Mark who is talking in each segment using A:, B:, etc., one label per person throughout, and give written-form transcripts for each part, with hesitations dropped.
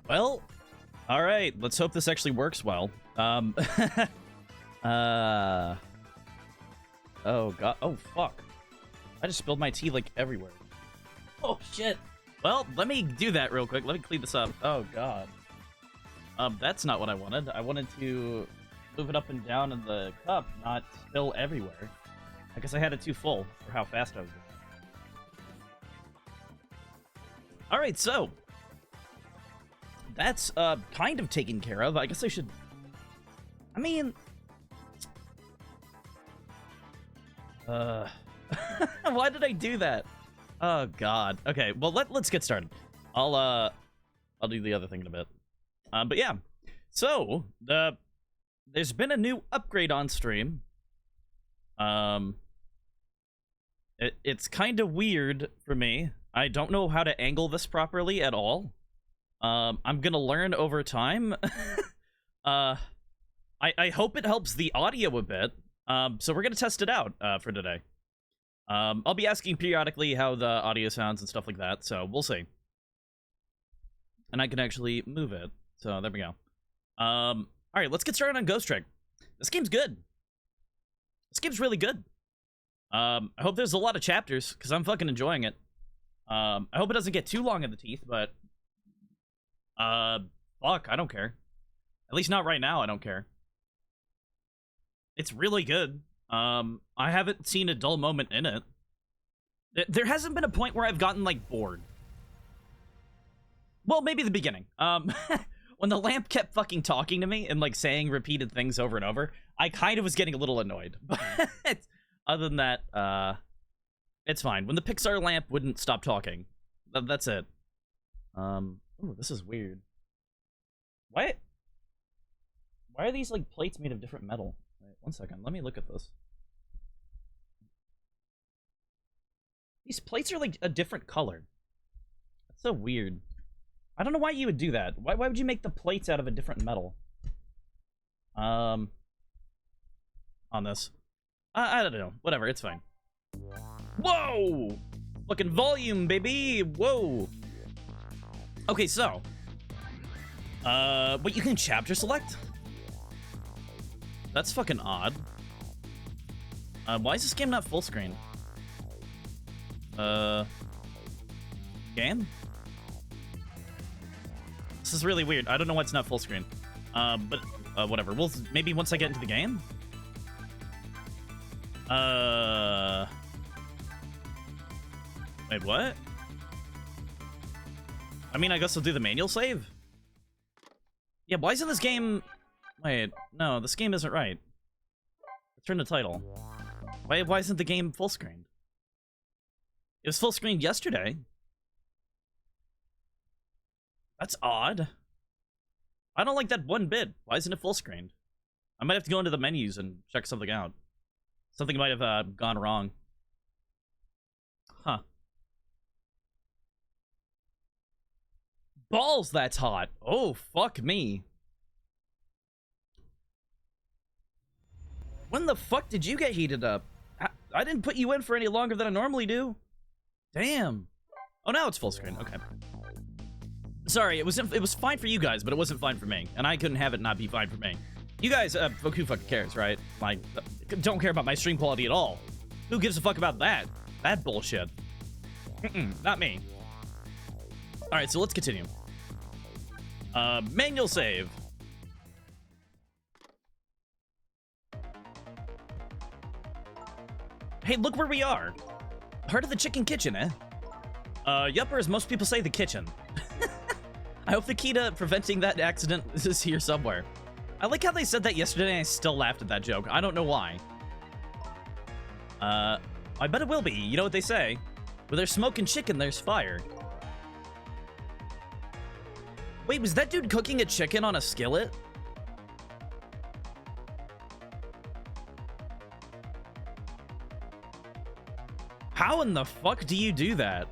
A: Well, all right. Let's hope this actually works well. Oh god. Oh fuck. I just spilled my tea like everywhere. Oh shit. Well, let me do that real quick. Let me clean this up. Oh god. That's not what I wanted. I wanted to move it up and down in the cup, not spill everywhere. I guess I had it too full for how fast I was going. All right, so that's kind of taken care of. I guess I should. I mean, why did I do that? Oh god. Okay, well let's get started. I'll do the other thing in a bit. But yeah. So there's been a new upgrade on stream. It's kind of weird for me. I don't know how to angle this properly at all. I'm gonna learn over time. I hope it helps the audio a bit. So we're gonna test it out for today. I'll be asking periodically how the audio sounds and stuff like that, so we'll see. And I can actually move it, so there we go. Alright, let's get started on Ghost Trick. This game's good. This game's really good. I hope there's a lot of chapters, because I'm fucking enjoying it. I hope it doesn't get too long in the teeth, but fuck, I don't care. At least not right now, I don't care. It's really good. I haven't seen a dull moment in it. There hasn't been a point where I've gotten, like, bored. Well, maybe the beginning. When the lamp kept fucking talking to me and, like, saying repeated things over and over, I kind of was getting a little annoyed. But other than that, it's fine. When the Pixar lamp wouldn't stop talking, that's it. Ooh, this is weird. Why are these, like, plates made of different metal? Wait, one second. Let me look at this. These plates are, like, a different color. That's so weird. I don't know why you would do that. Why would you make the plates out of a different metal? On this. I don't know. Whatever, it's fine. Whoa! Fucking volume, baby! Whoa! Okay, so. But you can chapter select? That's fucking odd. Why is this game not full screen? Game? This is really weird. I don't know why it's not full screen. But whatever. We'll maybe once I get into the game. Wait, what? I mean, I guess I'll do the manual save. Yeah, why isn't this game? Wait, no, this game isn't right. Return the title. Why isn't the game full screened? It was full screened yesterday. That's odd. I don't like that one bit. Why isn't it full screened? I might have to go into the menus and check something out. Something might have gone wrong. Huh. Balls, that's hot. Oh, fuck me. When the fuck did you get heated up? I didn't put you in for any longer than I normally do. Damn. Oh, now it's full screen. Okay. Sorry, it was fine for you guys, but it wasn't fine for me. And I couldn't have it not be fine for me. You guys, who fucking cares, right? Like, don't care about my stream quality at all. Who gives a fuck about that? That bullshit. Not me. Alright, so let's continue. Manual save. Hey, look where we are. Heard of the chicken kitchen, eh? Yup, or as most people say, the kitchen. I hope the key to preventing that accident is here somewhere. I like how they said that yesterday and I still laughed at that joke. I don't know why. I bet it will be. You know what they say? Where there's smoke and chicken, there's fire. Wait, was that dude cooking a chicken on a skillet? How in the fuck do you do that?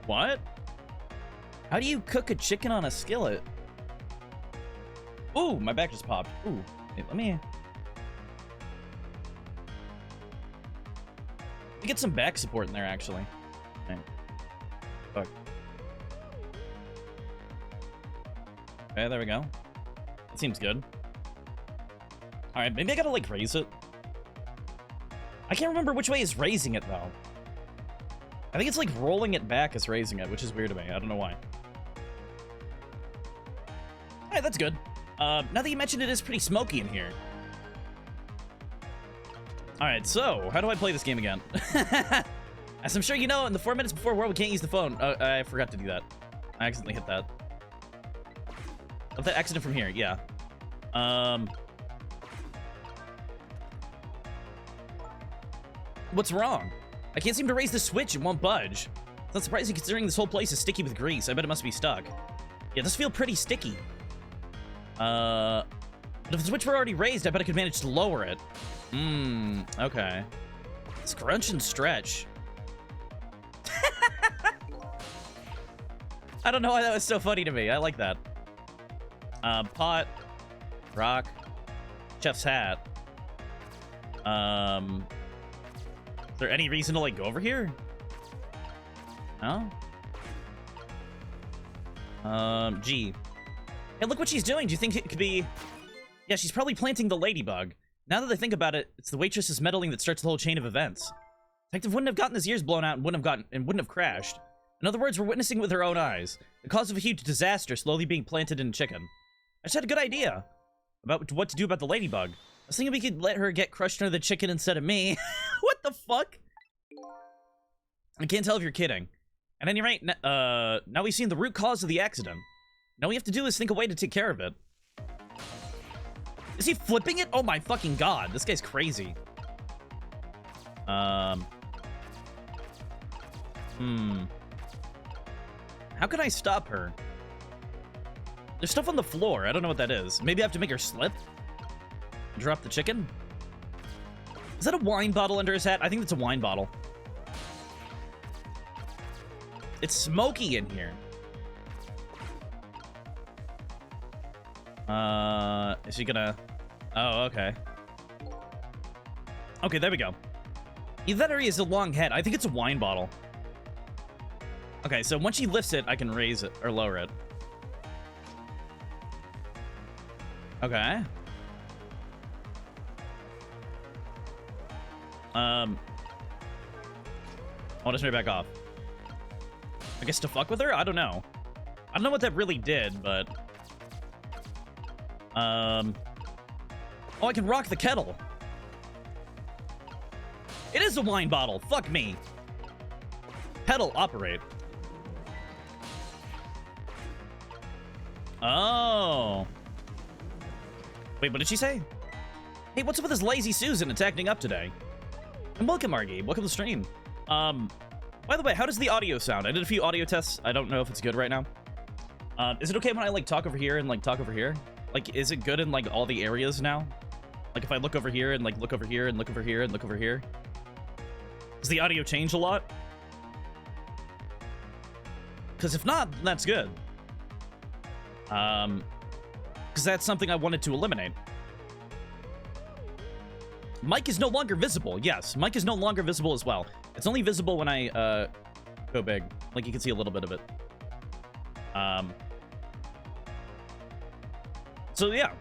A: What? How do you cook a chicken on a skillet? Ooh, my back just popped. Ooh, wait, let me get some back support in there, actually. Okay. Fuck. Okay, there we go. That seems good. Alright, maybe I gotta, like, raise it. I can't remember which way is raising it, though. I think it's, like, rolling it back is raising it, which is weird to me. I don't know why. Alright, that's good. Now that you mentioned it is pretty smoky in here. Alright, so, how do I play this game again? As I'm sure you know, in the 4 minutes before War, we can't use the phone. I forgot to do that. I accidentally hit that. Oh, that accident from here, yeah. What's wrong? I can't seem to raise the switch, it won't budge. It's not surprising considering this whole place is sticky with grease. I bet it must be stuck. Yeah, this feels pretty sticky. But if the switch were already raised, I bet I could manage to lower it. Okay. Scrunch and stretch. I don't know why that was so funny to me. I like that. Pot. Rock. Chef's hat. Is there any reason to, like, go over here? No? G. Hey, look what she's doing. Do you think it could be... Yeah, she's probably planting the ladybug. Now that I think about it, it's the waitress's meddling that starts the whole chain of events. Detective wouldn't have gotten his ears blown out and wouldn't have crashed. In other words, we're witnessing with her own eyes. The cause of a huge disaster slowly being planted in chicken. I just had a good idea about what to do about the ladybug. I was thinking we could let her get crushed under the chicken instead of me. What the fuck? I can't tell if you're kidding. At any rate, now we've seen the root cause of the accident. Now all we have to do is think of a way to take care of it. Is he flipping it? Oh my fucking god. This guy's crazy. How can I stop her? There's stuff on the floor. I don't know what that is. Maybe I have to make her slip? Drop the chicken? Is that a wine bottle under his hat? I think that's a wine bottle. It's smoky in here. Is she gonna... Oh, okay. Okay, there we go. Either that or he has a long head. I think it's a wine bottle. Okay, so once she lifts it, I can raise it, or lower it. Okay. I want to turn it back off. I guess to fuck with her? I don't know. I don't know what that really did, but... Oh, I can rock the kettle. It is a wine bottle. Fuck me. Pedal operate. Oh. Wait, what did she say? Hey, what's up with this lazy Susan? It's acting up today. And welcome, Margie. Welcome to the stream. By the way, how does the audio sound? I did a few audio tests. I don't know if it's good right now. Is it okay when I, like, talk over here and, like, talk over here? Like, is it good in, like, all the areas now? Like, if I look over here and, like, look over here and look over here and look over here? Does the audio change a lot? Because if not, then that's good. Because that's something I wanted to eliminate. Mic is no longer visible. Yes, mic is no longer visible as well. It's only visible when I, go big. Like, you can see a little bit of it. So, yeah.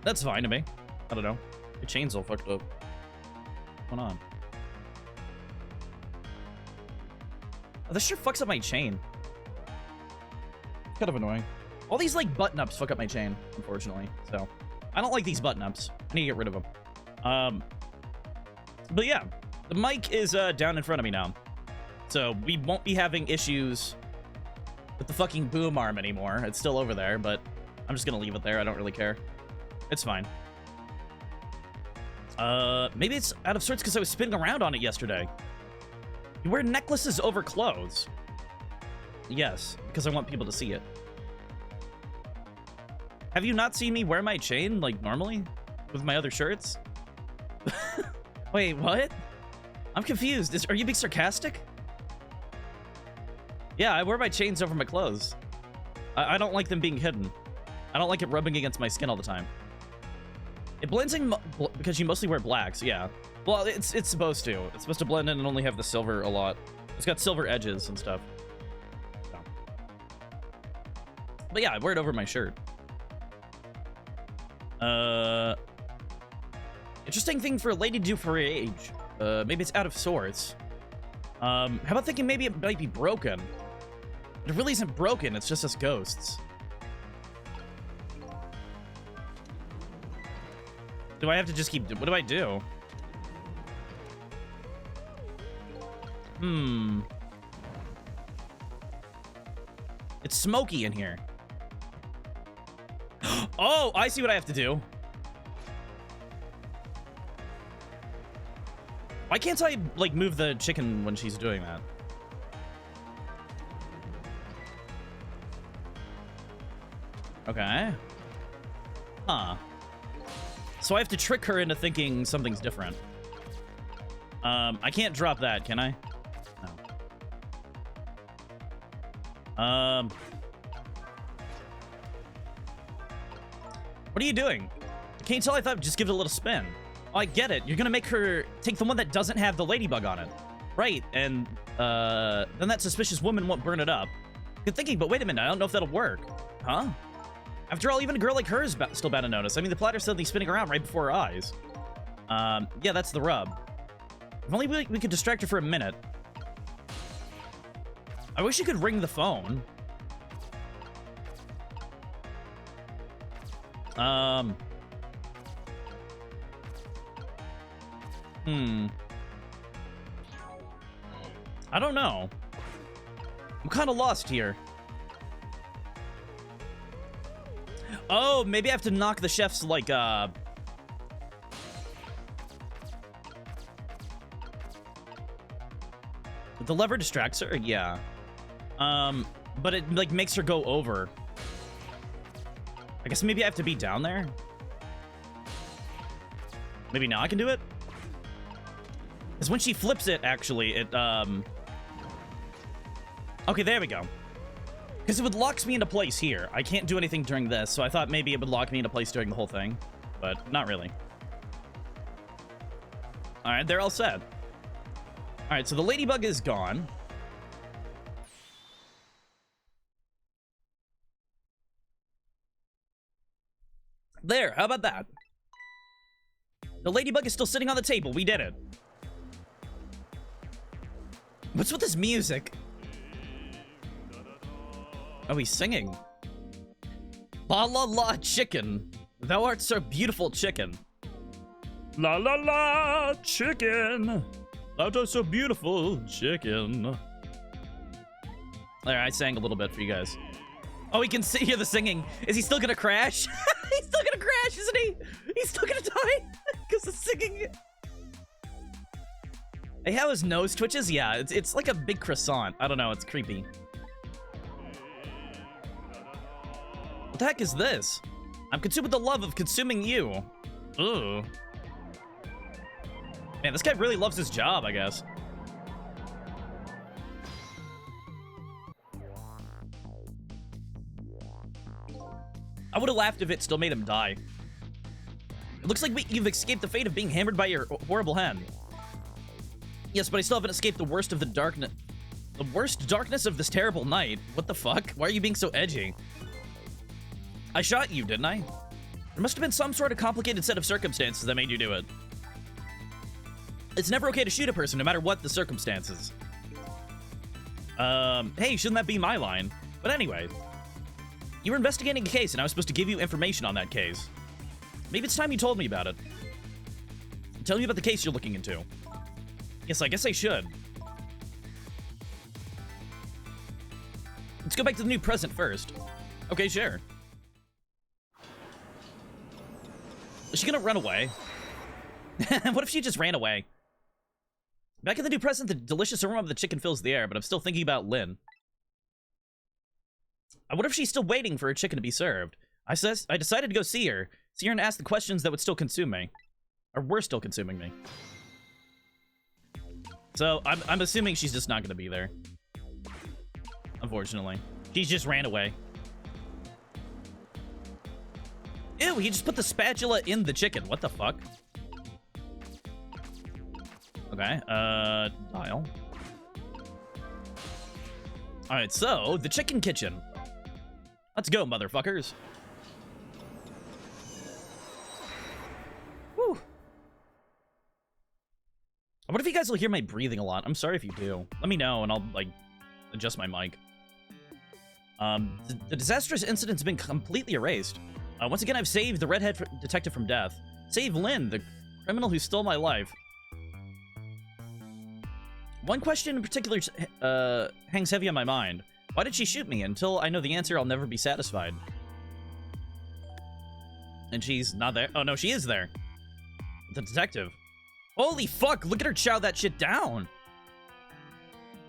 A: That's fine to me. I don't know. Your chain's all fucked up. What's going on? Oh, this sure fucks up my chain. Kind of annoying. All these, like, button-ups fuck up my chain, unfortunately. So, I don't like these button-ups. I need to get rid of them. But yeah. The mic is, down in front of me now. So, we won't be having issues with the fucking boom arm anymore. It's still over there, but I'm just gonna leave it there. I don't really care. It's fine. Maybe it's out of sorts because I was spinning around on it yesterday. You wear necklaces over clothes. Yes, because I want people to see it. Have you not seen me wear my chain, like, normally? With my other shirts? Wait, what? I'm confused. Are you being sarcastic? Yeah, I wear my chains over my clothes. I don't like them being hidden. I don't like it rubbing against my skin all the time. It blends in because you mostly wear blacks, yeah. Well, it's supposed to. It's supposed to blend in and only have the silver a lot. It's got silver edges and stuff. So. But yeah, I wear it over my shirt. Interesting thing for a lady to do for her age. Maybe it's out of sorts. How about thinking maybe it might be broken? But it really isn't broken, it's just us ghosts. Do I have to just keep... What do I do? It's smoky in here. Oh, I see what I have to do. Why can't I, like, move the chicken when she's doing that? Okay. Huh. So I have to trick her into thinking something's different. I can't drop that, can I? No. What are you doing? Can't you tell I thought just give it a little spin? Oh, I get it. You're gonna make her take the one that doesn't have the ladybug on it. Right, and then that suspicious woman won't burn it up. Good thinking, but wait a minute, I don't know if that'll work. Huh? After all, even a girl like her is still bound to notice. I mean, the platter's suddenly spinning around right before her eyes. Yeah, that's the rub. If only we could distract her for a minute. I wish you could ring the phone. I don't know. I'm kind of lost here. Oh, maybe I have to knock the chef's, like, The lever distracts her? Yeah. But it, like, makes her go over. I guess maybe I have to be down there? Maybe now I can do it? Because when she flips it, actually, it, Okay, there we go. Because it locks me into place here. I can't do anything during this, so I thought maybe it would lock me into place during the whole thing. But not really. Alright, they're all set. Alright, so the ladybug is gone. There, how about that? The ladybug is still sitting on the table. We did it. What's with this music? Oh, he's singing. La la la, chicken. Thou art so beautiful, chicken. La la la, chicken. Thou art so beautiful, chicken. There, I sang a little bit for you guys. Oh, he can hear the singing. Is he still gonna crash? He's still gonna crash, isn't he? He's still gonna die because of singing. Hey, how his nose twitches? Yeah, it's like a big croissant. I don't know, it's creepy. What the heck is this? I'm consumed with the love of consuming you. Ooh. Man, this guy really loves his job, I guess. I would have laughed if it still made him die. It looks like you've escaped the fate of being hammered by your horrible hand. Yes, but I still haven't escaped the worst of the darkness. The worst darkness of this terrible night? What the fuck? Why are you being so edgy? I shot you, didn't I? There must have been some sort of complicated set of circumstances that made you do it. It's never okay to shoot a person, no matter what the circumstances. Hey, shouldn't that be my line? But anyway, you were investigating a case, and I was supposed to give you information on that case. Maybe it's time you told me about it. Tell me about the case you're looking into. Yes, I guess I should. Let's go back to the new present first. Okay, sure. Is she gonna run away? What if she just ran away? Back in the new present, the delicious aroma of the chicken fills the air, but I'm still thinking about Lynn. I wonder if she's still waiting for her chicken to be served. I decided to go see her and ask the questions that would still consume me. Or were still consuming me. So, I'm assuming she's just not gonna be there. Unfortunately. She just ran away. Ew, he just put the spatula in the chicken. What the fuck? Okay, dial. Alright, so, the chicken kitchen. Let's go, motherfuckers. Whew. What if you guys will hear my breathing a lot? I'm sorry if you do. Let me know, and I'll, like, adjust my mic. The disastrous incident's been completely erased. Once again, I've saved the redhead detective from death. Save Lynn, the criminal who stole my life. One question in particular hangs heavy on my mind. Why did she shoot me? Until I know the answer, I'll never be satisfied. And she's not there. Oh, no, she is there. The detective. Holy fuck, look at her chow that shit down.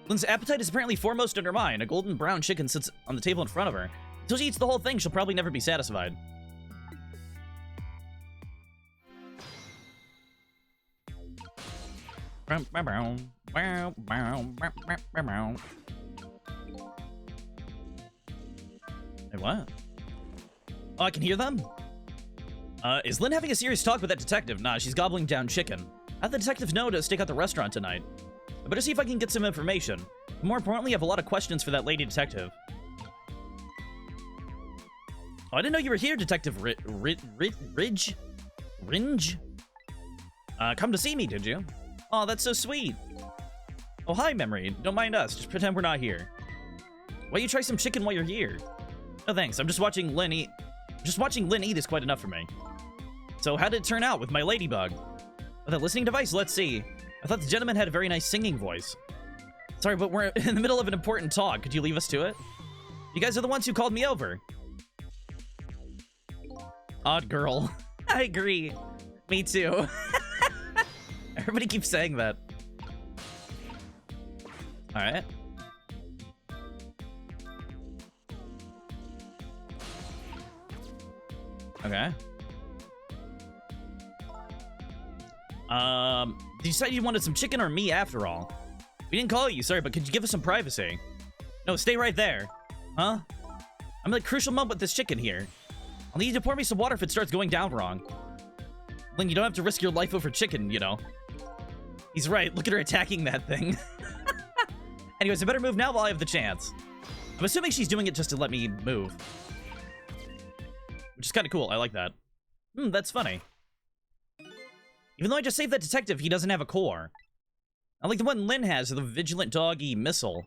A: Lynn's appetite is apparently foremost in her mind. A golden brown chicken sits on the table in front of her. Until she eats the whole thing, she'll probably never be satisfied. Hey, what? Oh, I can hear them? Is Lynn having a serious talk with that detective? Nah, she's gobbling down chicken. How'd the detectives know to stake out the restaurant tonight? I better see if I can get some information. More importantly, I have a lot of questions for that lady detective. Oh, I didn't know you were here, Detective Ridge? Ringe? Come to see me, did you? Oh, that's so sweet. Oh, hi, Memory. Don't mind us. Just pretend we're not here. Why don't you try some chicken while you're here? No, thanks. I'm just watching Lynn eat. Just watching Lynn eat is quite enough for me. So, how did it turn out with my ladybug? With a listening device? Let's see. I thought the gentleman had a very nice singing voice. Sorry, but we're in the middle of an important talk. Could you leave us to it? You guys are the ones who called me over. Odd girl. I agree. Me too. Everybody keeps saying that. Alright. Okay. You said you wanted some chicken or me after all. We didn't call you, sorry, but could you give us some privacy? No, stay right there. Huh? I'm at a crucial moment with this chicken here. I'll need you to pour me some water if it starts going down wrong. Lynn, you don't have to risk your life over chicken, you know. He's right, look at her attacking that thing. Anyways, I better move now while I have the chance. I'm assuming she's doing it just to let me move. Which is kind of cool, I like that. That's funny. Even though I just saved that detective, he doesn't have a core. Unlike the one Lynn has, the Vigilant Doggy Missile.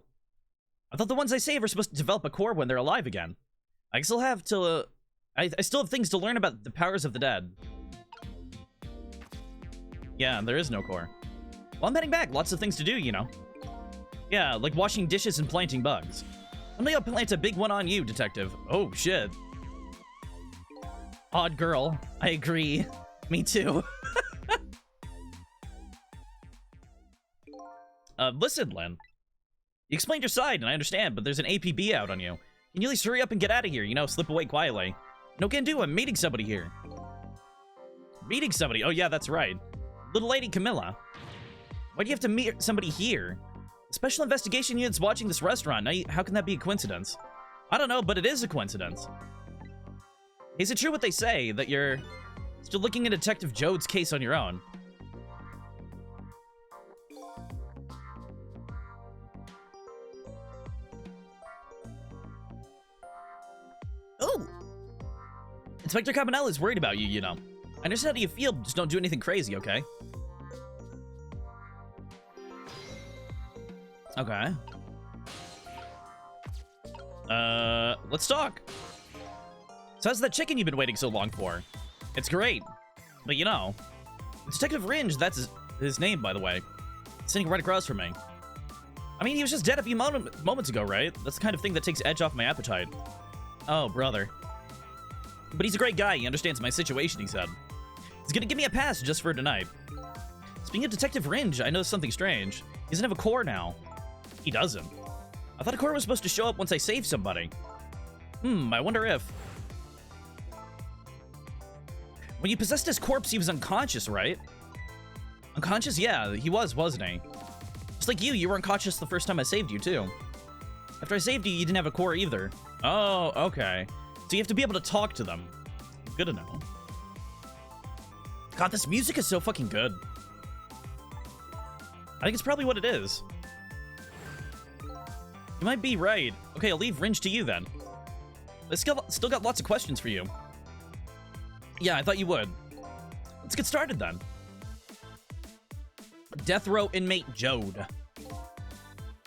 A: I thought the ones I save are supposed to develop a core when they're alive again. I still have to... I still have things to learn about the powers of the dead. Yeah, there is no core. Well, I'm heading back. Lots of things to do, you know. Yeah, like washing dishes and planting bugs. Someday I'll plant a big one on you, detective. Oh, shit. Odd girl. I agree. Me too. Listen, Lynn. You explained your side, and I understand, but there's an APB out on you. Can you at least hurry up and get out of here, you know, slip away quietly? No can do, I'm meeting somebody here. Meeting somebody? Oh, yeah, that's right. Little lady Camilla. Why do you have to meet somebody here? Special investigation unit's watching this restaurant. Now, how can that be a coincidence? I don't know, but it is a coincidence. Is it true what they say, that you're still looking at Detective Jode's case on your own? Oh! Inspector Cabanel is worried about you, you know. I understand how you feel, just don't do anything crazy, okay? Okay. Let's talk. So how's that chicken you've been waiting so long for? It's great. But you know, Detective Ringe, that's his name, by the way. Sitting right across from me. I mean, he was just dead a few moments ago, right? That's the kind of thing that takes edge off my appetite. Oh, brother. But he's a great guy. He understands my situation, he said. He's gonna give me a pass just for tonight. Speaking of Detective Ringe, I noticed something strange. He doesn't have a core now. He doesn't. I thought a core was supposed to show up once I saved somebody. I wonder if... When you possessed his corpse, he was unconscious, right? Unconscious? Yeah, he was, wasn't he? Just like you were unconscious the first time I saved you, too. After I saved you, you didn't have a core either. Oh, okay. So you have to be able to talk to them. Good to know. God, this music is so fucking good. I think it's probably what it is. You might be right. Okay, I'll leave Ringe to you then. I still got lots of questions for you. Yeah, I thought you would. Let's get started then. Death row inmate Jode.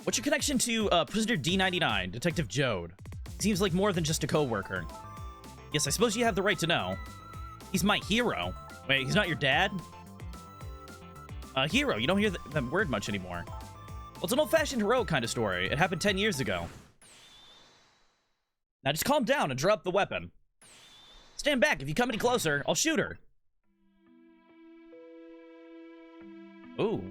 A: What's your connection to prisoner D99, Detective Jode? Seems like more than just a co-worker. Yes, I suppose you have the right to know. He's my hero. Wait, he's not your dad? Hero, you don't hear that word much anymore. Well, it's an old-fashioned heroic kind of story. It happened 10 years ago. Now just calm down and drop the weapon. Stand back. If you come any closer, I'll shoot her. Ooh.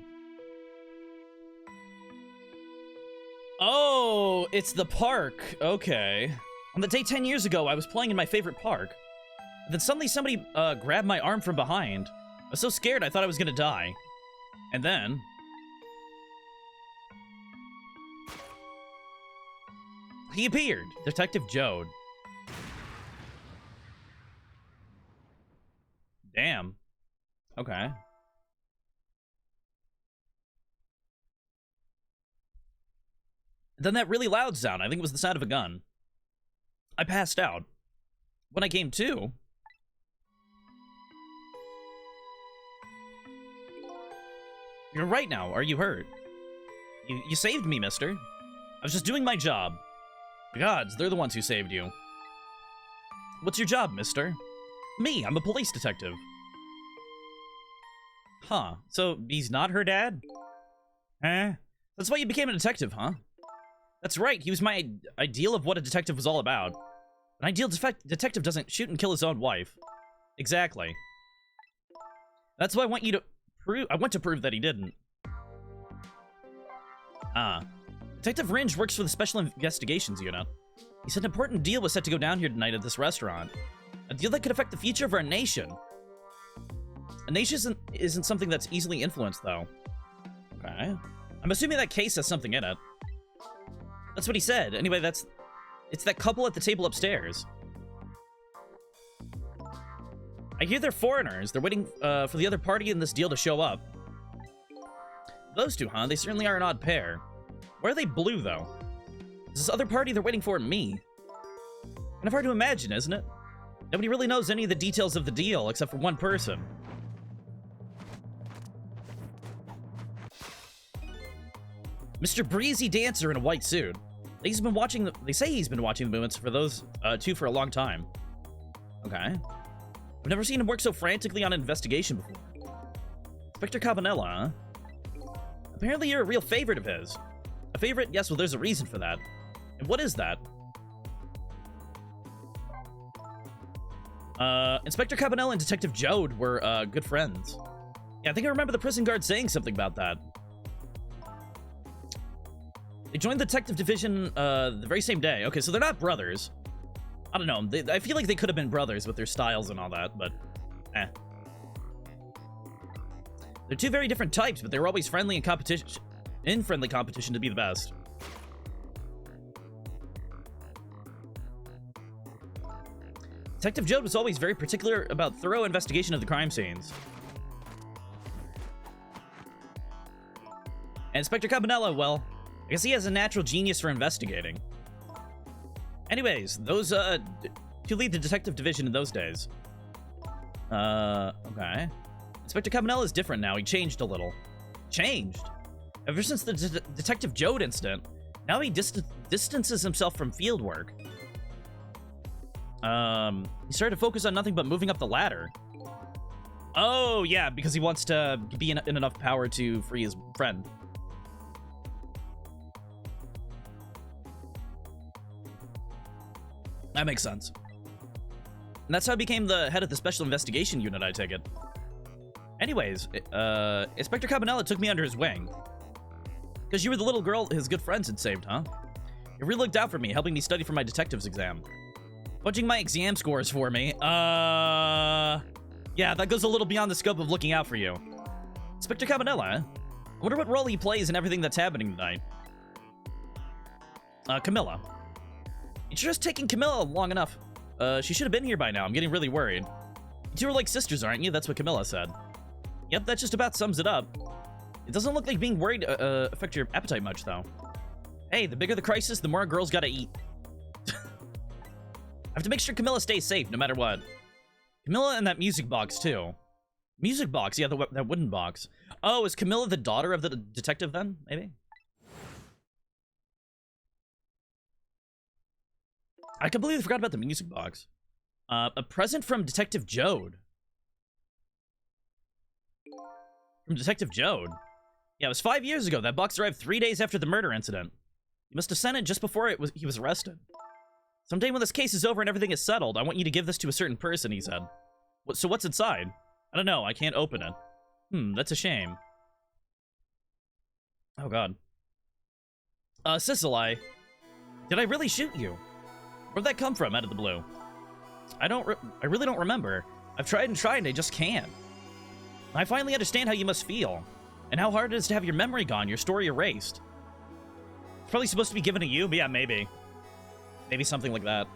A: Oh, it's the park. Okay. On the day 10 years ago, I was playing in my favorite park. And then suddenly somebody grabbed my arm from behind. I was so scared I thought I was gonna die. And then... he appeared. Detective Jode. Damn. Okay. Then that really loud sound. I think it was the sound of a gun. I passed out. When I came to... You're right now. Are you hurt? You saved me, mister. I was just doing my job. The gods, they're the ones who saved you. What's your job, mister? Me, I'm a police detective. Huh, so he's not her dad? Huh? That's why you became a detective, huh? That's right, he was my ideal of what a detective was all about. An ideal detective doesn't shoot and kill his own wife. Exactly. That's why I want you to prove- I want to prove that he didn't. Detective Ringe works for the Special Investigations Unit. He said an important deal was set to go down here tonight at this restaurant. A deal that could affect the future of our nation. A nation isn't something that's easily influenced, though. Okay. I'm assuming that case has something in it. That's what he said. Anyway, it's that couple at the table upstairs. I hear they're foreigners. They're waiting for the other party in this deal to show up. Those two, huh? They certainly are an odd pair. Why are they blue, though? Is this other party they're waiting for me? Kind of hard to imagine, isn't it? Nobody really knows any of the details of the deal, except for one person. Mr. Breezy Dancer in a white suit. They say he's been watching the movements for those two for a long time. Okay. I've never seen him work so frantically on an investigation before. Inspector Cabanella, huh? Apparently you're a real favorite of his. A favorite? Yes, well, there's a reason for that. And what is that? Inspector Cabanella and Detective Jode were, good friends. Yeah, I think I remember the prison guard saying something about that. They joined the detective division, the very same day. Okay, so they're not brothers. I don't know. I feel like they could have been brothers with their styles and all that, but... eh. They're two very different types, but they were always friendly and in friendly competition to be the best. Detective Jode was always very particular about thorough investigation of the crime scenes. And Inspector Cabanella, well, I guess he has a natural genius for investigating. Anyways, those, two lead the detective division in those days. Okay. Inspector Cabanella is different now. He changed a little. Changed? Ever since the Detective Jode incident, now he distances himself from field work. He started to focus on nothing but moving up the ladder. Oh, yeah, because he wants to be in enough power to free his friend. That makes sense. And that's how I became the head of the Special Investigation Unit, I take it. Anyways, Inspector Cabanella took me under his wing. Because you were the little girl his good friends had saved, huh? You really looked out for me, helping me study for my detective's exam. Fudging my exam scores for me. Yeah, that goes a little beyond the scope of looking out for you. Inspector Cabanella, eh? I wonder what role he plays in everything that's happening tonight. Camilla. It's just taking Camilla long enough. She should have been here by now. I'm getting really worried. You two are like sisters, aren't you? That's what Camilla said. Yep, that just about sums it up. It doesn't look like being worried affect your appetite much, though. Hey, the bigger the crisis, the more girls gotta eat. have to make sure Camilla stays safe no matter what. Camilla and that music box, too. Music box, yeah, that wooden box. Oh, is Camilla the daughter of the detective then? Maybe? I completely forgot about the music box. A present from Detective Jode. From Detective Jode. Yeah, it was 5 years ago. That box arrived 3 days after the murder incident. He must have sent it just before he was arrested. Someday when this case is over and everything is settled, I want you to give this to a certain person, he said. So what's inside? I don't know. I can't open it. That's a shame. Oh, God. Sissel, did I really shoot you? Where'd that come from out of the blue? I really don't remember. I've tried and tried and I just can't. I finally understand how you must feel. And how hard it is to have your memory gone, your story erased. It's probably supposed to be given to you, but yeah, maybe. Maybe something like that.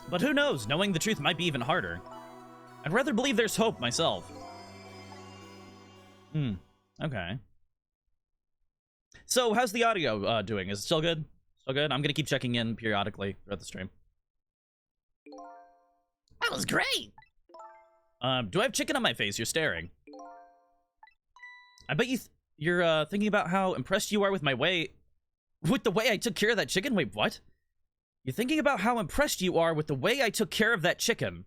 A: But who knows? Knowing the truth might be even harder. I'd rather believe there's hope myself. Okay. So, how's the audio doing? Is it still good? Still good? I'm gonna keep checking in periodically throughout the stream. That was great! Do I have chicken on my face? You're staring. I bet you're thinking about how impressed you are with the way I took care of that chicken? Wait, what? You're thinking about how impressed you are with the way I took care of that chicken.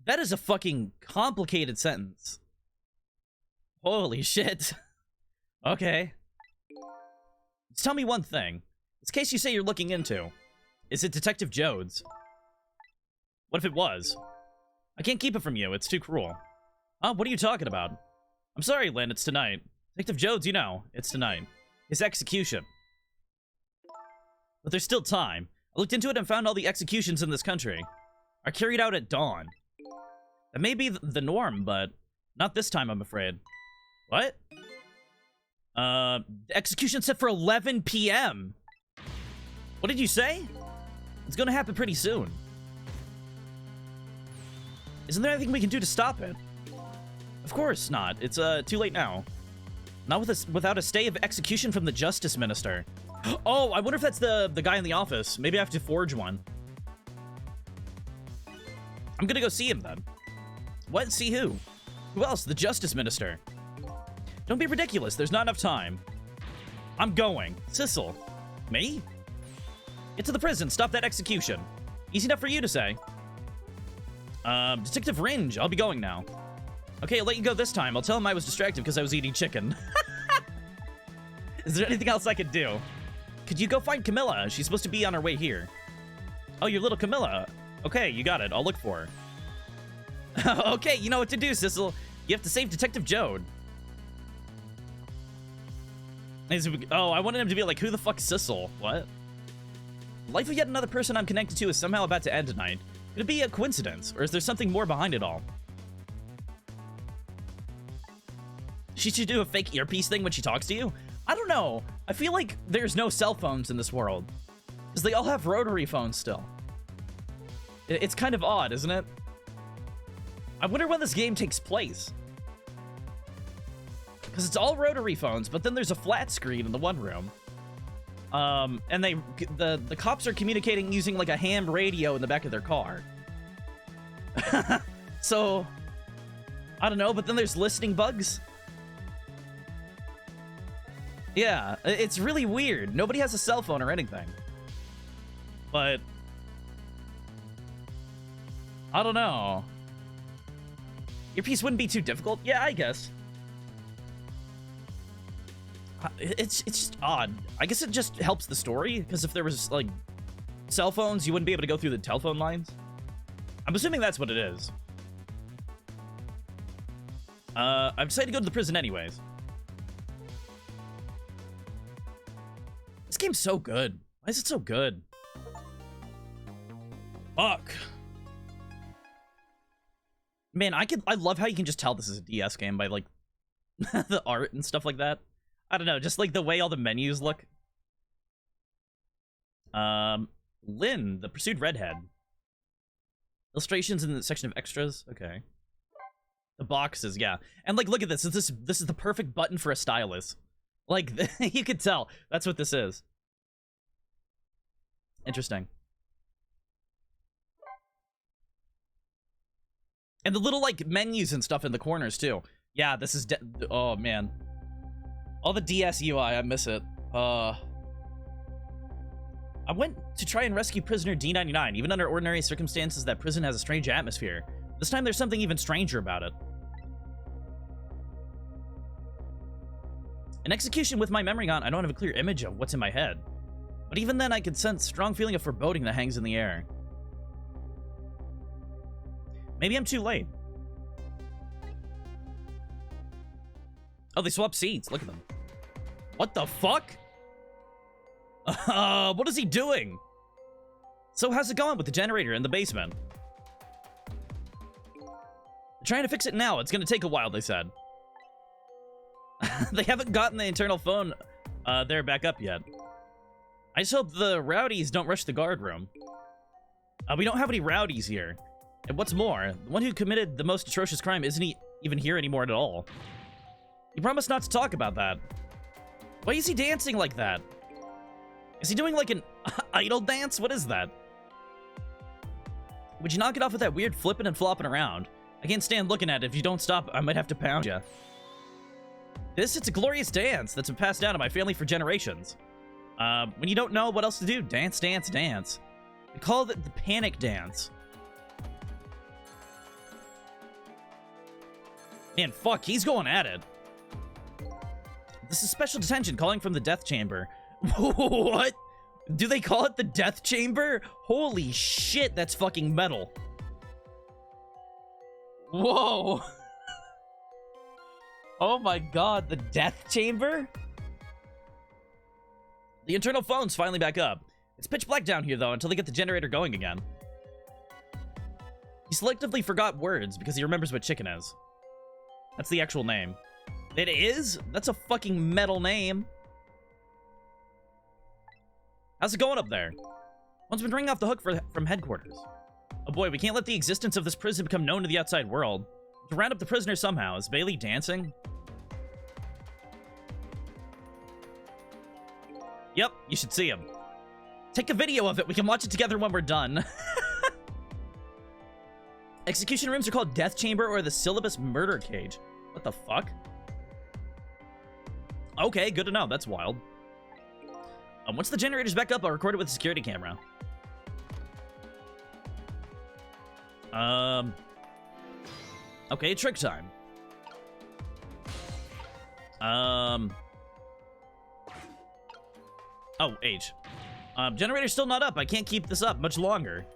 A: That is a fucking complicated sentence. Holy shit. Okay. Just tell me one thing. This case you say you're looking into, is it Detective Jode's? What if it was? I can't keep it from you. It's too cruel. What are you talking about? I'm sorry, Lynn. It's tonight. Detective Jode's, you know, it's tonight. His execution. But there's still time. I looked into it and found all the executions in this country are carried out at dawn. That may be the norm, but not this time, I'm afraid. What? Execution set for 11 p.m. What did you say? It's gonna happen pretty soon. Isn't there anything we can do to stop it? Of course not. It's, too late now. Not without a stay of execution from the Justice Minister. Oh, I wonder if that's the guy in the office. Maybe I have to forge one. I'm gonna go see him, then. What? See who? Who else? The Justice Minister. Don't be ridiculous. There's not enough time. I'm going. Sissel. Me? Get to the prison. Stop that execution. Easy enough for you to say. Detective Ringe. I'll be going now. Okay, I'll let you go this time. I'll tell him I was distracted because I was eating chicken. Is there anything else I could do? Could you go find Camilla? She's supposed to be on her way here. Oh, your little Camilla. Okay, you got it. I'll look for her. Okay, you know what to do, Sissel. You have to save Detective Jode. Oh, I wanted him to be like, who the fuck's Sissel? What? Life of yet another person I'm connected to is somehow about to end tonight. Could it be a coincidence, or is there something more behind it all? She should do a fake earpiece thing when she talks to you? I don't know. I feel like there's no cell phones in this world. Because they all have rotary phones still. It's kind of odd, isn't it? I wonder when this game takes place. Because it's all rotary phones, but then there's a flat screen in the one room. And the cops are communicating using like a ham radio in the back of their car. So, I don't know, but then there's listening bugs. Yeah, it's really weird. Nobody has a cell phone or anything. But I don't know. Earpiece wouldn't be too difficult? Yeah, I guess. It's just odd. I guess it just helps the story, because if there was, like, cell phones, you wouldn't be able to go through the telephone lines. I'm assuming that's what it is. I've decided to go to the prison anyways. This game's so good. Why is it so good? Fuck. Man, I love how you can just tell this is a DS game by, like, the art and stuff like that. I don't know, just, like, the way all the menus look. Lynn, the pursued redhead. Illustrations in the section of extras. Okay. The boxes, yeah. And, like, look at this. This is the perfect button for a stylus. Like, you could tell. That's what this is. Interesting. And the little, like, menus and stuff in the corners, too. Yeah, this is... oh, man. All the DS UI, I miss it. I went to try and rescue prisoner D99. Even under ordinary circumstances, that prison has a strange atmosphere. This time, there's something even stranger about it. An execution with my memory gone, I don't have a clear image of what's in my head. But even then, I could sense a strong feeling of foreboding that hangs in the air. Maybe I'm too late. Oh, they swapped seats. Look at them. What the fuck? What is he doing? So how's it going with the generator in the basement? They're trying to fix it now. It's gonna take a while, they said. They haven't gotten the internal phone there back up yet. I just hope the rowdies don't rush the guard room. We don't have any rowdies here. And what's more, the one who committed the most atrocious crime isn't even here anymore at all. He promised not to talk about that. Why is he dancing like that? Is he doing like an idol dance? What is that? Would you knock it off with that weird flipping and flopping around? I can't stand looking at it. If you don't stop, I might have to pound you. It's a glorious dance that's been passed down to my family for generations. When you don't know what else to do, dance, dance, dance. We call it the panic dance. Man, fuck, he's going at it. This is special detention calling from the death chamber. What? Do they call it the death chamber? Holy shit, that's fucking metal. Whoa. Oh my god, the death chamber? The internal phone's finally back up. It's pitch black down here, though, until they get the generator going again. He selectively forgot words because he remembers what chicken is. That's the actual name. It is? That's a fucking metal name. How's it going up there? One's been ringing off the hook from headquarters. Oh boy, we can't let the existence of this prison become known to the outside world. To round up the prisoners somehow. Is Bailey dancing? Yep, you should see him. Take a video of it. We can watch it together when we're done. Execution rooms are called death chamber or the syllabus murder cage. What the fuck? Okay, good to know. That's wild. Once the generator's back up, I'll record it with a security camera. Okay, trick time. Oh, H. Generator's still not up. I can't keep this up much longer.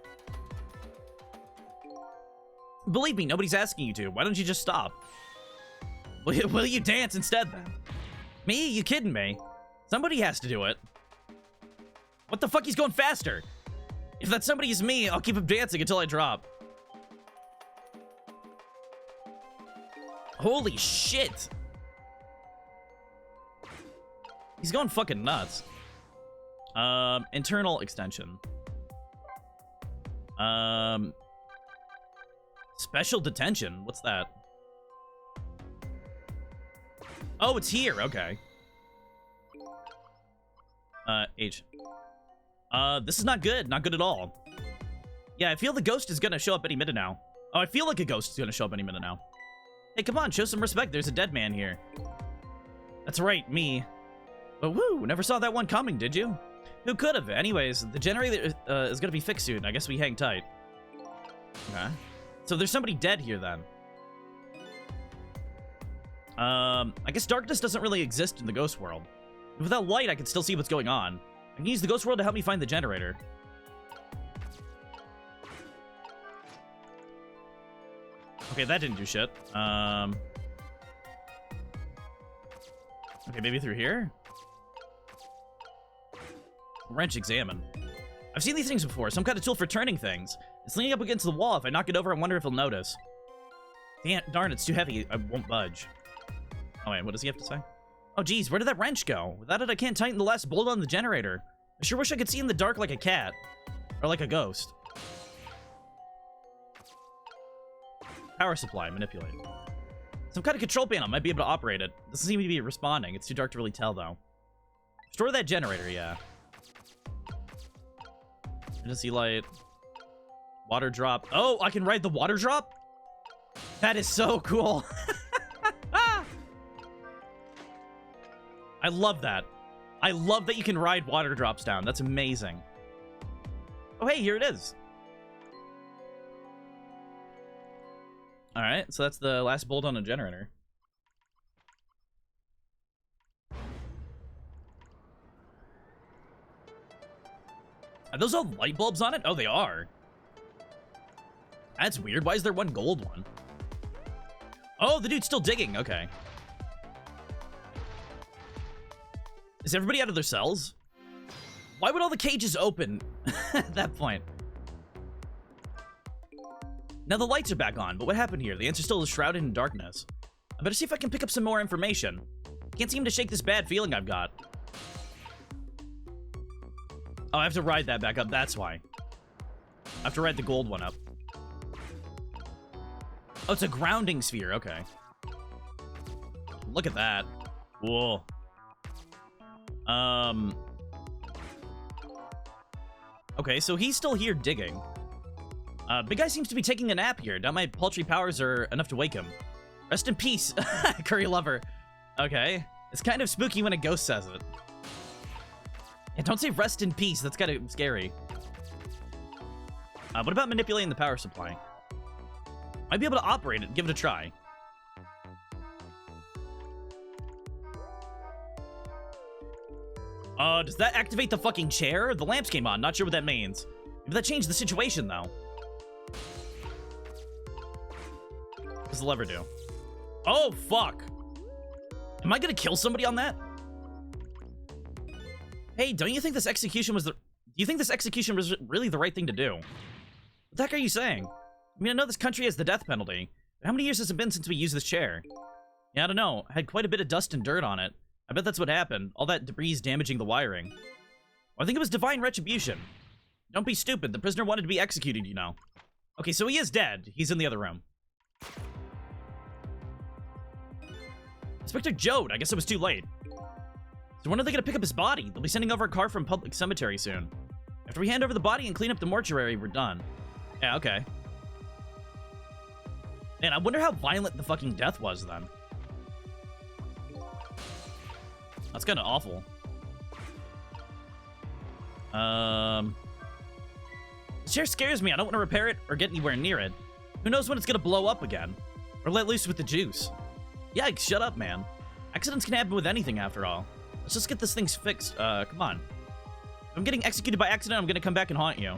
A: Believe me, nobody's asking you to. Why don't you just stop? Will you dance instead, then? Me? You kidding me? Somebody has to do it. What the fuck? He's going faster. If that somebody is me, I'll keep him dancing until I drop. Holy shit. He's going fucking nuts. Internal extension. Special detention? What's that? Oh, it's here. Okay. H. This is not good. Not good at all. Yeah, I feel the ghost is gonna show up any minute now. Oh, I feel like a ghost is gonna show up any minute now. Hey, come on, show some respect. There's a dead man here. That's right, me. But woo, never saw that one coming, did you? Who could have? Anyways, the generator is gonna be fixed soon. I guess we hang tight. Okay. So there's somebody dead here then. I guess darkness doesn't really exist in the ghost world. Without light, I can still see what's going on. I can use the ghost world to help me find the generator. Okay, that didn't do shit. Okay, maybe through here? Wrench examine. I've seen these things before, some kind of tool for turning things. It's leaning up against the wall. If I knock it over, I wonder if he'll notice. Darn, it's too heavy. I won't budge. Oh, wait, what does he have to say? Oh, geez, where did that wrench go? Without it, I can't tighten the last bolt on the generator. I sure wish I could see in the dark like a cat. Or like a ghost. Power supply, manipulate. Some kind of control panel, might be able to operate it. Doesn't seem to be responding. It's too dark to really tell, though. Restore that generator, yeah. Fantasy light. Water drop. Oh, I can ride the water drop? That is so cool. I love that. I love that you can ride water drops down. That's amazing. Oh, hey, here it is. All right, so that's the last bolt on a generator. Are those all light bulbs on it? Oh, they are. That's weird. Why is there one gold one? Oh, the dude's still digging. Okay. Is everybody out of their cells? Why would all the cages open at that point? Now the lights are back on, but what happened here? The answer still is shrouded in darkness. I better see if I can pick up some more information. Can't seem to shake this bad feeling I've got. Oh, I have to ride that back up. That's why. I have to ride the gold one up. Oh, it's a grounding sphere. Okay. Look at that. Whoa. Okay, so he's still here digging. Big guy seems to be taking a nap here. Doubt my paltry powers are enough to wake him. Rest in peace, curry lover. Okay. It's kind of spooky when a ghost says it. Yeah, don't say rest in peace. That's kind of scary. What about manipulating the power supply? Might be able to operate it. Give it a try. Does that activate the fucking chair? The lamps came on. Not sure what that means. Maybe that changed the situation, though. What does the lever do? Oh, fuck. Am I gonna kill somebody on that? Hey, don't you think this execution was the... Do you think this execution was really the right thing to do? What the heck are you saying? I mean, I know this country has the death penalty. But how many years has it been since we used this chair? Yeah, I don't know. It had quite a bit of dust and dirt on it. I bet that's what happened. All that debris is damaging the wiring. Well, I think it was divine retribution. Don't be stupid. The prisoner wanted to be executed, you know. Okay, so he is dead. He's in the other room. Inspector Jode. I guess it was too late. So when are they going to pick up his body? They'll be sending over a car from public cemetery soon. After we hand over the body and clean up the mortuary, we're done. Yeah, okay. Man, I wonder how violent the fucking death was then. That's kind of awful. This chair scares me. I don't want to repair it or get anywhere near it. Who knows when it's gonna blow up again? Or let loose with the juice. Yikes, shut up, man. Accidents can happen with anything, after all. Let's just get this thing fixed. Come on. If I'm getting executed by accident, I'm gonna come back and haunt you.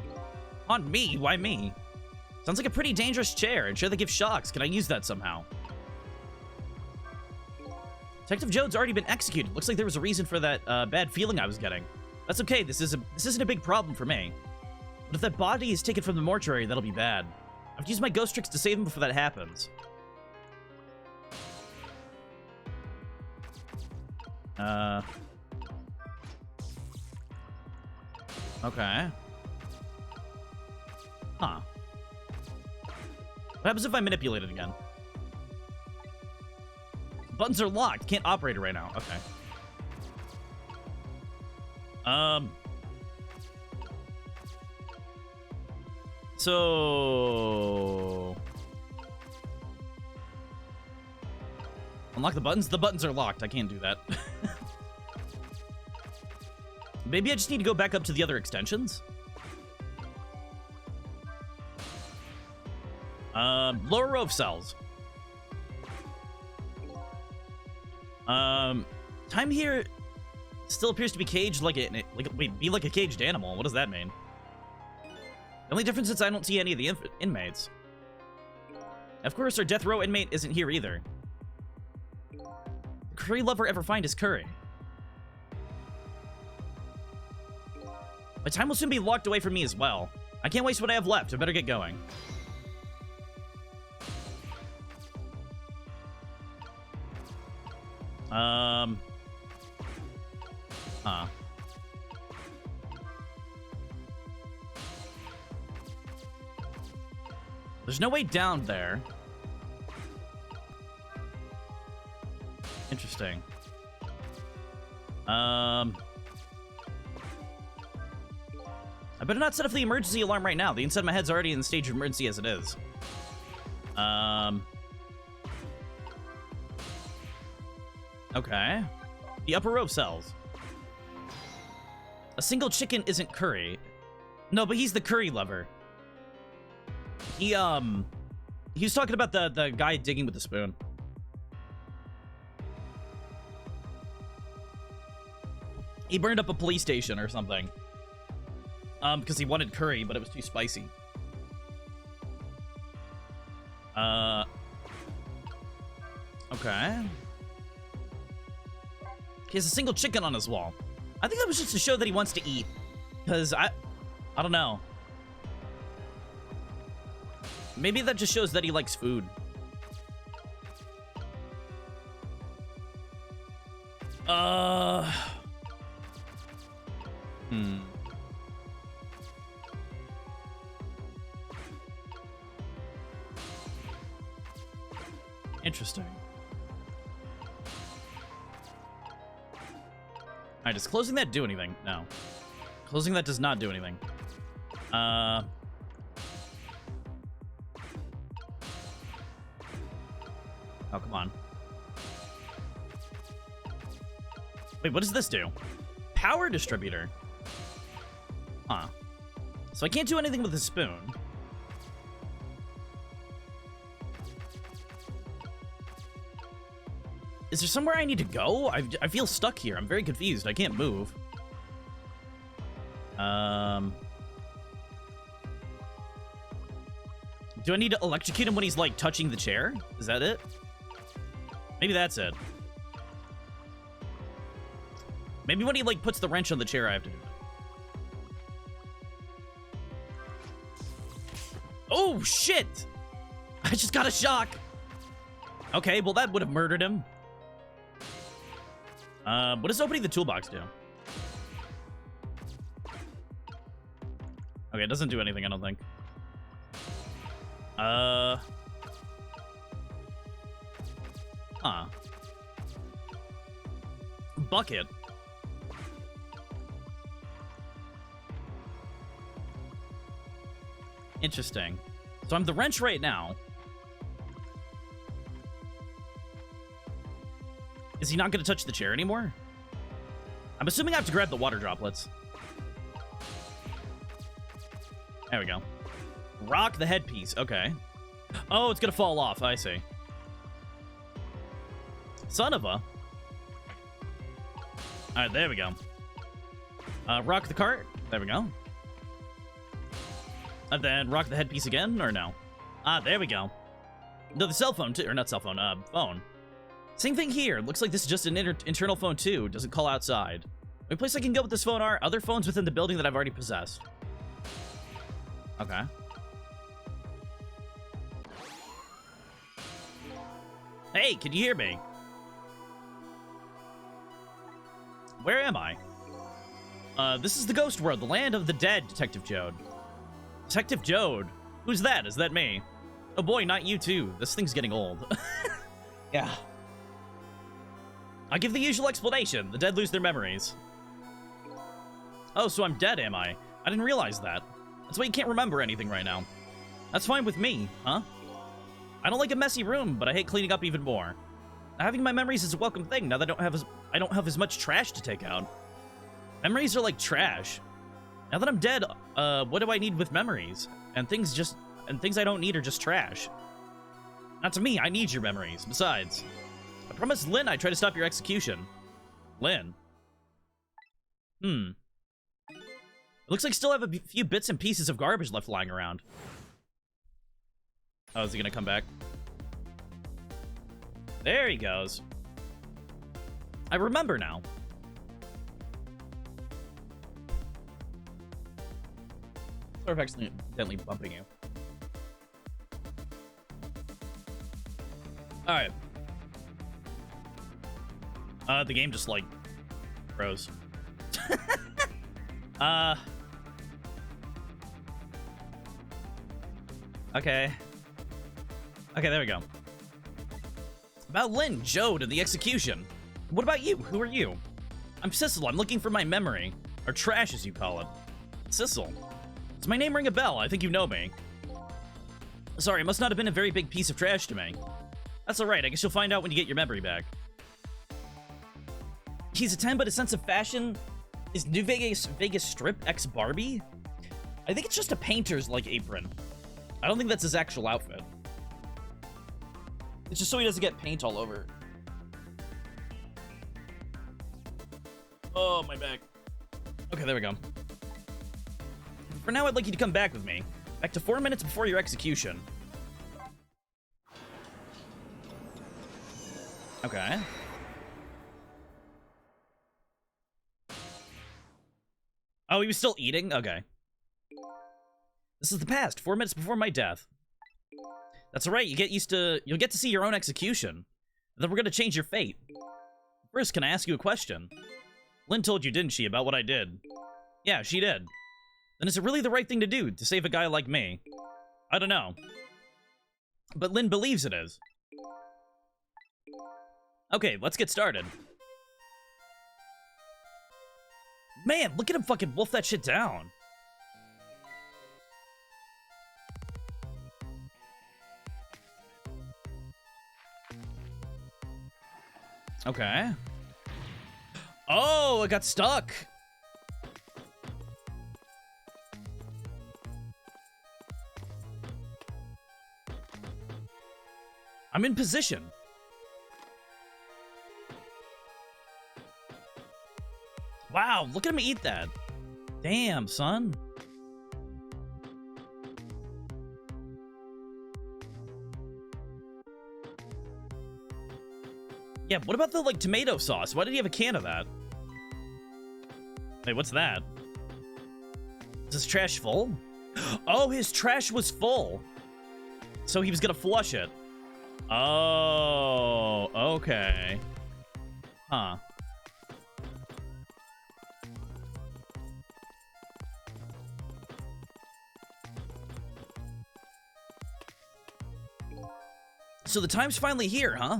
A: Haunt me? Why me? Sounds like a pretty dangerous chair. And sure, they give shocks. Can I use that somehow? Detective Jode's already been executed. Looks like there was a reason for that bad feeling I was getting. That's okay. This isn't a big problem for me. But if that body is taken from the mortuary, that'll be bad. I have to use my ghost tricks to save him before that happens. Okay. Huh. What happens if I manipulate it again? Buttons are locked. Can't operate it right now. Okay. So... Unlock the buttons? The buttons are locked. I can't do that. Maybe I just need to go back up to the other extensions? Lower row of cells. Time here still appears to be caged like be like a caged animal. What does that mean? The only difference is I don't see any of the inmates. Of course, our death row inmate isn't here either. Did Curry Lover ever find his curry? My time will soon be locked away from me as well. I can't waste what I have left. I better get going. Huh. There's no way down there. Interesting. I better not set off the emergency alarm right now. The inside of my head's already in the stage of emergency as it is. Okay. The upper row cells. A single chicken isn't curry. No, but he's the curry lover. He was talking about the guy digging with the spoon. He burned up a police station or something. Because he wanted curry, but it was too spicy. Okay. He has a single chicken on his wall. I think that was just to show that he wants to eat. Because I don't know. Maybe that just shows that he likes food. Interesting. Alright, does closing that do anything? No. Closing that does not do anything. Oh, come on. Wait, what does this do? Power distributor. Huh. So I can't do anything with the spoon. Is there somewhere I need to go? I feel stuck here. I'm very confused. I can't move. Do I need to electrocute him when he's, like, touching the chair? Is that it? Maybe that's it. Maybe when he, like, puts the wrench on the chair, I have to do it. Oh, shit! I just got a shock! Okay, well, that would have murdered him. What does opening the toolbox do? Okay, it doesn't do anything, I don't think. Huh. Bucket. Interesting. So I'm the wrench right now. Is he not going to touch the chair anymore? I'm assuming I have to grab the water droplets. There we go. Rock the headpiece. Okay. Oh, it's going to fall off. I see. Son of a... Alright, there we go. Rock the cart. There we go. And then rock the headpiece again, or no? Ah, there we go. No, the cell phone, too. Or not cell phone, phone. Same thing here. Looks like this is just an internal phone, too. Doesn't call outside. The only place I can go with this phone are other phones within the building that I've already possessed. Okay. Hey, can you hear me? Where am I? This is the ghost world, the land of the dead, Detective Jode. Detective Jode? Who's that? Is that me? Oh boy, not you too. This thing's getting old. Yeah. I give the usual explanation. The dead lose their memories. Oh, so I'm dead, am I? I didn't realize that. That's why you can't remember anything right now. That's fine with me, huh? I don't like a messy room, but I hate cleaning up even more. Having my memories is a welcome thing now that I don't have as much trash to take out. Memories are like trash. Now that I'm dead, what do I need with memories? And things I don't need are just trash. Not to me, I need your memories. Besides, I promised Lynn I'd try to stop your execution. Lynn. It looks like I still have a few bits and pieces of garbage left lying around. Oh, is he gonna come back? There he goes. I remember now. Sorry for accidentally bumping you. Alright. The game just, like, froze. Okay. Okay, there we go. About Lynn, Jode, and the execution. What about you? Who are you? I'm Sissel. I'm looking for my memory. Or trash, as you call it. Sissel. Does my name ring a bell? I think you know me. Sorry, it must not have been a very big piece of trash to me. That's alright, I guess you'll find out when you get your memory back. He's a 10, but his sense of fashion is New Vegas Strip X Barbie? I think it's just a painter's, like, apron. I don't think that's his actual outfit. It's just so he doesn't get paint all over. Oh, my back. Okay, there we go. For now, I'd like you to come back with me. Back to 4 minutes before your execution. Okay. Oh, he was still eating? Okay. This is the past, 4 minutes before my death. That's alright, you'll get to see your own execution. Then we're gonna change your fate. First, can I ask you a question? Lynn told you, didn't she, about what I did? Yeah, she did. Then is it really the right thing to do, to save a guy like me? I don't know. But Lynn believes it is. Okay, let's get started. Man, look at him fucking wolf that shit down. Okay. Oh, I got stuck. I'm in position. Wow, look at him eat that. Damn, son. Yeah, what about the, like, tomato sauce? Why did he have a can of that? Wait, what's that? Is his trash full? Oh, his trash was full. So he was gonna flush it. Oh, okay. Huh. So the time's finally here, huh?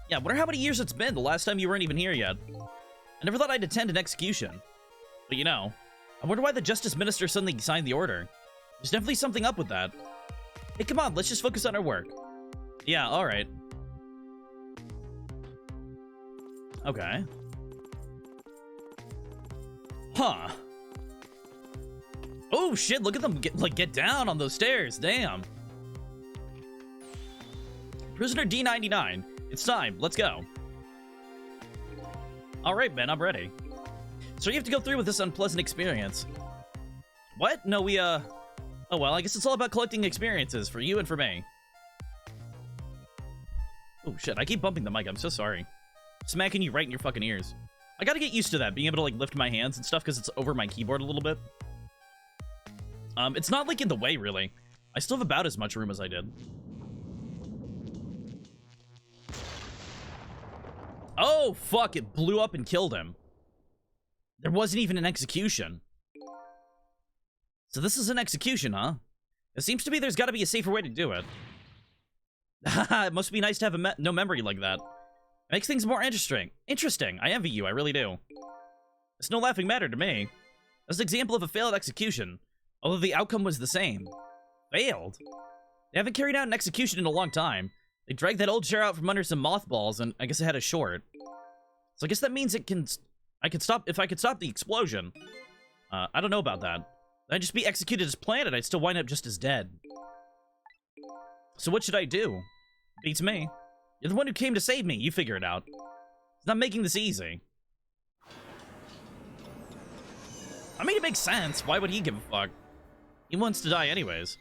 A: Yeah, wonder how many years it's been, the last time you weren't even here yet. I never thought I'd attend an execution. But you know, I wonder why the Justice Minister suddenly signed the order. There's definitely something up with that. Hey, come on, let's just focus on our work. Yeah, alright. Okay. Huh. Oh shit, look at them get down on those stairs, damn. Prisoner D99, it's time, let's go. Alright, Ben, I'm ready. So you have to go through with this unpleasant experience. What? No, oh well, I guess it's all about collecting experiences for you and for me. Oh shit, I keep bumping the mic, I'm so sorry. Smacking you right in your fucking ears. I gotta get used to that, being able to like lift my hands and stuff because it's over my keyboard a little bit. It's not like in the way, really. I still have about as much room as I did. Oh, fuck, it blew up and killed him. There wasn't even an execution. So this is an execution, huh? It seems to me there's gotta be a safer way to do it. It must be nice to have no memory like that. It makes things more interesting. Interesting, I envy you, I really do. It's no laughing matter to me. That's an example of a failed execution, although the outcome was the same. Failed? They haven't carried out an execution in a long time. They dragged that old chair out from under some mothballs, and I guess it had a short. So I guess that means I could stop the explosion. I don't know about that. I'd just be executed as planned, and I'd still wind up just as dead. So what should I do? Beats me. You're the one who came to save me. You figure it out. It's not making this easy. I mean, it makes sense. Why would he give a fuck? He wants to die anyways.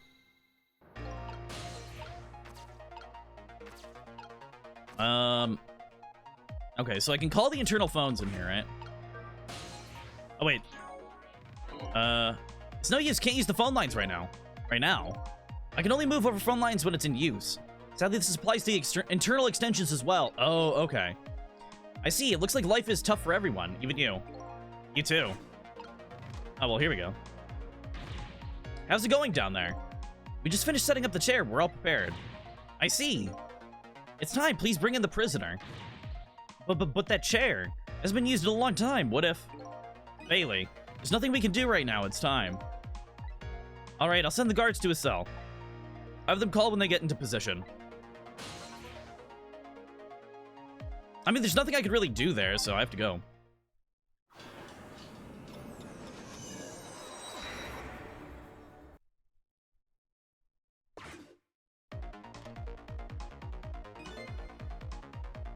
A: Okay, so I can call the internal phones in here, right? Oh, wait. It's no use. Can't use the phone lines right now. Right now. I can only move over phone lines when it's in use. Sadly, this applies to the internal extensions as well. Oh, okay. I see. It looks like life is tough for everyone. Even you. You too. Oh, well, here we go. How's it going down there? We just finished setting up the chair. We're all prepared. I see. It's time. Please bring in the prisoner. But that chair has been used in a long time. What if... Bailey, there's nothing we can do right now. It's time. Alright, I'll send the guards to his cell. Have them call when they get into position. I mean, there's nothing I could really do there, so I have to go.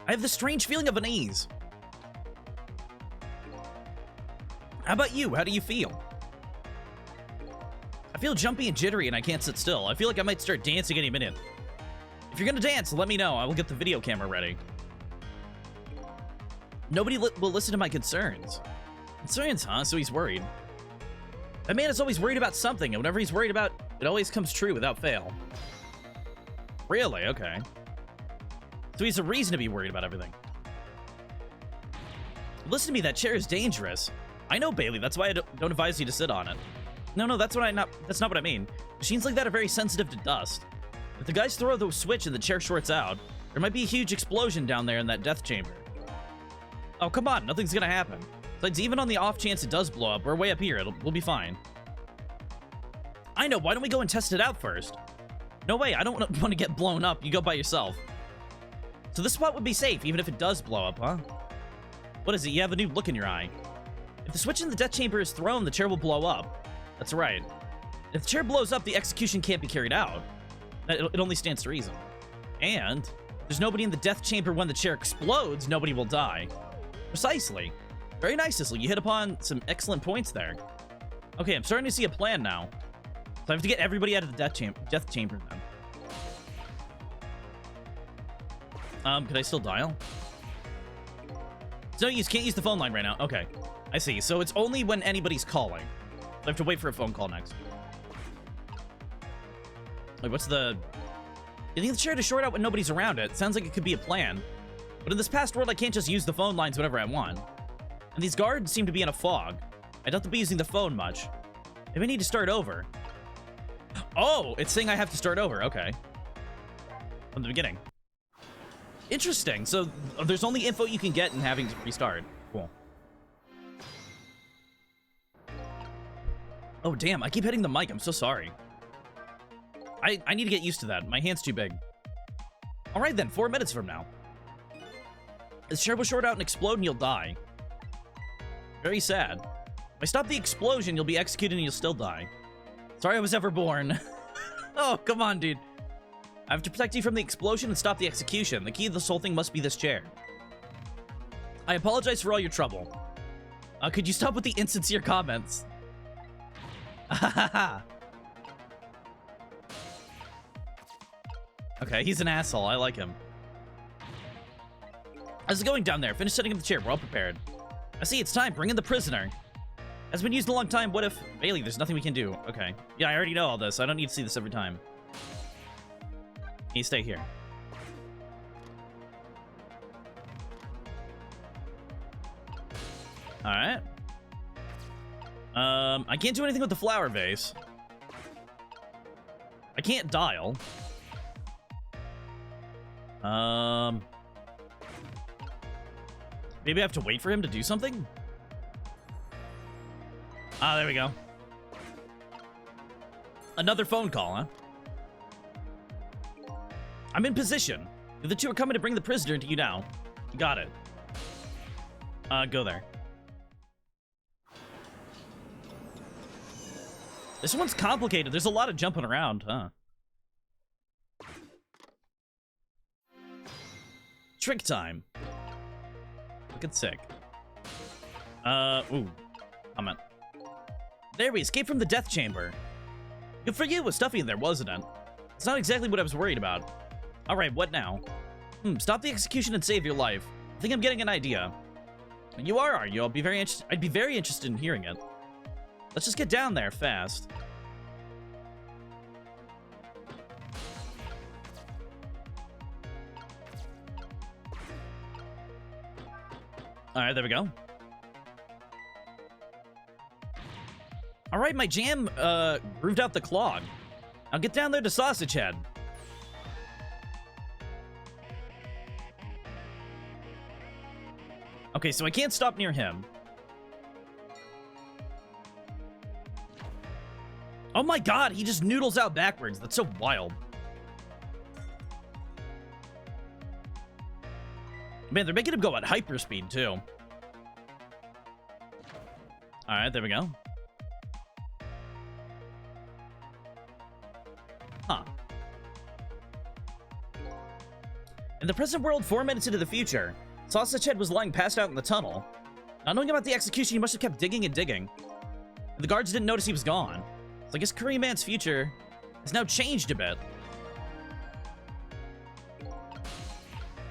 A: I have this strange feeling of unease. How about you? How do you feel? I feel jumpy and jittery and I can't sit still. I feel like I might start dancing any minute. If you're gonna dance, let me know. I will get the video camera ready. Nobody will listen to my concerns. Concerns, huh? So he's worried. That man is always worried about something, and whatever he's worried about, it always comes true without fail. Really? Okay. So he's a reason to be worried about everything. Listen to me, that chair is dangerous. I know, Bailey, that's why I don't advise you to sit on it. No, that's not what I mean. Machines like that are very sensitive to dust. If the guys throw the switch and the chair shorts out, there might be a huge explosion down there in that death chamber. Oh, come on, nothing's gonna happen. Besides, even on the off chance it does blow up, we're way up here, we'll be fine. I know, why don't we go and test it out first? No way, I don't want to get blown up, you go by yourself. So this spot would be safe, even if it does blow up, huh? What is it, you have a new look in your eye. If the switch in the death chamber is thrown, the chair will blow up. That's right. If the chair blows up, the execution can't be carried out. It only stands to reason. And if there's nobody in the death chamber when the chair explodes, nobody will die. Precisely. Very nice, Cicely. You hit upon some excellent points there. Okay, I'm starting to see a plan now. So I have to get everybody out of the death chamber then. Could I still dial? No use, can't use the phone line right now. Okay, I see. So it's only when anybody's calling. I have to wait for a phone call next. Wait, what's the... You think the chair to short out when nobody's around it? Sounds like it could be a plan. But in this past world, I can't just use the phone lines whenever I want. And these guards seem to be in a fog. I doubt they'll be using the phone much. Maybe I need to start over. Oh, it's saying I have to start over. Okay. From the beginning. Interesting. So there's only info you can get in having to restart. Cool. Oh, damn. I keep hitting the mic. I'm so sorry. I need to get used to that. My hand's too big. All right, then. 4 minutes from now. This chair will short out and explode and you'll die. Very sad. If I stop the explosion, you'll be executed and you'll still die. Sorry I was ever born. Oh, come on, dude. I have to protect you from the explosion and stop the execution. The key to this whole thing must be this chair. I apologize for all your trouble. Could you stop with the insincere comments? Okay, he's an asshole. I like him. How's it going down there? Finish setting up the chair. We're all prepared. I see, it's time. Bring in the prisoner. Has been used a long time. What if... Bailey, there's nothing we can do. Okay. Yeah, I already know all this. I don't need to see this every time. You stay here. Alright. I can't do anything with the flower vase. I can't dial. Maybe I have to wait for him to do something? Ah, there we go. Another phone call, huh? I'm in position. The two are coming to bring the prisoner to you now. Got it. Go there. This one's complicated. There's a lot of jumping around, huh? Trick time. Looking sick. Ooh. Comment. There, we escaped from the death chamber. Good for you. It was stuffy in there, wasn't it? It's not exactly what I was worried about. Alright, what now? Stop the execution and save your life. I think I'm getting an idea. You are you? I'd be very interested in hearing it. Let's just get down there fast. Alright, there we go. Alright, my jam, grooved out the clog. Now get down there to Sausage Head. Okay, so I can't stop near him. Oh my god, he just noodles out backwards. That's so wild. Man, they're making him go at hyperspeed, too. Alright, there we go. Huh. In the present world, 4 minutes into the future, Sausage Head was lying passed out in the tunnel. Not knowing about the execution, he must have kept digging and digging. And the guards didn't notice he was gone. So I guess Korean Man's future has now changed a bit.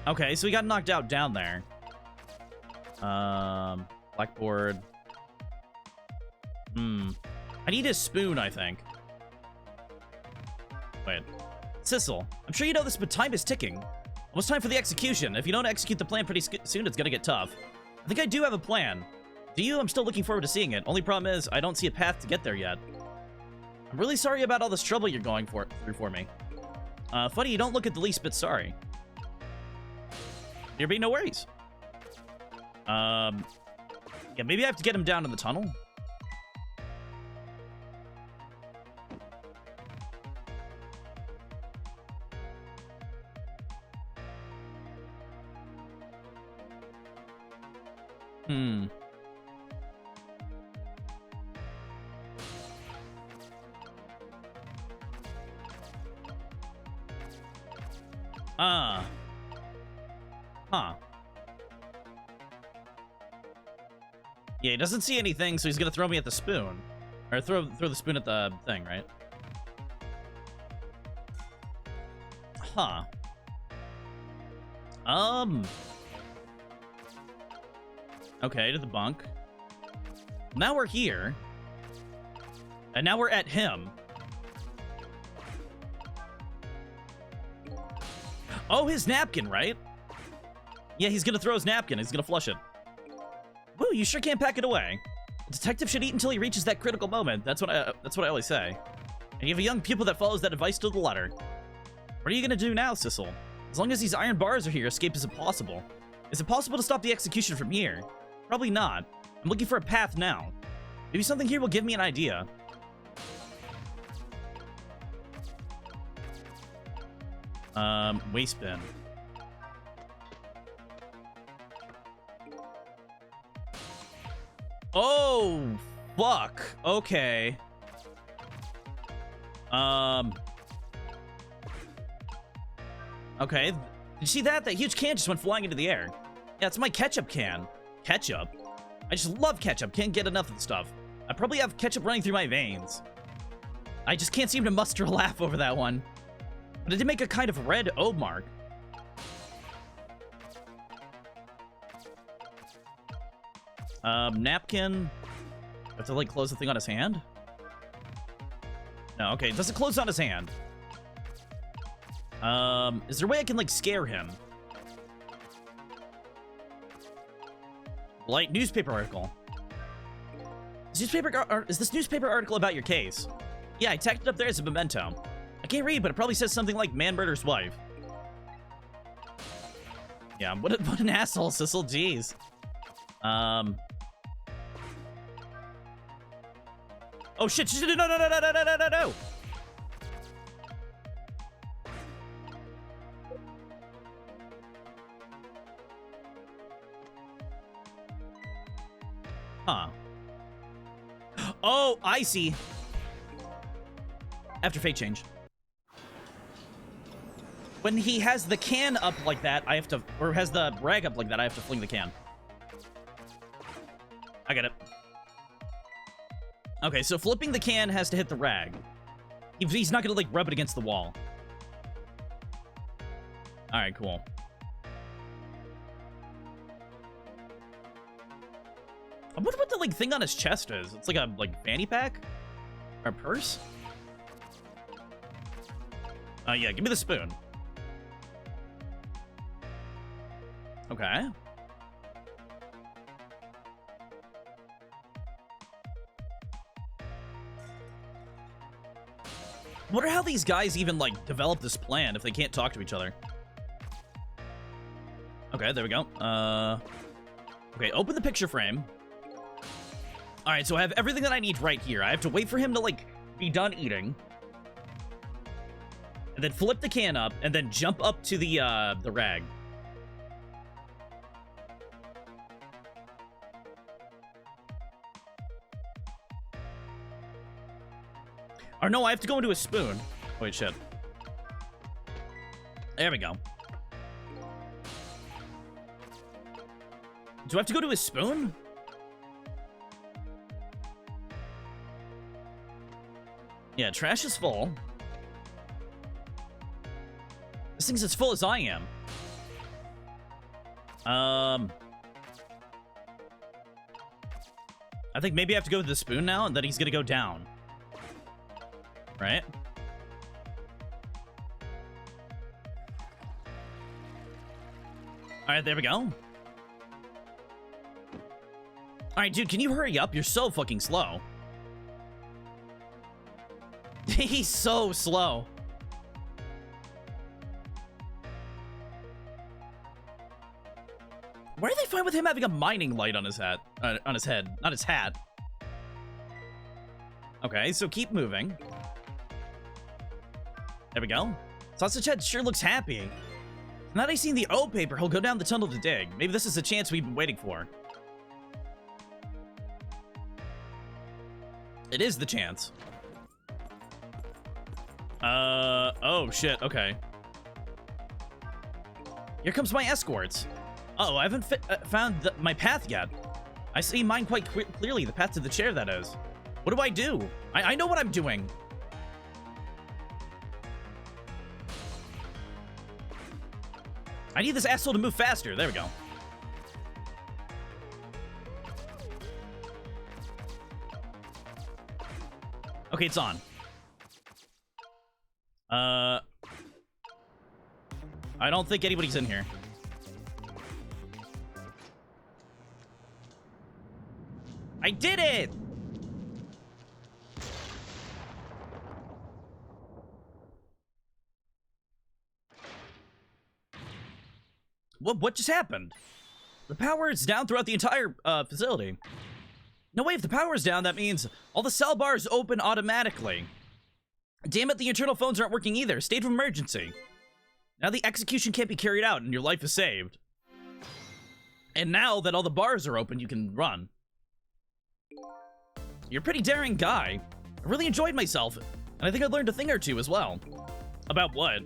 A: Okay, so he got knocked out down there. Blackboard. I need a spoon, I think. Wait. Sissel, I'm sure you know this, but time is ticking. Almost time for the execution. If you don't execute the plan pretty soon, it's gonna get tough. I think I do have a plan. Do you? I'm still looking forward to seeing it. Only problem is, I don't see a path to get there yet. I'm really sorry about all this trouble you're going through for me. Funny, you don't look at the least bit sorry. There be no worries. Yeah, maybe I have to get him down in the tunnel. Huh. Yeah, he doesn't see anything, so he's gonna throw me at the spoon. Or throw the spoon at the thing, right? Huh. Okay, to the bunk. Now we're here. And now we're at him. Oh, his napkin, right? Yeah, he's gonna throw his napkin. He's gonna flush it. Woo, you sure can't pack it away. The detective should eat until he reaches that critical moment. That's what I always say. And you have a young pupil that follows that advice to the letter. What are you gonna do now, Sissel? As long as these iron bars are here, escape is impossible. Is it possible to stop the execution from here? Probably not. I'm looking for a path now. Maybe something here will give me an idea. Waste bin. Oh, fuck. Okay. Okay. Did you see that? That huge can just went flying into the air. Yeah, it's my ketchup can. Ketchup? I just love ketchup. Can't get enough of the stuff. I probably have ketchup running through my veins. I just can't seem to muster a laugh over that one. But it did make a kind of red O mark. Napkin. I have to, like, close the thing on his hand? No, okay. It doesn't close on his hand. Is there a way I can, like, scare him? Light newspaper article. Is this newspaper article about your case? Yeah, I tacked it up there as a memento. I can't read, but it probably says something like man murders wife. Yeah, what an asshole, Sissel. Jeez. Oh shit! No! Huh. Oh, I see. After fate change. When he has the can up like that, I have to... Or has the rag up like that, I have to fling the can. I get it. Okay, so flipping the can has to hit the rag. He's not gonna, like, rub it against the wall. Alright, cool. I wonder what the, like, thing on his chest is. It's like a, like, fanny pack? Or a purse? Yeah, give me the spoon. Okay. I wonder how these guys even, like, develop this plan if they can't talk to each other. Okay, there we go. Okay, open the picture frame. Alright, so I have everything that I need right here. I have to wait for him to, like, be done eating, and then flip the can up, and then jump up to the rag. Or no, I have to go into a spoon. Wait, shit. There we go. Do I have to go to a spoon? Yeah, trash is full. This thing's as full as I am. I think maybe I have to go to the spoon now, and then he's gonna go down. Right? Alright, there we go. Alright, dude, can you hurry up? You're so fucking slow. He's so slow. Why are they fine with him having a mining light on his hat? On his head, not his hat. Okay, so keep moving. There we go. Sausage Head sure looks happy. Now that he's seen the O paper, he'll go down the tunnel to dig. Maybe this is the chance we've been waiting for. It is the chance. Oh shit, okay. Here comes my escorts. Oh, I haven't found my path yet. I see mine quite clearly, the path to the chair, that is. What do I do? I know what I'm doing. I need this asshole to move faster. There we go. Okay, it's on. I don't think anybody's in here. I did it! What just happened? The power is down throughout the entire facility. No way, if the power is down, that means all the cell bars open automatically. Damn it, the internal phones aren't working either. State of emergency. Now the execution can't be carried out and your life is saved. And now that all the bars are open, you can run. You're a pretty daring guy. I really enjoyed myself, and I think I learned a thing or two as well. About what?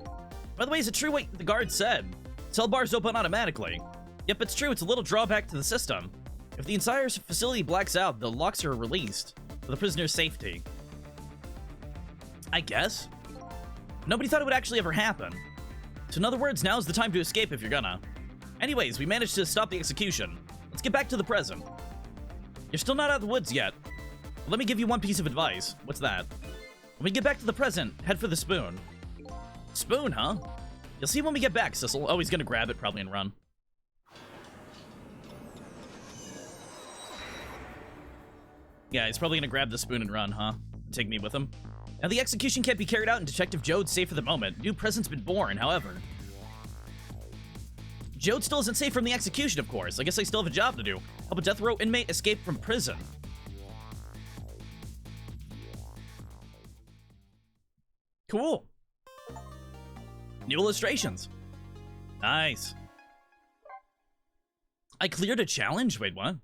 A: By the way, is it true what the guard said? Cell bars open automatically. Yep, it's true. It's a little drawback to the system. If the entire facility blacks out, the locks are released for the prisoner's safety. I guess. Nobody thought it would actually ever happen. So in other words, now's the time to escape if you're gonna. Anyways, we managed to stop the execution. Let's get back to the present. You're still not out of the woods yet. Let me give you one piece of advice. What's that? When we get back to the present, head for the spoon. Spoon, huh? You'll see when we get back, Sissel. Oh, he's gonna grab it probably and run. Yeah, he's probably gonna grab the spoon and run, huh? Take me with him. Now the execution can't be carried out and Detective Jode's safe for the moment. New present's been born, however. Jode still isn't safe from the execution, of course. I guess I still have a job to do. Help a death row inmate escape from prison. Cool. New illustrations. Nice. I cleared a challenge? Wait, what?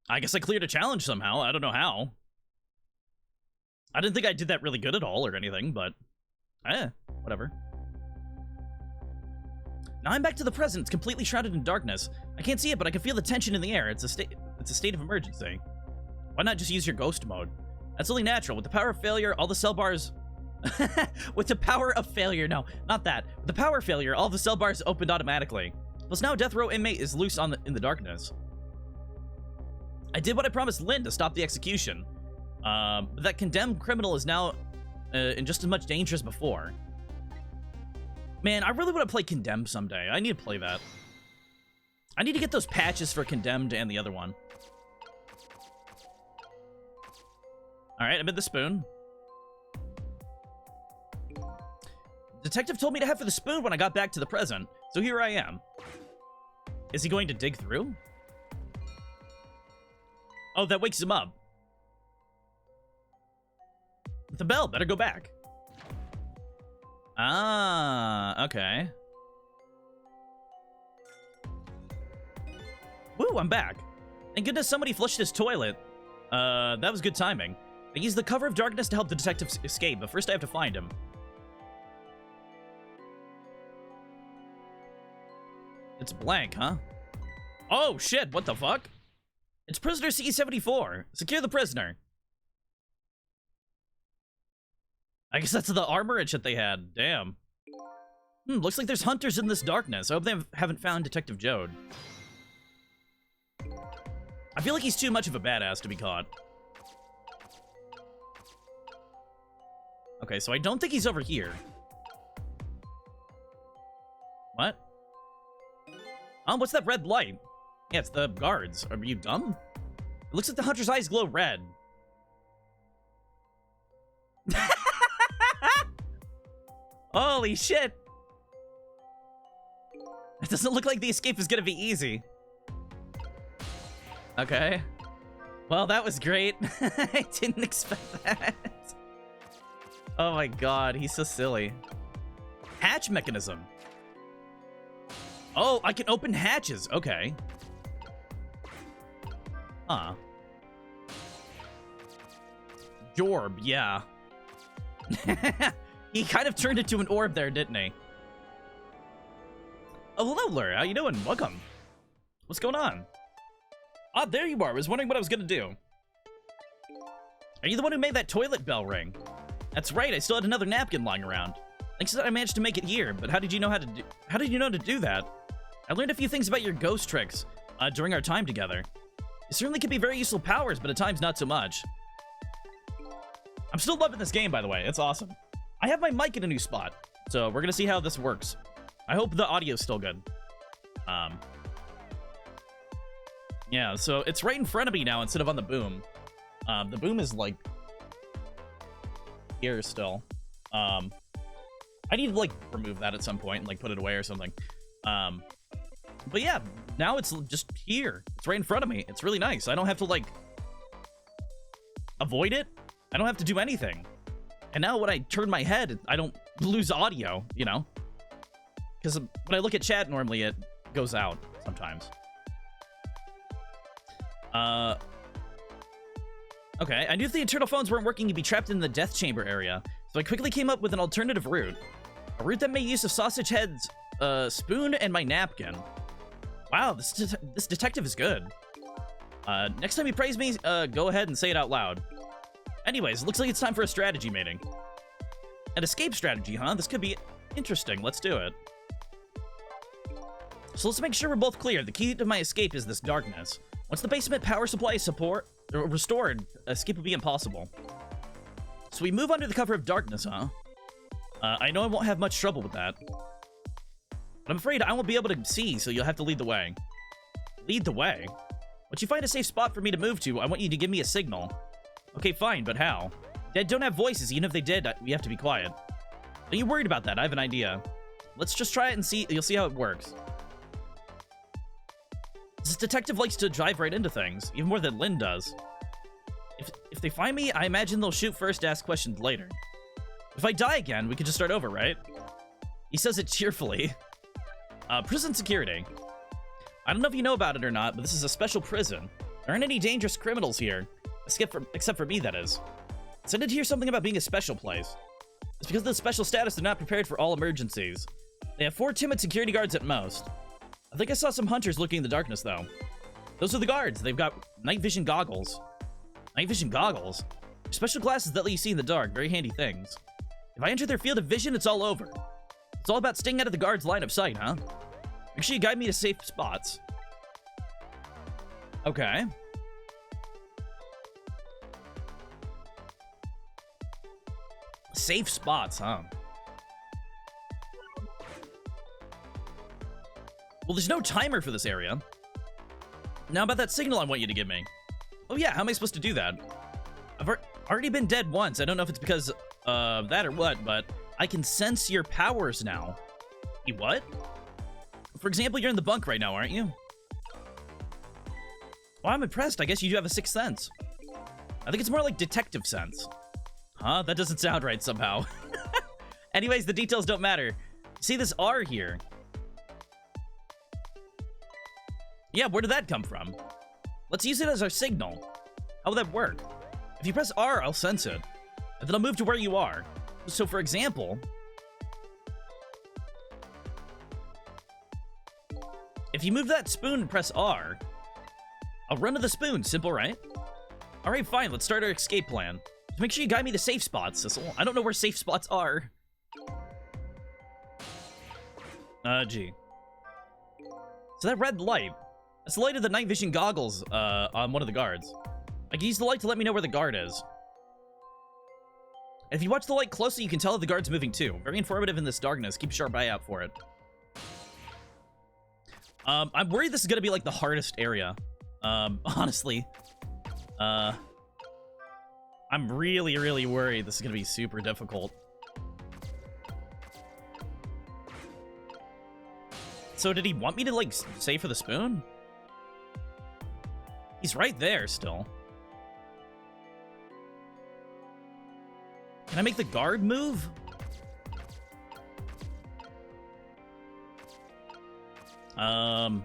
A: I guess I cleared a challenge somehow. I don't know how. I didn't think I did that really good at all or anything, but... whatever. Now I'm back to the present. It's completely shrouded in darkness. I can't see it, but I can feel the tension in the air. It's a state of emergency. Why not just use your ghost mode? That's only natural. With the power of failure, all the cell bars... With the power of failure, no, not that. With the power of failure, all the cell bars opened automatically. Plus now death row inmate is loose in the darkness. I did what I promised Lynn to stop the execution. But that condemned criminal is now in just as much danger as before. Man, I really want to play Condemned someday. I need to play that. I need to get those patches for Condemned and the other one. Alright, I'm in the spoon. Detective told me to head for the spoon when I got back to the present, so here I am. Is he going to dig through? Oh, that wakes him up. The bell, better go back. Ah, okay. Woo, I'm back. Thank goodness somebody flushed his toilet. That was good timing. I used the cover of darkness to help the detective escape, but first I have to find him. It's blank, huh? Oh, shit, what the fuck? It's prisoner C-74. Secure the prisoner. I guess that's the armor and shit they had. Damn. Looks like there's hunters in this darkness. I hope they haven't found Detective Jode. I feel like he's too much of a badass to be caught. Okay, so I don't think he's over here. What? What's that red light? Yeah, it's the guards. Are you dumb? It looks like the hunter's eyes glow red. Holy shit! It doesn't look like the escape is gonna be easy. Okay. Well, that was great. I didn't expect that. Oh my god, he's so silly. Hatch mechanism. Oh, I can open hatches. Okay. Huh. Jorb, yeah. He kind of turned into an orb there, didn't he? Oh, hello, Lur. How you doing? Welcome. What's going on? Ah, there you are. I was wondering what I was gonna do. Are you the one who made that toilet bell ring? That's right. I still had another napkin lying around. Thanks that I managed to make it here, but how did you know to do that? I learned a few things about your ghost tricks during our time together. It certainly can be very useful powers, but at times not so much. I'm still loving this game, by the way. It's awesome. I have my mic in a new spot, so we're gonna see how this works. I hope the audio's still good. Yeah, so it's right in front of me now instead of on the boom. The boom is like here still. I need to like remove that at some point and like put it away or something. But yeah, now it's just here. It's right in front of me. It's really nice. I don't have to like avoid it. I don't have to do anything. And now when I turn my head, I don't lose audio, you know? Because when I look at chat, normally it goes out sometimes. Okay, I knew if the internal phones weren't working, you'd be trapped in the death chamber area. So I quickly came up with an alternative route. A route that made use of sausage heads, spoon, and my napkin. Wow, this detective is good. Next time you praise me, go ahead and say it out loud. Anyways, looks like it's time for a strategy meeting. An escape strategy, huh? This could be interesting. Let's do it. So let's make sure we're both clear. The key to my escape is this darkness. Once the basement power supply is restored, escape will be impossible. So we move under the cover of darkness, huh? I know I won't have much trouble with that. But I'm afraid I won't be able to see, so you'll have to lead the way. Lead the way? Once you find a safe spot for me to move to, I want you to give me a signal. Okay, fine, but how? Dead don't have voices. Even if they did, we have to be quiet. Are you worried about that? I have an idea. Let's just try it and see. You'll see how it works. This detective likes to drive right into things, even more than Lynn does. If they find me, I imagine they'll shoot first, ask questions later. If I die again, we could just start over, right? He says it cheerfully. Prison security. I don't know if you know about it or not, but this is a special prison. There aren't any dangerous criminals here. Except for me, that is. So I did hear something about being a special place. It's because of the special status, they're not prepared for all emergencies. They have 4 timid security guards at most. I think I saw some hunters looking in the darkness, though. Those are the guards. They've got night vision goggles. Night vision goggles? They're special glasses that let you see in the dark. Very handy things. If I enter their field of vision, it's all over. It's all about staying out of the guards' line of sight, huh? Make sure you guide me to safe spots. Okay. Safe spots, huh? Well, there's no timer for this area. Now about that signal I want you to give me. Oh yeah, how am I supposed to do that? I've already been dead once. I don't know if it's because of that or what, but I can sense your powers now. You what? For example, you're in the bunk right now, aren't you? Well, I'm impressed. I guess you do have a 6th sense. I think it's more like detective sense. Huh? That doesn't sound right somehow. Anyways, the details don't matter. See this R here? Yeah, where did that come from? Let's use it as our signal. How will that work? If you press R, I'll sense it. And then I'll move to where you are. So for example, if you move that spoon and press R, I'll run to the spoon. Simple, right? Alright, fine. Let's start our escape plan. Just make sure you guide me to safe spots, Sissel. I don't know where safe spots are. Gee. So that red light, that's the light of the night vision goggles on one of the guards. I can use the light to let me know where the guard is. And if you watch the light closely, you can tell if the guard's moving too. Very informative in this darkness. Keep a sharp eye out for it. I'm worried this is gonna be like the hardest area. Honestly. I'm really, really worried this is gonna be super difficult. So did he want me to, like, save for the spoon? He's right there still. Can I make the guard move? Can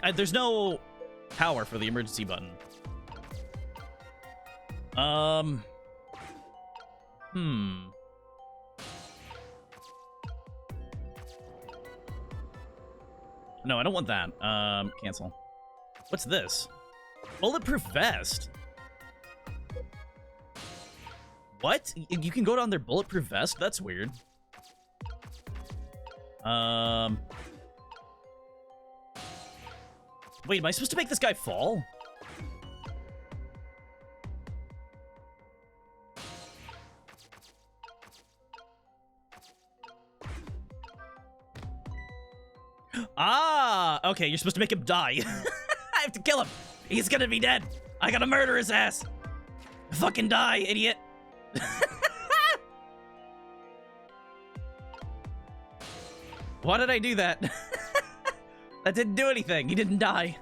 A: I there's no power for the emergency button. No, I don't want that. Cancel. What's this? Bulletproof vest. What? You can go down their bulletproof vest? That's weird. Wait, am I supposed to make this guy fall? Ah, okay, you're supposed to make him die. I have to kill him. He's gonna be dead. I gotta murder his ass. Fucking die, idiot. Why did I do that? That didn't do anything. He didn't die.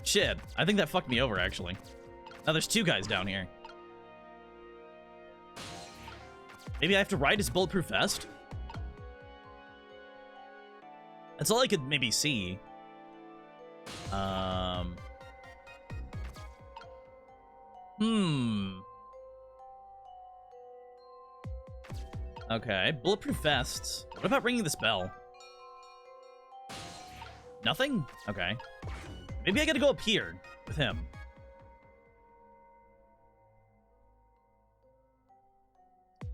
A: Shit. I think that fucked me over, actually. Now there's two guys down here. Maybe I have to ride his bulletproof vest? That's all I could maybe see. Okay, bulletproof vests. What about ringing this bell? Nothing? Okay. Maybe I gotta go up here with him.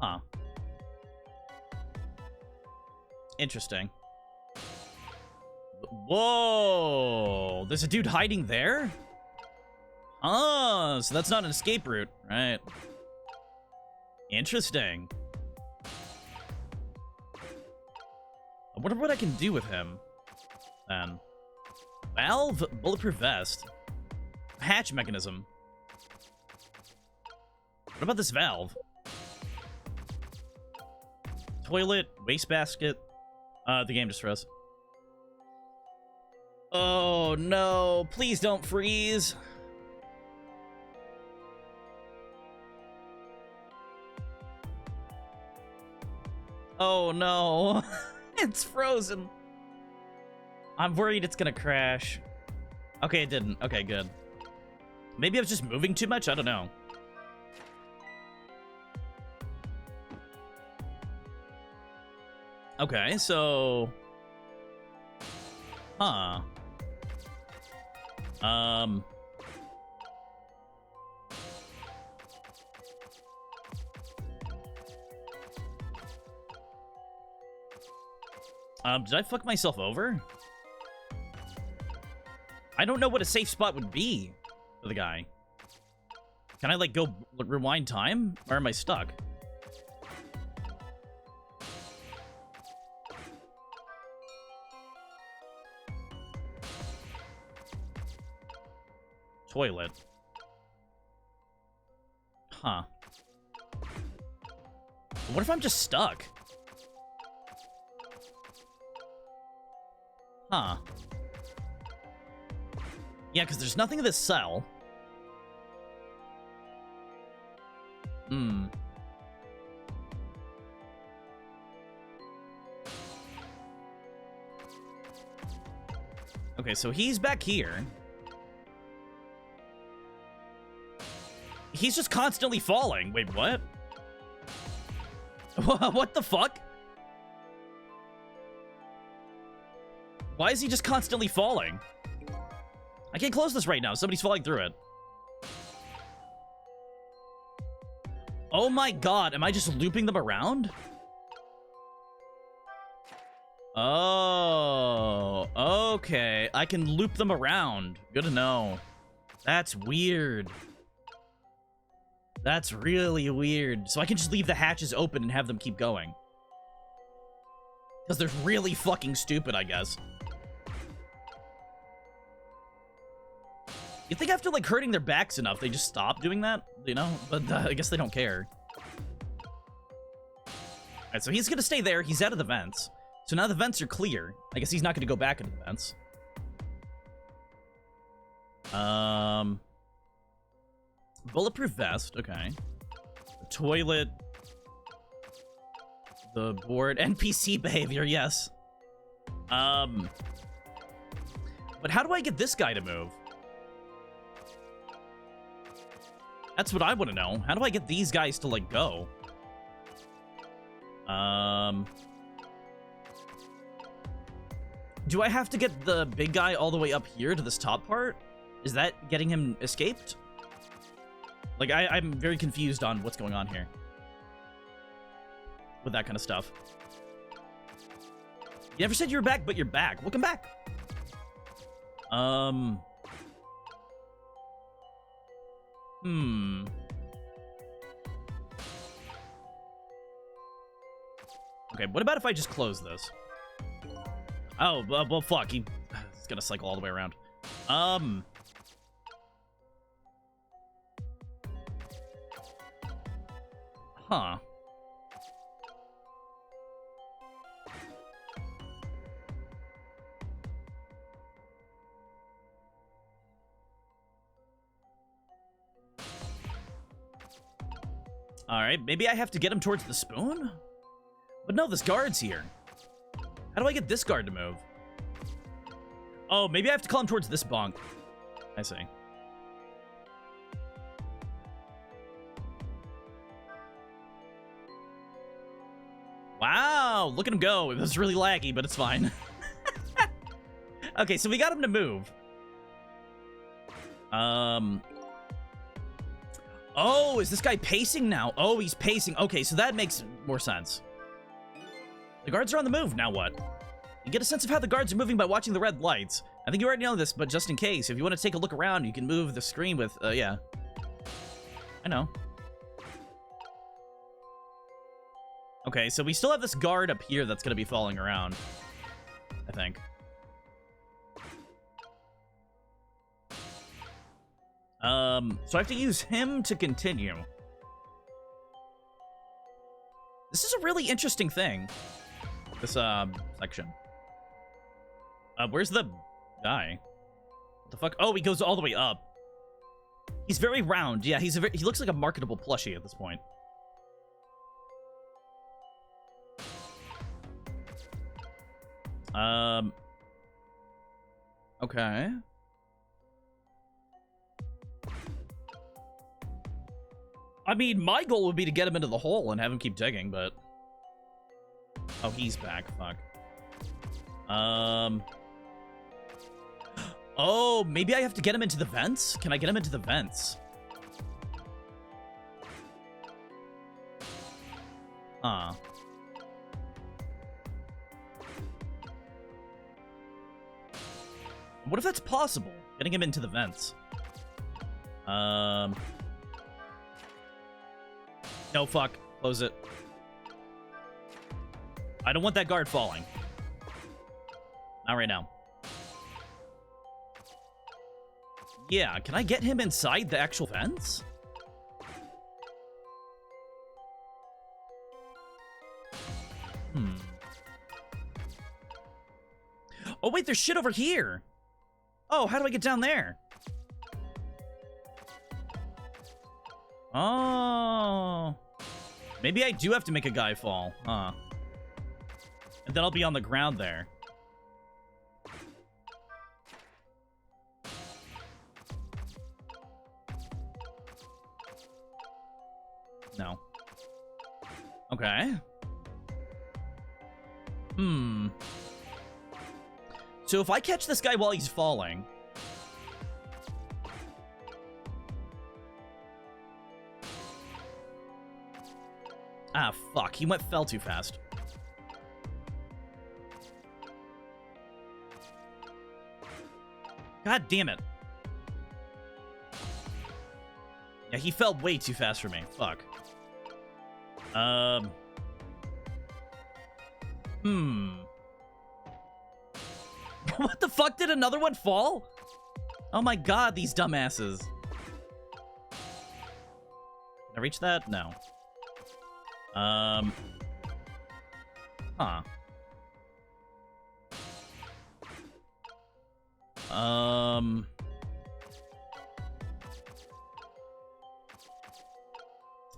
A: Huh. Interesting. Whoa! There's a dude hiding there? Oh, so that's not an escape route, right? Interesting. I wonder what I can do with him, then. Valve, bulletproof vest. Hatch mechanism. What about this valve? Toilet, wastebasket. The game just froze. Oh no, please don't freeze. Oh no, it's frozen. I'm worried it's gonna crash. Okay, it didn't. Okay, good. Maybe I was just moving too much? I don't know. Okay, so... Huh. Did I fuck myself over? I don't know what a safe spot would be for the guy. Can I, like, go rewind time? Or am I stuck? Toilet. Huh. What if I'm just stuck? Huh. Yeah, because there's nothing in this cell. Hmm. Okay, so he's back here. He's just constantly falling. Wait, what? What the fuck? Why is he just constantly falling? I can't close this right now. Somebody's falling through it. Oh my god, am I just looping them around? Oh, okay. I can loop them around. Good to know. That's weird. That's really weird. So I can just leave the hatches open and have them keep going. Because they're really fucking stupid, I guess. You think after, like, hurting their backs enough, they just stop doing that? You know? But I guess they don't care. Alright, so he's gonna stay there. He's out of the vents. So now the vents are clear. I guess he's not gonna go back into the vents. Bulletproof vest. Okay. The toilet. The board. NPC behavior, yes. But how do I get this guy to move? That's what I want to know. How do I get these guys to, like, go? Do I have to get the big guy all the way up here to this top part? Is that getting him escaped? Like, I'm very confused on what's going on here. With that kind of stuff. You never said you were back, but you're back. Welcome back. Okay, what about if I just close this? Oh, well, fuck. He's gonna cycle all the way around. Huh. Alright, maybe I have to get him towards the spoon? But no, this guard's here. How do I get this guard to move? Oh, maybe I have to call him towards this bunk. I see. Wow, look at him go. It was really laggy, but it's fine. Okay, so we got him to move. Oh, is this guy pacing now? Oh, he's pacing. Okay, so that makes more sense. The guards are on the move. Now what? You get a sense of how the guards are moving by watching the red lights. I think you already know this, but just in case, if you want to take a look around, you can move the screen with, yeah. I know. Okay, so we still have this guard up here that's going to be falling around. I think. So I have to use him to continue. This is a really interesting thing. This, section. Where's the guy? What the fuck? Oh, he goes all the way up. He's very round. Yeah, he looks like a marketable plushie at this point. Okay. I mean, my goal would be to get him into the hole and have him keep digging, but... Oh, he's back. Fuck. Oh, maybe I have to get him into the vents? Can I get him into the vents? Huh. What if that's possible? Getting him into the vents. No, fuck. Close it. I don't want that guard falling. Not right now. Yeah, can I get him inside the actual vents? Oh, wait, there's shit over here. Oh, how do I get down there? Oh. Maybe I do have to make a guy fall. Huh. And then I'll be on the ground there. No. Okay. So if I catch this guy while he's falling... Ah, fuck. He fell too fast. God damn it. Yeah, he fell way too fast for me. Fuck. What the fuck? Did another one fall? Oh my god, these dumbasses. Can I reach that? No. Huh.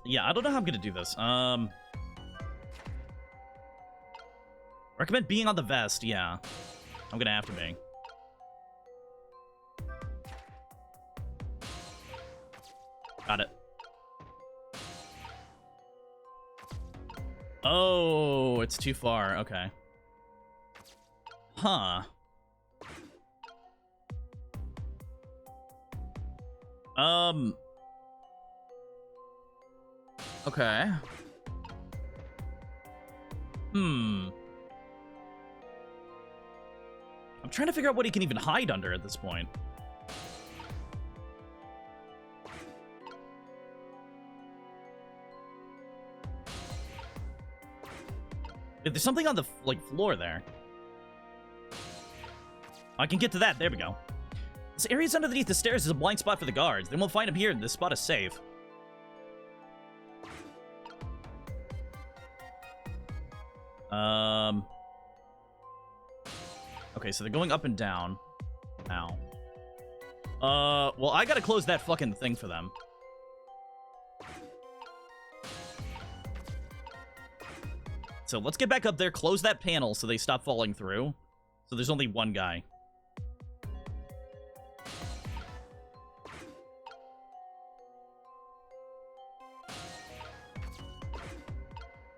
A: Yeah, I don't know how I'm gonna do this. Recommend being on the vest, yeah. I'm gonna have to be. Got it. Oh, it's too far. Okay. Huh. Okay. I'm trying to figure out what he can even hide under at this point. There's something on the, like, floor there. I can get to that. There we go. This area's underneath the stairs is a blind spot for the guards. They won't find him here, and this spot is safe. Okay, so they're going up and down now. Well, I gotta close that fucking thing for them. So let's get back up there, close that panel so they stop falling through. So there's only one guy.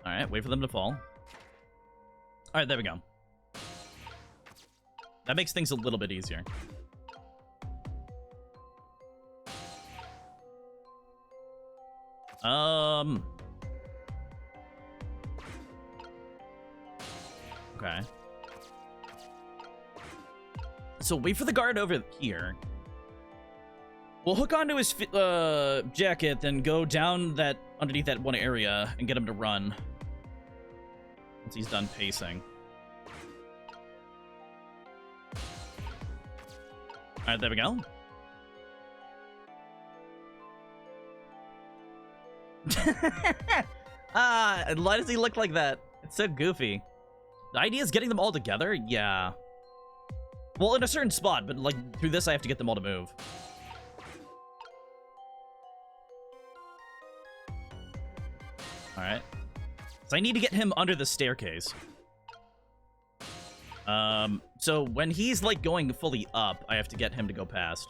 A: Alright, wait for them to fall. Alright, there we go. That makes things a little bit easier. Okay. So wait for the guard over here. We'll hook onto his jacket, then go down that underneath that one area and get him to run. Once he's done pacing. Alright, there we go. Why does he look like that? It's so goofy. The idea is getting them all together? Yeah. Well, in a certain spot, but like through this I have to get them all to move. Alright. So I need to get him under the staircase. So when he's like going fully up, I have to get him to go past.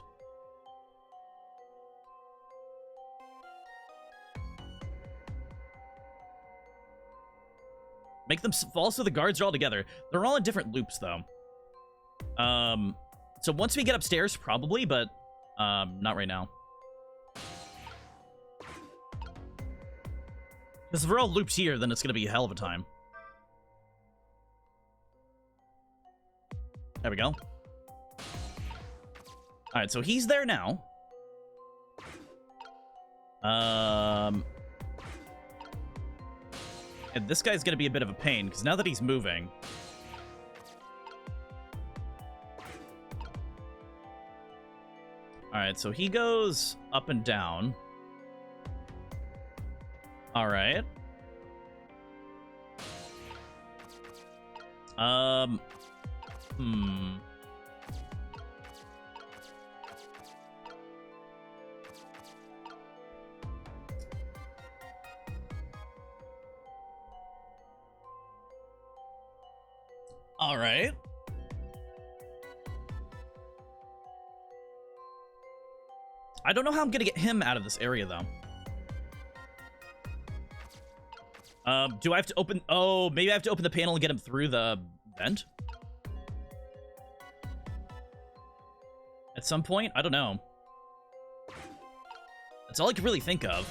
A: Make them fall so the guards are all together. They're all in different loops, though. So once we get upstairs, probably, but not right now. Because if we're all loops here, then it's gonna be a hell of a time. There we go. Alright, so he's there now. And this guy's gonna be a bit of a pain, because now that he's moving... Alright, so he goes up and down. Alright. All right. I don't know how I'm gonna get him out of this area, though. Do I have to open... Oh, maybe I have to open the panel and get him through the vent? At some point? I don't know. That's all I can really think of.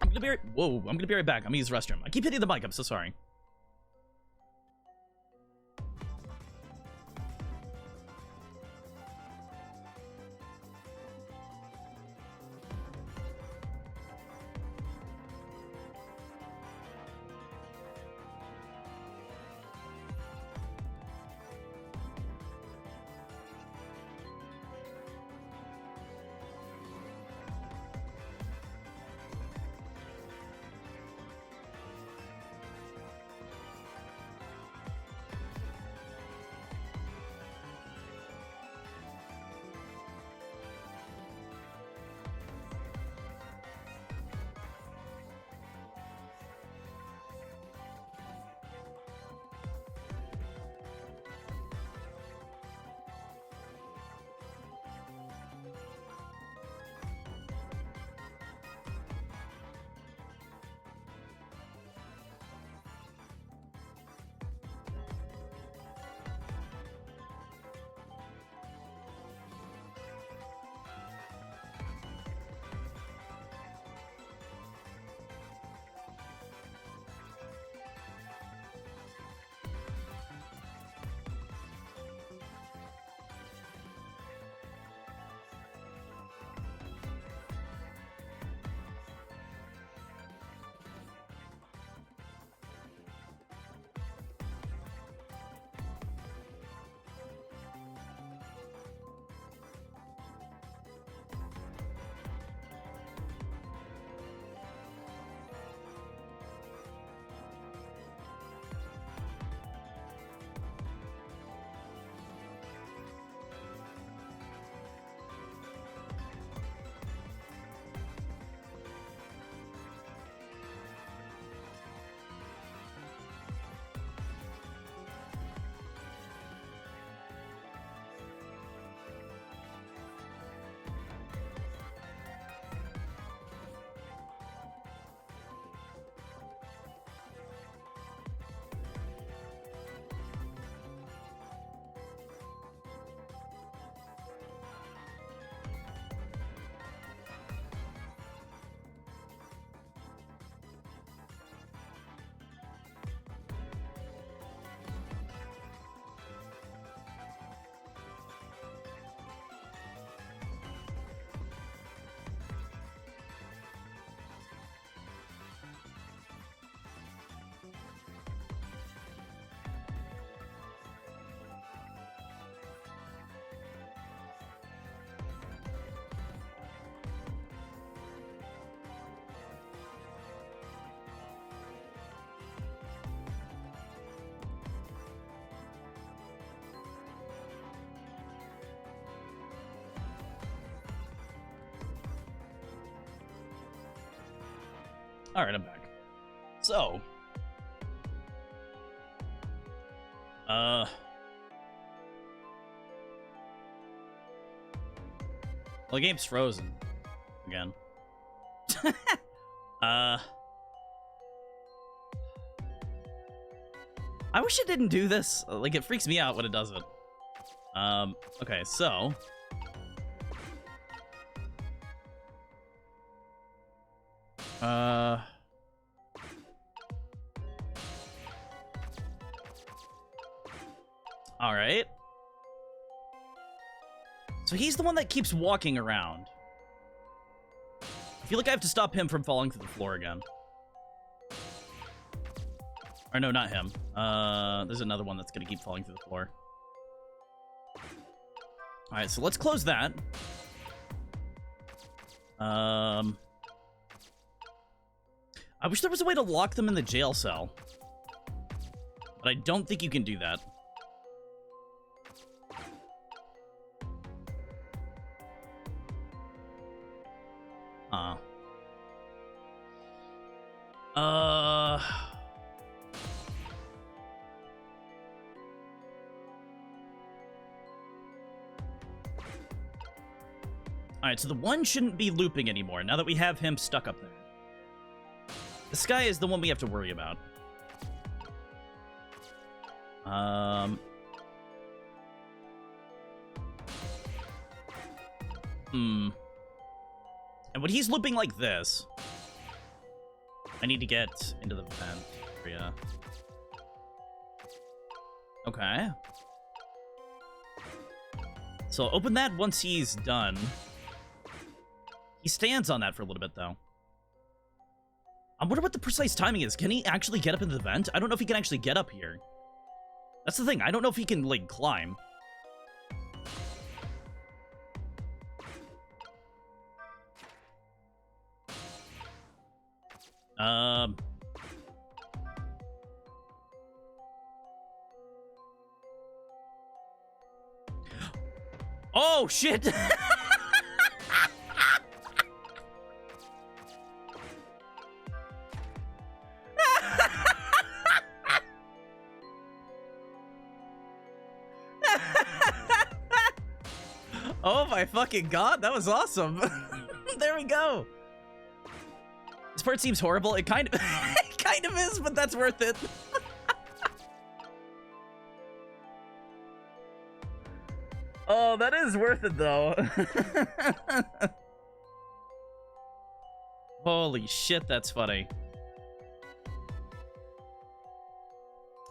A: I'm gonna be right... Whoa, I'm gonna be right back. I'm gonna use the restroom. I keep hitting the mic. I'm so sorry. All right, I'm back. So, well, the game's frozen again. I wish it didn't do this. Like, it freaks me out when it does it. Okay, so all right. So he's the one that keeps walking around. I feel like I have to stop him from falling through the floor again. Or no, not him. There's another one that's gonna keep falling through the floor. Alright, so let's close that. I wish there was a way to lock them in the jail cell. But I don't think you can do that. Alright, so the one shouldn't be looping anymore, now that we have him stuck up there. This guy is the one we have to worry about. And when he's looping like this, I need to get into the vent area. Okay. So I'll open that once he's done. He stands on that for a little bit, though. I wonder what the precise timing is. Can he actually get up into the vent? I don't know if he can actually get up here. That's the thing. I don't know if he can, like, climb. Oh, shit! Oh my fucking god, that was awesome. There we go. This part seems horrible. It kind of it kind of is, but that's worth it. Oh, that is worth it though. Holy shit, that's funny.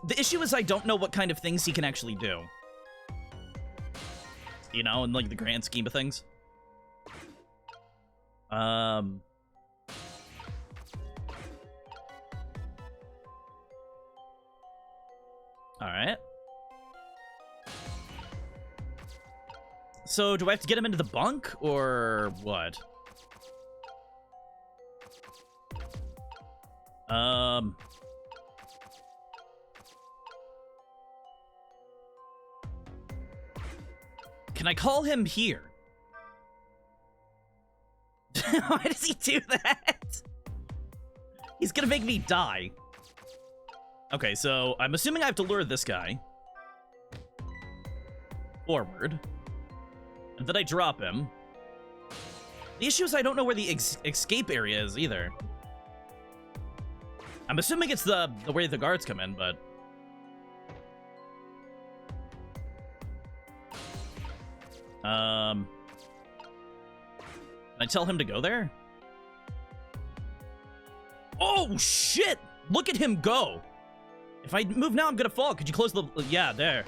A: The issue is I don't know what kind of things he can actually do. You know, in like the grand scheme of things. Alright. So, do I have to get him into the bunk, or what? Can I call him here? Why does he do that? He's gonna make me die. Okay, so I'm assuming I have to lure this guy forward. And then I drop him. The issue is I don't know where the escape area is either. I'm assuming it's the way the guards come in, but... Can I tell him to go there? Oh, shit! Look at him go! If I move now, I'm gonna fall. Could you close the... Yeah, there.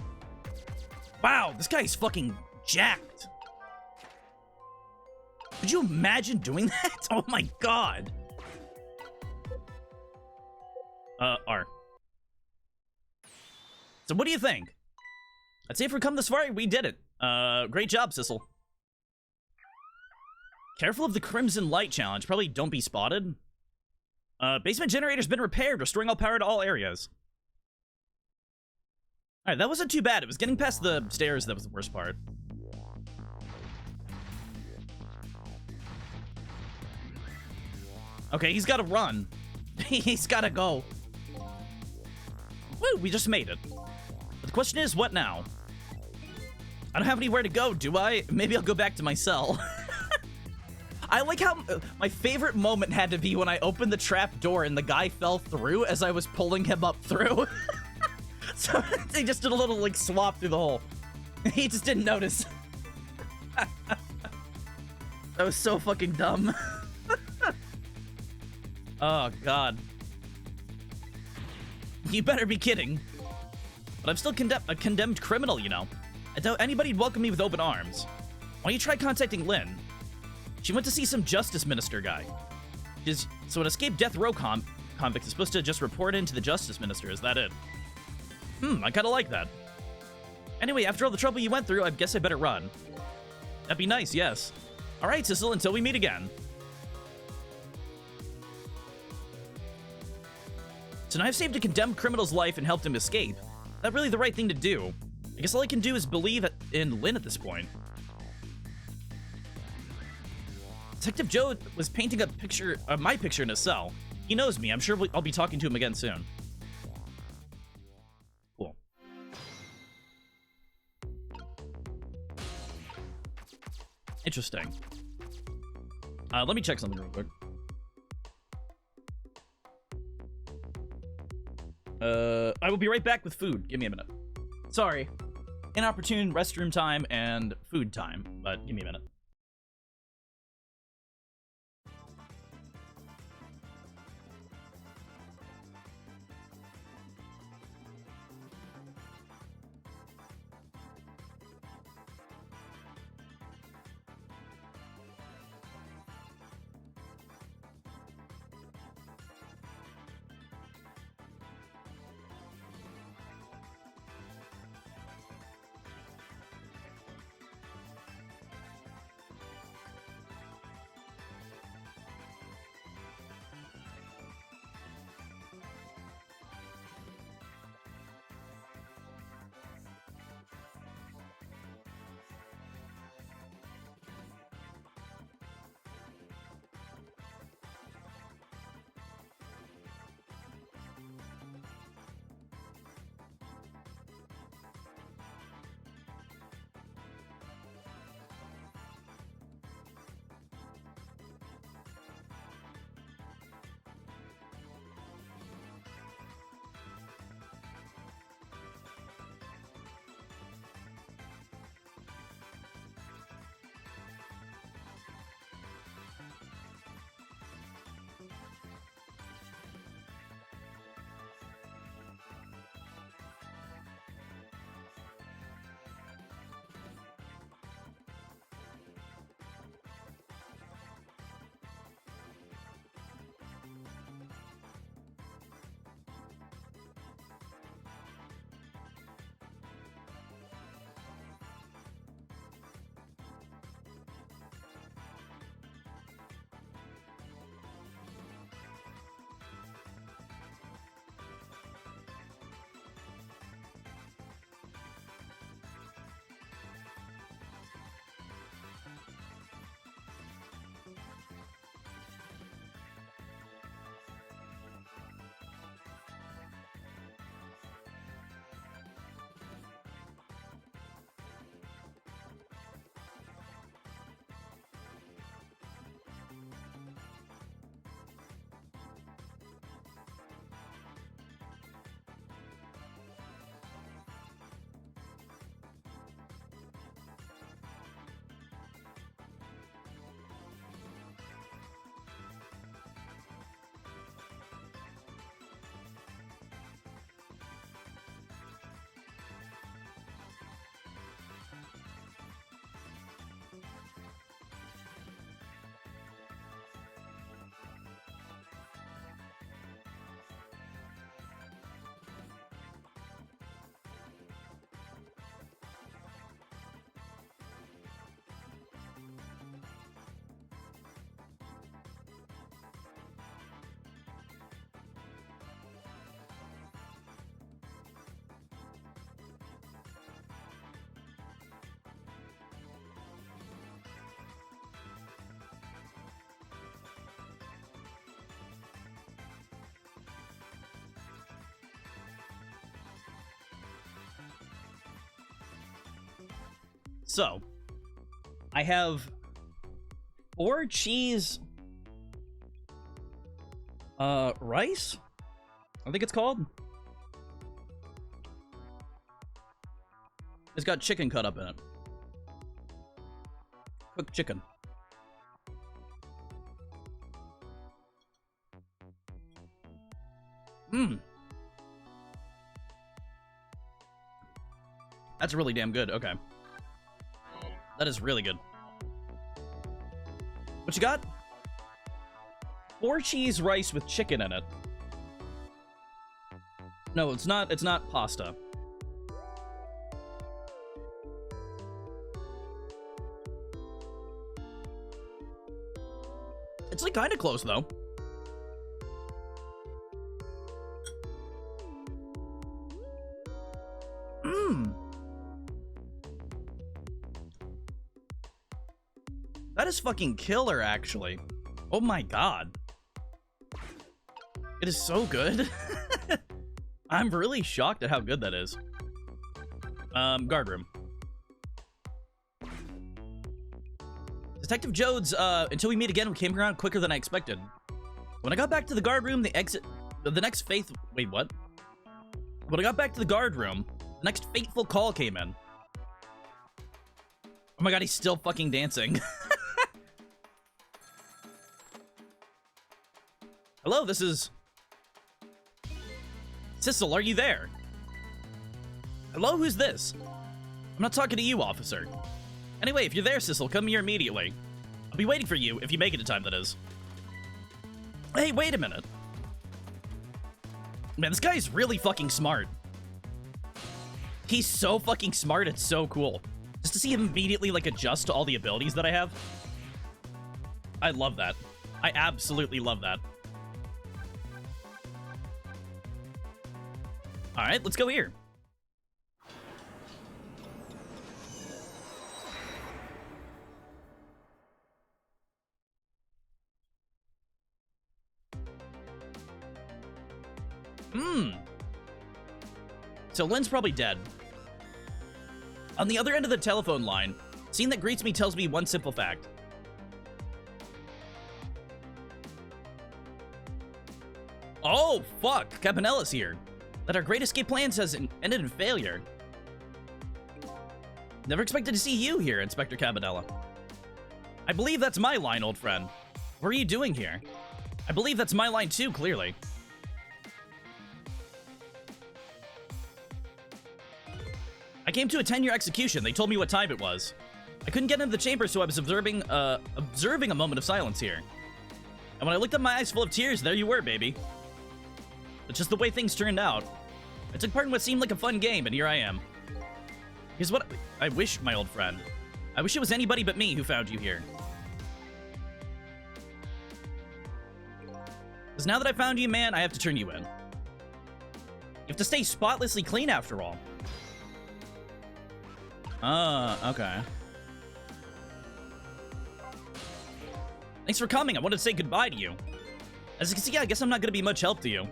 A: Wow, this guy's fucking jacked. Could you imagine doing that? Oh my god. R. So what do you think? I'd say if we come this far, we did it. Great job, Sissel. Careful of the Crimson Light challenge. Probably don't be spotted. Basement generator's been repaired, restoring all power to all areas. Alright, that wasn't too bad. It was getting past the stairs that was the worst part. Okay, he's gotta run. He's gotta go. Woo, we just made it. But the question is, what now? I don't have anywhere to go, do I? Maybe I'll go back to my cell. I like how my favorite moment had to be when I opened the trap door and the guy fell through as I was pulling him up through. So they just did a little, like, swap through the hole. He just didn't notice. That was so fucking dumb. Oh, God. You better be kidding. But I'm still a condemned criminal, you know. I doubt anybody'd welcome me with open arms. Why don't you try contacting Lynn? She went to see some justice minister guy. So an escaped death row convict is supposed to just report in to the justice minister, is that it? I kinda like that. Anyway, after all the trouble you went through, I guess I better run. That'd be nice, yes. Alright, Sissel, until we meet again. So now I've saved a condemned criminal's life and helped him escape. Is that really the right thing to do? I guess all I can do is believe in Lynn at this point. Detective Joe was painting a picture, my picture in his cell. He knows me. I'm sure I'll be talking to him again soon. Cool. Interesting. Let me check something real quick. I will be right back with food. Give me a minute. Sorry. Inopportune restroom time and food time, but give me a minute. So, I have 4 cheese rice, I think it's called. It's got chicken cut up in it. Cooked chicken. That's really damn good. Okay. That is really good. What you got? 4 cheese rice with chicken in it. No, it's not pasta. It's like kind of close though. That is fucking killer, actually. Oh my god. It is so good. I'm really shocked at how good that is. Guard room. Detective Jodes, until we meet again, came around quicker than I expected. When I got back to the guard room, the next wait, what? When I got back to the guard room, the next fateful call came in. Oh my god, he's still fucking dancing. Hello, this is... Sissel, are you there? Hello, who's this? I'm not talking to you, officer. Anyway, if you're there, Sissel, come here immediately. I'll be waiting for you, if you make it in time, that is. Hey, wait a minute. Man, this guy's really fucking smart. He's so fucking smart, it's so cool. Just to see him immediately, like, adjust to all the abilities that I have. I love that. I absolutely love that. Alright, let's go here. So Lynn's probably dead. On the other end of the telephone line, scene that greets me tells me one simple fact. Oh, fuck! Campanella's here. That our great escape plans has ended in failure. Never expected to see you here, Inspector Campanella. I believe that's my line, old friend. What are you doing here? I believe that's my line too, clearly. I came to attend your execution. They told me what time it was. I couldn't get into the chamber, so I was observing a moment of silence here. And when I looked up, my eyes full of tears, there you were, baby. It's just the way things turned out. I took part in what seemed like a fun game, and here I am. Here's what I wish, my old friend. I wish it was anybody but me who found you here. Because now that I found you, man, I have to turn you in. You have to stay spotlessly clean after all. Okay. Thanks for coming. I wanted to say goodbye to you. As you can see, I guess I'm not going to be much help to you.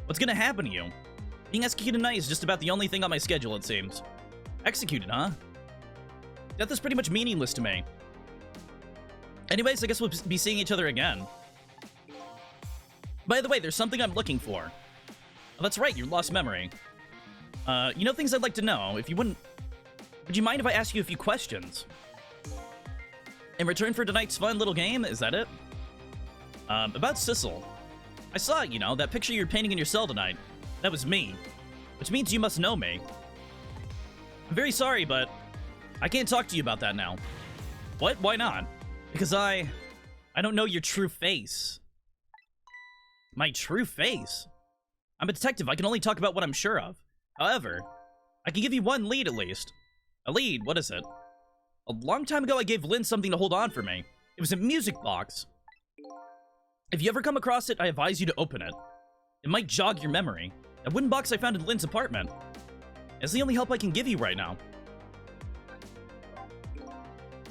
A: What's going to happen to you? Being executed tonight is just about the only thing on my schedule, it seems. Executed, huh? Death is pretty much meaningless to me. Anyways, I guess we'll be seeing each other again. By the way, there's something I'm looking for. Oh, that's right, your lost memory. You know things I'd like to know. If you wouldn't... Would you mind if I ask you a few questions? In return for tonight's fun little game, is that it? About Sissel. I saw, you know, that picture you're painting in your cell tonight. That was me. Which means you must know me. I'm very sorry, but I can't talk to you about that now. What? Why not? Because I don't know your true face. My true face? I'm a detective. I can only talk about what I'm sure of. However, I can give you one lead at least. A lead? What is it? A long time ago, I gave Lynn something to hold on for me. It was a music box. If you ever come across it, I advise you to open it. It might jog your memory. That wooden box I found in Lynn's apartment. It's the only help I can give you right now.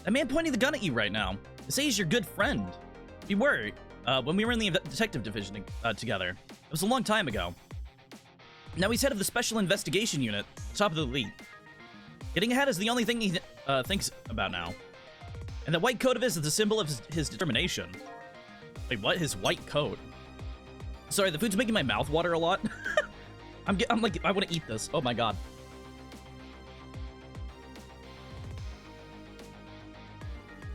A: A man pointing the gun at you right now. They say he's your good friend. We were, when we were in the detective division together. It was a long time ago. Now he's head of the Special Investigation Unit, top of the elite. Getting ahead is the only thing he thinks about now. And that white coat of his is the symbol of his determination. Wait, what? His white coat? Sorry, the food's making my mouth water a lot. I'm like, I want to eat this. Oh my god.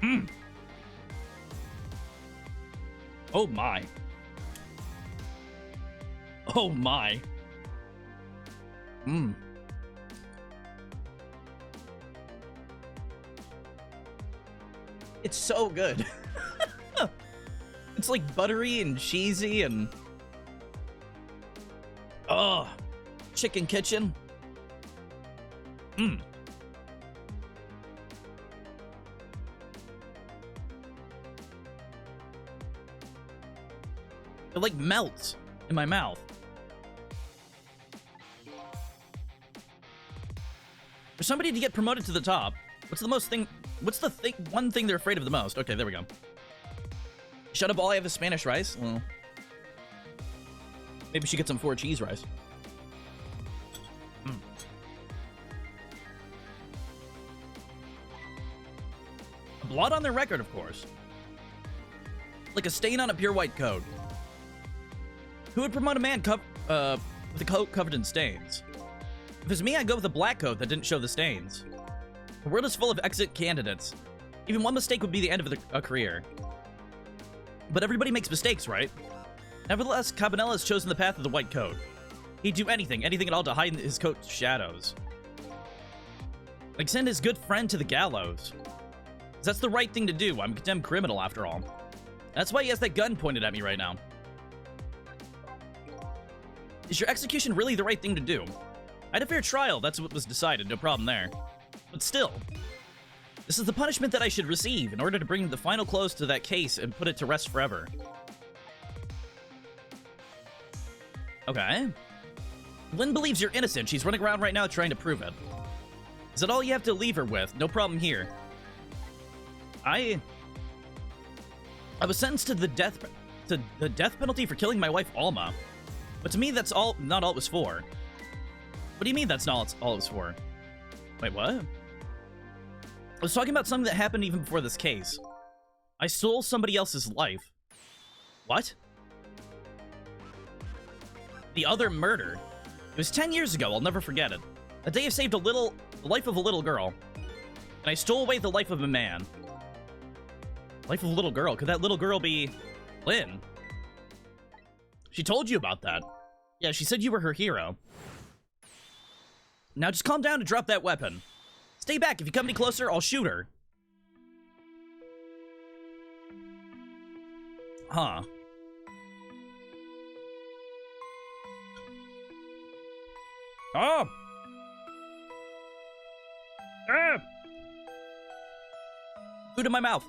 A: Mmm. Oh my. Oh my. Mmm. It's so good. It's like buttery and cheesy and... Oh, chicken kitchen. Mmm. It like melts in my mouth. For somebody to get promoted to the top, what's the one thing they're afraid of the most? Okay, there we go. Shut up, all I have is Spanish rice. Well, maybe we should get some 4 cheese rice. Mm. Blood on their record, of course. Like a stain on a pure white coat. Who would promote a man with a coat covered in stains? If it's me, I'd go with a black coat that didn't show the stains. The world is full of exit candidates. Even one mistake would be the end of a career. But everybody makes mistakes, right? Nevertheless, Cabanela has chosen the path of the white coat. He'd do anything at all to hide his coat's shadows. Like send his good friend to the gallows. That's the right thing to do. I'm a condemned criminal, after all. That's why he has that gun pointed at me right now. Is your execution really the right thing to do? I had a fair trial, that's what was decided, no problem there. But still, this is the punishment that I should receive in order to bring the final close to that case and put it to rest forever. Okay. Lynn believes you're innocent. She's running around right now trying to prove it. Is that all you have to leave her with? No problem here. I was sentenced to the death penalty for killing my wife Alma. But to me, that's not all it was for. What do you mean that's not all it was for? Wait, what? I was talking about something that happened even before this case. I stole somebody else's life. What? The other murder. It was 10 years ago, I'll never forget it. That day I saved the life of a little girl. And I stole away the life of a man. Life of a little girl. Could that little girl be Lynn? She told you about that. Yeah, she said you were her hero. Now just calm down and drop that weapon. Stay back. If you come any closer, I'll shoot her. Huh. Oh! Ah! Food in my mouth.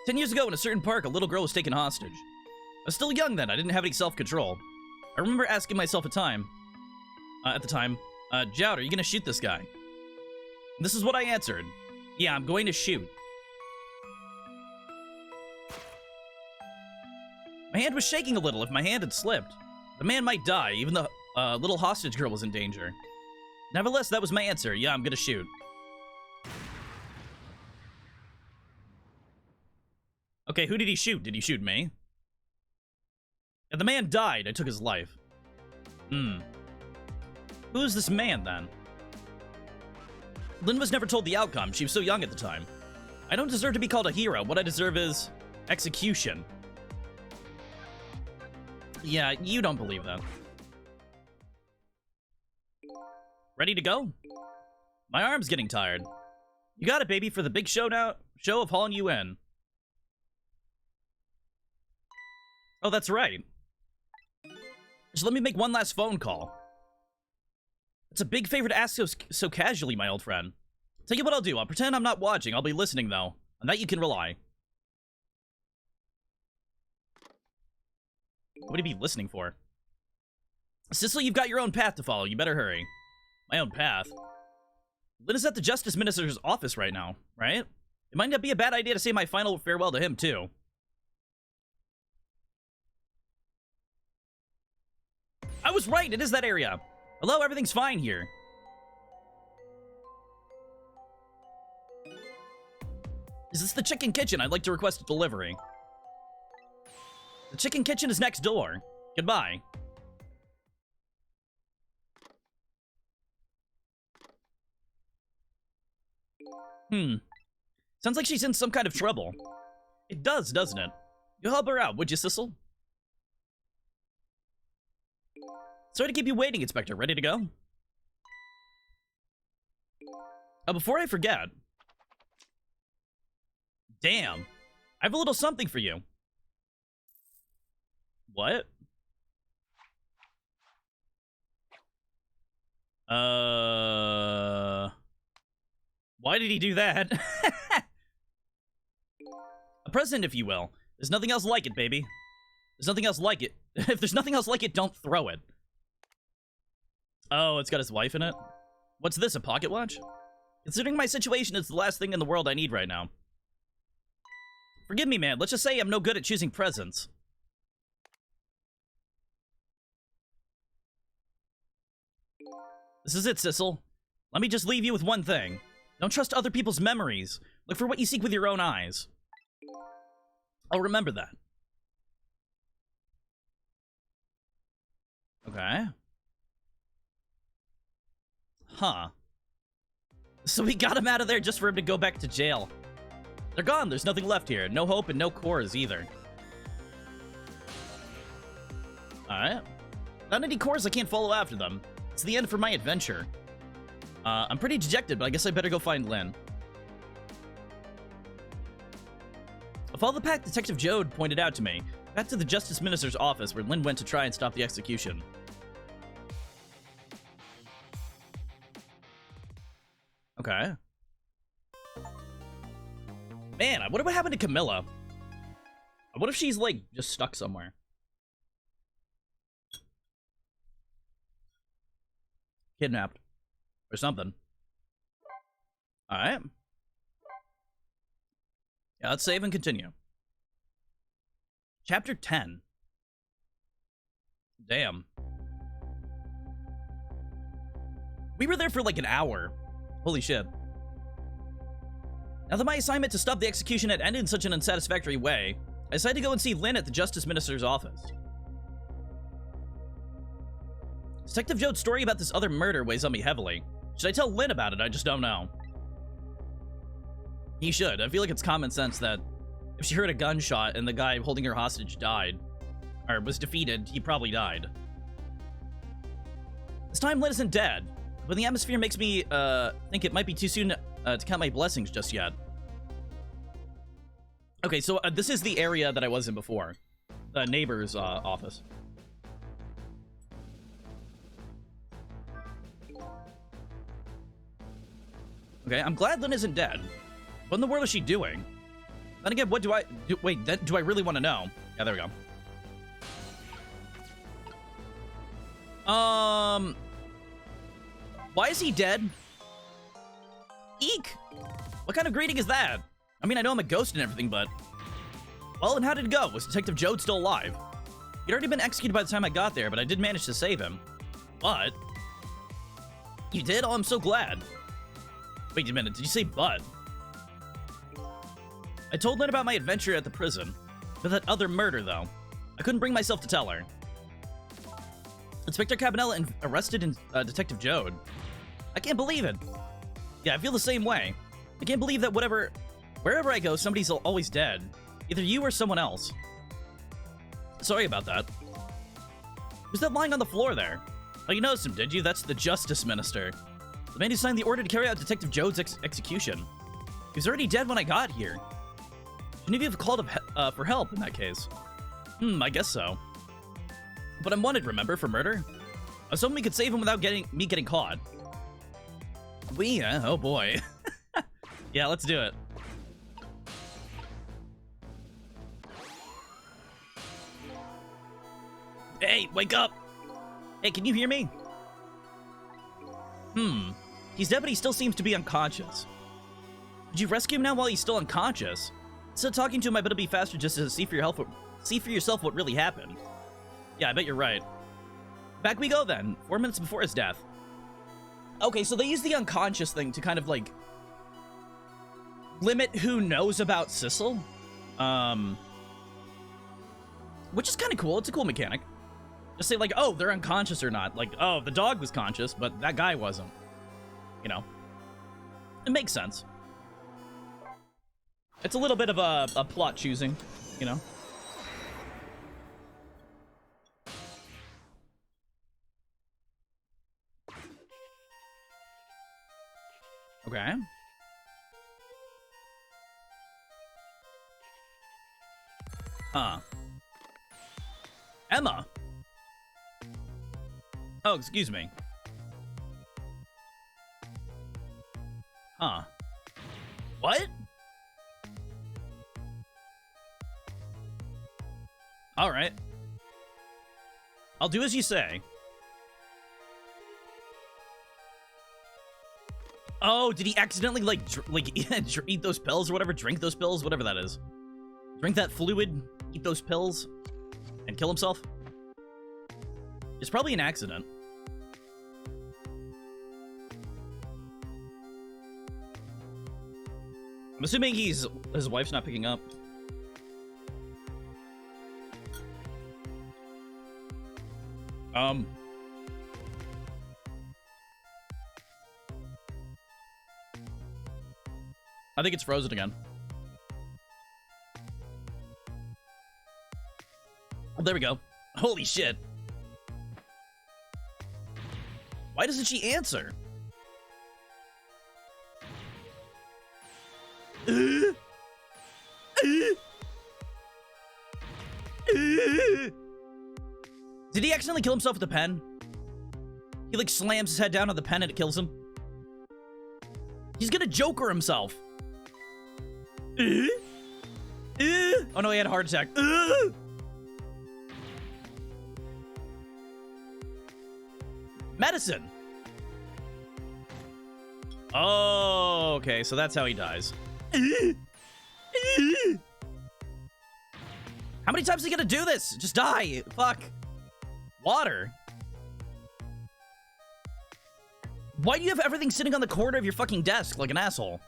A: 10 years ago in a certain park, a little girl was taken hostage. I was still young then. I didn't have any self-control. I remember asking myself at the time, Jout, are you gonna shoot this guy? This is what I answered. Yeah, I'm going to shoot. My hand was shaking a little. If my hand had slipped, the man might die. Even the little hostage girl was in danger. Nevertheless, that was my answer. Yeah, I'm gonna shoot. Okay, who did he shoot? Did he shoot me? And the man died. I took his life. Who's this man, then? Lynn was never told the outcome. She was so young at the time. I don't deserve to be called a hero. What I deserve is execution. Yeah, you don't believe that. Ready to go? My arm's getting tired. You got it, baby, for the big show now. Show of hauling you in. Oh, that's right. Just let me make one last phone call. It's a big favor to ask so casually, my old friend. Tell you what I'll do. I'll pretend I'm not watching. I'll be listening, though. On that you can rely. What would he be listening for? Cecil, you've got your own path to follow. You better hurry. My own path? Lynn is at the Justice Minister's office right now, right? It might not be a bad idea to say my final farewell to him, too. I was right. It is that area. Hello, everything's fine here. Is this the chicken kitchen? I'd like to request a delivery. The chicken kitchen is next door. Goodbye. Sounds like she's in some kind of trouble. It does, doesn't it? You'll help her out, would you, Cecil? Sorry to keep you waiting, Inspector. Ready to go? Oh, before I forget. Damn. I have a little something for you. What? Why did he do that? A present, if you will. There's nothing else like it, baby. There's nothing else like it. If there's nothing else like it, don't throw it. Oh, it's got his wife in it? What's this, a pocket watch? Considering my situation, it's the last thing in the world I need right now. Forgive me, man. Let's just say I'm no good at choosing presents. This is it, Cecil. Let me just leave you with one thing. Don't trust other people's memories. Look for what you seek with your own eyes. I'll remember that. Okay. Huh. So we got him out of there just for him to go back to jail. They're gone. There's nothing left here. No hope and no cores either. Alright. Not any cores, I can't follow after them. It's the end for my adventure. I'm pretty dejected, but I guess I better go find Lynn. I'll follow the path Detective Jode pointed out to me. Back to the Justice Minister's office, where Lynn went to try and stop the execution. Okay. Man, I wonder what happened to Camilla. What if she's, like, just stuck somewhere? Kidnapped. Or something. Alright. Yeah, let's save and continue. Chapter 10. Damn. We were there for like an hour. Holy shit. Now that my assignment to stop the execution had ended in such an unsatisfactory way, I decided to go and see Lynn at the Justice Minister's office. Detective Jode's story about this other murder weighs on me heavily. Should I tell Lynn about it? I just don't know. He should. I feel like it's common sense that if she heard a gunshot and the guy holding her hostage died, or was defeated, he probably died. This time Lynn isn't dead, but the atmosphere makes me think it might be too soon to count my blessings just yet. Okay, so this is the area that I was in before. The neighbor's office. Okay, I'm glad Lynn isn't dead. What in the world is she doing? Then again, what do I... wait, do I really want to know? Yeah, there we go. Why is he dead? Eek! What kind of greeting is that? I mean, I know I'm a ghost and everything, but... Well, and how did it go? Was Detective Jode still alive? He'd already been executed by the time I got there, but I did manage to save him. But... You did? Oh, I'm so glad. Wait a minute, did you say but? I told Lynn about my adventure at the prison. But that other murder, though. I couldn't bring myself to tell her. Inspector Cabanella arrested Detective Jode. I can't believe it. Yeah, I feel the same way. I can't believe that wherever I go, somebody's always dead. Either you or someone else. Sorry about that. Who's that lying on the floor there? Oh, you noticed him, did you? That's the Justice Minister. The man who signed the order to carry out Detective Jode's execution. He was already dead when I got here. Shouldn't you have called for help in that case? I guess so. But I'm wanted, remember, for murder? I was hoping we could save him without me getting caught. Oh boy. Yeah, let's do it. Hey, wake up! Hey, can you hear me? He's dead, but he still seems to be unconscious. Did you rescue him now while he's still unconscious? Instead of talking to him, I bet it'd be faster just to see for yourself what really happened. Yeah, I bet you're right. Back we go then, 4 minutes before his death. Okay, so they use the unconscious thing to kind of, like, limit who knows about Sissel. Which is kind of cool. It's a cool mechanic. Just say, like, oh, they're unconscious or not. Like, oh, the dog was conscious, but that guy wasn't. You know. It makes sense. It's a little bit of a plot choosing, you know. Okay. Emma? Oh, excuse me. What? Alright. I'll do as you say. Oh, did he accidentally, like eat those pills or whatever? Drink those pills? Whatever that is. Drink that fluid, eat those pills, and kill himself? It's probably an accident. I'm assuming his wife's not picking up. I think it's frozen again. Oh, there we go. Holy shit. Why doesn't she answer? Did he accidentally kill himself with the pen? He like slams his head down on the pen and it kills him. He's gonna Joker himself. Oh no, he had a heart attack. Medicine. Oh, okay, so that's how he dies. How many times are you gonna do this? Just die. Fuck. Water. Why do you have everything sitting on the corner of your fucking desk like an asshole?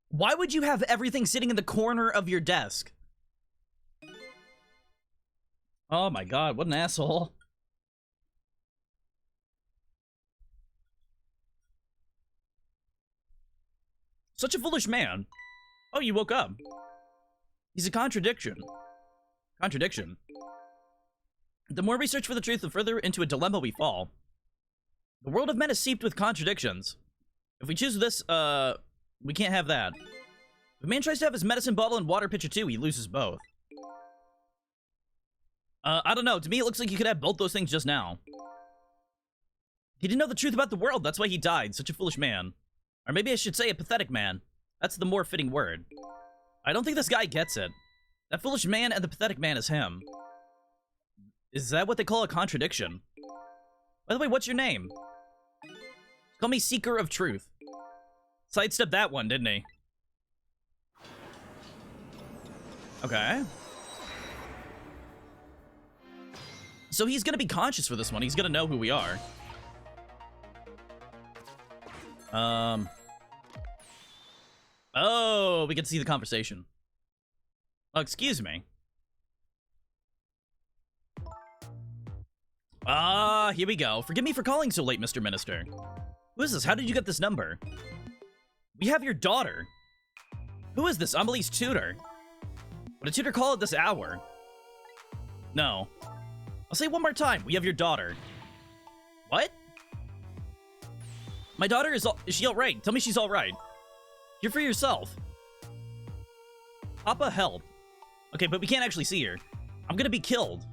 A: Why would you have everything sitting in the corner of your desk? Oh my god, what an asshole. Such a foolish man. Oh, you woke up. He's a contradiction. Contradiction. The more we search for the truth, the further into a dilemma we fall. The world of men is seeped with contradictions. If we choose this, we can't have that. If a man tries to have his medicine bottle and water pitcher too, he loses both. I don't know. To me, it looks like you could have both those things just now. He didn't know the truth about the world. That's why he died. Such a foolish man. Or maybe I should say a pathetic man. That's the more fitting word. I don't think this guy gets it. That foolish man and the pathetic man is him. Is that what they call a contradiction? By the way, what's your name? Call me Seeker of Truth. Sidestepped that one, didn't he? Okay. So he's gonna be conscious for this one. He's gonna know who we are. Oh, we can see the conversation. Oh, excuse me. Here we go. Forgive me for calling so late, Mr. Minister. Who is this? How did you get this number? We have your daughter. Who is this? Amelie's tutor. Would a tutor call at this hour? No. I'll say it one more time. We have your daughter. What? My daughter is she alright? Tell me she's alright. You're for yourself. Papa, help. Okay, but we can't actually see her. I'm gonna be killed.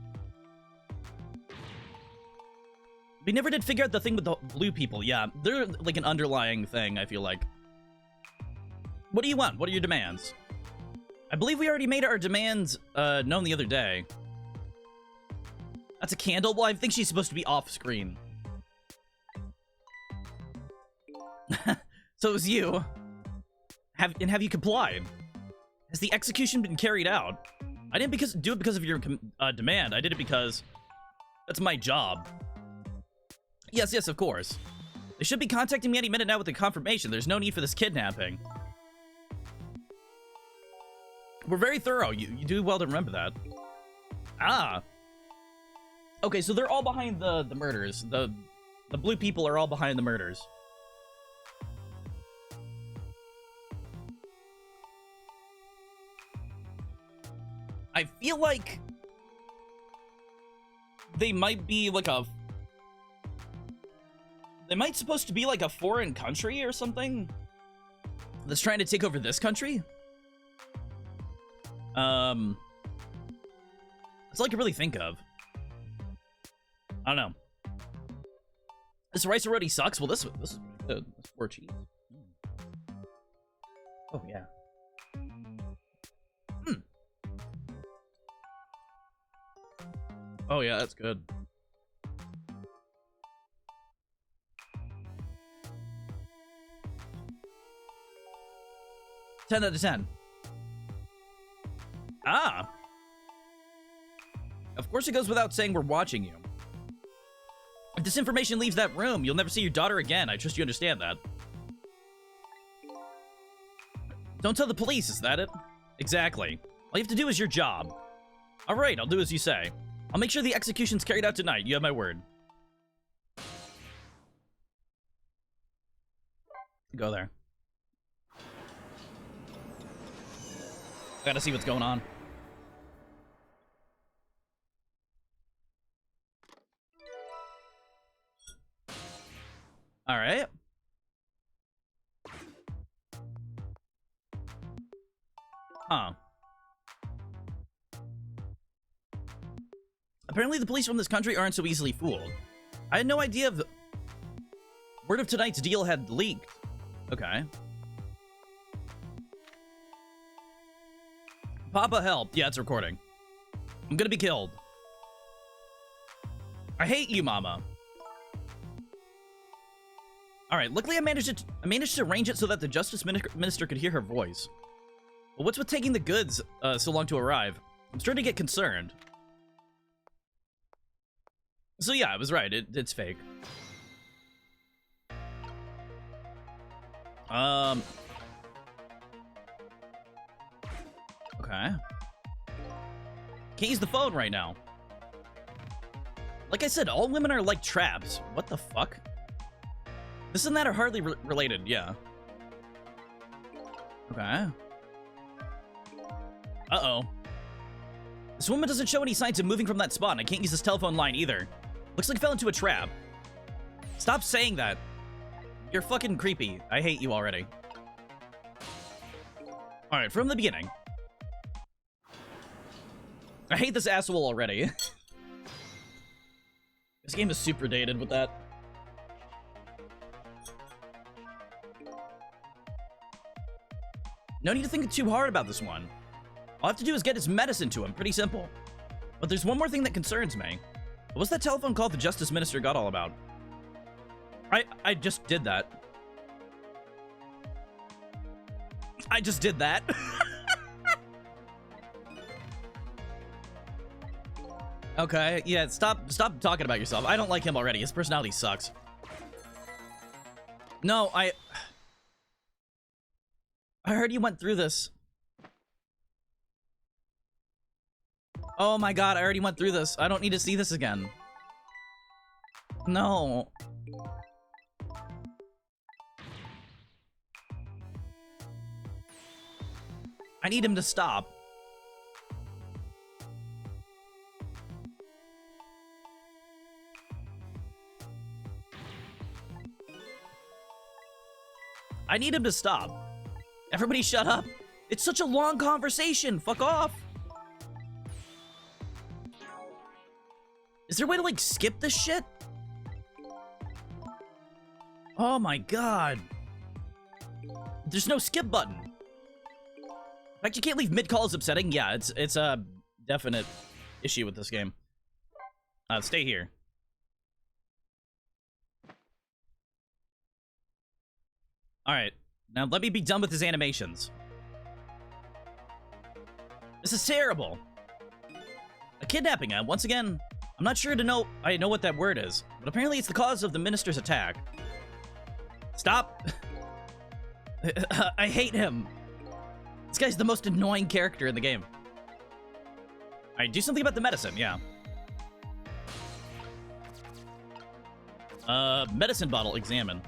A: We never did figure out the thing with the blue people. Yeah, they're like an underlying thing, I feel like. What do you want? What are your demands? I believe we already made our demands known the other day. That's a candle? Well, I think she's supposed to be off screen. So it was you. Have you complied? Has the execution been carried out? I didn't do it because of your demand. I did it because that's my job. Yes, of course. They should be contacting me any minute now with the confirmation. There's no need for this kidnapping. We're very thorough. You do well to remember that. Ah. Okay, so they're all behind the murders. The blue people are all behind the murders. I feel like they might be like they might supposed to be like a foreign country or something that's trying to take over this country. That's all I can really think of. I don't know. This rice already sucks. Well, this is good. That's 4 cheese. Oh yeah. Oh yeah, that's good. Ten out of 10. Ah. Of course it goes without saying we're watching you. If this information leaves that room, you'll never see your daughter again. I trust you understand that. Don't tell the police, is that it? Exactly. All you have to do is your job. Alright, I'll do as you say. I'll make sure the execution's carried out tonight. You have my word. Go there. Gotta see what's going on. Alright. Huh. Apparently the police from this country aren't so easily fooled. I had no idea the word of tonight's deal had leaked. Okay. Papa, help. Yeah, it's recording. I'm gonna be killed. I hate you, Mama. Alright, luckily I managed to arrange it so that the Justice Minister could hear her voice. But what's with taking the goods so long to arrive? I'm starting to get concerned. So yeah, I was right. It's fake. Okay. Can't use the phone right now. Like I said, all women are like traps. What the fuck? This and that are hardly related, yeah. Okay. Uh-oh. This woman doesn't show any signs of moving from that spot, and I can't use this telephone line either. Looks like I fell into a trap. Stop saying that. You're fucking creepy. I hate you already. Alright, from the beginning. I hate this asshole already. This game is super dated with that. No need to think too hard about this one. All I have to do is get his medicine to him. Pretty simple. But there's one more thing that concerns me. What's that telephone call the Justice Minister got all about? I just did that. I just did that. Okay, yeah, stop talking about yourself. I don't like him already. His personality sucks. No, I heard you went through this. Oh my god, I already went through this. I don't need to see this again. No. I need him to stop. I need him to stop. Everybody shut up. It's such a long conversation. Fuck off. Is there a way to, like, skip this shit? Oh my god. There's no skip button. In fact, you can't leave mid-call is upsetting. Yeah, it's a definite issue with this game. Stay here. Alright, now let me be done with his animations. This is terrible. A kidnapping, once again, I'm not sure I know what that word is, but apparently it's the cause of the minister's attack. Stop. I hate him. This guy's the most annoying character in the game. Alright, do something about the medicine, yeah. Medicine bottle, examine.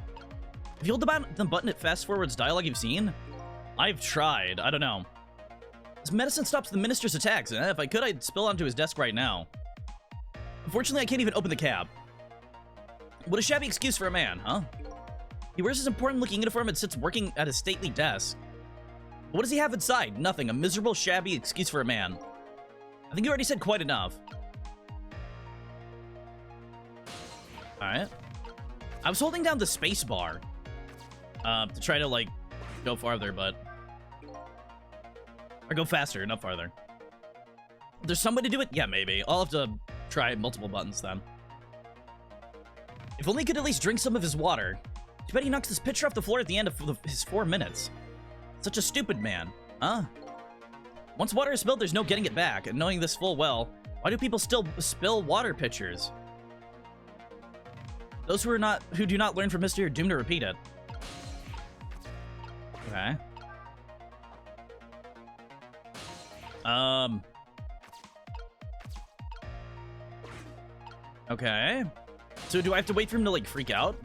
A: If you hold the button, it fast-forwards dialogue you've seen? I've tried. I don't know. This medicine stops the minister's attacks. If I could, I'd spill onto his desk right now. Unfortunately, I can't even open the cab. What a shabby excuse for a man, huh? He wears his important-looking uniform and sits working at his stately desk. But what does he have inside? Nothing. A miserable, shabby excuse for a man. I think you already said quite enough. Alright. I was holding down the space bar. To try to, like, go farther, but... Or go faster, not farther. There's some way to do it? Yeah, maybe. I'll have to try multiple buttons, then. If only he could at least drink some of his water. Too bad he knocks this pitcher off the floor at the end of his 4 minutes. Such a stupid man, huh? Once water is spilled, there's no getting it back. And knowing this full well, why do people still spill water pitchers? Those who do not learn from history are doomed to repeat it. Okay. Okay. So do I have to wait for him to, like, freak out?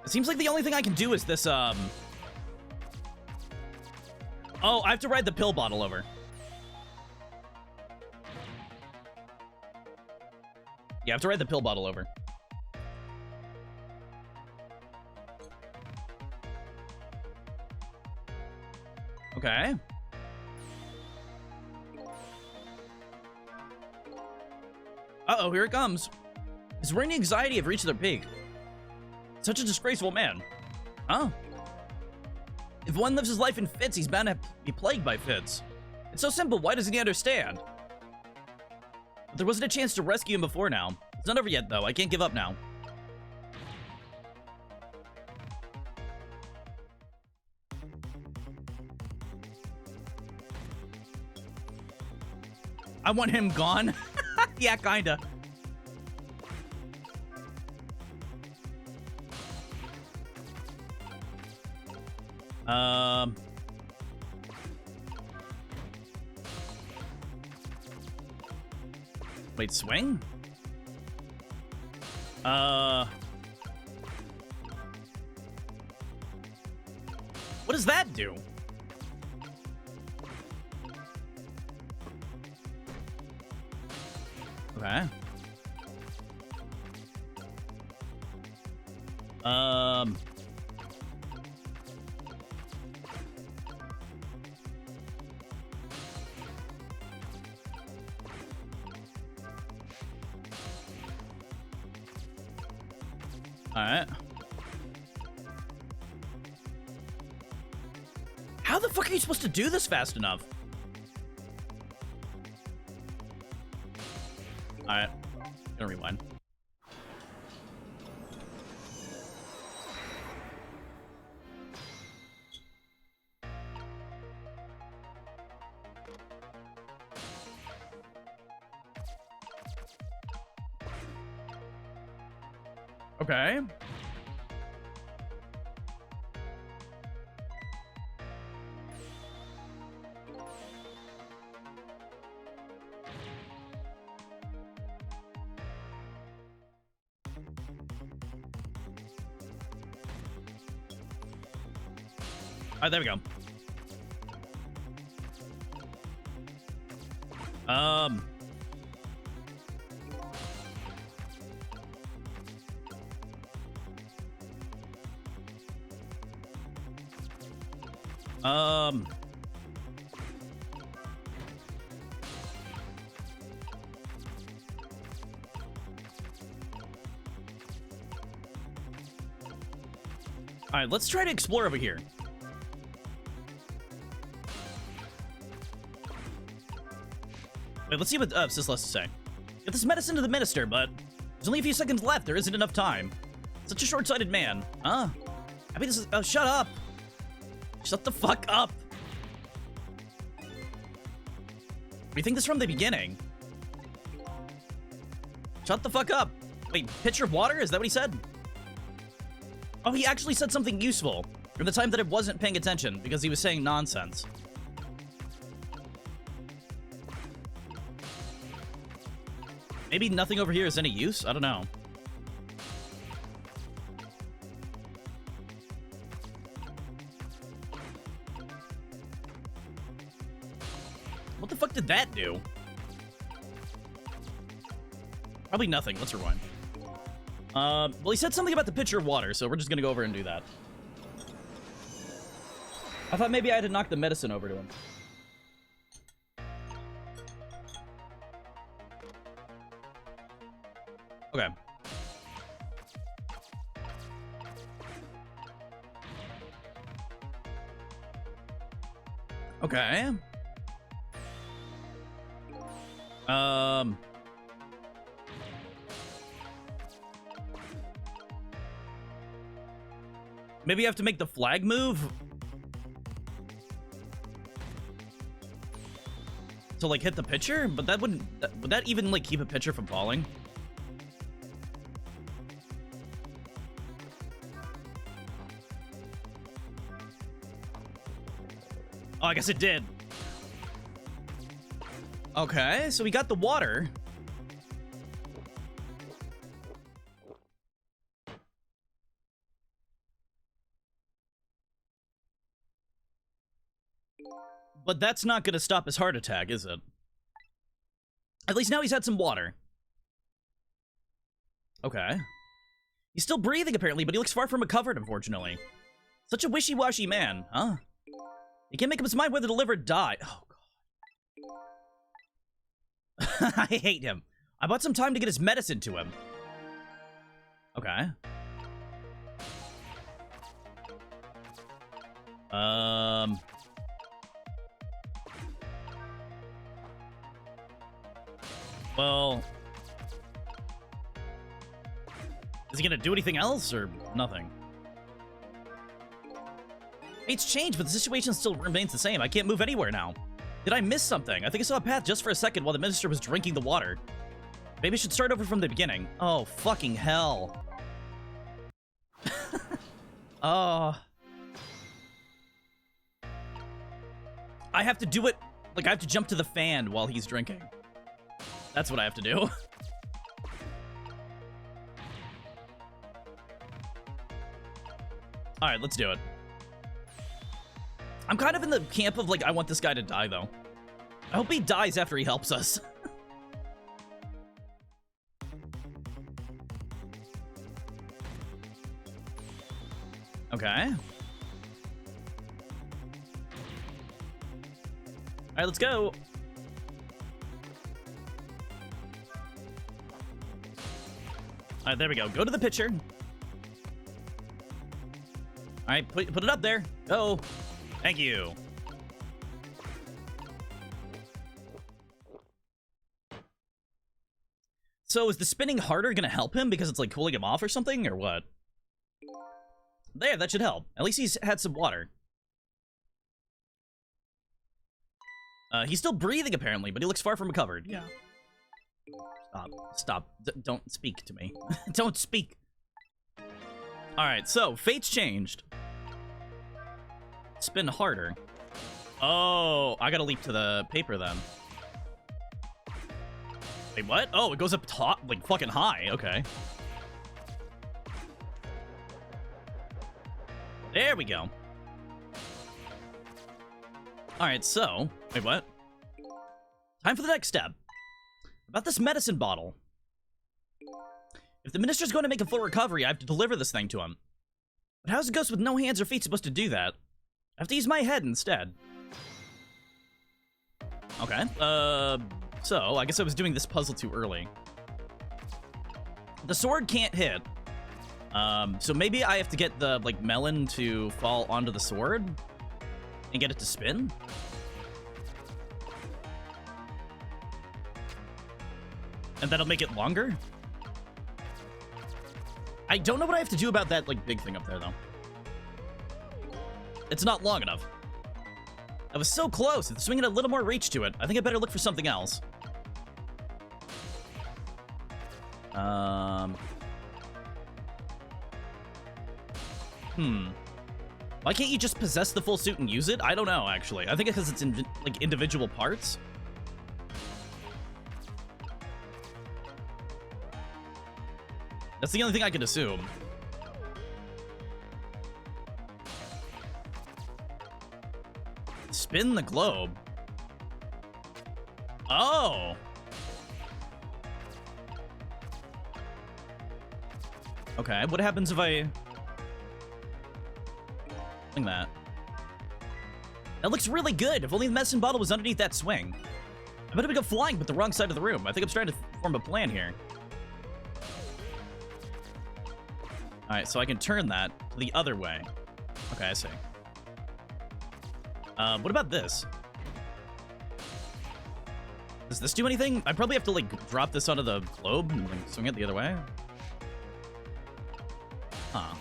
A: It seems like the only thing I can do is this, Oh, I have to ride the pill bottle over. Yeah, I have to ride the pill bottle over. Okay. Uh-oh, here it comes. His worry and anxiety have reached their peak. Such a disgraceful man. Huh? If one lives his life in fits, he's bound to be plagued by fits. It's so simple, why doesn't he understand? But there wasn't a chance to rescue him before now. It's not over yet, though. I can't give up now. I want him gone. Yeah, kinda. Wait, swing? What does that do? Okay. Alright. How the fuck are you supposed to do this fast enough? Alright. Gonna rewind. Okay. Alright, there we go. Alright, let's try to explore over here. Wait, let's see what Sis has to say. Get this medicine to the minister, but there's only a few seconds left. There isn't enough time. Such a short-sighted man. Huh? I mean, this is... Oh, shut up! Shut the fuck up! We think this from the beginning. Shut the fuck up! Wait, pitcher of water? Is that what he said? Oh, he actually said something useful. From the time that I wasn't paying attention, because he was saying nonsense. Maybe nothing over here is any use? I don't know. What the fuck did that do? Probably nothing. Let's rewind. Well, he said something about the pitcher of water, so we're just gonna go over and do that. I thought maybe I had to knock the medicine over to him. Okay. Okay. Maybe you have to make the flag move to, like, hit the pitcher? But that wouldn't... Would that even, like, keep a pitcher from falling? Oh, I guess it did. Okay, so we got the water. But that's not going to stop his heart attack, is it? At least now he's had some water. Okay. He's still breathing, apparently, but he looks far from recovered, unfortunately. Such a wishy-washy man, huh? He can't make up his mind whether to live or die. Oh, God. I hate him. I bought some time to get his medicine to him. Okay. Well... Is he gonna do anything else, or nothing? It's changed, but the situation still remains the same. I can't move anywhere now. Did I miss something? I think I saw a path just for a second while the minister was drinking the water. Maybe I should start over from the beginning. Oh, fucking hell. Oh. I have to do it... Like, I have to jump to the fan while he's drinking. That's what I have to do. Alright, let's do it. I'm kind of in the camp of, like, I want this guy to die, though. I hope he dies after he helps us. Okay. Alright, let's go. Alright, there we go. Go to the pitcher. Alright, put it up there. Go. Thank you. So is the spinning harder gonna help him because it's like cooling him off or something, or what? There, that should help. At least he's had some water. He's still breathing apparently, but he looks far from recovered. Yeah. Stop. Don't speak to me. Don't speak. Alright, so, fate's changed. Spin harder. Oh, I gotta leap to the paper then. Wait, what? Oh, it goes up top, like, fucking high. Okay. There we go. Alright, so... Wait, what? Time for the next step. About this medicine bottle. If the minister's going to make a full recovery, I have to deliver this thing to him. But how's a ghost with no hands or feet supposed to do that? I have to use my head instead. Okay, so, I guess I was doing this puzzle too early. The sword can't hit. So maybe I have to get the, like, melon to fall onto the sword and get it to spin? And that'll make it longer? I don't know what I have to do about that, like, big thing up there, though. It's not long enough. I was so close. It's swinging a little more reach to it. I think I better look for something else. Why can't you just possess the full suit and use it? I don't know, actually. I think it's because it's in, like, individual parts. That's the only thing I can assume. Spin the globe. Oh. Okay, what happens if I... Swing that. That looks really good. If only the medicine bottle was underneath that swing. I better go flying, but the wrong side of the room. I think I'm trying to form a plan here. Alright, so I can turn that the other way. Okay, I see. What about this? Does this do anything? I probably have to, like, drop this onto the globe and like, swing it the other way. Huh.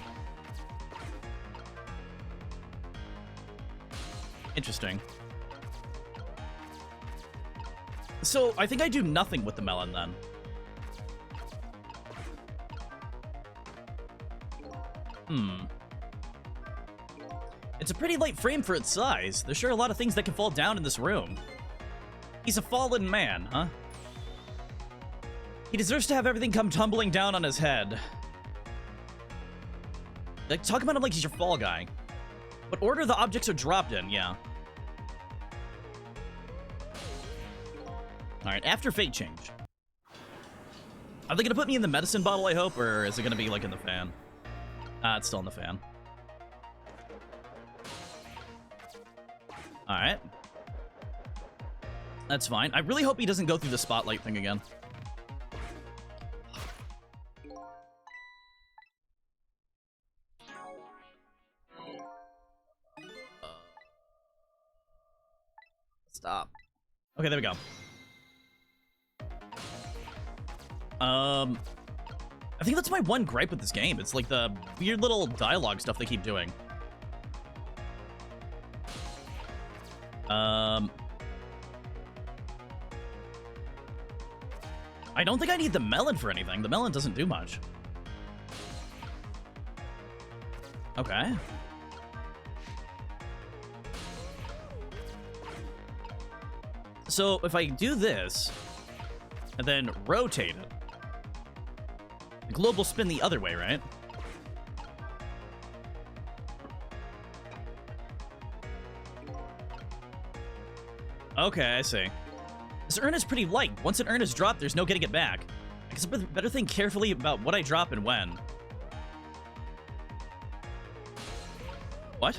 A: Interesting. So, I think I do nothing with the melon, then. It's a pretty light frame for its size. There's sure a lot of things that can fall down in this room. He's a fallen man, huh? He deserves to have everything come tumbling down on his head. Like, talk about him like he's your fall guy. What order the objects are dropped in, yeah. Alright, after fate change. Are they gonna put me in the medicine bottle, I hope, or is it gonna be, like, in the fan? Ah, it's still in the fan. Alright. That's fine. I really hope he doesn't go through the spotlight thing again. Stop. Okay, there we go. I think that's my one gripe with this game. It's like the weird little dialogue stuff they keep doing. I don't think I need the melon for anything. The melon doesn't do much. Okay. So if I do this, and then rotate it, the globe will spin the other way, right? Okay, I see. This urn is pretty light. Once an urn is dropped, there's no getting it back. I guess I better think carefully about what I drop and when. What?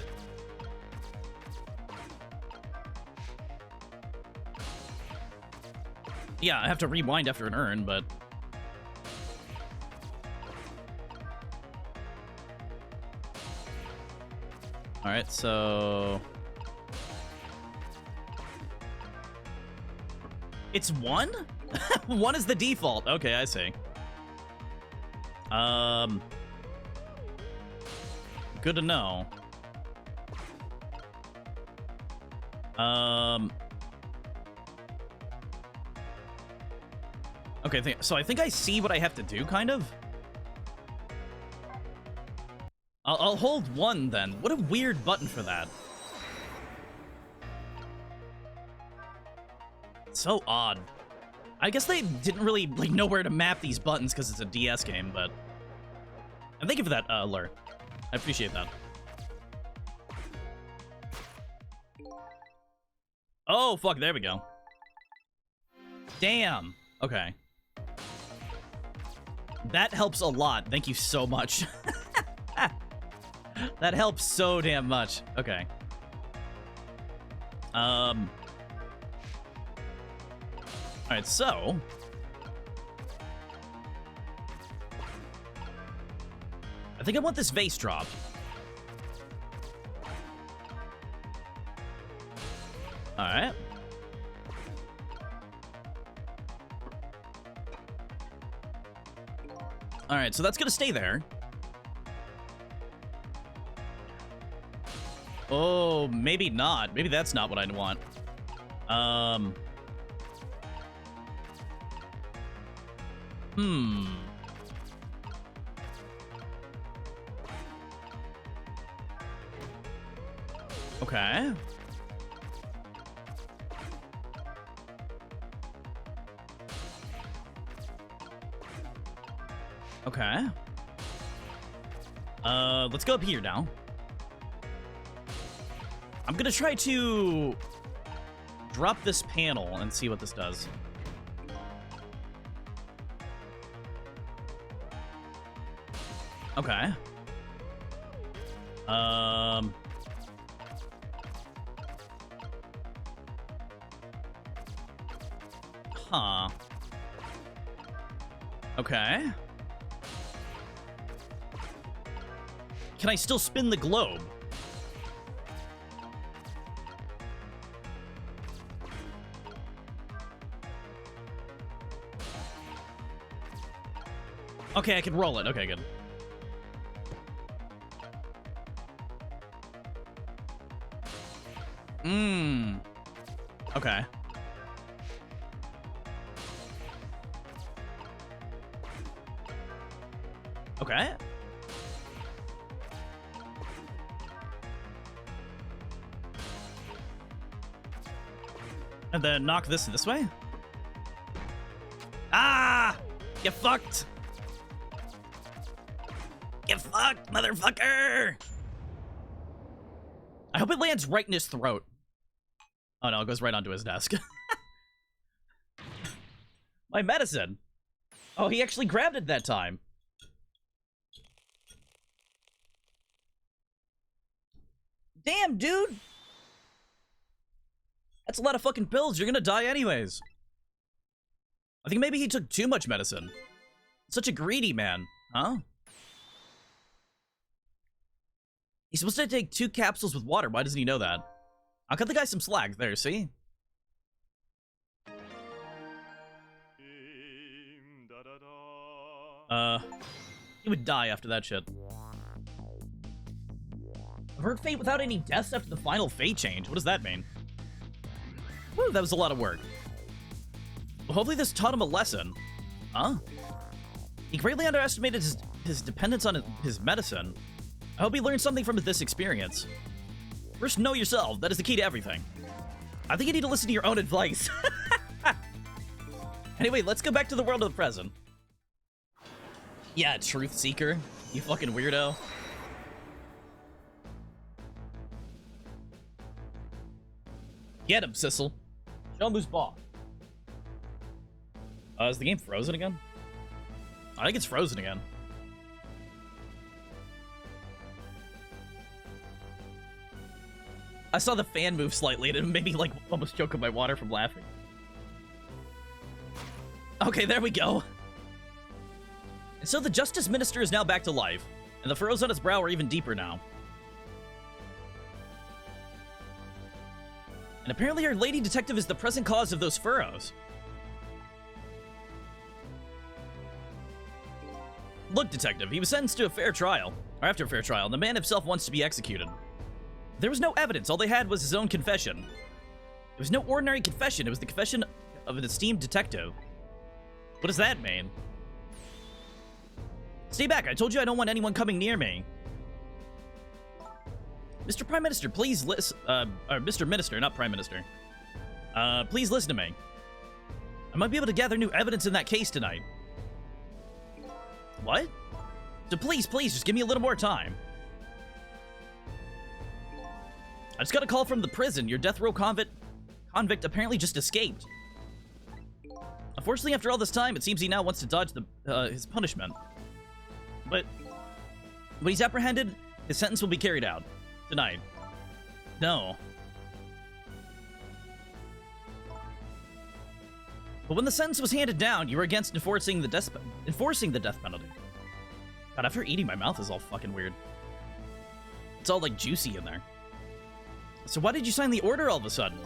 A: Yeah, I have to rewind after an urn, but... Alright, so... It's 1? 1 is the default. Okay, I see. Good to know. Okay, so I think I see what I have to do, kind of. I'll hold 1, then. What a weird button for that. So odd. I guess they didn't really, like, know where to map these buttons because it's a DS game, but... And thank you for that, Lur. I appreciate that. Oh, fuck, there we go. Damn. Okay. That helps a lot. Thank you so much. That helps so damn much. Okay. Alright, so... I think I want this vase dropped. Alright. Alright, so that's gonna stay there. Oh, maybe not. Maybe that's not what I'd want. Okay. Okay. Let's go up here now. I'm gonna try to drop this panel and see what this does. Okay. Huh. Okay. Can I still spin the globe? Okay, I can roll it. Okay, good. Hmm. Okay. Okay. And then knock this way. Ah! Get fucked! Get fucked, motherfucker! I hope it lands right in his throat. Oh no, it goes right onto his desk. My medicine! Oh, he actually grabbed it that time. Damn, dude! That's a lot of fucking pills. You're gonna die anyways. I think maybe he took too much medicine. Such a greedy man, huh? He's supposed to take 2 capsules with water. Why doesn't he know that? I'll cut the guy some slack there, see? He would die after that shit. Avert fate without any deaths after the final fate change. What does that mean? Whew, that was a lot of work. Well, hopefully this taught him a lesson. Huh? He greatly underestimated his dependence on his medicine. I hope he learned something from this experience. First, know yourself. That is the key to everything. I think you need to listen to your own advice. Anyway, let's go back to the world of the present. Yeah, truth seeker. You fucking weirdo. Get him, Sissel. Show him who's boss. Is the game frozen again? I think it's frozen again. I saw the fan move slightly and it made me, like, almost choke on my water from laughing. Okay, there we go. And so the Justice Minister is now back to life, and the furrows on his brow are even deeper now. And apparently our lady detective is the present cause of those furrows. Look, detective, he was sentenced to a fair trial, or after a fair trial, and the man himself wants to be executed. There was no evidence, all they had was his own confession. It was no ordinary confession, it was the confession of an esteemed detective. What does that mean? Stay back, I told you I don't want anyone coming near me. Mr. Prime Minister, please listen, or Mr. Minister, not Prime Minister. Please listen to me. I might be able to gather new evidence in that case tonight. What? So please, just give me a little more time. I just got a call from the prison. Your death row convict apparently just escaped. Unfortunately, after all this time, it seems he now wants to dodge his punishment. But when he's apprehended, his sentence will be carried out. Tonight. No. But when the sentence was handed down, you were against enforcing the death penalty. God, after eating, my mouth is all fucking weird. It's all, like, juicy in there. So why did you sign the order all of a sudden?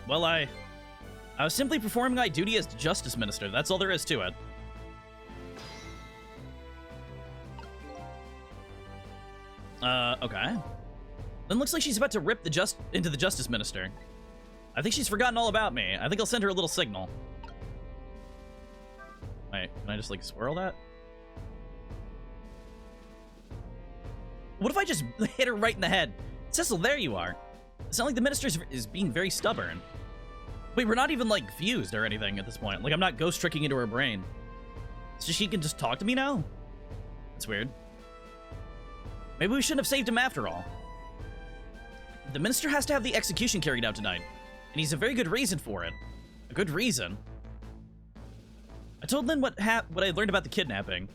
A: Well, I was simply performing my duty as Justice Minister. That's all there is to it. Okay. Then looks like she's about to rip into the Justice Minister. I think she's forgotten all about me. I think I'll send her a little signal. Wait, can I just, like, swirl that? What if I just hit her right in the head? Cecil, there you are. It sounds like the minister is being very stubborn. Wait, we're not even, like, fused or anything at this point. Like, I'm not ghost tricking into her brain. So she can just talk to me now? That's weird. Maybe we shouldn't have saved him after all. The minister has to have the execution carried out tonight, and he's a very good reason for it. A good reason. I told Lynn what I learned about the kidnapping.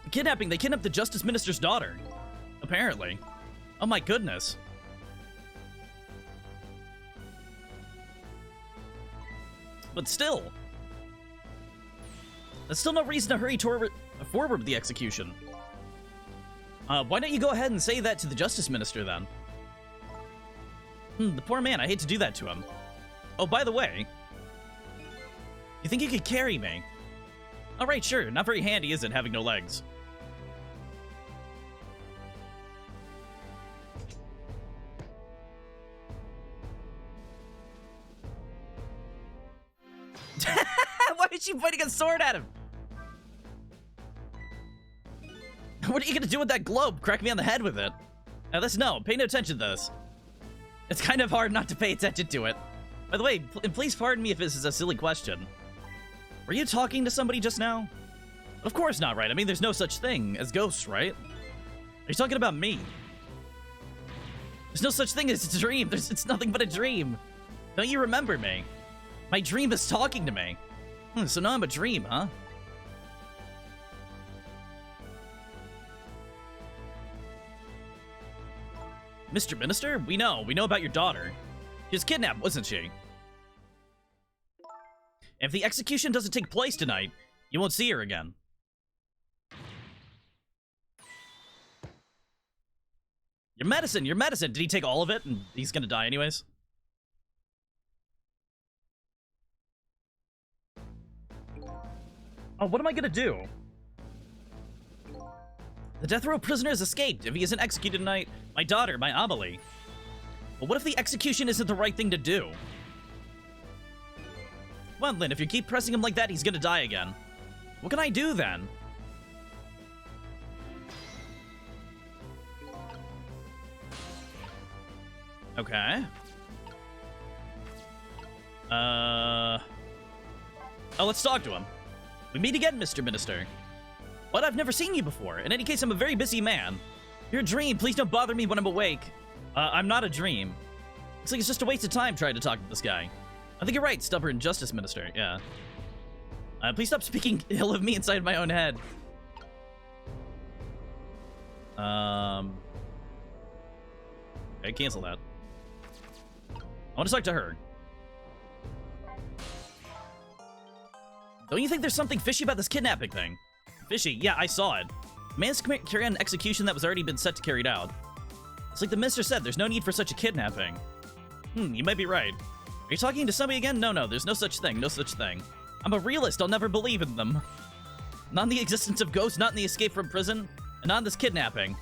A: The kidnapping, they kidnapped the Justice Minister's daughter. Apparently. Oh my goodness. But still. That's still no reason to hurry forward with the execution. Why don't you go ahead and say that to the Justice Minister, then? The poor man, I hate to do that to him. Oh, by the way, you think you could carry me? Alright, sure. Not very handy, is it, having no legs? is she pointing a sword at him? What are you gonna do with that globe? Crack me on the head with it? Now listen, no, pay no attention to this. It's kind of hard not to pay attention to it. By the way, please pardon me if this is a silly question. Were you talking to somebody just now? Of course not, right? I mean, there's no such thing as ghosts, right? Are you talking about me? There's no such thing as a dream. It's nothing but a dream. Don't you remember me? My dream is talking to me. So now I'm a dream, huh? Mr. Minister, we know about your daughter. She was kidnapped, wasn't she? If the execution doesn't take place tonight, you won't see her again. Your medicine! Did he take all of it and he's gonna die anyways? Oh, what am I gonna do? The death row prisoner has escaped. If he isn't executed tonight, my daughter, my Amelie. But what if the execution isn't the right thing to do? Come on, Lynn, if you keep pressing him like that, he's gonna die again. What can I do then? Okay. Oh, let's talk to him. We meet again, Mr. Minister. What? I've never seen you before. In any case, I'm a very busy man. You're a dream. Please don't bother me when I'm awake. I'm not a dream. Looks like it's just a waste of time trying to talk to this guy. I think you're right, stubborn Justice Minister. Yeah. Please stop speaking ill of me inside my own head. Okay, cancel that. I want to talk to her. Don't you think there's something fishy about this kidnapping thing? Fishy? Yeah, I saw it. Man's carry out an execution that was already been set to carried out. It's like the minister said, there's no need for such a kidnapping. You might be right. Are you talking to somebody again? No, there's no such thing, no such thing. I'm a realist, I'll never believe in them. Not in the existence of ghosts, not in the escape from prison, and not in this kidnapping.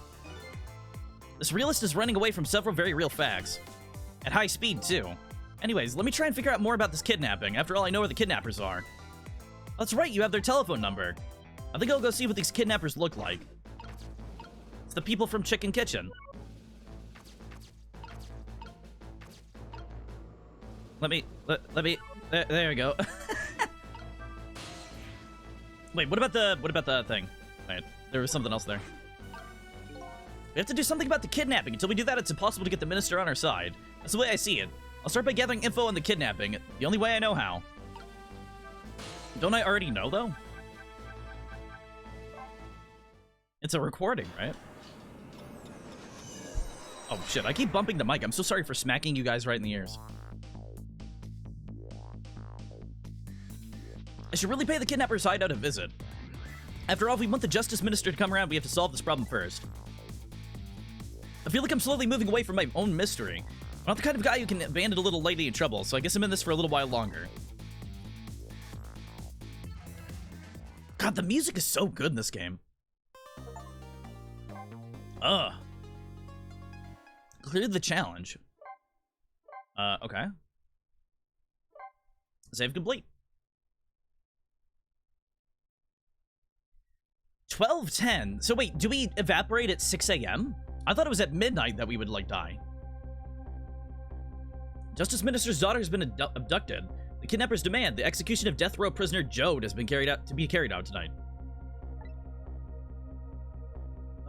A: This realist is running away from several very real facts. At high speed, too. Anyways, let me try and figure out more about this kidnapping. After all, I know where the kidnappers are. That's right, you have their telephone number. I think I'll go see what these kidnappers look like. It's the people from Chicken Kitchen. Let me, there we go. Wait, what about the thing? Wait, there was something else there. We have to do something about the kidnapping. Until we do that, it's impossible to get the minister on our side. That's the way I see it. I'll start by gathering info on the kidnapping. The only way I know how. Don't I already know, though? It's a recording, right? Oh, shit. I keep bumping the mic. I'm so sorry for smacking you guys right in the ears. I should really pay the kidnappers' hideout a visit. After all, if we want the Justice Minister to come around, we have to solve this problem first. I feel like I'm slowly moving away from my own mystery. I'm not the kind of guy who can abandon a little lady in trouble, so I guess I'm in this for a little while longer. God, the music is so good in this game. Cleared the challenge. Okay. Save complete. 12:10. So wait, do we evaporate at 6 a.m.? I thought it was at midnight that we would, like, die. Justice Minister's daughter has been abducted. The kidnappers demand the execution of death row prisoner Jode has been carried out tonight.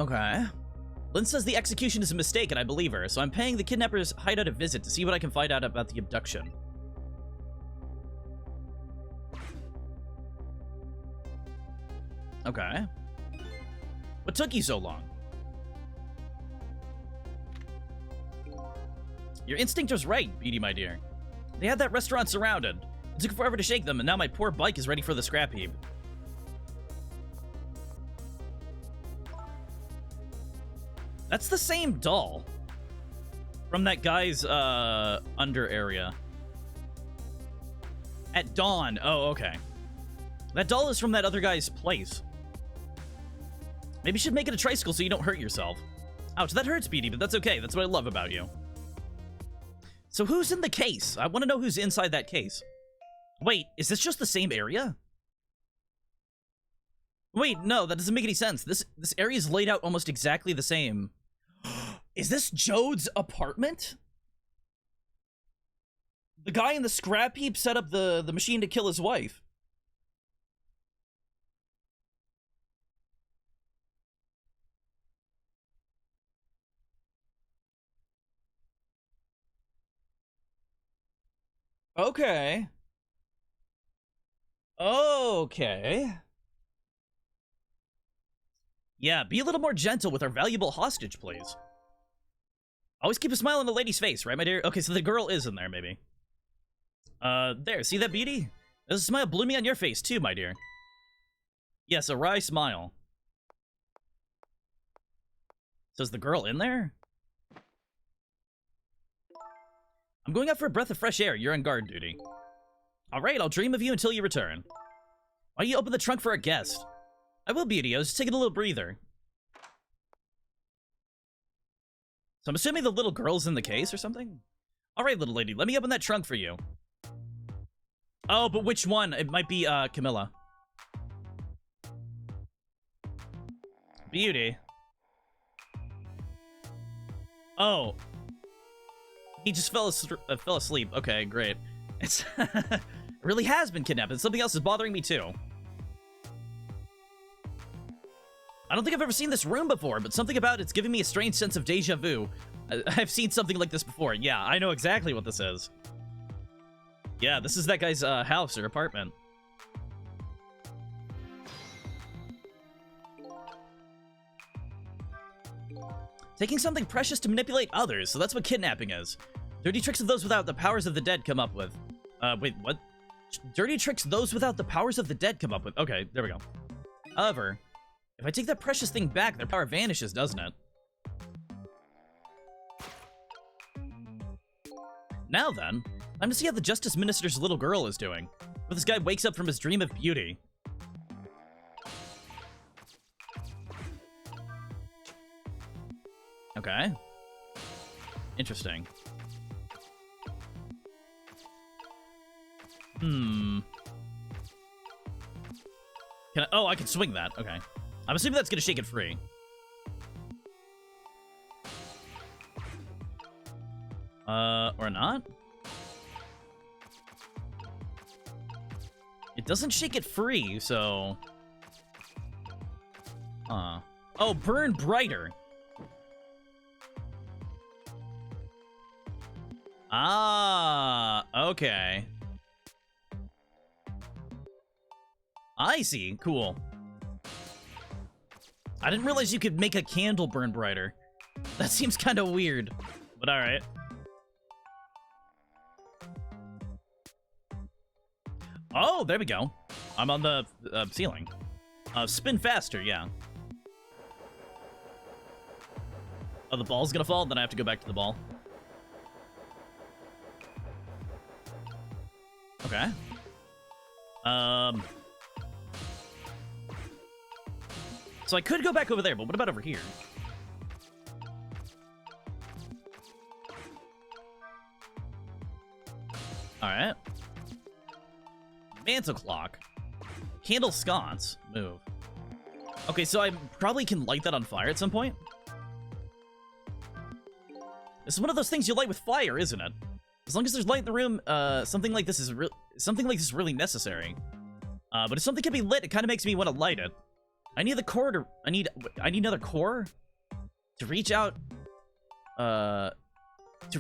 A: Okay. Lynn says the execution is a mistake, and I believe her, so I'm paying the kidnappers' hideout a visit to see what I can find out about the abduction. Okay. What took you so long? Your instinct was right, Beatty, my dear. They had that restaurant surrounded. It took forever to shake them, and now my poor bike is ready for the scrap heap. That's the same doll from that guy's, under area. At dawn. Oh, okay. That doll is from that other guy's place. Maybe you should make it a tricycle so you don't hurt yourself. Ouch, that hurts, Beatty, but that's okay. That's what I love about you. So who's in the case? I want to know who's inside that case. Wait, is this just the same area? Wait, no, that doesn't make any sense. This area is laid out almost exactly the same. Is this Jode's apartment? The guy in the scrap heap set up the machine to kill his wife. Okay. Okay. Yeah, be a little more gentle with our valuable hostage, please. Always keep a smile on the lady's face, right, my dear? Okay, so the girl is in there, maybe. There, see that beauty? There's a smile blooming on your face, too, my dear. Yes, a wry smile. So is the girl in there? I'm going out for a breath of fresh air. You're on guard duty. Alright, I'll dream of you until you return. Why don't you open the trunk for a guest? I will, beauty. I was just taking a little breather. So I'm assuming the little girl's in the case or something? Alright, little lady, let me open that trunk for you. Oh, but which one? It might be, Camilla. Beauty. Oh. He just fell asleep. Okay, great. It's it really has been kidnapped, and something else is bothering me too. I don't think I've ever seen this room before, but something about it's giving me a strange sense of deja vu. I've seen something like this before. Yeah, I know exactly what this is. Yeah, this is that guy's house or apartment. Taking something precious to manipulate others, so that's what kidnapping is. Dirty tricks of those without the powers of the dead come up with. Wait, what? Dirty tricks those without the powers of the dead come up with. Okay, there we go. However, if I take that precious thing back, their power vanishes, doesn't it? Now then, time to see how the Justice Minister's little girl is doing. But this guy wakes up from his dream of beauty. Okay. Interesting. Can I, oh, I can swing that. Okay. I'm assuming that's gonna shake it free. Or not? It doesn't shake it free, so... Oh, burn brighter. Ah, okay. I see. Cool. I didn't realize you could make a candle burn brighter. That seems kind of weird, but alright. Oh, there we go. I'm on the ceiling. Spin faster, yeah. Oh, the ball's gonna fall? Then I have to go back to the ball. Okay. So I could go back over there, but what about over here? Alright. Mantle clock. Candle sconce. Move. Okay, so I probably can light that on fire at some point. This is one of those things you light with fire, isn't it? As long as there's light in the room, something like this is really necessary. But if something can be lit, it kind of makes me want to light it. I need the core to... I need another core to reach out... to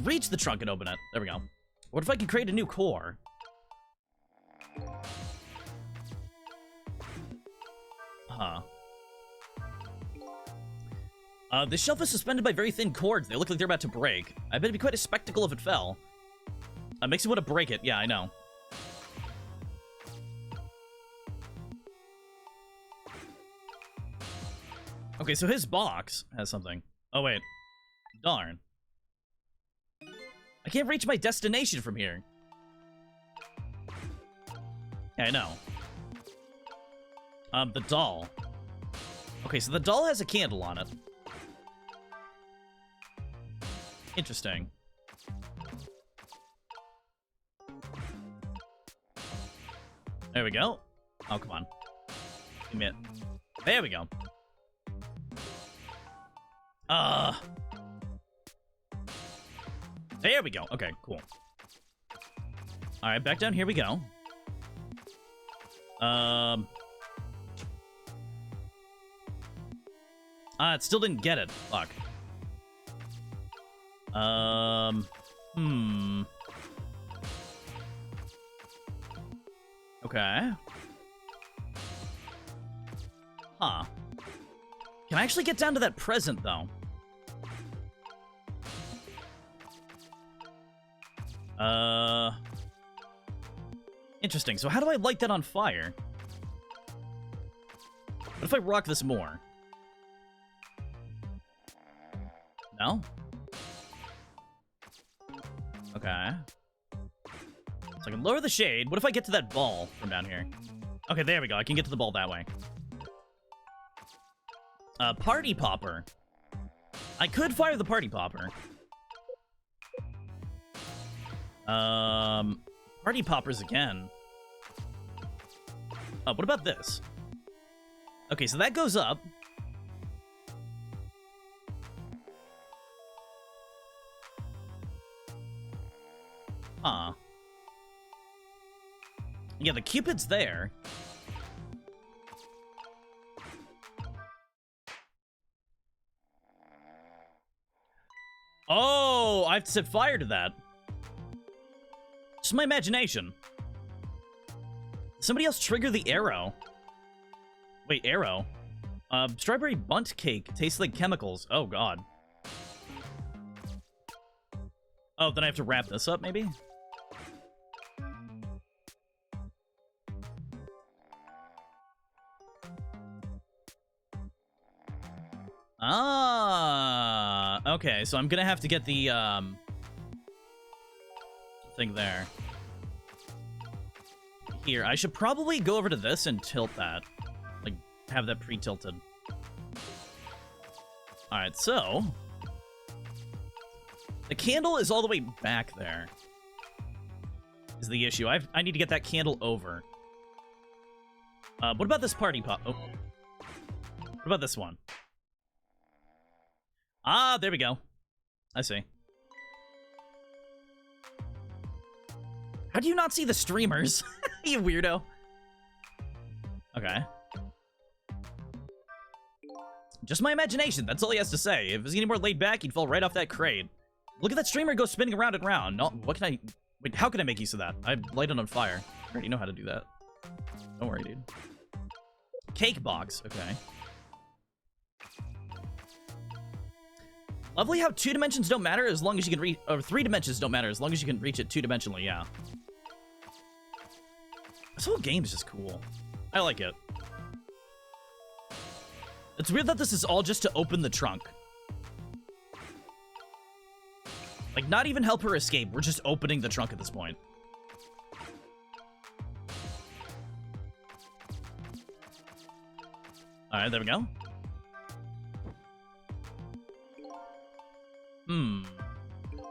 A: reach the trunk and open it. There we go. What if I can create a new core? Huh. The shelf is suspended by very thin cords. They look like they're about to break. I bet it'd be quite a spectacle if it fell. Makes me want to break it. Yeah, I know. Okay, so his box has something. Oh, wait. Darn. I can't reach my destination from here. Yeah, I know. The doll. Okay, so the doll has a candle on it. Interesting. There we go. Oh, come on. Give me it. There we go. There we go. Okay, cool. Alright, back down here we go. It still didn't get it. Fuck. Okay. Huh. Can I actually get down to that present, though? Interesting. So how do I light that on fire? What if I rock this more? No? Okay. So I can lower the shade. What if I get to that ball from down here? Okay, there we go. I can get to the ball that way. Party popper. I could fire the party popper. Party poppers again. What about this? Okay, so that goes up. Huh. Yeah, the Cupid's there. Oh, I have to set fire to that. Just my imagination. Somebody else trigger the arrow. Wait, arrow? Strawberry bunt cake tastes like chemicals. Oh, God. Oh, then I have to wrap this up, maybe? Ah, okay, so I'm gonna have to get the, thing there. Here, I should probably go over to this and tilt that. Like, have that pre-tilted. Alright, so... the candle is all the way back there. Is the issue. I need to get that candle over. What about this party pop? Oh. What about this one? Ah, there we go. I see. How do you not see the streamers? You weirdo. Okay. Just my imagination. That's all he has to say. If it was any more laid back, he'd fall right off that crate. Look at that streamer go spinning around and around. No, what can I... wait, how can I make use of that? I light it on fire. I already know how to do that. Don't worry, dude. Cake box. Okay. Lovely how 2 dimensions don't matter as long as you can reach... or 3 dimensions don't matter as long as you can reach it 2-dimensionally, yeah. This whole game is just cool. I like it. It's weird that this is all just to open the trunk. Like, not even help her escape. We're just opening the trunk at this point. Alright, there we go.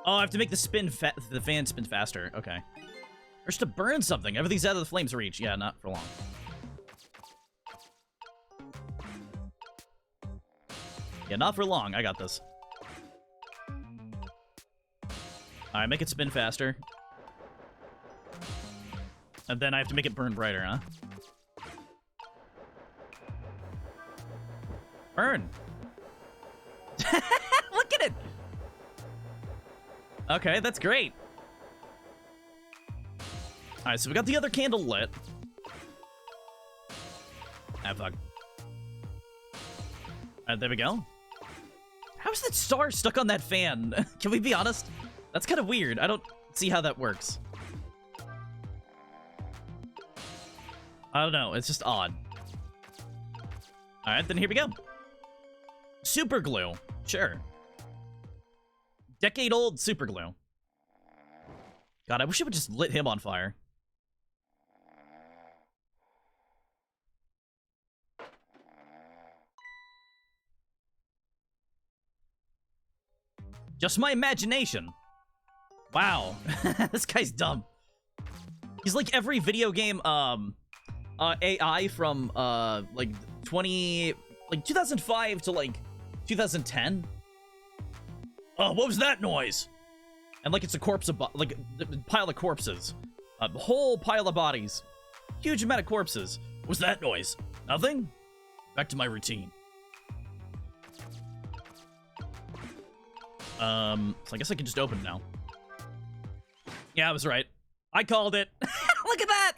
A: Oh, I have to make the fan spin faster. Okay. Or just to burn something. Everything's out of the flame's reach. Yeah, not for long. Yeah, not for long. I got this. Alright, make it spin faster. And then I have to make it burn brighter, huh? Burn! Look at it! Okay, that's great. Alright, so we got the other candle lit. Ah, fuck. Alright, there we go. How's that star stuck on that fan? Can we be honest? That's kind of weird. I don't see how that works. I don't know. It's just odd. Alright, then here we go. Super glue. Sure. Decade-old super glue. God, I wish it would just lit him on fire. Just my imagination. Wow. This guy's dumb. He's like every video game, AI from, like, like 2005 to like 2010. Oh, what was that noise? And like it's a corpse of like a pile of corpses, a whole pile of bodies, huge amount of corpses. What was that noise? Nothing. Back to my routine. So I guess I can just open it now. Yeah, I was right. I called it. Look at that.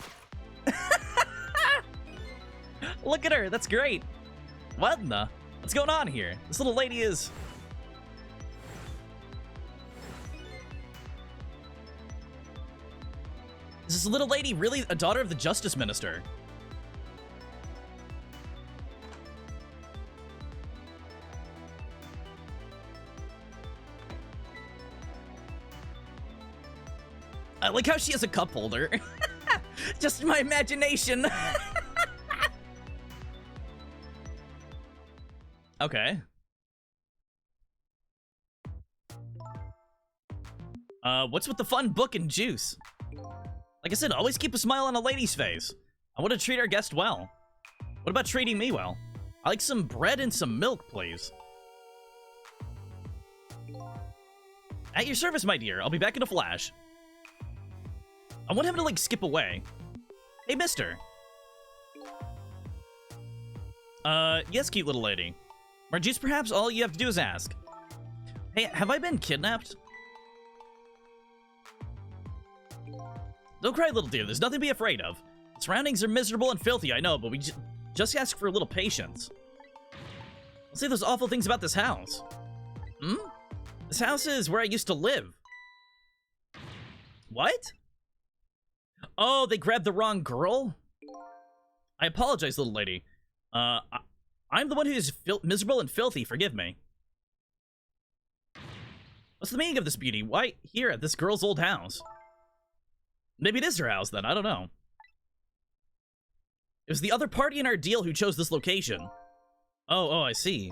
A: Look at her. That's great. What in the? What's going on here? This little lady is... Is this little lady really a daughter of the Justice Minister? I like how she has a cup holder. Just my imagination. Okay. What's with the fun book and juice? Like I said, always keep a smile on a lady's face. I want to treat our guest well. What about treating me well? I like some bread and some milk, please. At your service, my dear. I'll be back in a flash. I want him to, like, skip away. Hey, mister. Yes, cute little lady. More juice, perhaps? All you have to do is ask. Hey, have I been kidnapped? Don't cry, little dear. There's nothing to be afraid of. The surroundings are miserable and filthy, I know, but we just ask for a little patience. Let's say those awful things about this house. Hmm? This house is where I used to live. What? Oh, they grabbed the wrong girl? I apologize, little lady. I'm the one who is miserable and filthy, forgive me. What's the meaning of this beauty? Why here at this girl's old house? Maybe it is her house, then. I don't know. It was the other party in our deal who chose this location. Oh, I see.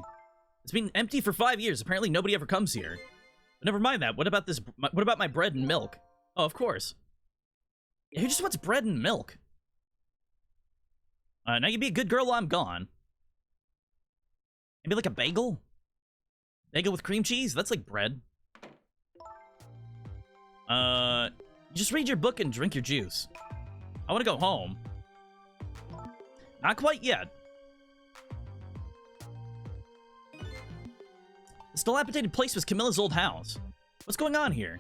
A: It's been empty for 5 years. Apparently nobody ever comes here. But never mind that. What about this? What about my bread and milk? Oh, of course. Yeah, who just wants bread and milk? Now you be a good girl while I'm gone. Maybe like a bagel? Bagel with cream cheese? That's like bread. Just read your book and drink your juice. I want to go home. Not quite yet. This dilapidated place was Camilla's old house. What's going on here?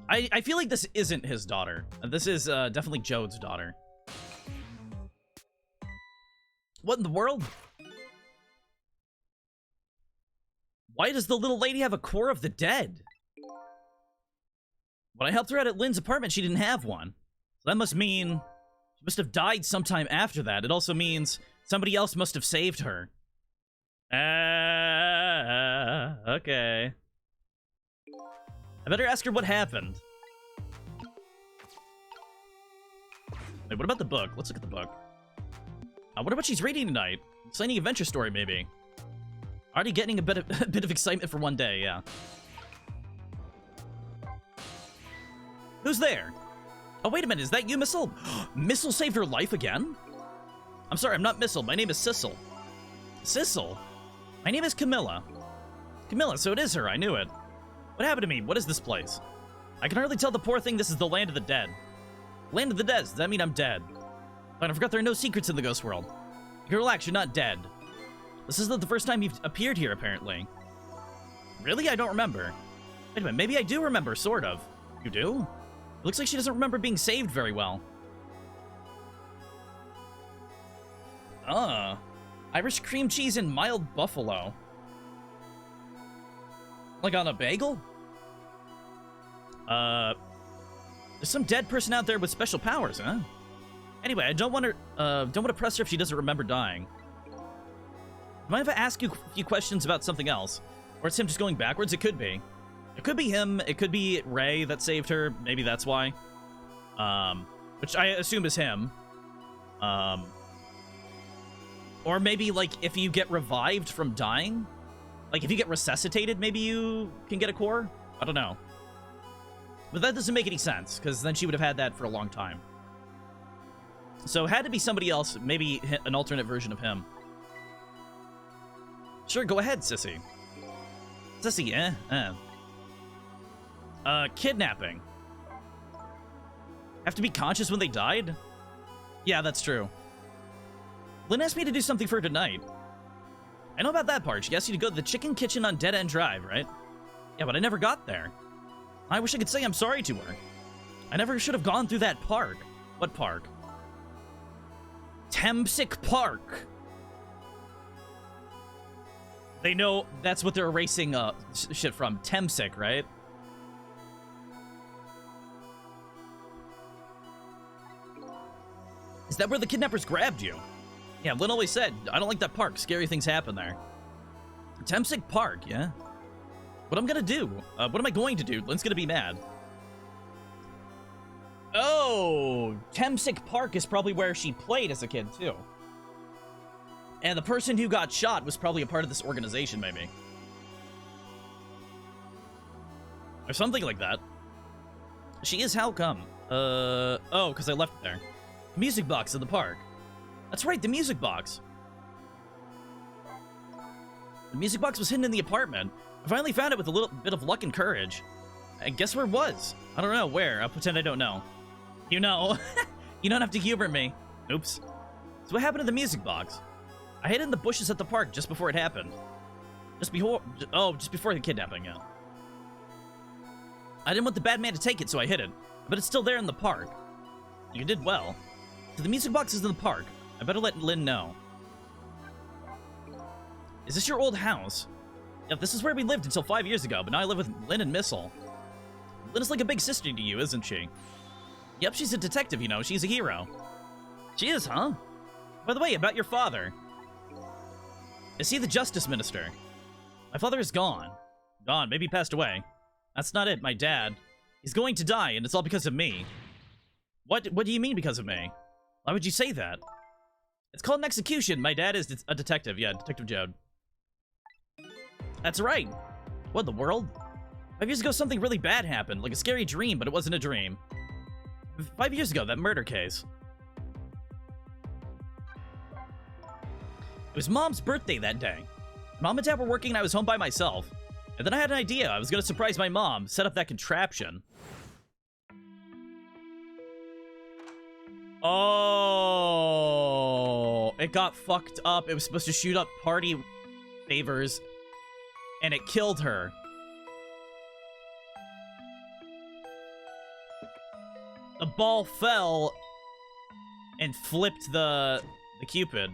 A: I feel like this isn't his daughter. This is definitely Jode's daughter. What in the world? Why does the little lady have a core of the dead? When I helped her out at Lynn's apartment, she didn't have one. So that must mean she must have died sometime after that. It also means somebody else must have saved her. Okay. I better ask her what happened. Wait, what about the book? Let's look at the book. I wonder what she's reading tonight. Exciting adventure story, maybe. Already getting a bit of excitement for one day, yeah. Who's there? Oh, wait a minute, is that you, Missile? Missile saved her life again? I'm sorry, I'm not Missile. My name is Sissel. Sissel? My name is Camilla. Camilla, so it is her, I knew it. What happened to me? What is this place? I can hardly tell the poor thing this is the land of the dead. Land of the dead, does that mean I'm dead? But I forgot there are no secrets in the ghost world. You can relax, you're not dead. This isn't the first time you've appeared here, apparently. Really? I don't remember. Wait a minute, maybe I do remember, sort of. You do? It looks like she doesn't remember being saved very well. Irish cream cheese and mild buffalo. Like on a bagel? There's some dead person out there with special powers, huh? Anyway, I don't want to press her if she doesn't remember dying. Mind if I ask you a few questions about something else? Or it's him just going backwards? It could be. It could be him. It could be Ray that saved her. Maybe that's why. Which I assume is him. Or maybe, like, if you get revived from dying? Like, if you get resuscitated, maybe you can get a core? I don't know. But that doesn't make any sense, because then she would have had that for a long time. So it had to be somebody else, maybe an alternate version of him. Sure, go ahead, Sissy. Sissy, kidnapping. Have to be conscious when they died? Yeah, that's true. Lynn asked me to do something for her tonight. I know about that part. She asked you to go to the chicken kitchen on Dead End Drive, right? Yeah, but I never got there. I wish I could say I'm sorry to her. I never should have gone through that park. What park? Temsic Park. They know that's what they're erasing shit from. Temsic, right? Is that where the kidnappers grabbed you? Yeah, Lynn always said, I don't like that park. Scary things happen there. Temsic Park, yeah? What I'm gonna do? What am I going to do? Lynn's gonna be mad. Oh, Temsic Park is probably where she played as a kid, too. And the person who got shot was probably a part of this organization, maybe. Or something like that. She is, how come? Oh, because I left it there. The music box in the park. That's right, the music box. The music box was hidden in the apartment. I finally found it with a little bit of luck and courage. And guess where it was? I don't know where. I'll pretend I don't know. You know. You don't have to humor me. Oops. So what happened to the music box? I hid it in the bushes at the park just before it happened. Just before the kidnapping, yeah. I didn't want the bad man to take it, so I hid it. But it's still there in the park. You did well. So the music box is in the park. I better let Lynn know. Is this your old house? Yep, this is where we lived until 5 years ago, but now I live with Lynn and Missile. Lynn is like a big sister to you, isn't she? Yep, she's a detective, you know. She's a hero. She is, huh? By the way, about your father. Is he the justice minister? My father is gone. Gone, maybe he passed away. That's not it, my dad. He's going to die, and it's all because of me. What do you mean because of me? Why would you say that? It's called an execution. My dad is a detective. Yeah, Detective Jode. That's right. What in the world? 5 years ago, something really bad happened. Like a scary dream, but it wasn't a dream. 5 years ago, that murder case. It was Mom's birthday that day. Mom and Dad were working and I was home by myself. And then I had an idea. I was going to surprise my mom, set up that contraption. Oh, it got fucked up. It was supposed to shoot up party favors, and it killed her. The ball fell and flipped the Cupid.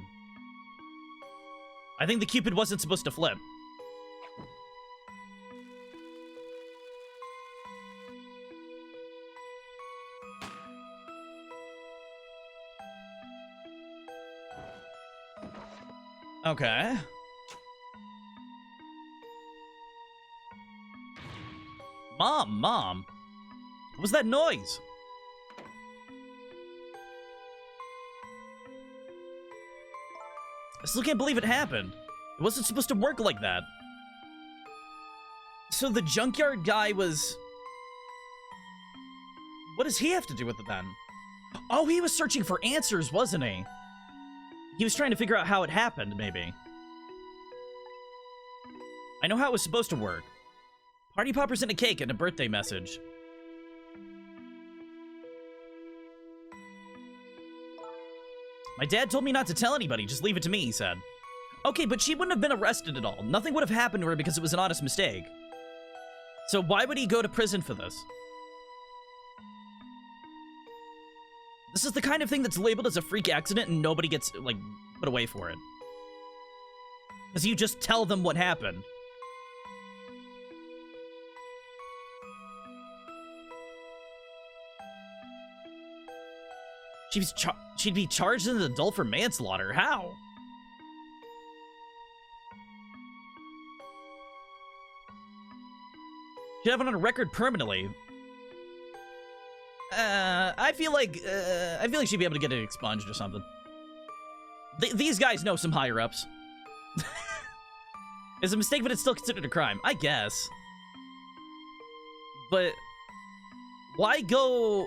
A: I think the Cupid wasn't supposed to flip. Okay. Mom. What was that noise? I still can't believe it happened. It wasn't supposed to work like that. So the junkyard guy was... What does he have to do with it then? Oh, he was searching for answers, wasn't he? He was trying to figure out how it happened, maybe. I know how it was supposed to work. Party poppers and a cake and a birthday message. My dad told me not to tell anybody, just leave it to me, he said. Okay, but she wouldn't have been arrested at all. Nothing would have happened to her because it was an honest mistake. So why would he go to prison for this? This is the kind of thing that's labeled as a freak accident and nobody gets, like, put away for it. Because you just tell them what happened. She'd be charged as an adult for manslaughter. How? She'd have it on a record permanently. I feel like she'd be able to get it expunged or something. These guys know some higher-ups. It's a mistake, but it's still considered a crime. I guess. But why go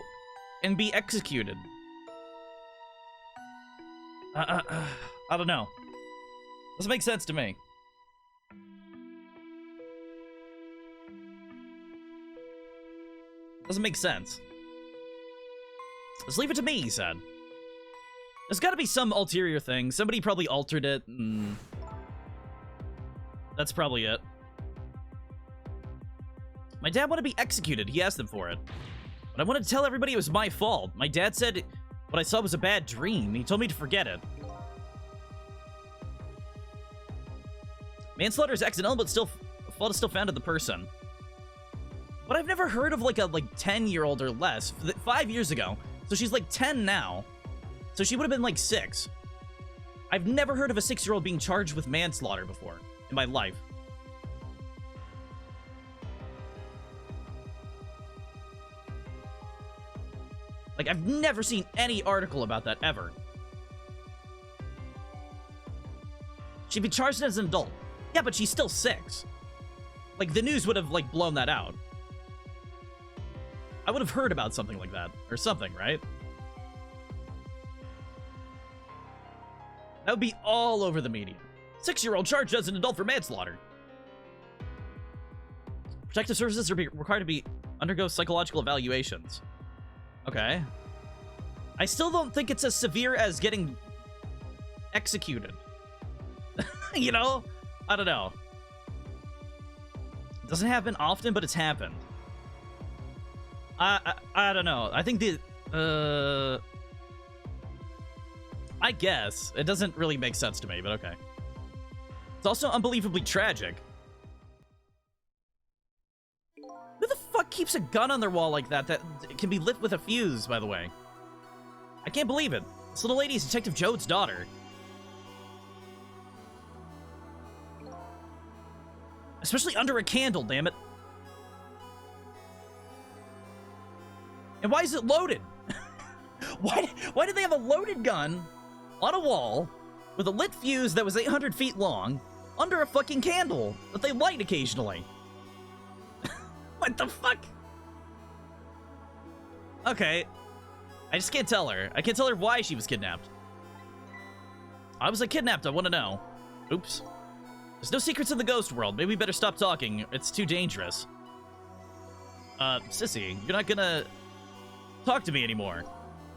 A: and be executed? I don't know. Doesn't make sense to me. Doesn't make sense. Just leave it to me, he said. There's gotta be some ulterior thing. Somebody probably altered it, and that's probably it. My dad wanted to be executed. He asked them for it. But I wanted to tell everybody it was my fault. My dad said what I saw was a bad dream. He told me to forget it. Manslaughter is accidental, but fault is still found in the person. But I've never heard of like a 10-year-old or less. 5 years ago. So she's like 10 now. So she would have been like 6. I've never heard of a 6-year-old being charged with manslaughter before in my life. Like, I've never seen any article about that, ever. She'd be charged as an adult. Yeah, but she's still 6. Like, the news would have, like, blown that out. I would have heard about something like that. Or something, right? That would be all over the media. 6-year-old charged as an adult for manslaughter. Protective services are required to undergo psychological evaluations. Okay. I still don't think it's as severe as getting executed. You know? I don't know. It doesn't happen often, but it's happened. I don't know. I think I guess. It doesn't really make sense to me, but okay. It's also unbelievably tragic. Who the fuck keeps a gun on their wall like that can be lit with a fuse, by the way? I can't believe it. This little lady is Detective Jode's daughter. Especially under a candle, damn it. And why is it loaded? Why did they have a loaded gun on a wall with a lit fuse that was 800 feet long under a fucking candle that they light occasionally? What the fuck? Okay. I just can't tell her. I can't tell her why she was kidnapped. I was kidnapped, I want to know. Oops. There's no secrets in the ghost world. Maybe we better stop talking. It's too dangerous. Sissy, you're not gonna talk to me anymore.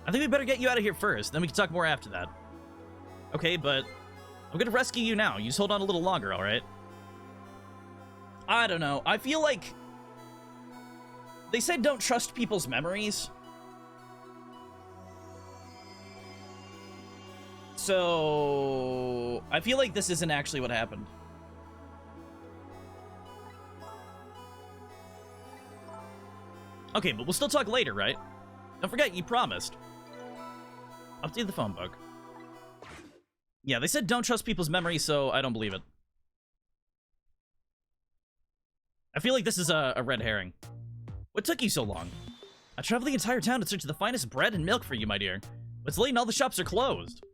A: I think we better get you out of here first, then we can talk more after that. Okay, but I'm gonna rescue you now. You just hold on a little longer, alright? I don't know. I feel like they said don't trust people's memories. So I feel like this isn't actually what happened. Okay, but we'll still talk later, right? Don't forget, you promised. Update the phone book. Yeah, they said don't trust people's memories, so I don't believe it. I feel like this is a red herring. What took you so long? I traveled the entire town to search the finest bread and milk for you, my dear. But it's late and all the shops are closed.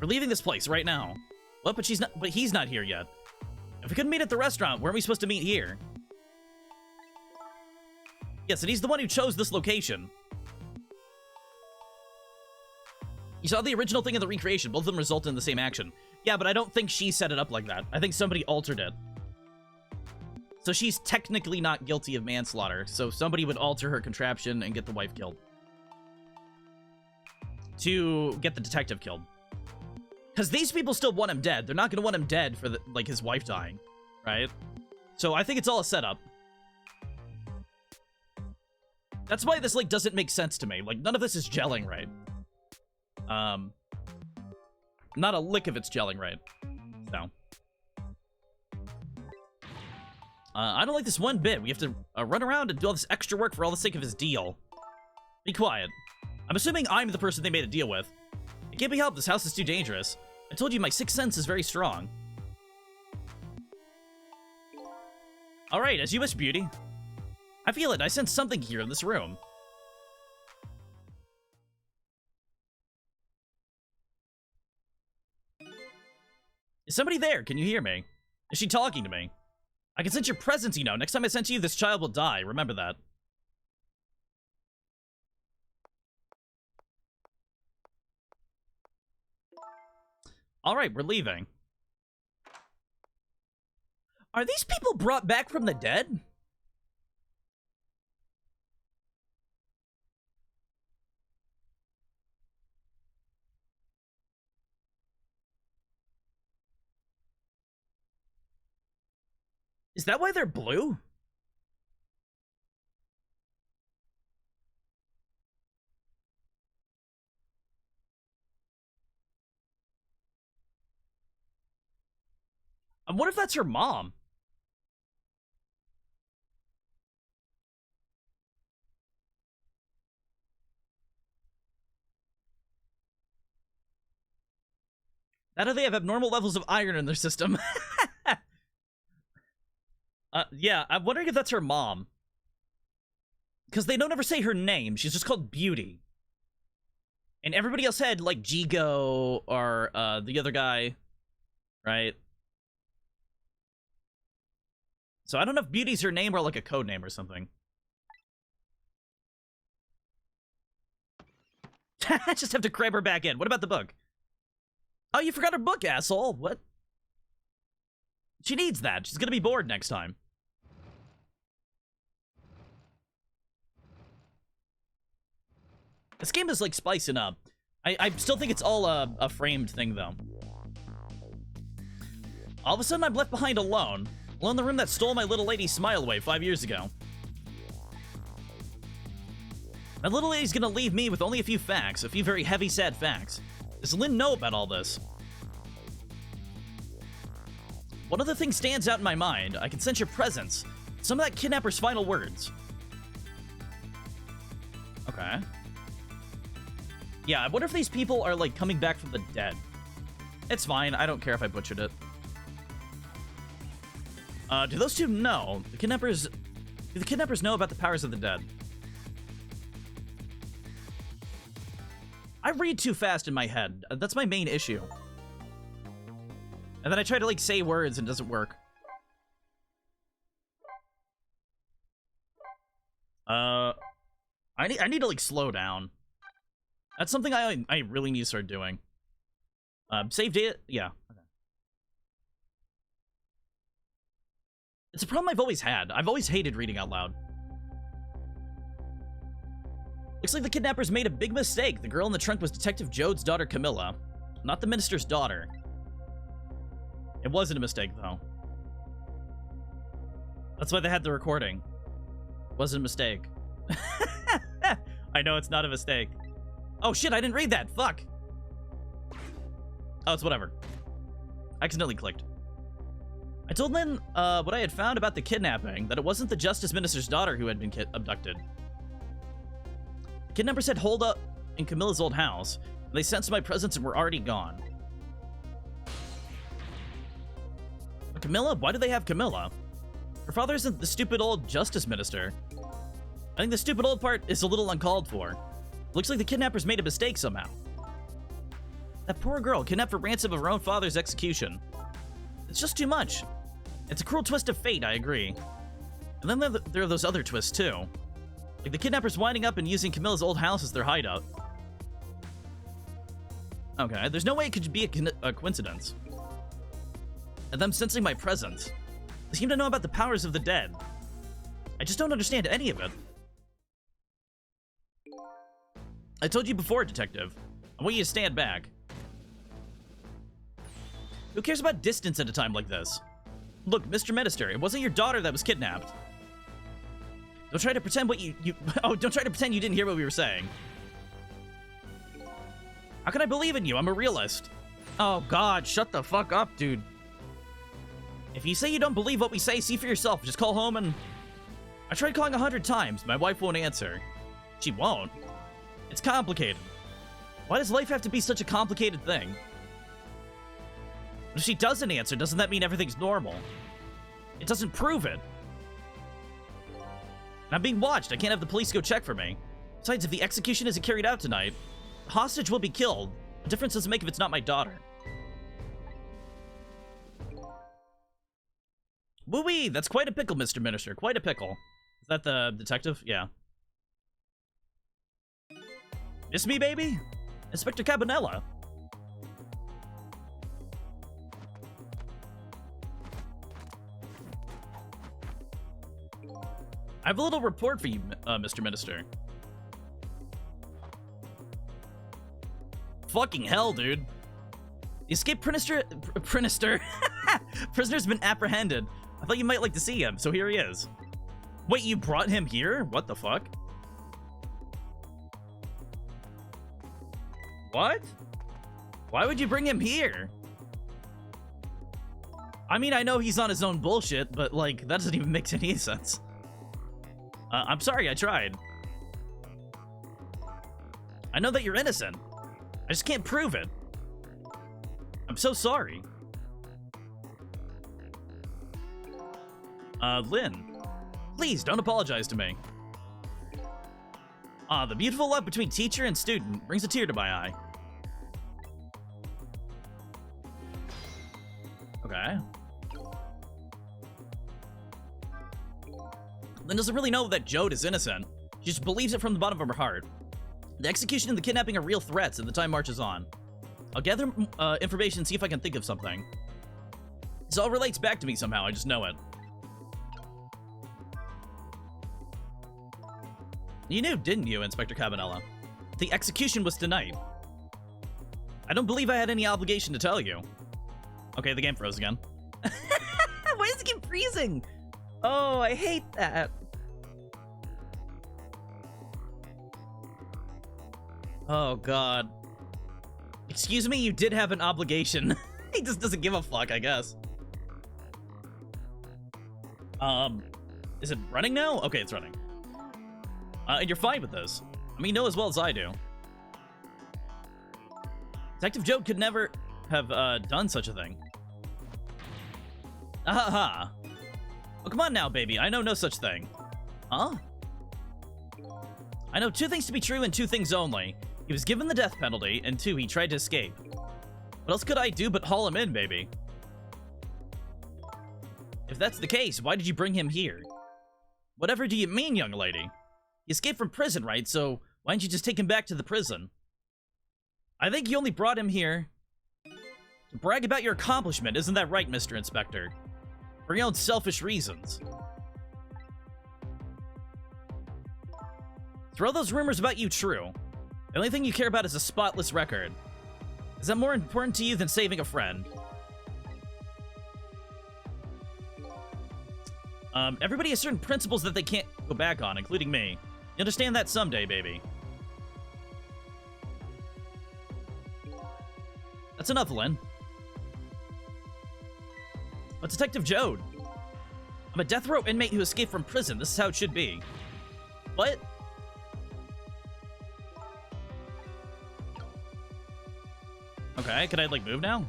A: We're leaving this place right now. What? But he's not here yet. If we couldn't meet at the restaurant, where are we supposed to meet here? Yes, and he's the one who chose this location. You saw the original thing in the recreation. Both of them result in the same action. Yeah, but I don't think she set it up like that. I think somebody altered it. So she's technically not guilty of manslaughter. So somebody would alter her contraption and get the wife killed. To get the detective killed. Because these people still want him dead. They're not going to want him dead for, his wife dying. Right? So I think it's all a setup. That's why this, doesn't make sense to me. None of this is gelling right. Not a lick of it's gelling right. So. I don't like this one bit. We have to run around and do all this extra work for all the sake of his deal. Be quiet. I'm assuming I'm the person they made a deal with. It can't be helped. This house is too dangerous. I told you my sixth sense is very strong. Alright, as you wish, beauty. I feel it. I sense something here in this room. Is somebody there? Can you hear me? Is she talking to me? I can sense your presence, you know. Next time I sense you, this child will die. Remember that. Alright, we're leaving. Are these people brought back from the dead? Is that why they're blue? What if that's her mom? How do they have abnormal levels of iron in their system? Yeah, I'm wondering if that's her mom. Because they don't ever say her name. She's just called Beauty. And everybody else had, like, Jigo or the other guy, right? So I don't know if Beauty's her name or, like, a code name or something. Just have to cram her back in. What about the book? Oh, you forgot her book, asshole. What? She needs that. She's gonna be bored next time. This game is, like, spicing up. I still think it's all a framed thing, though. All of a sudden, I'm left behind alone. Alone in the room that stole my little lady's smile away 5 years ago. My little lady's gonna leave me with only a few facts. A few very heavy, sad facts. Does Lynn know about all this? One other thing stands out in my mind. I can sense your presence. Some of that kidnapper's final words. Okay. Yeah, I wonder if these people are, like, coming back from the dead. It's fine. I don't care if I butchered it. Do those two know? Do the kidnappers know about the powers of the dead? I read too fast in my head. That's my main issue. And then I try to, like, say words and it doesn't work. I need to, like, slow down. That's something I really need to start doing. Save data? Yeah. Okay. It's a problem I've always had. I've always hated reading out loud. Looks like the kidnappers made a big mistake. The girl in the trunk was Detective Jode's daughter, Camilla, not the minister's daughter. It wasn't a mistake, though. That's why they had the recording. It wasn't a mistake. I know it's not a mistake. Oh shit, I didn't read that. Fuck. Oh, it's whatever. I accidentally clicked. I told Lynn what I had found about the kidnapping, that it wasn't the Justice Minister's daughter who had been abducted. Kidnappers had holed up in Camilla's old house. They sensed my presence and were already gone. But Camilla? Why do they have Camilla? Her father isn't the stupid old Justice Minister. I think the stupid old part is a little uncalled for. Looks like the kidnappers made a mistake somehow. That poor girl kidnapped for ransom of her own father's execution. It's just too much. It's a cruel twist of fate, I agree. And then there are those other twists, too. Like the kidnappers winding up and using Camilla's old house as their hideout. Okay, there's no way it could be a coincidence. And them sensing my presence. They seem to know about the powers of the dead. I just don't understand any of it. I told you before, Detective. I want you to stand back. Who cares about distance at a time like this? Look, Mr. Minister, it wasn't your daughter that was kidnapped. Don't try to pretend don't try to pretend you didn't hear what we were saying. How can I believe in you? I'm a realist. Oh god, shut the fuck up, dude. If you say you don't believe what we say, see for yourself. Just call home and... I tried calling 100 times. My wife won't answer. She won't. It's complicated. Why does life have to be such a complicated thing? If she doesn't answer, doesn't that mean everything's normal? It doesn't prove it. And I'm being watched. I can't have the police go check for me. Besides, if the execution isn't carried out tonight, the hostage will be killed. The difference doesn't make if it's not my daughter. Woo-wee! That's quite a pickle, Mr. Minister. Quite a pickle. Is that the detective? Yeah. Miss me, baby? Inspector Cabanella. I have a little report for you, Mr. Minister. Fucking hell, dude. The escaped prisoner's been apprehended. I thought you might like to see him, so here he is. Wait, you brought him here? What the fuck? What? Why would you bring him here? I mean, I know he's on his own bullshit, but, like, that doesn't even make any sense. I'm sorry, I tried. I know that you're innocent. I just can't prove it. I'm so sorry. Lynn, please don't apologize to me. The beautiful love between teacher and student brings a tear to my eye. Okay. Lynn doesn't really know that Jode is innocent. She just believes it from the bottom of her heart. The execution and the kidnapping are real threats, and the time marches on. I'll gather information and see if I can think of something. This all relates back to me somehow, I just know it. You knew, didn't you, Inspector Cabanella? The execution was tonight. I don't believe I had any obligation to tell you. Okay, the game froze again. Why does it keep freezing? Oh, I hate that. Oh, God. Excuse me, you did have an obligation. He just doesn't give a fuck, I guess. Is it running now? Okay, it's running. And you're fine with this. I mean, you know as well as I do. Detective Jode could never have, done such a thing. Ahaha. Oh, come on now, baby. I know no such thing. Huh? I know two things to be true and two things only. He was given the death penalty, and two, he tried to escape. What else could I do but haul him in, baby? If that's the case, why did you bring him here? Whatever do you mean, young lady? He escaped from prison, right? So why didn't you just take him back to the prison? I think you only brought him here to brag about your accomplishment. Isn't that right, Mr. Inspector? For your own selfish reasons. Throw those rumors about you true. The only thing you care about is a spotless record. Is that more important to you than saving a friend? Everybody has certain principles that they can't go back on, including me. You understand that someday, baby. That's enough, Lynn. But Detective Jode, I'm a death row inmate who escaped from prison. This is how it should be. What? Okay, can I, like, move now?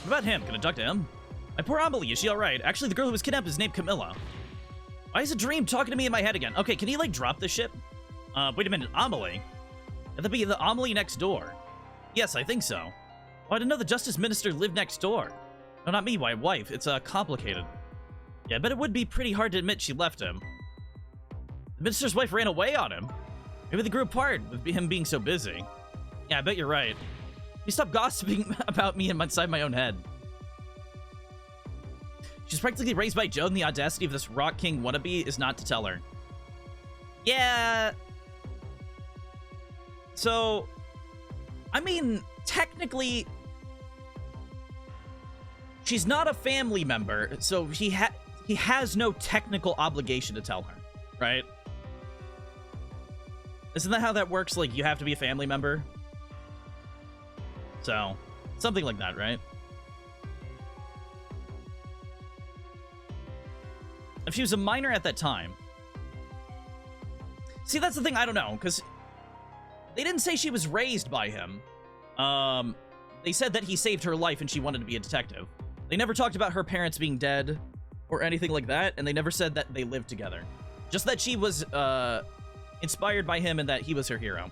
A: What about him? Can I talk to him? My poor Amelie, is she alright? Actually, the girl who was kidnapped is named Camilla. Why is a dream talking to me in my head again? Okay, can he, like, drop this ship? Wait a minute, Amelie? That'd be the Amelie next door. Yes, I think so. Oh, I didn't know the Justice Minister lived next door. No, not me, my wife. It's, complicated. Yeah, I bet it would be pretty hard to admit she left him. The Minister's wife ran away on him. Maybe they grew apart with him being so busy. Yeah, I bet you're right. You stop gossiping about me inside my own head. She's practically raised by Jode, and the audacity of this Rock King wannabe is not to tell her. Yeah. So, I mean, technically, she's not a family member, so he has no technical obligation to tell her, right? Isn't that how that works? Like, you have to be a family member? So, something like that, right? If she was a minor at that time. See, that's the thing, I don't know, because they didn't say she was raised by him. They said that he saved her life and she wanted to be a detective. They never talked about her parents being dead or anything like that, and they never said that they lived together. Just that she was, inspired by him and that he was her hero.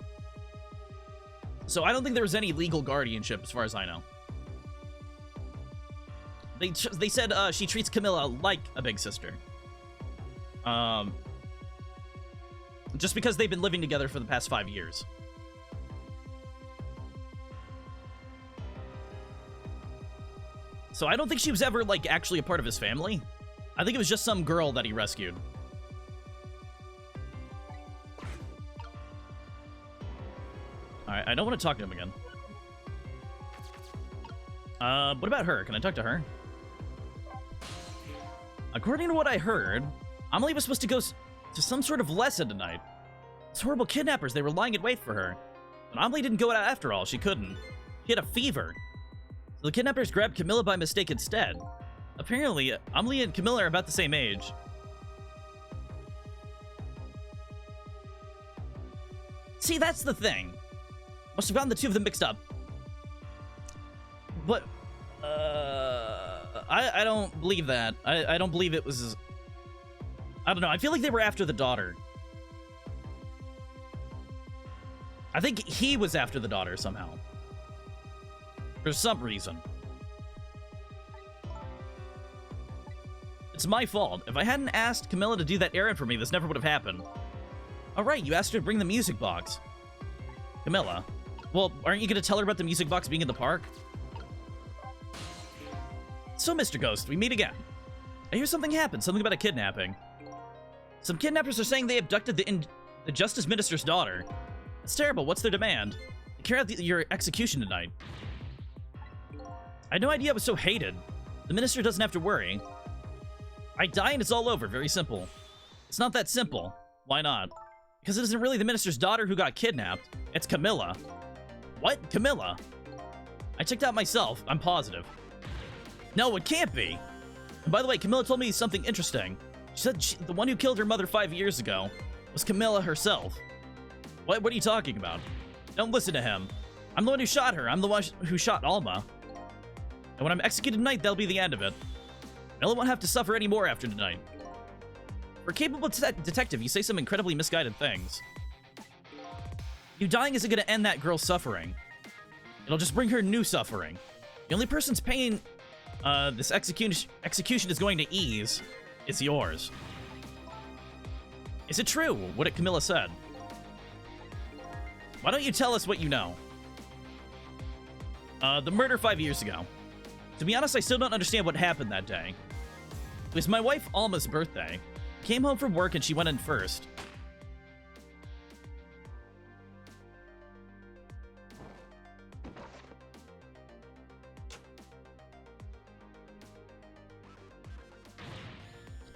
A: So I don't think there was any legal guardianship, as far as I know. They said she treats Camilla like a big sister. Just because they've been living together for the past 5 years. So I don't think she was ever, like, actually a part of his family. I think it was just some girl that he rescued. Alright, I don't want to talk to him again. What about her? Can I talk to her? According to what I heard, Amelie was supposed to go to some sort of lesson tonight. Those horrible kidnappers, they were lying in wait for her. But Amelie didn't go out after all, she couldn't. She had a fever. So the kidnappers grabbed Camilla by mistake instead. Apparently, Amelie and Camilla are about the same age. See, that's the thing. Must have gotten the two of them mixed up. But, I don't believe that. I don't believe it was... I don't know, I feel like they were after the daughter. I think he was after the daughter somehow. For some reason. It's my fault. If I hadn't asked Camilla to do that errand for me, this never would have happened. Alright, you asked her to bring the music box. Camilla. Well, aren't you going to tell her about the music box being in the park? So, Mr. Ghost, we meet again. I hear something happened, something about a kidnapping. Some kidnappers are saying they abducted the Justice Minister's daughter. It's terrible. What's their demand? They carry out your execution tonight. I had no idea I was so hated. The minister doesn't have to worry. I die and it's all over. Very simple. It's not that simple. Why not? Because it isn't really the minister's daughter who got kidnapped. It's Camilla. What? Camilla? I checked out myself. I'm positive. No, it can't be. And by the way, Camilla told me something interesting. She said the one who killed her mother 5 years ago was Camilla herself. What are you talking about? Don't listen to him. I'm the one who shot her. I'm the one who shot Alma. And when I'm executed tonight, that'll be the end of it. Camilla won't have to suffer any more after tonight. For a capable detective, you say some incredibly misguided things. You dying isn't going to end that girl's suffering. It'll just bring her new suffering. The only person's pain this execution is going to ease is yours. Is it true, what Camilla said? Why don't you tell us what you know? The murder 5 years ago. To be honest, I still don't understand what happened that day. It was my wife Alma's birthday. Came home from work and she went in first.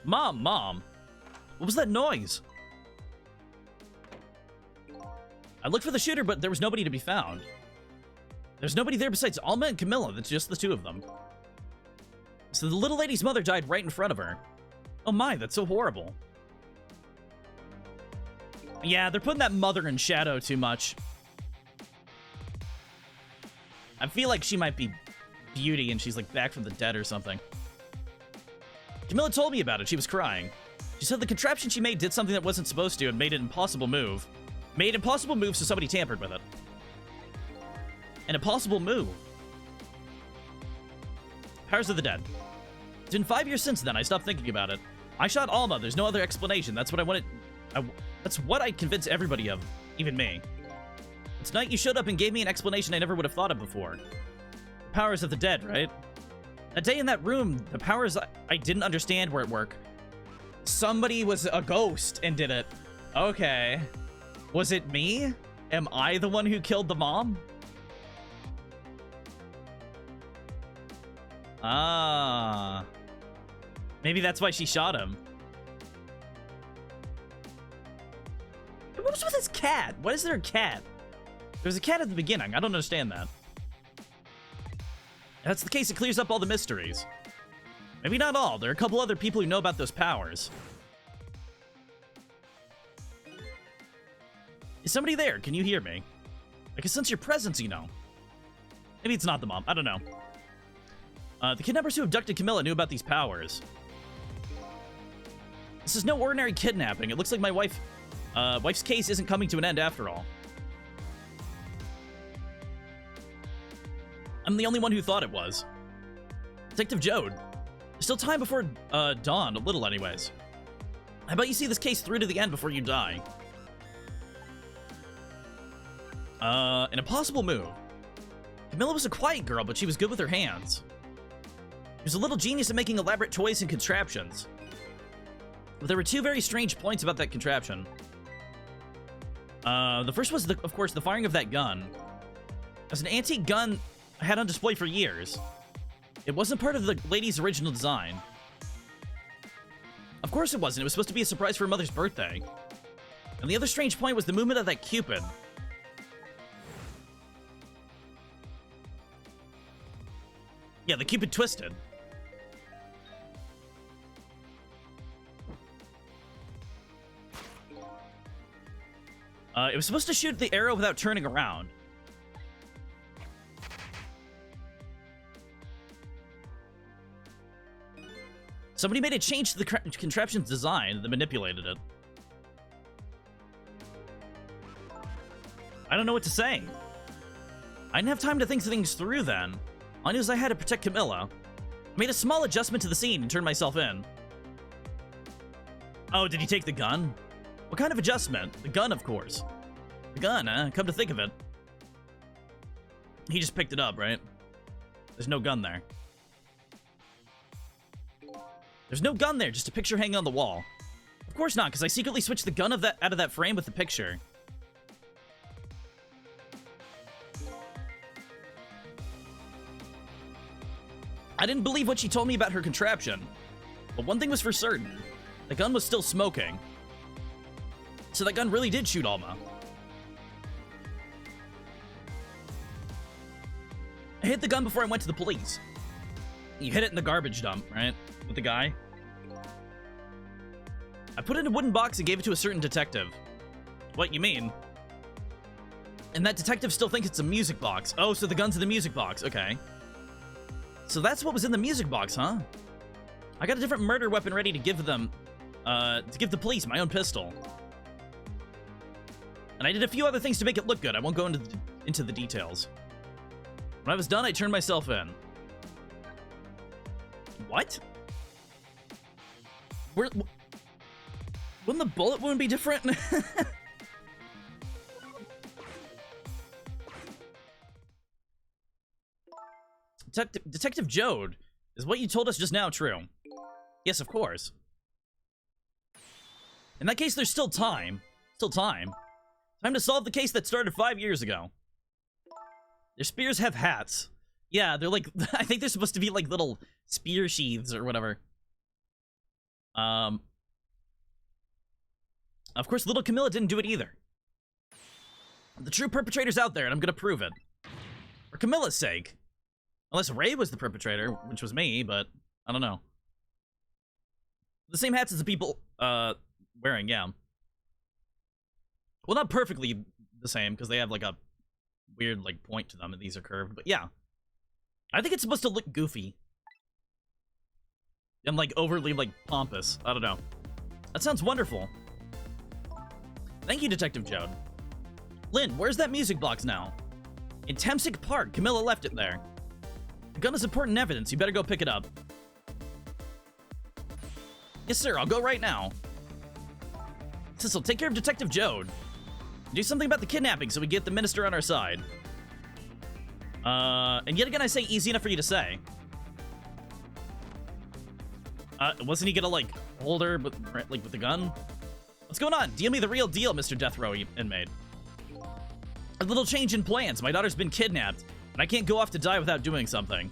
A: Mom! What was that noise? I looked for the shooter, but there was nobody to be found. There's nobody there besides Alma and Camilla. That's just the two of them. So the little lady's mother died right in front of her. Oh my, that's so horrible. Yeah, they're putting that mother in shadow too much. I feel like she might be Beauty and she's like back from the dead or something. Camilla told me about it. She was crying. She said the contraption she made did something that wasn't supposed to and made an impossible move. Made impossible moves so somebody tampered with it. An impossible move. Powers of the Dead. It's been 5 years since then. I stopped thinking about it. I shot Alma. There's no other explanation. That's what I wanted. That's what I convinced everybody of. Even me. But tonight you showed up and gave me an explanation I never would have thought of before. Powers of the Dead, right? That day in that room, the powers I didn't understand were at work. Somebody was a ghost and did it. Okay. Was it me? Am I the one who killed the mom? Ah. Maybe that's why she shot him. What was with this cat? Why is there a cat? There's a cat at the beginning. I don't understand that. If that's the case, it clears up all the mysteries. Maybe not all. There are a couple other people who know about those powers. Is somebody there? Can you hear me? I can sense your presence, you know. Maybe it's not the mom. I don't know. The kidnappers who abducted Camilla knew about these powers. This is no ordinary kidnapping. It looks like my wife's case isn't coming to an end after all. I'm the only one who thought it was. Detective Jode. There's still time before dawn, a little anyways. How about you see this case through to the end before you die? An impossible move. Camilla was a quiet girl, but she was good with her hands. She was a little genius at making elaborate toys and contraptions. But there were two very strange points about that contraption. The first was, of course, the firing of that gun. It was an antique gun I had on display for years. It wasn't part of the lady's original design. Of course it wasn't. It was supposed to be a surprise for her mother's birthday. And the other strange point was the movement of that Cupid. Yeah, the Cupid twisted. It was supposed to shoot the arrow without turning around. Somebody made a change to the contraption's design that manipulated it. I don't know what to say. I didn't have time to think things through then. All I knew is I had to protect Camilla. I made a small adjustment to the scene and turned myself in. Oh, did he take the gun? What kind of adjustment? The gun, of course. The gun, huh? Come to think of it. He just picked it up, right? There's no gun there. There's no gun there, just a picture hanging on the wall. Of course not, because I secretly switched the gun out of that frame with the picture. I didn't believe what she told me about her contraption. But one thing was for certain. The gun was still smoking. So that gun really did shoot Alma. I hid the gun before I went to the police. You hid it in the garbage dump, right? With the guy. I put it in a wooden box and gave it to a certain detective. What, you mean? And that detective still thinks it's a music box. Oh, so the gun's in the music box. Okay. So that's what was in the music box, huh? I got a different murder weapon ready to give them, to give the police my own pistol. And I did a few other things to make it look good. I won't go into the details. When I was done, I turned myself in. What? Wouldn't the bullet wound be different? Detective Jode, is what you told us just now true? Yes, of course. In that case, there's still time. Still time. Time to solve the case that started 5 years ago. Their spears have hats. Yeah, they're like, I think they're supposed to be like little spear sheaths or whatever. Of course, little Camilla didn't do it either. The true perpetrator's out there, and I'm gonna prove it. For Camilla's sake. Unless Ray was the perpetrator, which was me, but I don't know. The same hats as the people, wearing, yeah. Well, not perfectly the same, because they have, like, a weird, like, point to them, and these are curved, but yeah. I think it's supposed to look goofy. And, like, overly, like, pompous. I don't know. That sounds wonderful. Thank you, Detective Jode. Lynn, where's that music box now? In Temsic Park. Camilla left it there. The gun is important evidence. You better go pick it up. Yes, sir. I'll go right now. Cecil, take care of Detective Jode. Do something about the kidnapping so we get the minister on our side. And yet again, I say easy enough for you to say. Wasn't he gonna, like, hold her with the gun? What's going on? Deal me the real deal, Mr. Death Row inmate. A little change in plans. My daughter's been kidnapped, and I can't go off to die without doing something.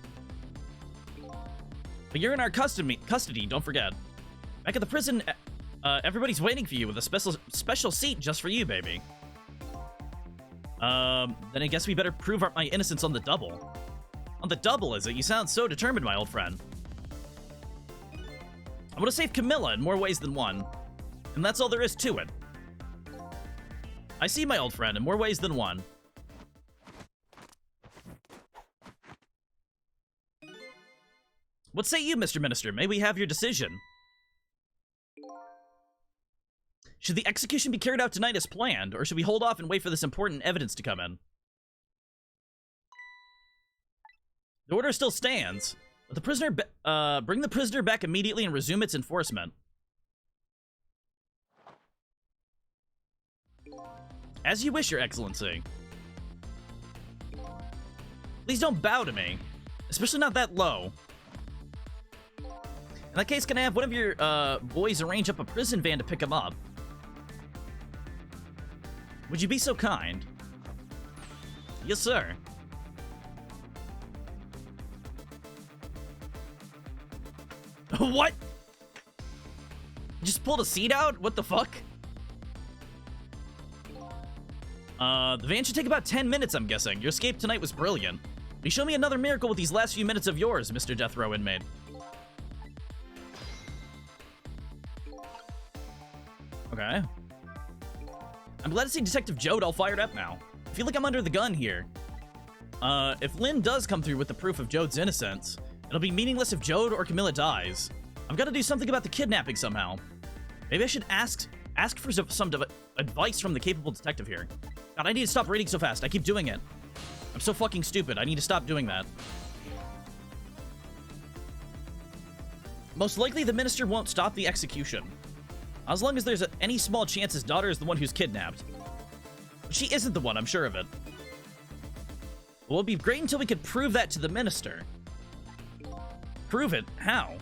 A: But you're in our custody, don't forget. Back at the prison, everybody's waiting for you with a special seat just for you, baby. Then I guess we better prove my innocence on the double. On the double, is it? You sound so determined, my old friend. I'm gonna save Camilla in more ways than one. And that's all there is to it. I see, my old friend, in more ways than one. What say you, Mr. Minister? May we have your decision? Should the execution be carried out tonight as planned, or should we hold off and wait for this important evidence to come in? The order still stands. Let the prisoner bring the prisoner back immediately and resume its enforcement. As you wish, Your Excellency. Please don't bow to me, especially not that low. In that case, can I have one of your boys arrange up a prison van to pick him up? Would you be so kind? Yes, sir. What? You just pulled a seat out? What the fuck? The van should take about 10 minutes, I'm guessing. Your escape tonight was brilliant. Will you show me another miracle with these last few minutes of yours, Mr. Death Row inmate? Okay. I'm glad to see Detective Jode all fired up now. I feel like I'm under the gun here. If Lynn does come through with the proof of Jode's innocence, it'll be meaningless if Jode or Camilla dies. I've got to do something about the kidnapping somehow. Maybe I should ask for some advice from the capable detective here. God, I need to stop reading so fast. I keep doing it. I'm so fucking stupid. I need to stop doing that. Most likely, the minister won't stop the execution. As long as there's any small chance his daughter is the one who's kidnapped. But she isn't the one, I'm sure of it. Well, it'd be great until we could prove that to the minister. Prove it? How?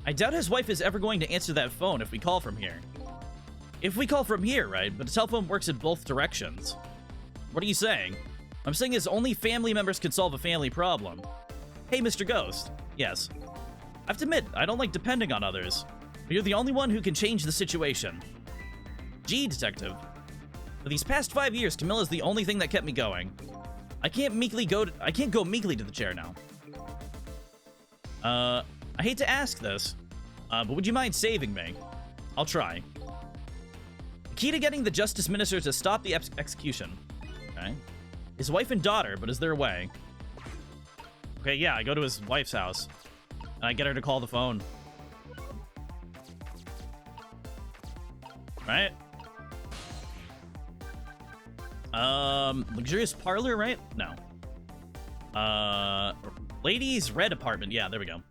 A: I doubt his wife is ever going to answer that phone if we call from here. If we call from here, right? But the telephone works in both directions. What are you saying? I'm saying is only family members can solve a family problem. Hey, Mr. Ghost. Yes. I have to admit, I don't like depending on others. But you're the only one who can change the situation. Gee, detective. For these past 5 years, Camilla's the only thing that kept me going. I can't go meekly to the chair now. I hate to ask this, but would you mind saving me? I'll try. The key to getting the Justice Minister to stop the execution. Okay. His wife and daughter, but is there a way? Okay, yeah, I go to his wife's house. And I get her to call the phone. Right? Luxurious parlor, right? No. Ladies' red apartment. Yeah, there we go.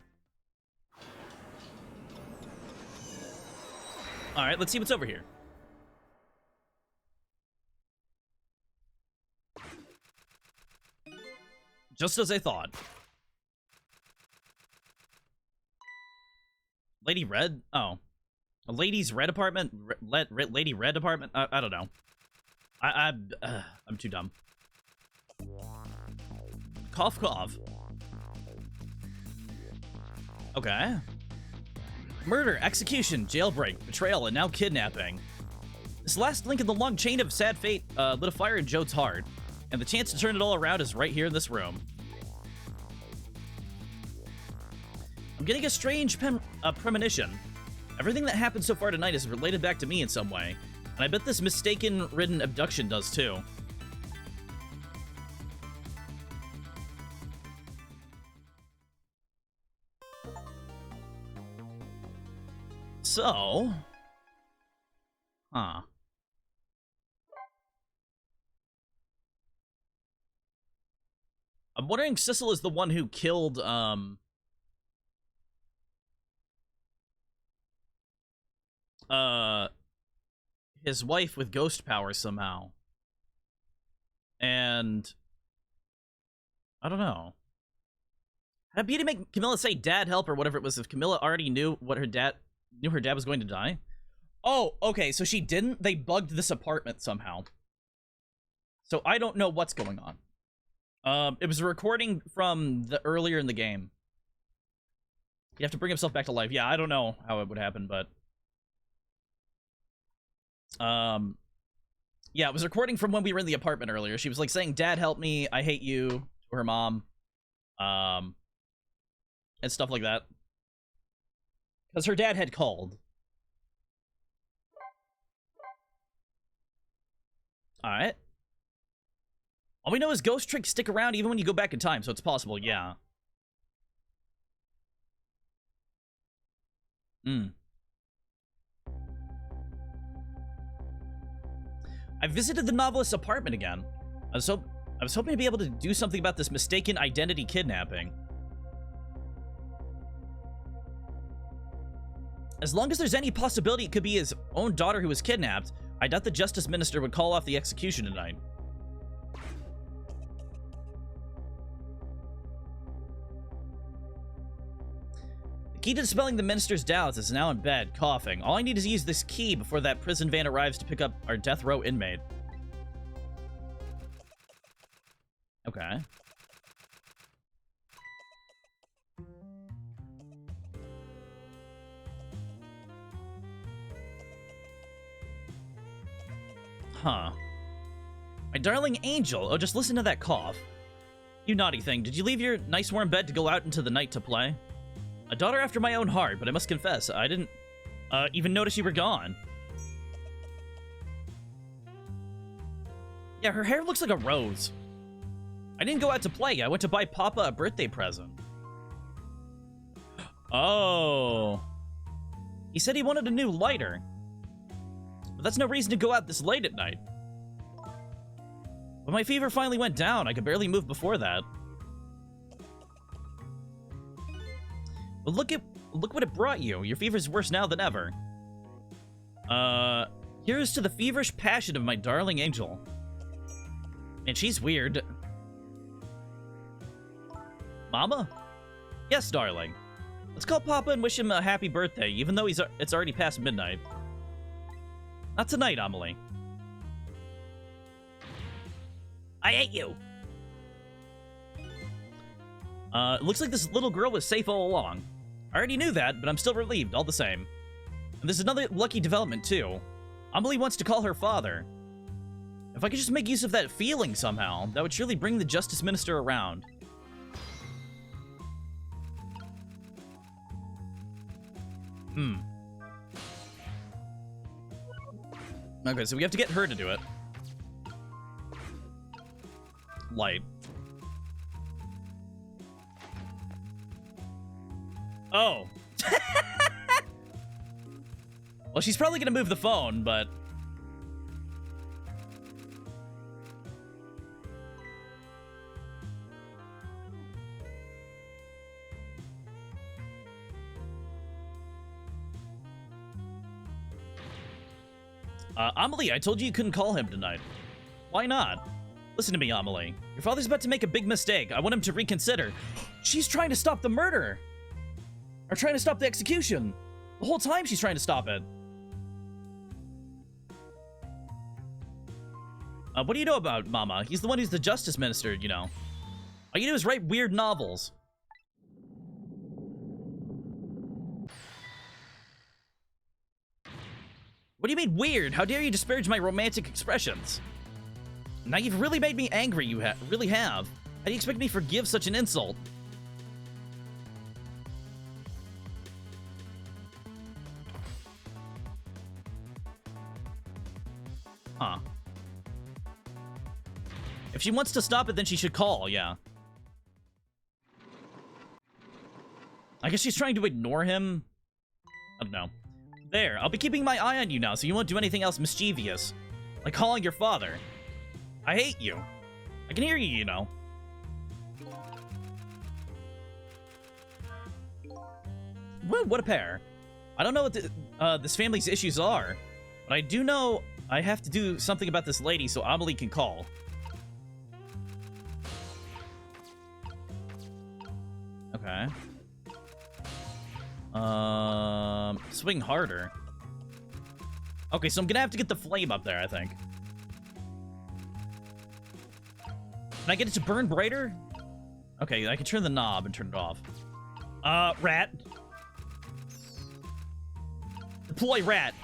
A: Alright, let's see what's over here. Just as I thought. Lady Red? Oh. A ladies' red apartment? Lady Red apartment? I don't know. I'm too dumb. Cough, cough. Okay. Murder, execution, jailbreak, betrayal, and now kidnapping. This last link in the long chain of sad fate lit a fire in Jode's heart, and the chance to turn it all around is right here in this room. I'm getting a strange premonition. Everything that happened so far tonight is related back to me in some way, and I bet this mistaken-ridden abduction does too. So... Huh. I'm wondering Sissel is the one who killed, his wife with ghost power somehow. And... I don't know. Had Beauty make Camilla say dad help or whatever it was if Camilla already knew what her dad... Knew her dad was going to die? Oh, okay, so she didn't? They bugged this apartment somehow. So I don't know what's going on. It was a recording from the earlier in the game. You have to bring himself back to life. Yeah, I don't know how it would happen, but... Yeah, it was recording from when we were in the apartment earlier. She was like saying, Dad, help me, I hate you, to her mom. And stuff like that. Because her dad had called. Alright. All we know is ghost tricks stick around even when you go back in time, so it's possible, yeah. I visited the novelist's apartment again. I was hoping to be able to do something about this mistaken identity kidnapping. As long as there's any possibility it could be his own daughter who was kidnapped, I doubt the Justice Minister would call off the execution tonight. The key to dispelling the Minister's doubts is now in bed, coughing. All I need is to use this key before that prison van arrives to pick up our death row inmate. Okay. Huh. My darling angel. Oh, just listen to that cough. You naughty thing. Did you leave your nice warm bed to go out into the night to play? A daughter after my own heart, but I must confess, I didn't even notice you were gone. Yeah, her hair looks like a rose. I didn't go out to play. I went to buy Papa a birthday present. Oh. He said he wanted a new lighter. But that's no reason to go out this late at night. When my fever finally went down, I could barely move before that. But look what it brought you. Your fever's worse now than ever. Here's to the feverish passion of my darling angel. And she's weird. Mama? Yes, darling. Let's call Papa and wish him a happy birthday, even though it's already past midnight. Not tonight, Amelie. I hate you! It looks like this little girl was safe all along. I already knew that, but I'm still relieved, all the same. And there's another lucky development, too. Amelie wants to call her father. If I could just make use of that feeling somehow, that would surely bring the Justice Minister around. Okay, so we have to get her to do it. Light. Oh. Well, she's probably gonna move the phone, but... Amelie, I told you couldn't call him tonight. Why not? Listen to me, Amelie. Your father's about to make a big mistake. I want him to reconsider. She's trying to stop the murder! Or trying to stop the execution! The whole time she's trying to stop it. What do you know about Mama? He's the one who's the Justice Minister, you know. All you do is write weird novels. What do you mean weird? How dare you disparage my romantic expressions? Now you've really made me angry, you really have. How do you expect me to forgive such an insult? Huh. If she wants to stop it, then she should call, yeah. I guess she's trying to ignore him. I don't know. There, I'll be keeping my eye on you now, so you won't do anything else mischievous. Like calling your father. I hate you. I can hear you, you know. What a pair. I don't know what this family's issues are, but I do know I have to do something about this lady so Amelie can call. Okay. Swing harder. Okay, so I'm gonna have to get the flame up there, I think. Can I get it to burn brighter? Okay, I can turn the knob and turn it off. Rat. Deploy rat.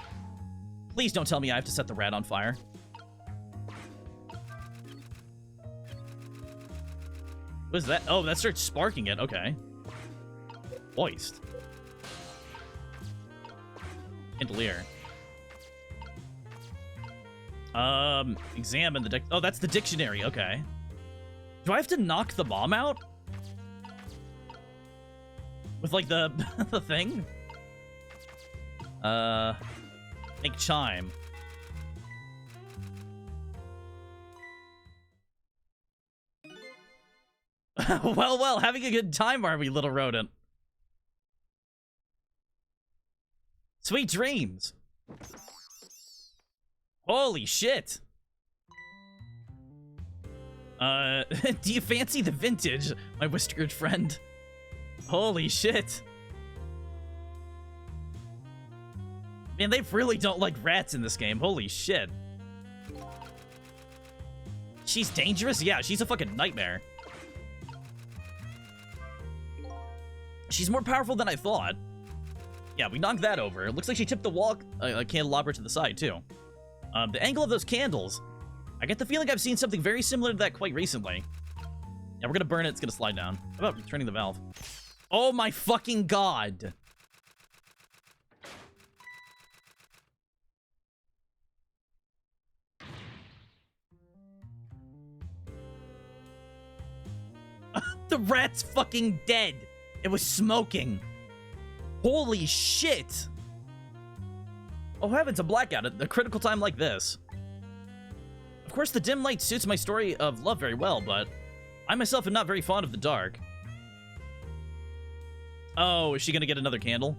A: Please don't tell me I have to set the rat on fire. What is that? Oh, that starts sparking it. Okay. Moist. Candelier. Examine the oh, that's the dictionary. Okay. Do I have to knock the bomb out? With, like, the the thing? Make chime. Well, having a good time, are we, little rodent? Sweet dreams. Holy shit. Do you fancy the vintage, my whiskered friend? Holy shit. Man, they really don't like rats in this game. Holy shit. She's dangerous? Yeah, she's a fucking nightmare. She's more powerful than I thought. Yeah, we knocked that over. It looks like she tipped the wall candelabra to the side, too. The angle of those candles. I get the feeling I've seen something very similar to that quite recently. Yeah, we're gonna burn it. It's gonna slide down. How about returning the valve? Oh my fucking god! The rat's fucking dead. It was smoking. Holy shit. Oh heavens, a blackout at a critical time like this. Of course, the dim light suits my story of love very well, but I myself am not very fond of the dark. Oh, is she gonna get another candle?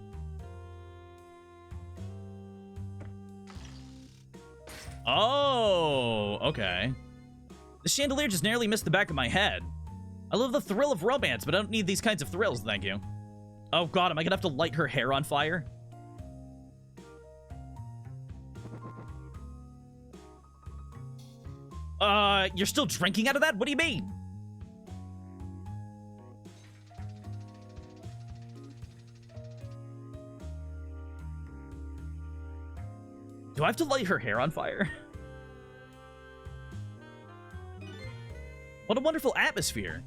A: Oh, okay. The chandelier just narrowly missed the back of my head. I love the thrill of romance, but I don't need these kinds of thrills, thank you. Oh god, am I gonna have to light her hair on fire? You're still drinking out of that? What do you mean? Do I have to light her hair on fire? What a wonderful atmosphere.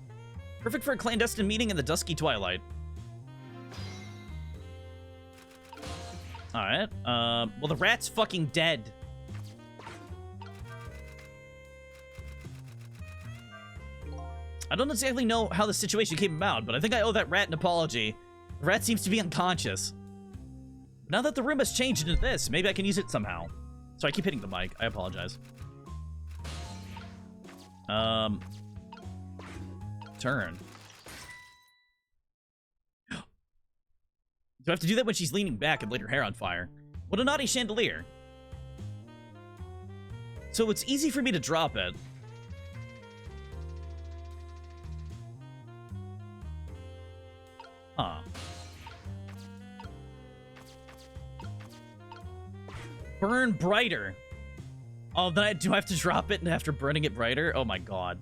A: Perfect for a clandestine meeting in the dusky twilight. Alright, well, the rat's fucking dead. I don't exactly know how the situation came about, but I think I owe that rat an apology. The rat seems to be unconscious. Now that the room has changed into this, maybe I can use it somehow. Sorry, I keep hitting the mic. I apologize. Turn. Do I have to do that when she's leaning back and light her hair on fire? What a naughty chandelier. So it's easy for me to drop it. Huh. Burn brighter. Oh, then I do have to drop it and after burning it brighter? Oh my god.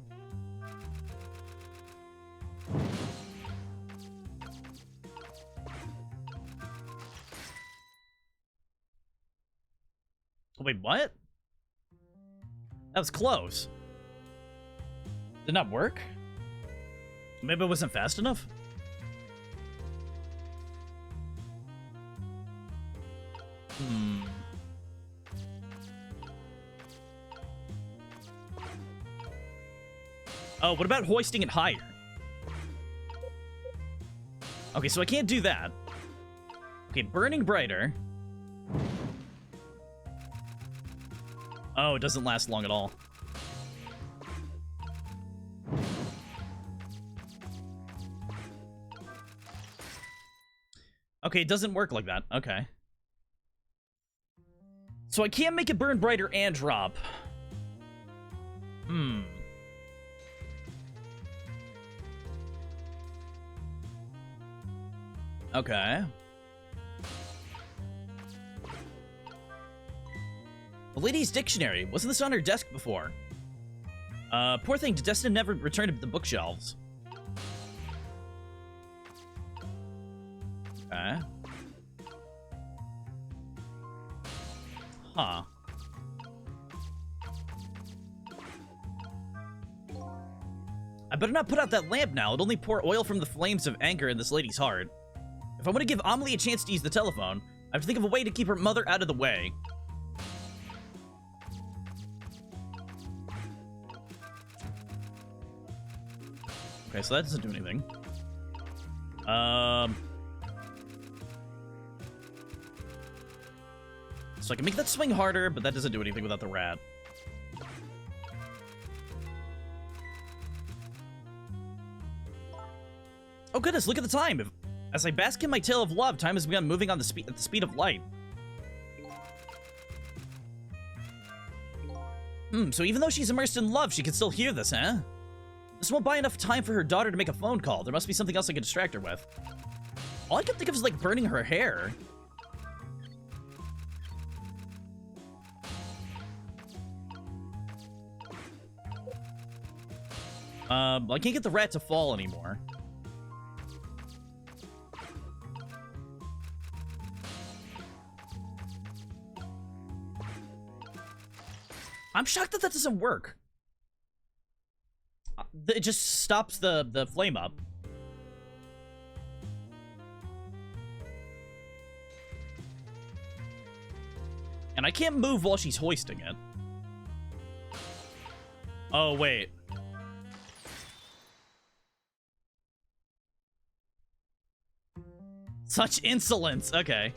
A: Wait, what? That was close. Did not work? Maybe it wasn't fast enough? Oh, what about hoisting it higher? Okay, so I can't do that. Okay, burning brighter. Oh, it doesn't last long at all. Okay, it doesn't work like that. Okay. So I can't make it burn brighter and drop. Okay. The lady's dictionary. Wasn't this on her desk before? Poor thing, Destin never returned to the bookshelves. Okay. Huh. I better not put out that lamp now. It'll only pour oil from the flames of anger in this lady's heart. If I want to give Amelie a chance to use the telephone, I have to think of a way to keep her mother out of the way. Okay, so that doesn't do anything. So I can make that swing harder, but that doesn't do anything without the rat. Oh goodness, look at the time! As I bask in my tale of love, time has begun moving on at the speed of light. So even though she's immersed in love, she can still hear this, huh? This won't buy enough time for her daughter to make a phone call. There must be something else I can distract her with. All I can think of is, like, burning her hair. I can't get the rat to fall anymore. I'm shocked that that doesn't work. It just stops the flame up. And I can't move while she's hoisting it. Oh, wait. Such insolence. Okay.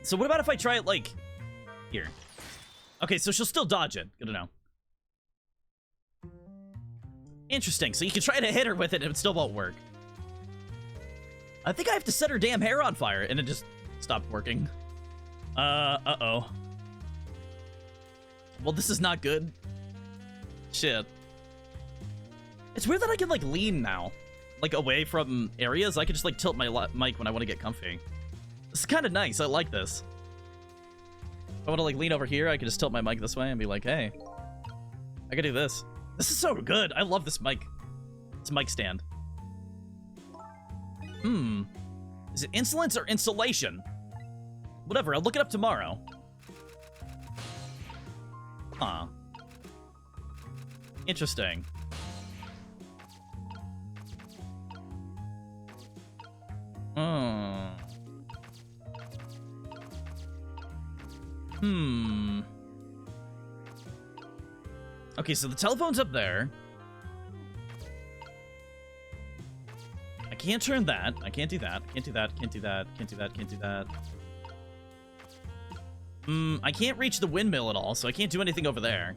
A: So what about if I try it, like, here? Okay, so she'll still dodge it. Good to know. Interesting. So you can try to hit her with it and it still won't work. I think I have to set her damn hair on fire and it just stopped working. Uh-oh. Well, this is not good. Shit. It's weird that I can, like, lean now. Like, away from areas. I can just, like, tilt my mic when I want to get comfy. This is kind of nice. I like this. If I want to, like, lean over here, I can just tilt my mic this way and be like, hey, I can do this. This is so good. I love this mic. This mic stand. Is it insolence or insulation? Whatever, I'll look it up tomorrow. Huh. Interesting. Okay, so the telephone's up there. I can't turn that. I can't do that. Can't do that. Can't do that. Can't do that. Can't do that. I can't reach the windmill at all, so I can't do anything over there.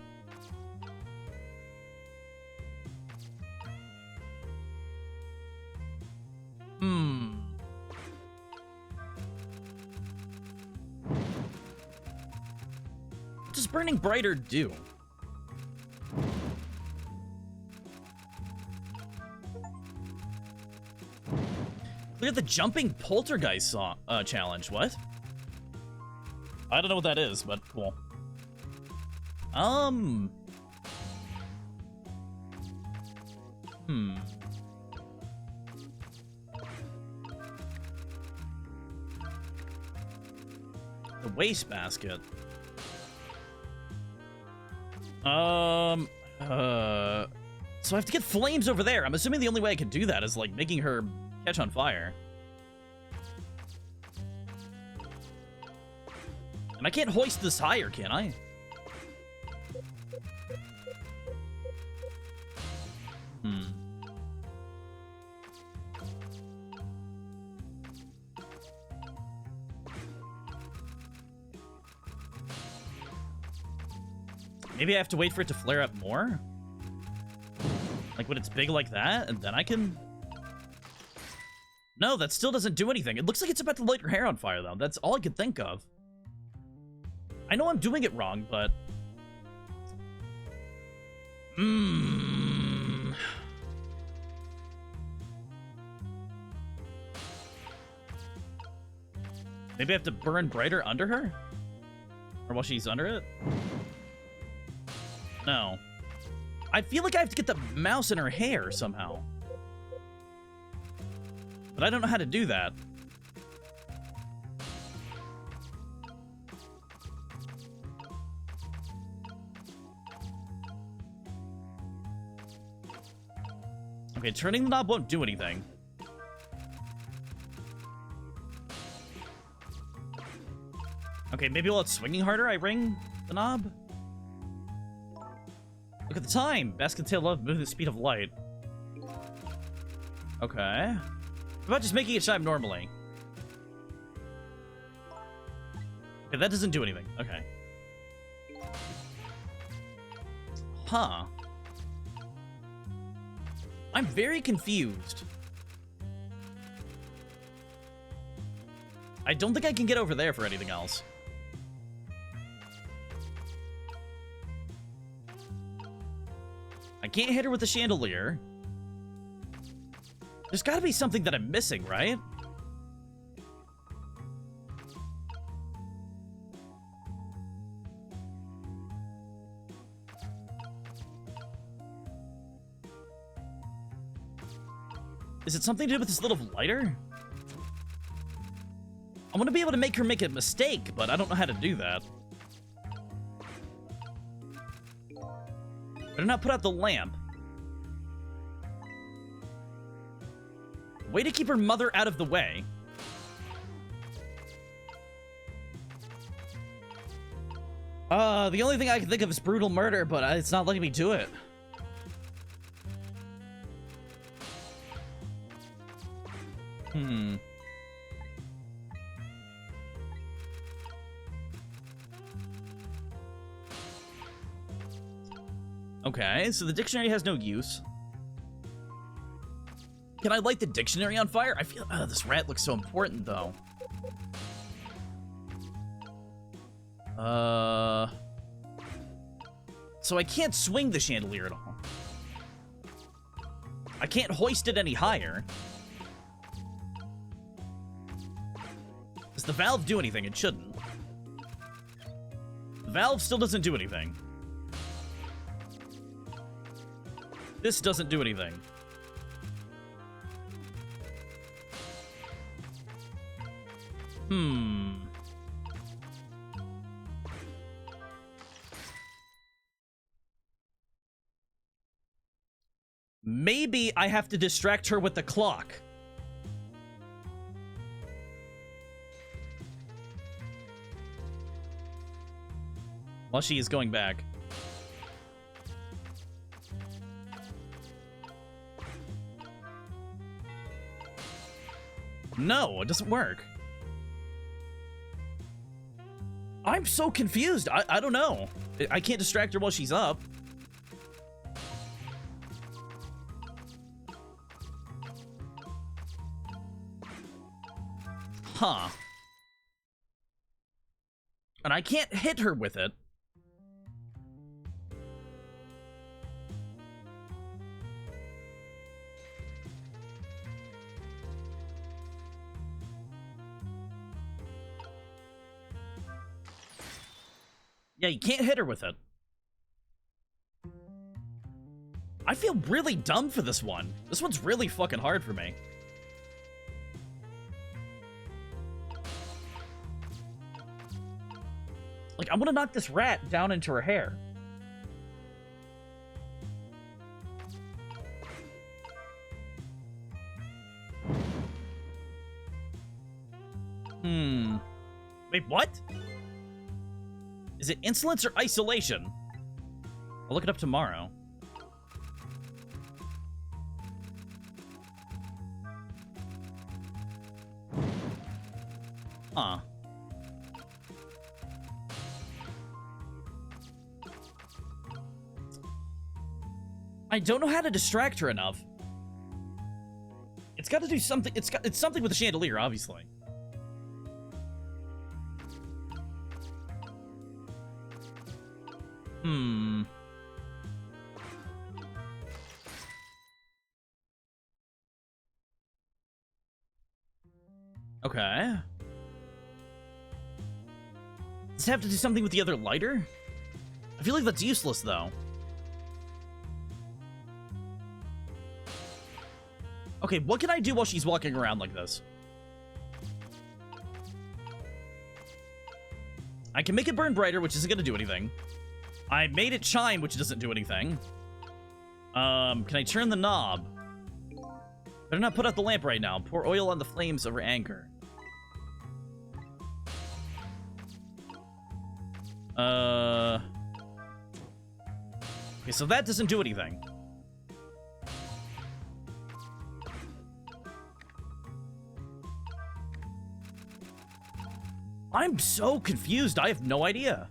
A: What does burning brighter do? Clear the jumping poltergeist challenge. What? I don't know what that is, but cool. The wastebasket. So I have to get flames over there. I'm assuming the only way I can do that is, like, making her catch on fire. And I can't hoist this higher, can I? Maybe I have to wait for it to flare up more? Like when it's big like that, and then I can... No, that still doesn't do anything. It looks like it's about to light her hair on fire, though. That's all I could think of. I know I'm doing it wrong, but... Maybe I have to burn brighter under her? Or while she's under it? No. I feel like I have to get the mouse in her hair somehow. But I don't know how to do that. Okay, turning the knob won't do anything. Okay, maybe while it's swinging harder, I ring the knob? Look at the time! Basket tail love moving the speed of light. Okay. What about just making it shine normally? Okay, that doesn't do anything. Okay. Huh. I'm very confused. I don't think I can get over there for anything else. I can't hit her with the chandelier. There's gotta be something that I'm missing, right? Is it something to do with this little lighter? I want to be able to make her make a mistake, but I don't know how to do that. Better not put out the lamp. Way to keep her mother out of the way. The only thing I can think of is brutal murder, but it's not letting me do it. Okay, so the dictionary has no use. Can I light the dictionary on fire? I feel this rat looks so important, though. So I can't swing the chandelier at all. I can't hoist it any higher. Does the valve do anything? It shouldn't. The valve still doesn't do anything. This doesn't do anything. Maybe I have to distract her with the clock. While she is going back. No, it doesn't work. I'm so confused. I don't know. I can't distract her while she's up. Huh. And I can't hit her with it. Yeah, you can't hit her with it. I feel really dumb for this one. This one's really fucking hard for me. Like, I want to knock this rat down into her hair. Wait, what? Is it insolence or isolation? I'll look it up tomorrow. Huh. I don't know how to distract her enough. It's got to do something. It's something with the chandelier, obviously. Okay. Does it have to do something with the other lighter? I feel like that's useless, though. Okay, what can I do while she's walking around like this? I can make it burn brighter, which isn't going to do anything. I made it chime, which doesn't do anything. Can I turn the knob? Better not put out the lamp right now. Pour oil on the flames over anger. Okay, so that doesn't do anything. I'm so confused. I have no idea.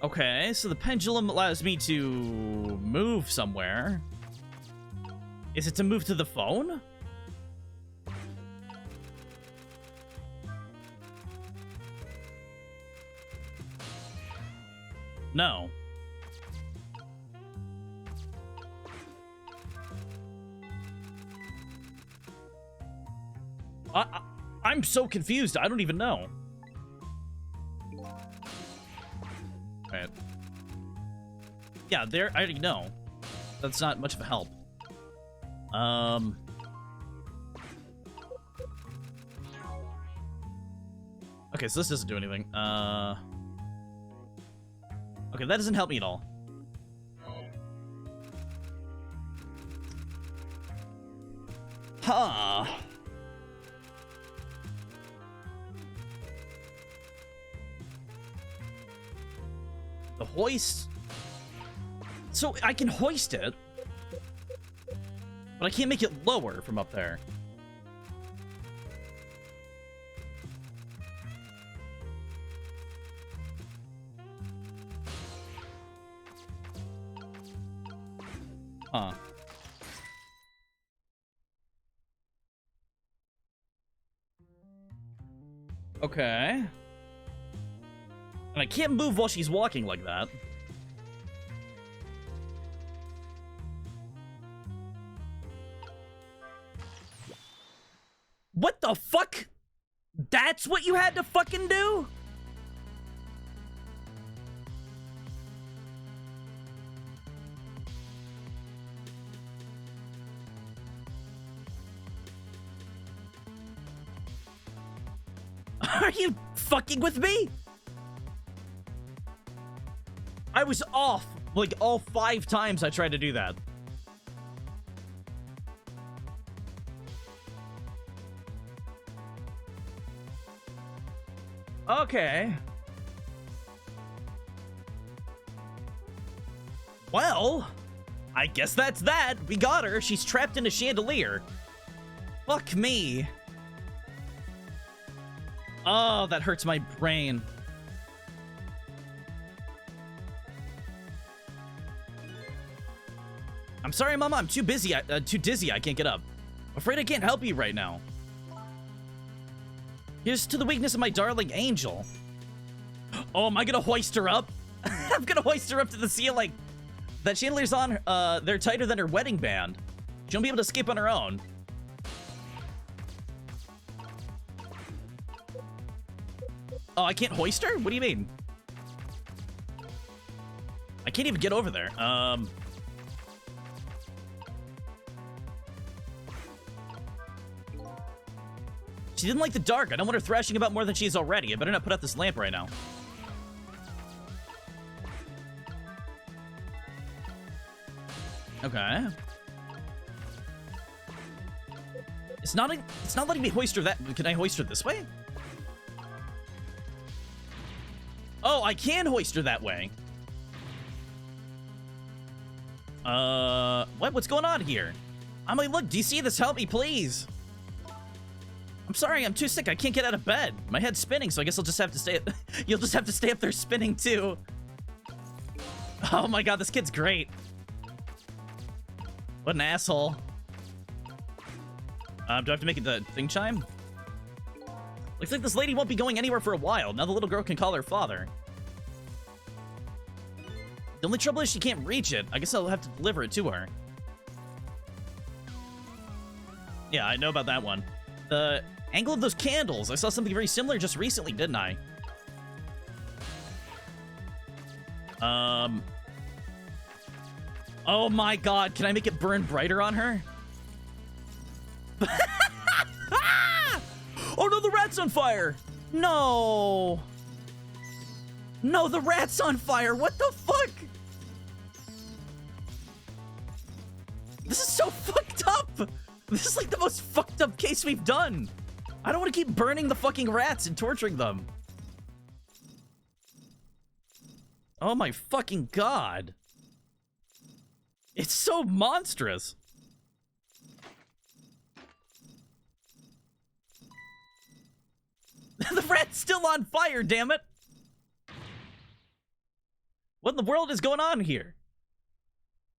A: Okay, so the pendulum allows me to move somewhere. Is it to move to the phone? No. I'm so confused. I don't even know. Alright. Yeah, there. I already know. That's not much of a help. Okay, so this doesn't do anything. Okay, that doesn't help me at all. Huh. The hoist. So I can hoist it, but I can't make it lower from up there. Huh. Okay. And I can't move while she's walking like that. What the fuck? That's what you had to fucking do? Are you fucking with me? I was off, like, all 5 times I tried to do that. Okay. Well, I guess that's that. We got her. She's trapped in a chandelier. Fuck me. Oh, that hurts my brain. I'm sorry, Mama. I'm too busy. Too dizzy. I can't get up. I'm afraid I can't help you right now. Here's to the weakness of my darling angel. Oh, am I gonna hoist her up? I'm gonna hoist her up to the ceiling. That chandelier's on. They're tighter than her wedding band. She won't be able to escape on her own. Oh, I can't hoist her? What do you mean? I can't even get over there. She didn't like the dark. I don't want her thrashing about more than she is already. I better not put out this lamp right now. Okay. It's not letting me hoist her that. Can I hoist her this way? Oh, I can hoist her that way. What's going on here? I'm like, look, do you see this? Help me, please. I'm sorry, I'm too sick. I can't get out of bed. My head's spinning, so I guess I'll just have to stay. You'll just have to stay up there spinning too. Oh my god, this kid's great. What an asshole. Do I have to make it the thing chime? Looks like this lady won't be going anywhere for a while. Now the little girl can call her father. The only trouble is she can't reach it. I guess I'll have to deliver it to her. Yeah, I know about that one. The angle of those candles. I saw something very similar just recently, didn't I? Oh my god, can I make it burn brighter on her? Oh no, the rat's on fire! No! No, the rat's on fire! What the fuck? This is so fucked up! This is like the most fucked up case we've done! I don't want to keep burning the fucking rats and torturing them. Oh my fucking god. It's so monstrous. The rat's still on fire, damn it! What in the world is going on here?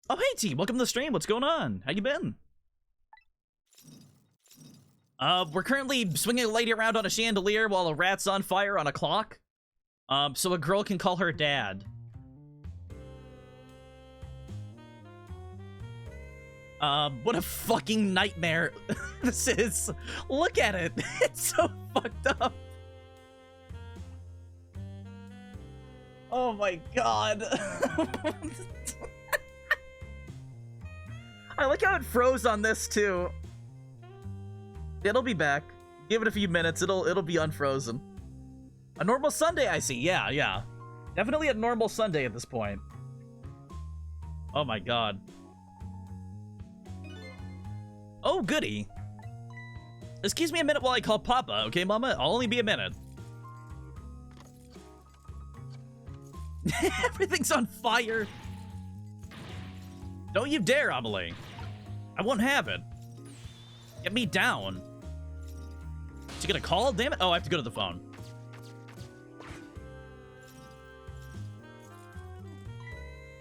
A: Oh, hey, T, welcome to the stream. What's going on? How you been? We're currently swinging a lady around on a chandelier while a rat's on fire on a clock. So a girl can call her dad. What a fucking nightmare this is. Look at it. It's so fucked up. Oh my god. I like how it froze on this too. It'll be back. Give it a few minutes. It'll be unfrozen. A normal Sunday, I see. Yeah, yeah. Definitely a normal Sunday at this point. Oh my god. Oh, goody. Excuse me a minute while I call Papa, okay, Mama? I'll only be a minute. Everything's on fire. Don't you dare, Amelie. I won't have it. Get me down. Is he gonna call? Damn it. Oh, I have to go to the phone.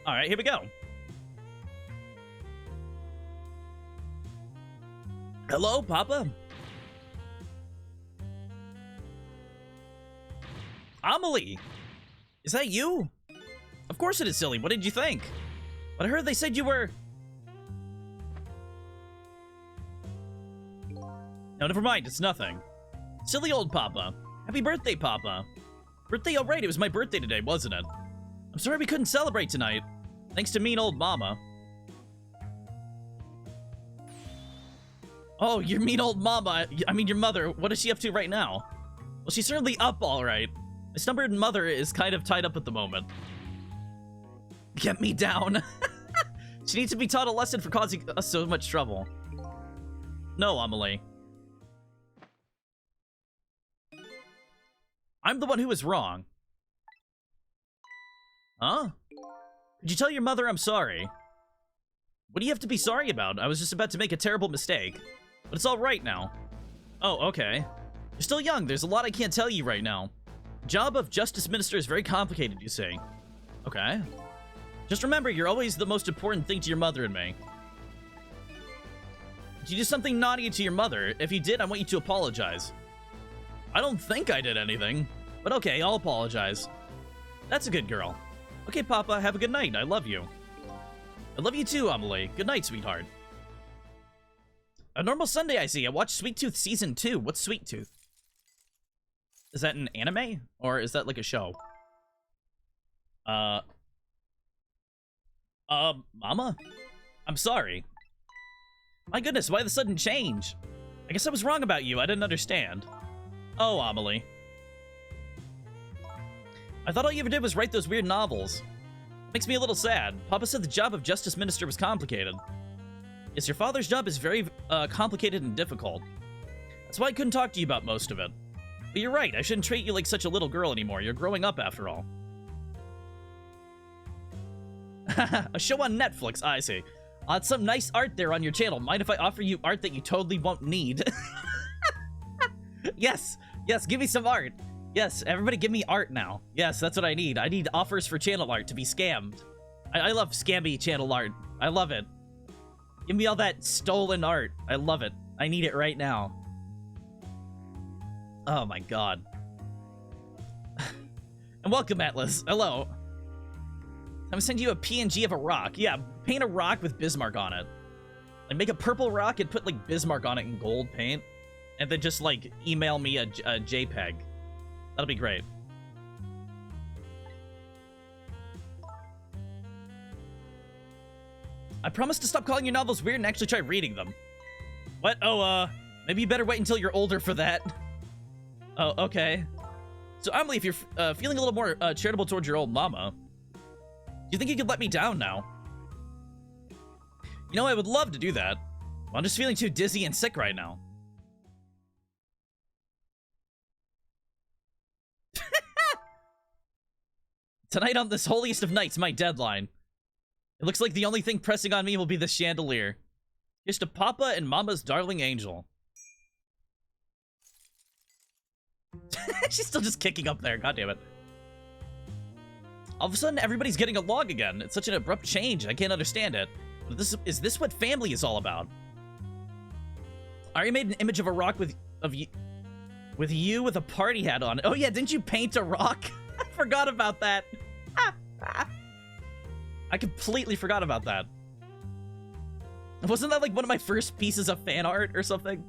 A: Alright, here we go. Hello, Papa? Amelie! Is that you? Of course it is, silly. What did you think? But I heard they said you were... No, never mind. It's nothing. Silly old Papa. Happy birthday, Papa. Birthday? Oh, right. It was my birthday today, wasn't it? I'm sorry we couldn't celebrate tonight. Thanks to mean old Mama. Oh, your mean old Mama. I mean, your mother. What is she up to right now? Well, she's certainly up all right. My stubborn mother is kind of tied up at the moment. Get me down. She needs to be taught a lesson for causing us so much trouble. No, Amelie. I'm the one who was wrong. Huh? Could you tell your mother I'm sorry? What do you have to be sorry about? I was just about to make a terrible mistake. But it's all right now. Oh, okay. You're still young. There's a lot I can't tell you right now. The job of Justice Minister is very complicated, you see. Okay. Just remember, you're always the most important thing to your mother and me. Did you do something naughty to your mother? If you did, I want you to apologize. I don't think I did anything. But okay, I'll apologize. That's a good girl. Okay, Papa, have a good night. I love you. I love you too, Amelie. Good night, sweetheart. A normal Sunday, I see. I watched Sweet Tooth Season 2. What's Sweet Tooth? Is that an anime? Or is that like a show? Mama? I'm sorry. My goodness, why the sudden change? I guess I was wrong about you. I didn't understand. Oh, Amelie. I thought all you ever did was write those weird novels. Makes me a little sad. Papa said the job of Justice Minister was complicated. Yes, your father's job is very complicated and difficult. That's why I couldn't talk to you about most of it. But you're right, I shouldn't treat you like such a little girl anymore. You're growing up after all. A show on Netflix, I see. It's some nice art there on your channel. Mind if I offer you art that you totally won't need? Yes, yes, give me some art. Yes, everybody give me art now. Yes, that's what I need. I need offers for channel art to be scammed. I love scammy channel art. I love it. Give me all that stolen art. I love it. I need it right now. Oh my god. And welcome, Atlas. Hello. I'm gonna send you a PNG of a rock. Yeah, paint a rock with Bismarck on it. Like, make a purple rock and put, like, Bismarck on it in gold paint. And then just, like, email me a JPEG. That'll be great. I promise to stop calling your novels weird and actually try reading them. What? Oh, maybe you better wait until you're older for that. Oh, okay. So, Amelie, if you're feeling a little more charitable towards your old mama, do you think you could let me down now? You know, I would love to do that. Well, I'm just feeling too dizzy and sick right now. Tonight on this holiest of nights, my deadline. It looks like the only thing pressing on me will be the chandelier. Here's to Papa and Mama's darling angel. She's still just kicking up there, goddammit. All of a sudden, everybody's getting along again. It's such an abrupt change, I can't understand it. But is this what family is all about? I already made an image of a rock with you with a party hat on. Oh yeah, didn't you paint a rock? I forgot about that. I completely forgot about that. Wasn't that like one of my first pieces of fan art or something?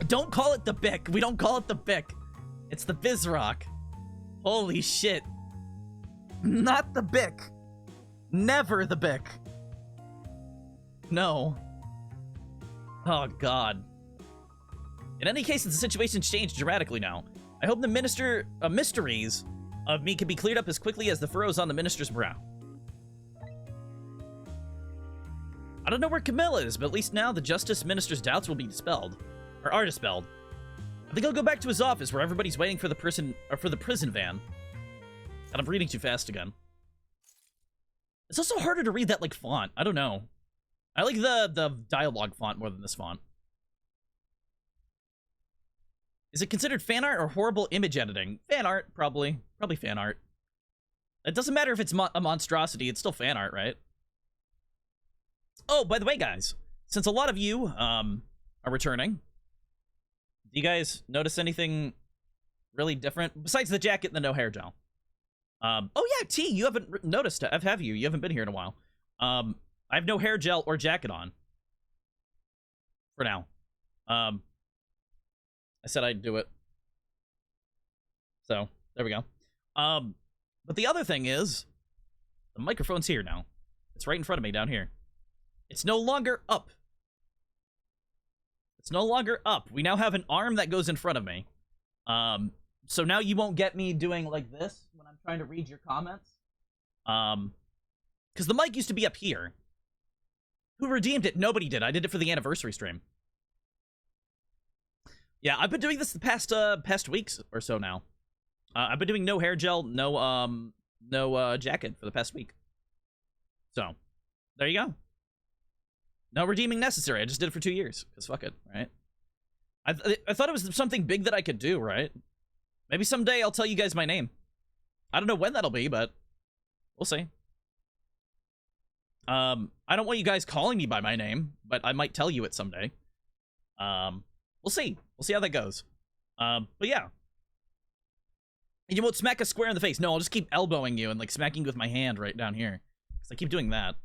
A: Don't call it the Bic. We don't call it the Bic. It's the Bismarck. Holy shit. Not the Bic. Never the Bic. No. Oh, God. In any case, the situation's changed dramatically now. I hope the mysteries of me can be cleared up as quickly as the furrows on the minister's brow. I don't know where Camilla is, but at least now the Justice Minister's doubts will be dispelled. Or are dispelled. I think I'll go back to his office where everybody's waiting for the prison van. And I'm reading too fast again. It's also harder to read that, like, font. I don't know. I like the dialogue font more than this font. Is it considered fan art or horrible image editing? Fan art, probably. Probably fan art. It doesn't matter if it's a monstrosity, it's still fan art, right? Oh, by the way, guys, since a lot of you are returning, do you guys notice anything really different besides the jacket and the no hair gel? Oh yeah, T, you haven't noticed it. Have you? You haven't been here in a while. I have no hair gel or jacket on for now. I said I'd do it. So, there we go. But the other thing is, the microphone's here now. It's right in front of me down here. It's no longer up. It's no longer up. We now have an arm that goes in front of me. So now you won't get me doing like this when I'm trying to read your comments. Because the mic used to be up here. Who redeemed it? Nobody did. I did it for the anniversary stream. Yeah, I've been doing this the past weeks or so now. I've been doing no hair gel, no jacket for the past week. So, there you go. No redeeming necessary. I just did it for 2 years. Because fuck it, right? I thought it was something big that I could do, right? Maybe someday I'll tell you guys my name. I don't know when that'll be, but we'll see. I don't want you guys calling me by my name, but I might tell you it someday. We'll see. We'll see how that goes. But yeah. And you won't smack a square in the face. No, I'll just keep elbowing you and like smacking you with my hand right down here. Because I keep doing that.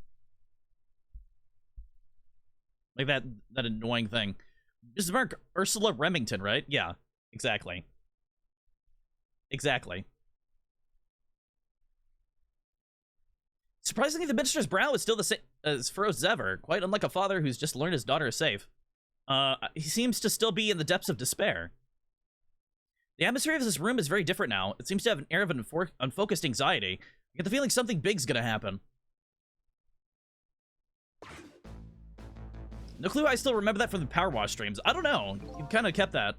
A: Like that annoying thing. Bismarck, Ursula Remington, right? Yeah, exactly. Exactly. Surprisingly, the minister's brow is still the same as furrowed as ever. Quite unlike a father who's just learned his daughter is safe. He seems to still be in the depths of despair. The atmosphere of this room is very different now. It seems to have an air of unfocused anxiety. I get the feeling something big's gonna happen. No clue how I still remember that from the Power Wash streams. I don't know. You kind of kept that.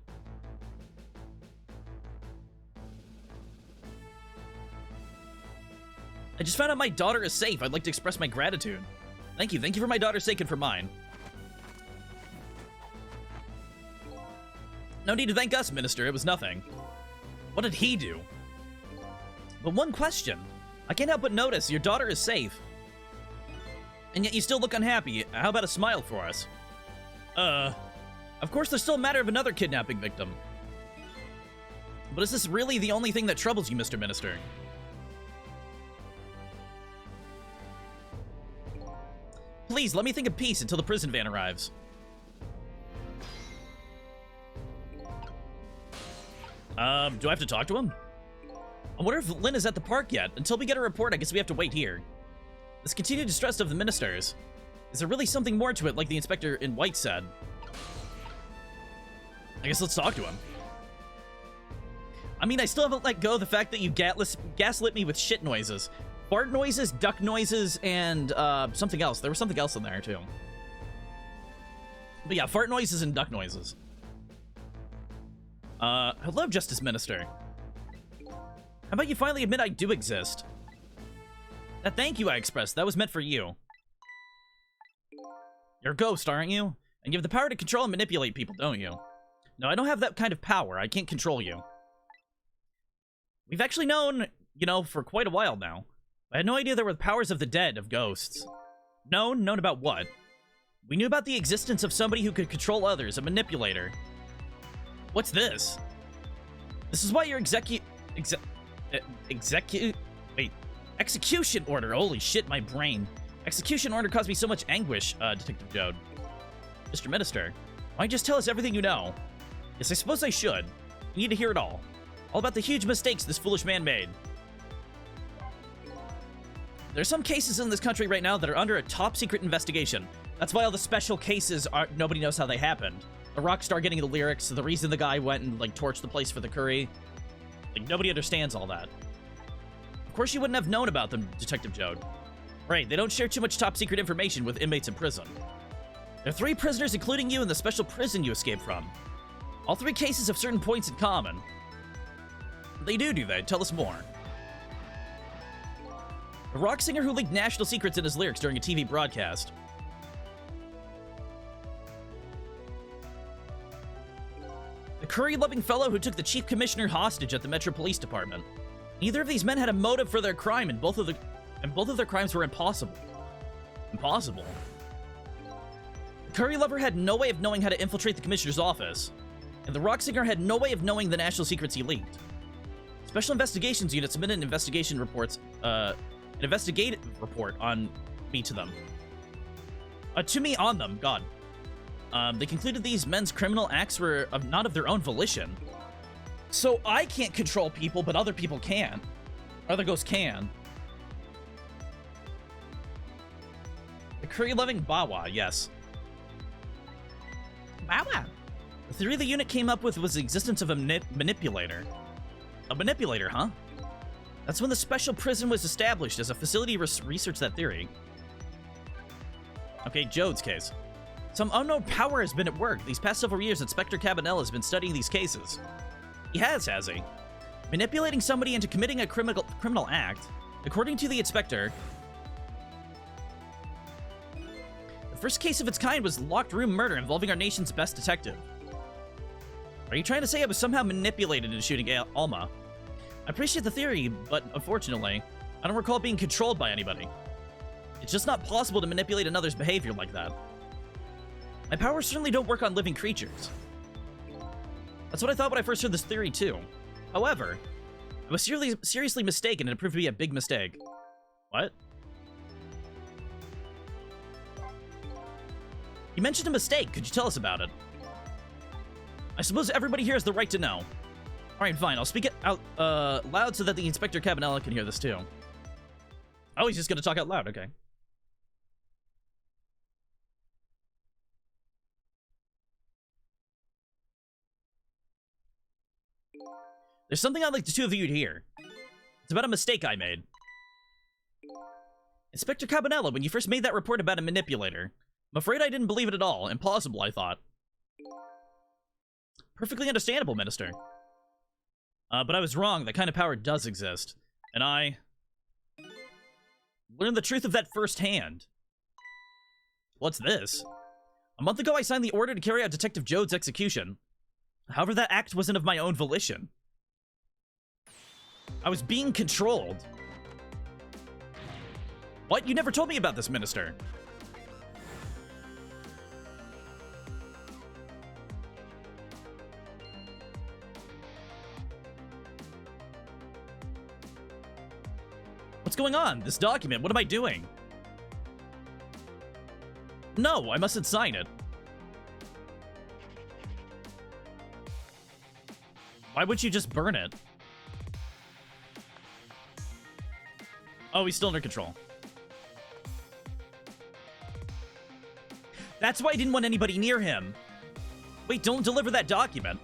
A: I just found out my daughter is safe. I'd like to express my gratitude. Thank you. Thank you for my daughter's sake and for mine. No need to thank us, Minister. It was nothing. What did he do? But one question. I can't help but notice your daughter is safe. And yet you still look unhappy. How about a smile for us? Of course there's still a matter of another kidnapping victim. But is this really the only thing that troubles you, Mr. Minister? Please, let me think of peace until the prison van arrives. Do I have to talk to him? I wonder if Lynn is at the park yet. Until we get a report, I guess we have to wait here. This continued distrust of the ministers. Is there really something more to it, like the inspector in white said? I guess let's talk to him. I mean, I still haven't let go of the fact that you gaslit me with shit noises. Fart noises, duck noises, and something else. There was something else in there, too. But yeah, fart noises and duck noises. Hello, Justice Minister. How about you finally admit I do exist? That thank you I expressed, that was meant for you. You're a ghost, aren't you? And you have the power to control and manipulate people, don't you? No, I don't have that kind of power. I can't control you. We've actually known, you know, for quite a while now. I had no idea there were the powers of the dead, of ghosts. Known? Known about what? We knew about the existence of somebody who could control others, a manipulator. What's this? This is why your execution order. Holy shit, my brain. Execution order caused me so much anguish, Detective Jode. Mr. Minister, why don't you just tell us everything you know? Yes, I suppose I should. You need to hear it all. All about the huge mistakes this foolish man made. There are some cases in this country right now that are under a top-secret investigation. That's why all the special cases are... Nobody knows how they happened. The rock star getting the lyrics, the reason the guy went and, like, torched the place for the curry. Like, nobody understands all that. Of course you wouldn't have known about them, Detective Jode. Right, they don't share too much top-secret information with inmates in prison. There are 3 prisoners, including you, in the special prison you escaped from. All 3 cases have certain points in common. They do they? Tell us more. A rock singer who leaked national secrets in his lyrics during a TV broadcast. The curry-loving fellow who took the chief commissioner hostage at the Metro Police Department. Neither of these men had a motive for their crime, and both of their crimes were impossible. Impossible? The curry lover had no way of knowing how to infiltrate the commissioner's office, and the rock singer had no way of knowing the national secrets he leaked. Special Investigations Unit submitted an investigative report on me to them. To me on them, God. They concluded these men's criminal acts were not of their own volition. So I can't control people, but other people can. Other ghosts can. The curry-loving Bawa, yes. Bawa. The theory the unit came up with was the existence of a manipulator. A manipulator, huh? That's when the special prison was established as a facility to research that theory. Okay, Jode's case. Some unknown power has been at work. These past several years, Inspector Cabanela has been studying these cases. He has he? Manipulating somebody into committing a criminal act. According to the inspector, the first case of its kind was locked room murder involving our nation's best detective. Are you trying to say I was somehow manipulated into shooting Alma? I appreciate the theory, but unfortunately, I don't recall being controlled by anybody. It's just not possible to manipulate another's behavior like that. My powers certainly don't work on living creatures. That's what I thought when I first heard this theory, too. However, I was seriously mistaken, and it proved to be a big mistake. What? You mentioned a mistake. Could you tell us about it? I suppose everybody here has the right to know. Alright, fine. I'll speak it out loud so that the Inspector Cabanela can hear this, too. Oh, he's just gonna talk out loud. Okay. There's something I'd like the two of you to hear. It's about a mistake I made. Inspector Cabanela, when you first made that report about a manipulator, I'm afraid I didn't believe it at all. Impossible, I thought. Perfectly understandable, Minister. But I was wrong. That kind of power does exist. And I learned the truth of that firsthand. What's this? A month ago, I signed the order to carry out Detective Jode's execution. However, that act wasn't of my own volition. I was being controlled. What? You never told me about this, Minister. What's going on? This document, what am I doing? No, I mustn't sign it. Why would you just burn it? Oh, he's still under control. That's why I didn't want anybody near him. Wait, don't deliver that document.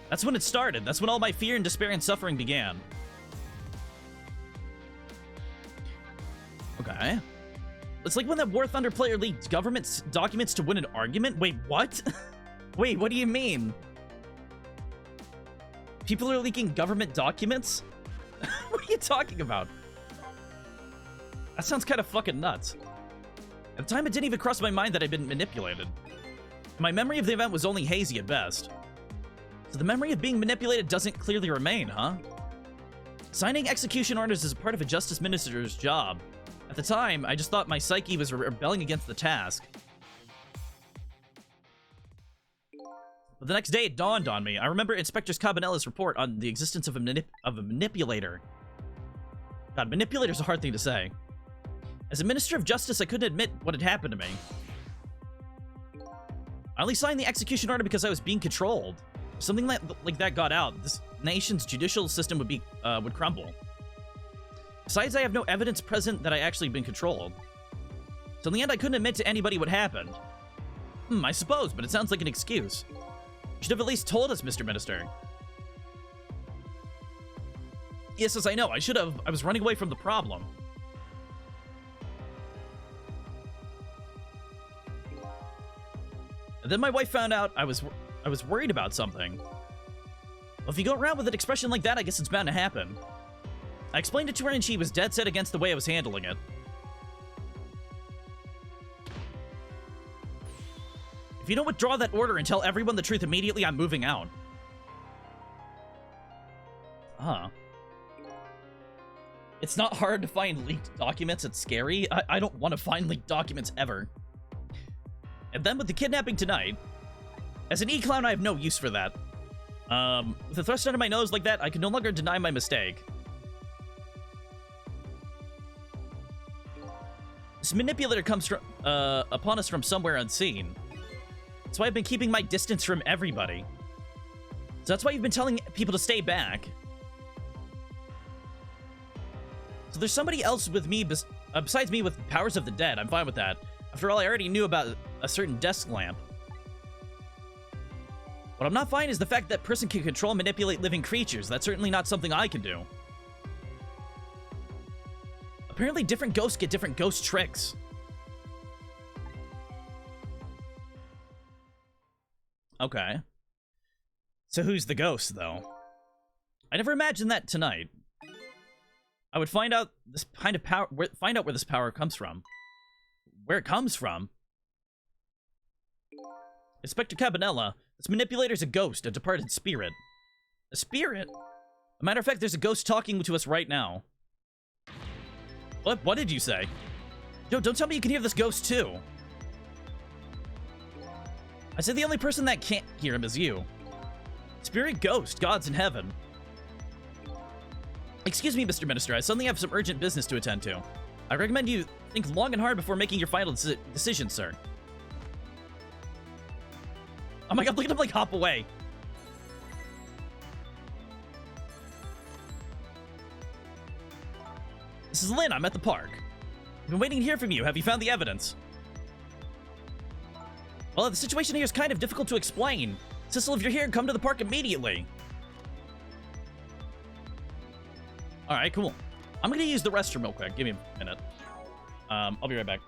A: That's when it started. That's when all my fear and despair and suffering began. Okay. It's like when that War Thunder player leaked government documents to win an argument. Wait, what? Wait, what do you mean? People are leaking government documents? What are you talking about? That sounds kind of fucking nuts. At the time, it didn't even cross my mind that I'd been manipulated. My memory of the event was only hazy at best. So the memory of being manipulated doesn't clearly remain, huh? Signing execution orders is a part of a justice minister's job. At the time, I just thought my psyche was rebelling against the task. But the next day, it dawned on me. I remember Inspector Cabanella's report on the existence of a manipulator. God, manipulator's a hard thing to say. As a Minister of Justice, I couldn't admit what had happened to me. I only signed the execution order because I was being controlled. If something like that got out, this nation's judicial system would crumble. Besides, I have no evidence present that I actually been controlled. So in the end, I couldn't admit to anybody what happened. I suppose, but it sounds like an excuse. You should have at least told us, Mr. Minister. Yes, I know. I should have. I was running away from the problem. And then my wife found out I was worried about something. Well, if you go around with an expression like that, I guess it's bound to happen. I explained it to her and she was dead set against the way I was handling it. If you don't withdraw that order and tell everyone the truth immediately, I'm moving out. Huh. It's not hard to find leaked documents. It's scary. I don't want to find leaked documents ever. And then with the kidnapping tonight, as an E-clown, I have no use for that. With a thrust under my nose like that, I can no longer deny my mistake. This manipulator comes from, upon us from somewhere unseen. That's why I've been keeping my distance from everybody. So that's why you've been telling people to stay back. So there's somebody else with me, besides me, with powers of the dead. I'm fine with that. After all, I already knew about a certain desk lamp. What I'm not fine is the fact that person can control and manipulate living creatures. That's certainly not something I can do. Apparently different ghosts get different ghost tricks. Okay. So who's the ghost, though? I never imagined that tonight. I would find out this kind of power, find out where this power comes from. Where it comes from? Inspector Cabanella, this manipulator's a ghost, a departed spirit. A spirit? A matter of fact, there's a ghost talking to us right now. What did you say? Yo, don't tell me you can hear this ghost too. I said the only person that can't hear him is you. Spirit ghost, gods in heaven. Excuse me, Mr. Minister, I suddenly have some urgent business to attend to. I recommend you think long and hard before making your final decision, sir. Oh my god, look at him like hop away. This is Lynn, I'm at the park. I've been waiting to hear from you. Have you found the evidence? Well, the situation here is kind of difficult to explain. Cecil, if you're here, come to the park immediately. Alright, cool. I'm gonna use the restroom real quick. Give me a minute. I'll be right back.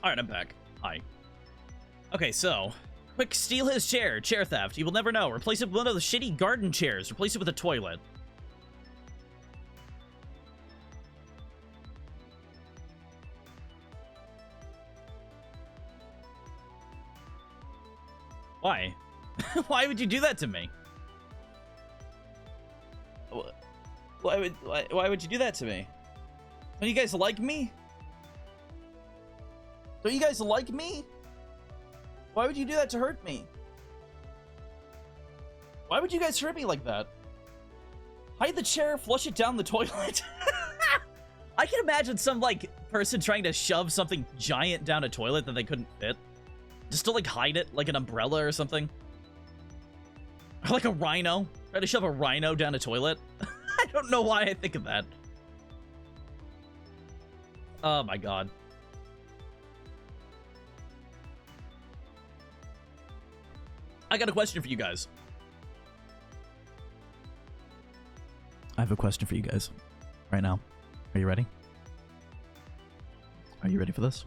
A: Alright, I'm back. Hi. Okay, so... Quick, steal his chair. Chair theft. You will never know. Replace it with one of the shitty garden chairs. Replace it with a toilet. Why? Why would you do that to me? Why would you do that to me? Don't you guys like me? Don't you guys like me? Why would you do that to hurt me? Why would you guys hurt me like that? Hide the chair, flush it down the toilet. I can imagine some, like, person trying to shove something giant down a toilet that they couldn't fit. Just to, like, hide it, like an umbrella or something. Or like a rhino. Try to shove a rhino down a toilet. I don't know why I think of that. Oh my god. I got a question for you guys. I have a question for you guys right now. Are you ready? Are you ready for this?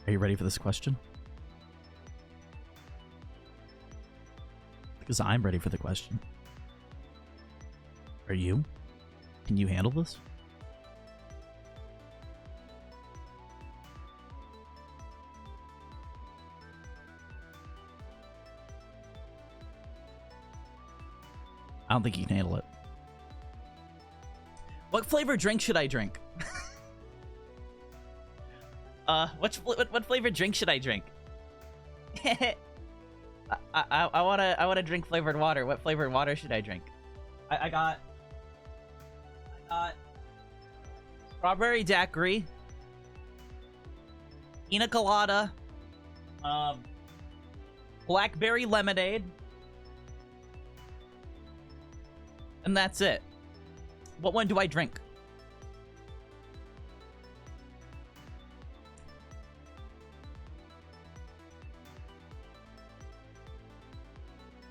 A: Are you ready for this question? Because I'm ready for the question. Are you? Can you handle this? I don't think you can handle it. What flavor drink should I drink? What flavored drink should I drink? I wanna drink flavored water. What flavored water should I drink? I got strawberry daiquiri, pina colada, blackberry lemonade, and that's it. What one do I drink?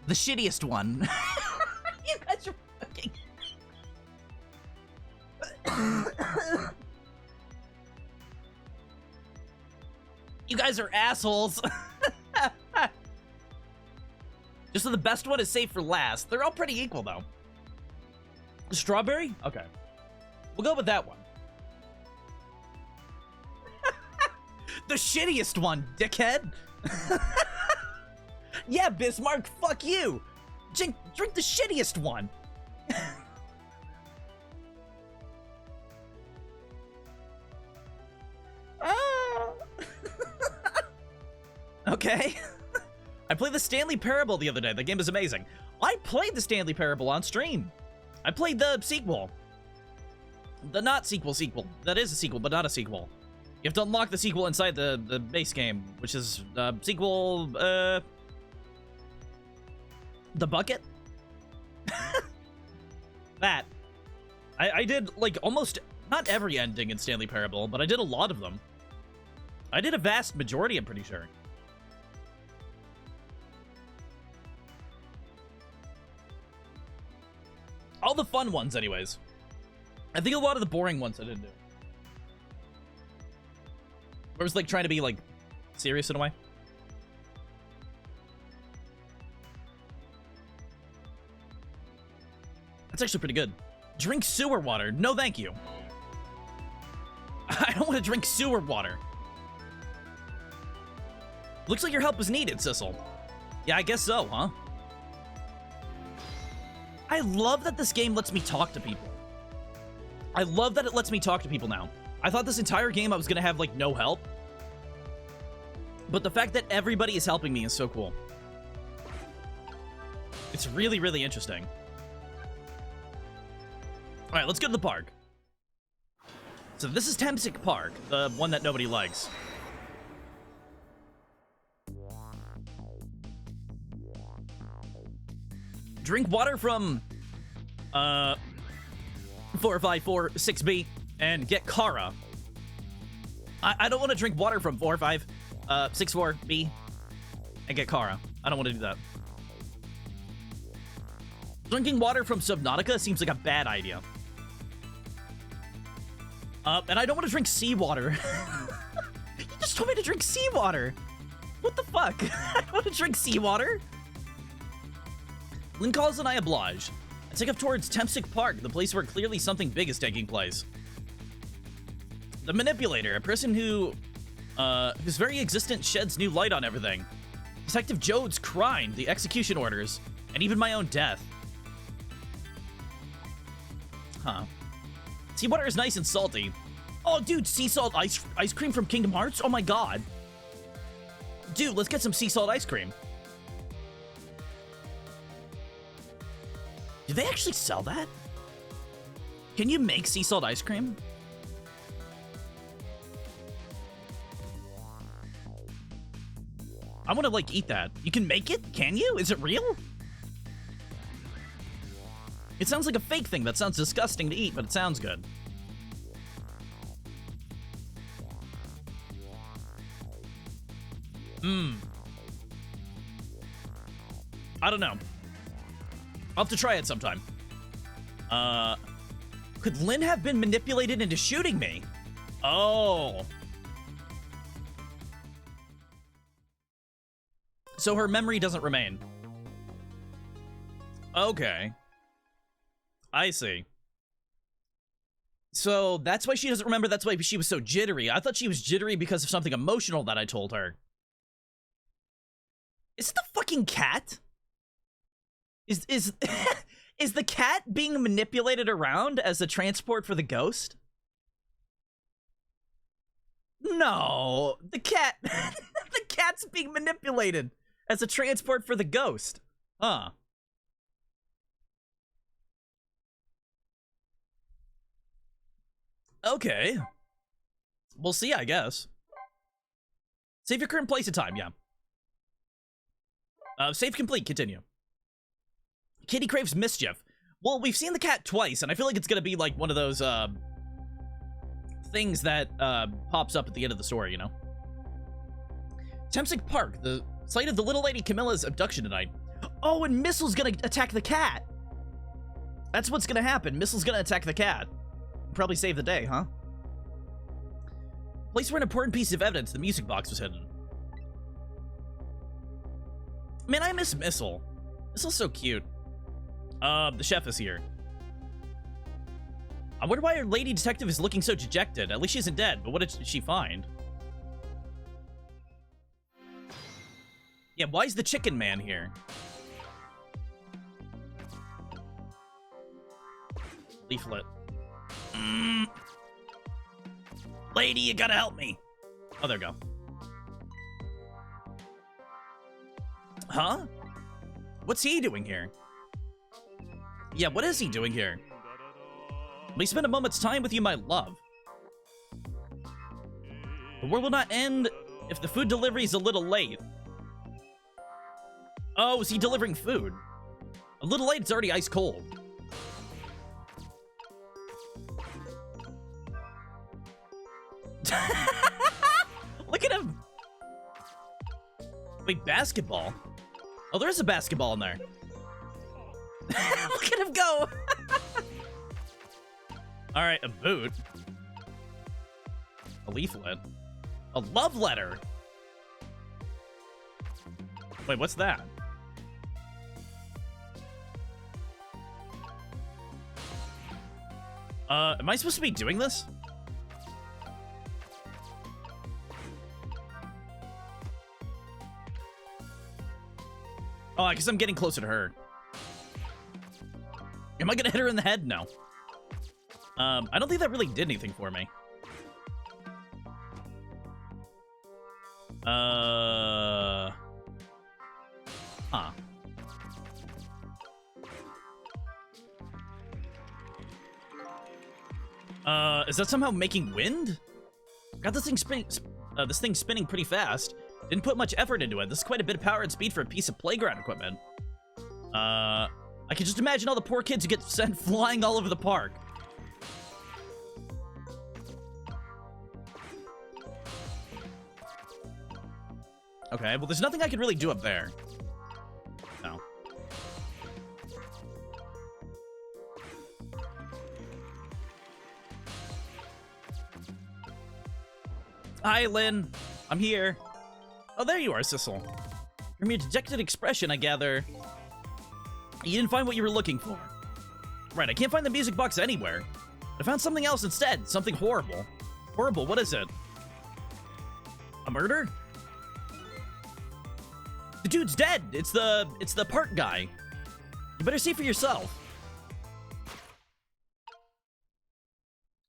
A: The shittiest one. You guys are fucking... You guys are assholes. Just so the best one is saved for last. They're all pretty equal, though. Strawberry? Okay. We'll go with that one. The shittiest one, dickhead. Yeah, Bismarck, fuck you. Drink the shittiest one. Okay. I played the Stanley Parable the other day. The game is amazing. I played the Stanley Parable on stream. I played the sequel. The not sequel. That is a sequel, but not a sequel. You have to unlock the sequel inside the base game, which is sequel, the bucket? That. I did, like, almost, not every ending in Stanley Parable, but I did a lot of them. I did a vast majority, I'm pretty sure. All the fun ones, anyways. I think a lot of the boring ones I didn't do. Where it was, like, trying to be, like, serious in a way. That's actually pretty good. Drink sewer water. No, thank you. I don't want to drink sewer water. Looks like your help is needed, Sissel. Yeah, I guess so, huh? I love that this game lets me talk to people. I love that it lets me talk to people now. I thought this entire game I was gonna have, like, no help. But the fact that everybody is helping me is so cool. It's really, really interesting. Alright, let's go to the park. So this is Temsic Park, the one that nobody likes. Drink water from 4546B and get Kara. I don't want to drink water from 4564B and get Kara. I don't want to do that. Drinking water from Subnautica seems like a bad idea. And I don't want to drink seawater. You just told me to drink seawater. What the fuck? I want to drink seawater. Lynn calls and I oblige. I take up towards Tempsick Park, the place where clearly something big is taking place. The Manipulator, a person whose very existence sheds new light on everything. Detective Jode's crime, the execution orders, and even my own death. Huh. Seawater is nice and salty. Oh, dude, sea salt ice cream from Kingdom Hearts? Oh my god. Dude, let's get some sea salt ice cream. Do they actually sell that? Can you make sea salt ice cream? I want to, like, eat that. You can make it? Can you? Is it real? It sounds like a fake thing that sounds disgusting to eat, but it sounds good. I don't know. I'll have to try it sometime. Could Lynn have been manipulated into shooting me? Oh. So her memory doesn't remain. Okay. I see. So that's why she doesn't remember, that's why she was so jittery. I thought she was jittery because of something emotional that I told her. Is it the fucking cat? Is is the cat being manipulated around as a transport for the ghost? No, the cat the cat's being manipulated as a transport for the ghost. Huh. Okay. We'll see, I guess. Save your current place and time, yeah. Save complete, continue. Kitty craves mischief. Well, we've seen the cat twice, and I feel like it's gonna be like one of those, things that, pops up at the end of the story, you know? Tempsick Park, the site of the little lady Camilla's abduction tonight. Oh, and Missile's gonna attack the cat! That's what's gonna happen. Missile's gonna attack the cat. Probably save the day, huh? Place where an important piece of evidence, the music box, was hidden. Man, I miss Missile. Missile's so cute. The chef is here. I wonder why our lady detective is looking so dejected. At least she isn't dead, but what did she find? Yeah, why is the chicken man here? Leaflet. Lady, you gotta help me. Oh, there we go. Huh? What's he doing here? Yeah, what is he doing here? Let me spend a moment's time with you, my love. The world will not end if the food delivery is a little late. Oh, is he delivering food? A little late, it's already ice cold. Look at him! Wait, basketball? Oh, there is a basketball in there. Look at him go! Alright, a boot. A leaflet. A love letter! Wait, what's that? Am I supposed to be doing this? Oh, I guess I'm getting closer to her. Am I gonna hit her in the head? No. I don't think that really did anything for me. Huh. Is that somehow making wind? Got this thing spinning pretty fast. Didn't put much effort into it. This is quite a bit of power and speed for a piece of playground equipment. I can just imagine all the poor kids who get sent flying all over the park. Okay, well, there's nothing I can really do up there. No. Hi, Lynn. I'm here. Oh, there you are, Sissel. From your dejected expression, I gather you didn't find what you were looking for. Right, I can't find the music box anywhere. But I found something else instead. Something horrible. Horrible, what is it? A murder? The dude's dead. It's the park guy. You better see for yourself.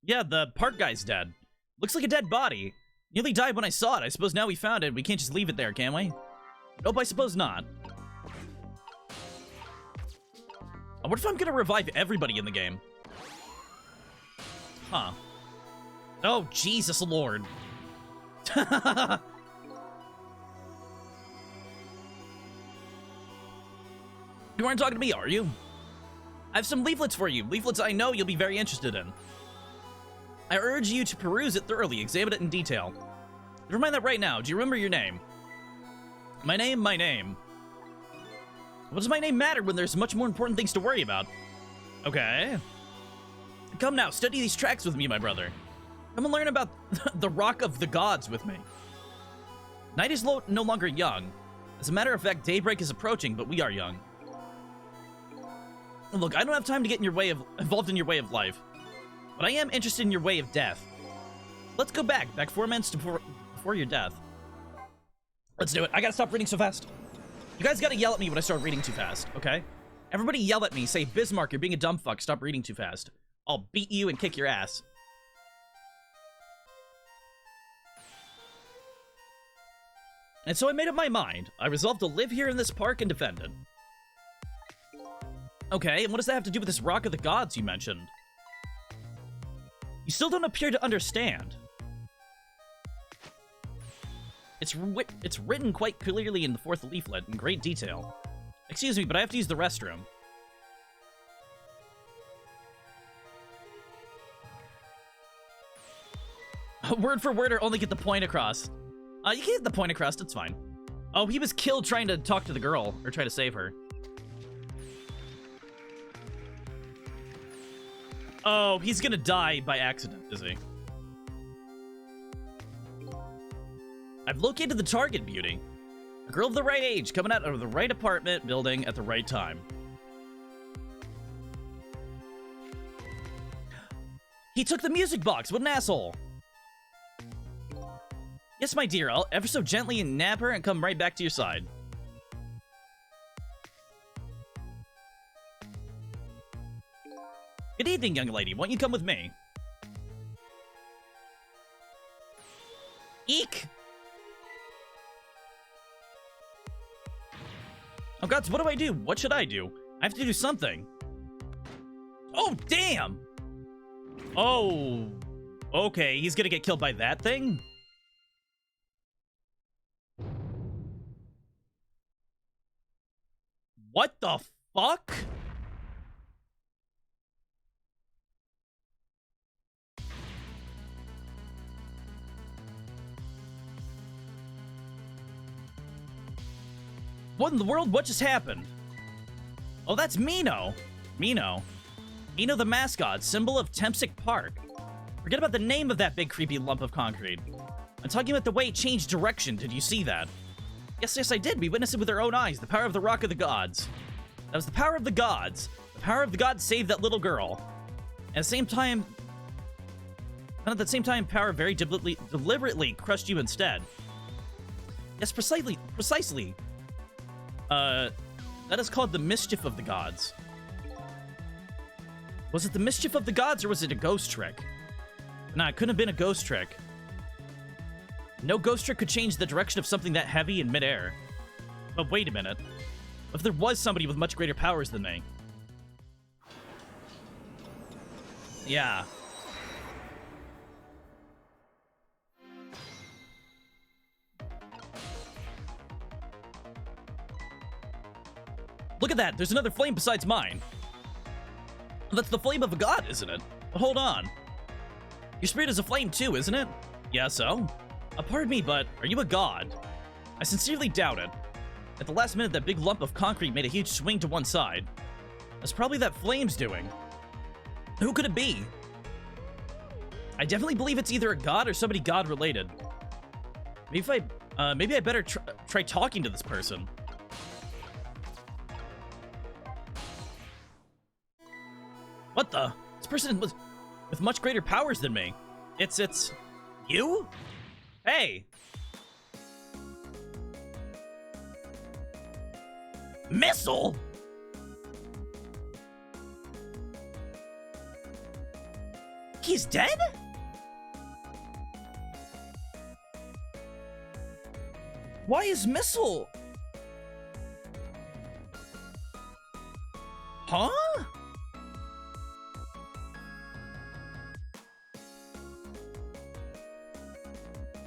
A: Yeah, the park guy's dead. Looks like a dead body. Nearly died when I saw it. I suppose now we found it. We can't just leave it there, can we? Nope, I suppose not. I wonder if I'm gonna revive everybody in the game. Huh. Oh, Jesus Lord. You aren't talking to me, are you? I have some leaflets for you. Leaflets I know you'll be very interested in. I urge you to peruse it thoroughly, examine it in detail. Never mind that right now. Do you remember your name? My name. What does my name matter when there's much more important things to worry about? Okay. Come now, study these tracks with me, my brother. Come and learn about the Rock of the Gods with me. Night is no longer young. As a matter of fact, daybreak is approaching, but we are young. Look, I don't have time to get involved in your way of life. But I am interested in your way of death. Let's go back 4 minutes before your death. Let's do it. I gotta stop reading so fast. You guys gotta yell at me when I start reading too fast, okay? Everybody yell at me. Say, Bismarck, you're being a dumb fuck. Stop reading too fast. I'll beat you and kick your ass. And so I made up my mind. I resolved to live here in this park and defend it. Okay, and what does that have to do with this Rock of the Gods you mentioned? You still don't appear to understand. It's written quite clearly in the 4th leaflet in great detail. Excuse me, but I have to use the restroom. Word for word or only get the point across? You can get the point across, it's fine. Oh, he was killed trying to talk to the girl, or try to save her. Oh, he's gonna die by accident, is he? I've located the target, beauty. A girl of the right age, coming out of the right apartment building at the right time. He took the music box, what an asshole. Yes, my dear, I'll ever so gently nab her and come right back to your side. Good evening, young lady. Won't you come with me? Eek! Oh, gods, what do I do? What should I do? I have to do something. Oh, damn! Oh. Okay, he's gonna get killed by that thing? What the fuck? What in the world? What just happened? Oh, that's Mino. Mino the mascot, symbol of Tempsick Park. Forget about the name of that big creepy lump of concrete. I'm talking about the way it changed direction. Did you see that? Yes, I did. We witnessed it with our own eyes. The power of the Rock of the Gods. That was the power of the gods. The power of the gods saved that little girl. At the same time, power very deliberately crushed you instead. Yes, precisely. That is called the mischief of the gods. Was it the mischief of the gods, or was it a ghost trick? Nah, it couldn't have been a ghost trick. No ghost trick could change the direction of something that heavy in midair. But wait a minute. What if there was somebody with much greater powers than me? Yeah. Look at that! There's another flame besides mine! That's the flame of a god, isn't it? But hold on. Your spirit is a flame too, isn't it? Yeah, so? Pardon me, but are you a god? I sincerely doubt it. At the last minute, that big lump of concrete made a huge swing to one side. That's probably that flame's doing. Who could it be? I definitely believe it's either a god or somebody god-related. Maybe I better try talking to this person. What the? This person was with much greater powers than me. It's you? Hey. Missile? He's dead? Why is Missile? Huh?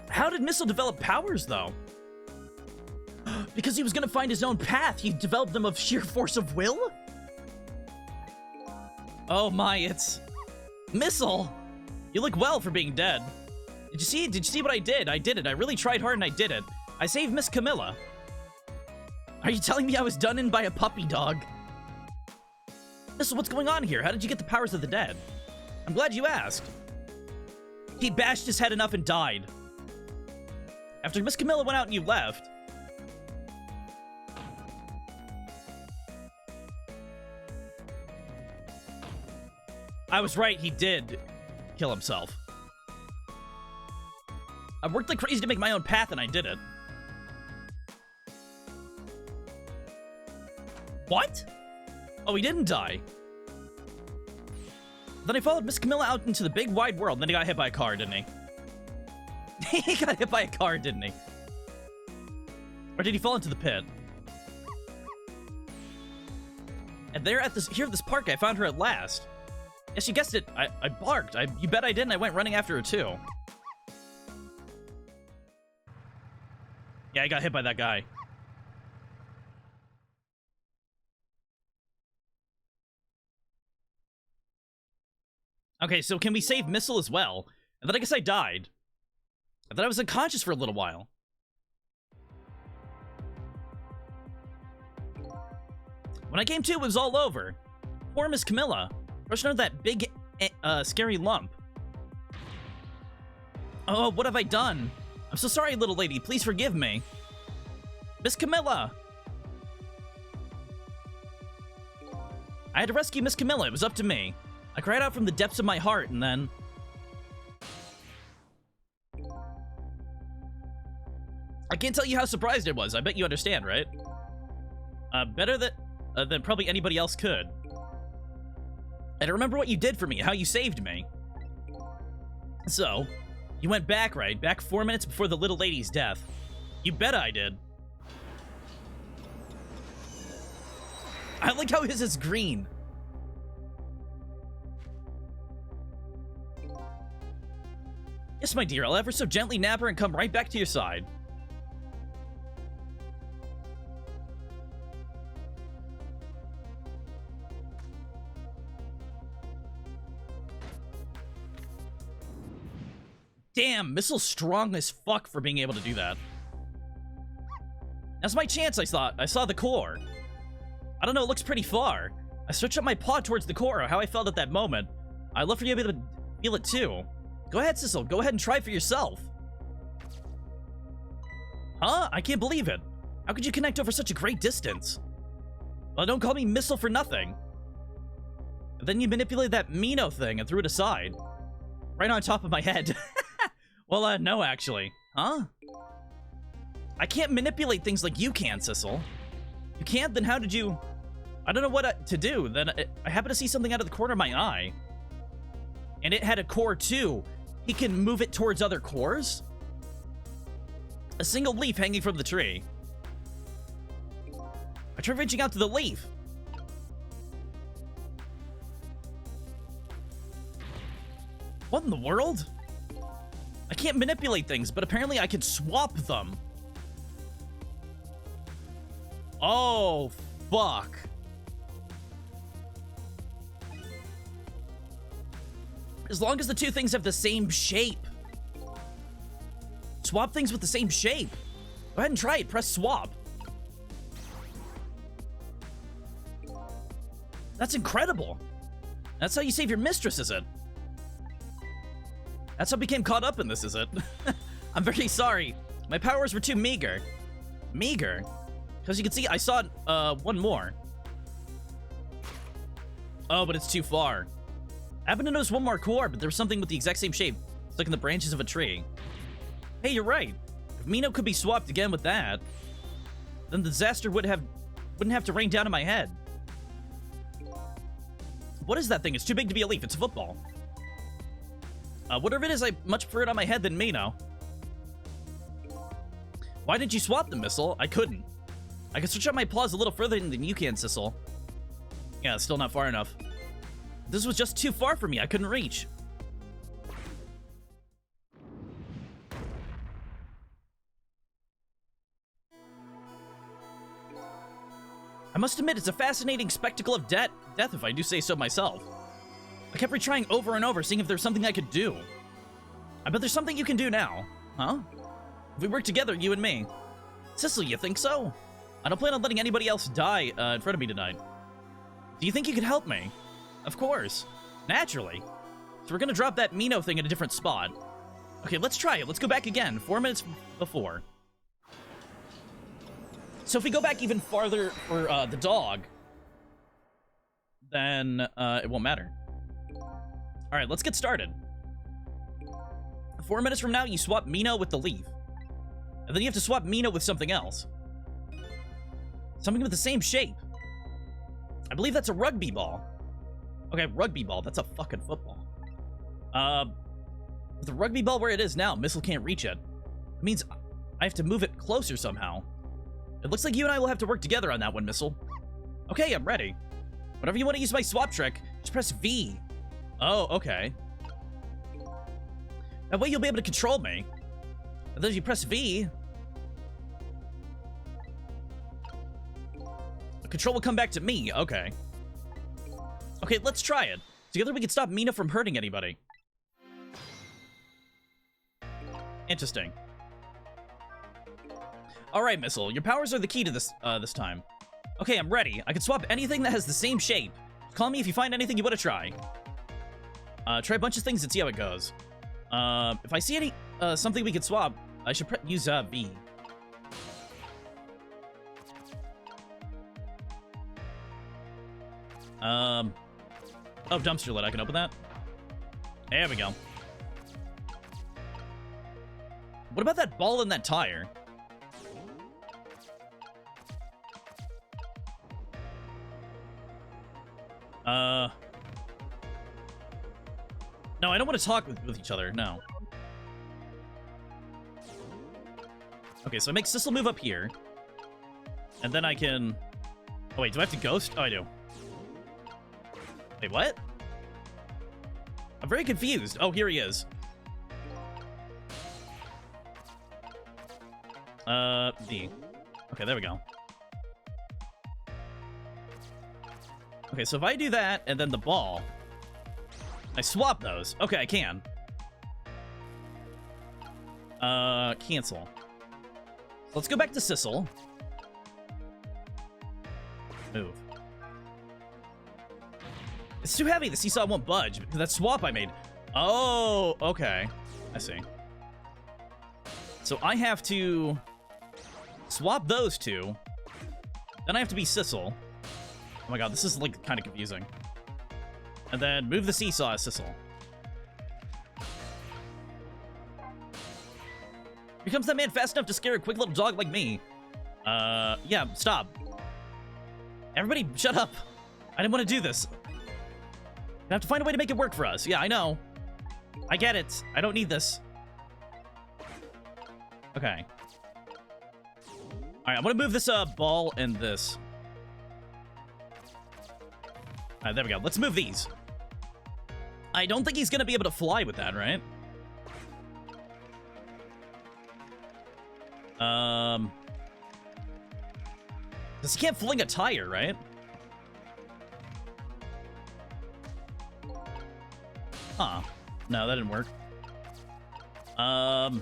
A: How did Missile develop powers, though? Because he was gonna find his own path, he developed them of sheer force of will? Oh my, it's... Missile! You look well for being dead. Did you see what I did? I did it. I really tried hard and I did it. I saved Miss Camilla. Are you telling me I was done in by a puppy dog? Missile, what's going on here? How did you get the powers of the dead? I'm glad you asked. He bashed his head enough and died. After Miss Camilla went out and you left. I was right, he did kill himself. I worked like crazy to make my own path and I did it. What? Oh, he didn't die. Then I followed Miss Camilla out into the big wide world, and then he got hit by a car, didn't he? He got hit by a car, didn't he? Or did he fall into the pit? And there at this park, I found her at last. Yes, you guessed it. I barked. You bet I didn't. I went running after her, too. Yeah, I got hit by that guy. Okay, so can we save Missile as well? And then I guess I died. And then I was unconscious for a little while. When I came to, it was all over. Poor Miss Camilla. Rushed under that big, scary lump. Oh, what have I done? I'm so sorry, little lady. Please forgive me. Miss Camilla! I had to rescue Miss Camilla. It was up to me. I cried out from the depths of my heart, and then... I can't tell you how surprised I was. I bet you understand, right? Better than probably anybody else could. And I remember what you did for me, how you saved me. So, you went back, right? Back 4 minutes before the little lady's death. You bet I did. I like how his is green. Yes, my dear, I'll ever so gently nab her and come right back to your side. Damn, Missile's strong as fuck for being able to do that. That's my chance, I thought. I saw the core. I don't know, it looks pretty far. I stretched up my paw towards the core, how I felt at that moment. I'd love for you to be able to feel it too. Go ahead, Sissel. Go ahead and try for yourself. Huh? I can't believe it. How could you connect over such a great distance? Well, don't call me Missile for nothing. And then you manipulated that Mino thing and threw it aside. Right on top of my head. Well, no, actually. Huh? I can't manipulate things like you can, Sissel. You can't? Then how did you... I don't know what to do. Then I happened to see something out of the corner of my eye. And it had a core, too. He can move it towards other cores? A single leaf hanging from the tree. I tried reaching out to the leaf. What in the world? I can't manipulate things, but apparently I can swap them. Oh, fuck. As long as the two things have the same shape. Swap things with the same shape. Go ahead and try it. Press swap. That's incredible. That's how you save your mistress, is it? That's how I became caught up in this, is it? I'm very sorry. My powers were too meager. Meager? Because you can see, I saw one more. Oh, but it's too far. I happened to notice one more core, but there was something with the exact same shape, stuck in the branches of a tree. Hey, you're right. If Mino could be swapped again with that, then the disaster wouldn't have to rain down on my head. What is that thing? It's too big to be a leaf. It's a football. Whatever it is, I much prefer it on my head than Mino. Why didn't you swap the missile? I couldn't. I can stretch out my paws a little further than you can, Sissel. Yeah, it's still not far enough. This was just too far for me. I couldn't reach. I must admit, it's a fascinating spectacle of death if I do say so myself. I kept retrying over and over, seeing if there's something I could do. I bet there's something you can do now. Huh? If we work together, you and me. Sissel, you think so? I don't plan on letting anybody else die in front of me tonight. Do you think you could help me? Of course. Naturally. So we're gonna drop that Mino thing in a different spot. Okay, let's try it. Let's go back again. 4 minutes before. So if we go back even farther for the dog, then it won't matter. All right, let's get started. 4 minutes from now, you swap Mino with the leaf. And then you have to swap Mino with something else. Something with the same shape. I believe that's a rugby ball. Okay, rugby ball. That's a fucking football. With the rugby ball where it is now, Missile can't reach it. It means I have to move it closer somehow. It looks like you and I will have to work together on that one, Missile. Okay, I'm ready. Whenever you want to use my swap trick, just press V. Oh, okay. That way you'll be able to control me. And then if you press V, the control will come back to me. Okay. Okay, let's try it. Together we can stop Mina from hurting anybody. Interesting. Alright, Missile. Your powers are the key to this, this time. Okay, I'm ready. I can swap anything that has the same shape. Call me if you find anything you want to try. Try a bunch of things and see how it goes. If I see any, something we could swap, I should use, V. Oh, dumpster lid. I can open that? There we go. What about that ball and that tire? No, I don't want to talk with each other, no. Okay, so I make Sissel move up here. And then I can... Oh, wait, do I have to ghost? Oh, I do. Wait, what? I'm very confused. Oh, here he is. D. Okay, there we go. Okay, so if I do that, and then the ball... I swap those. Okay, I can. Cancel. Let's go back to Sissel. Move. It's too heavy. The seesaw won't budge because that swap I made. Oh, okay. I see. So I have to swap those two. Then I have to be Sissel. Oh my god, this is like kind of confusing. And then move the seesaw as Sissel. Here comes that man fast enough to scare a quick little dog like me. Yeah, stop. Everybody, shut up. I didn't want to do this. I have to find a way to make it work for us. Yeah, I know. I get it. I don't need this. Okay. Alright, I'm gonna move this ball and this. Alright, there we go. Let's move these. I don't think he's gonna be able to fly with that, right? Because he can't fling a tire, right? Huh. No, that didn't work. A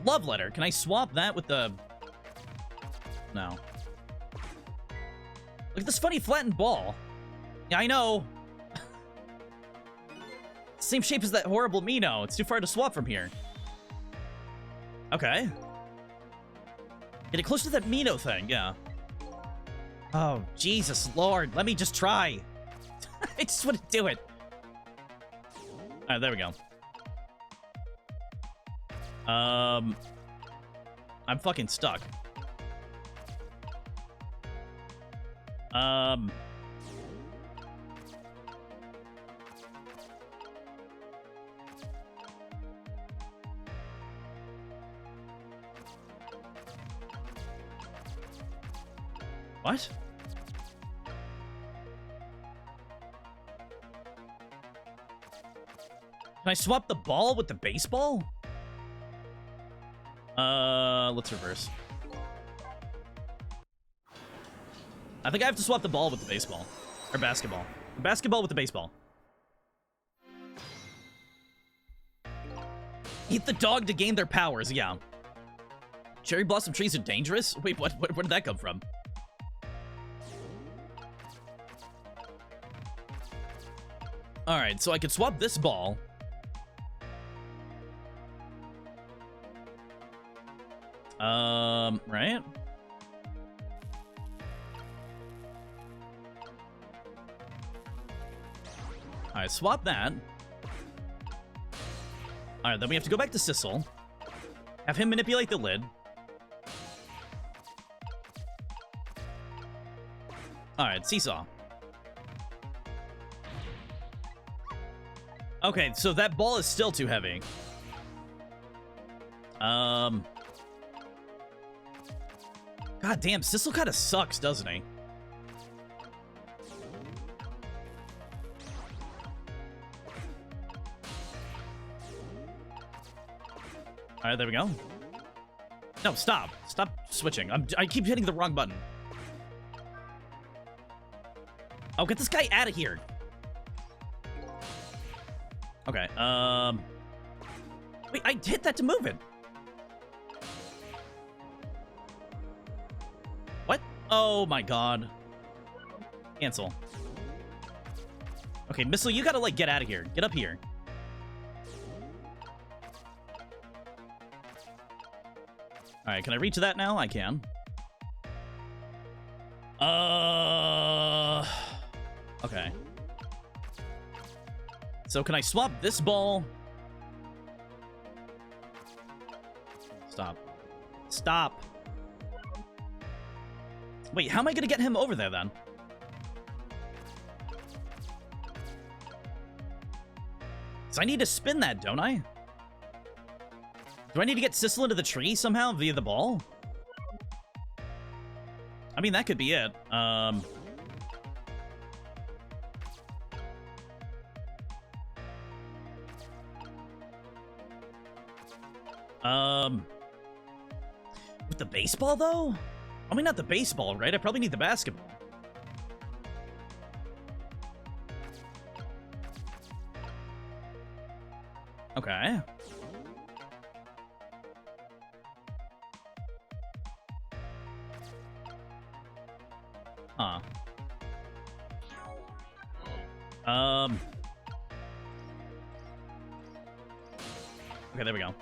A: love letter. Can I swap that with the... No. Look at this funny flattened ball. Yeah, I know. Same shape as that horrible Mino. It's too far to swap from here. Okay. Get it close to that Mino thing, yeah. Oh, Jesus Lord. Let me just try. I just want to do it. Alright, there we go. I'm fucking stuck. What? Can I swap the ball with the baseball? Let's reverse. I think I have to swap the ball with the baseball. Or basketball. Basketball with the baseball. Eat the dog to gain their powers, yeah. Cherry blossom trees are dangerous? Wait, what? Where did that come from? Alright, so I could swap this ball. Right? Alright, swap that. Alright, then we have to go back to Sissel. Have him manipulate the lid. Alright, Seesaw. Okay, so that ball is still too heavy. God damn, Sissel kind of sucks, doesn't he? Alright, there we go. No, stop. Stop switching. I keep hitting the wrong button. Oh, get this guy out of here. Okay, wait, I hit that to move it. What? Oh my god. Cancel. Okay, Missile, you gotta, like, get out of here. Get up here. Alright, can I reach that now? I can. Okay. So can I swap this ball? Stop. Stop. Wait, how am I gonna get him over there, then? So I need to spin that, don't I? Do I need to get Sissel into the tree somehow via the ball? I mean, that could be it. With the baseball, though? I mean, not the baseball, right? I probably need the basketball. Okay. Huh. Okay, there we go.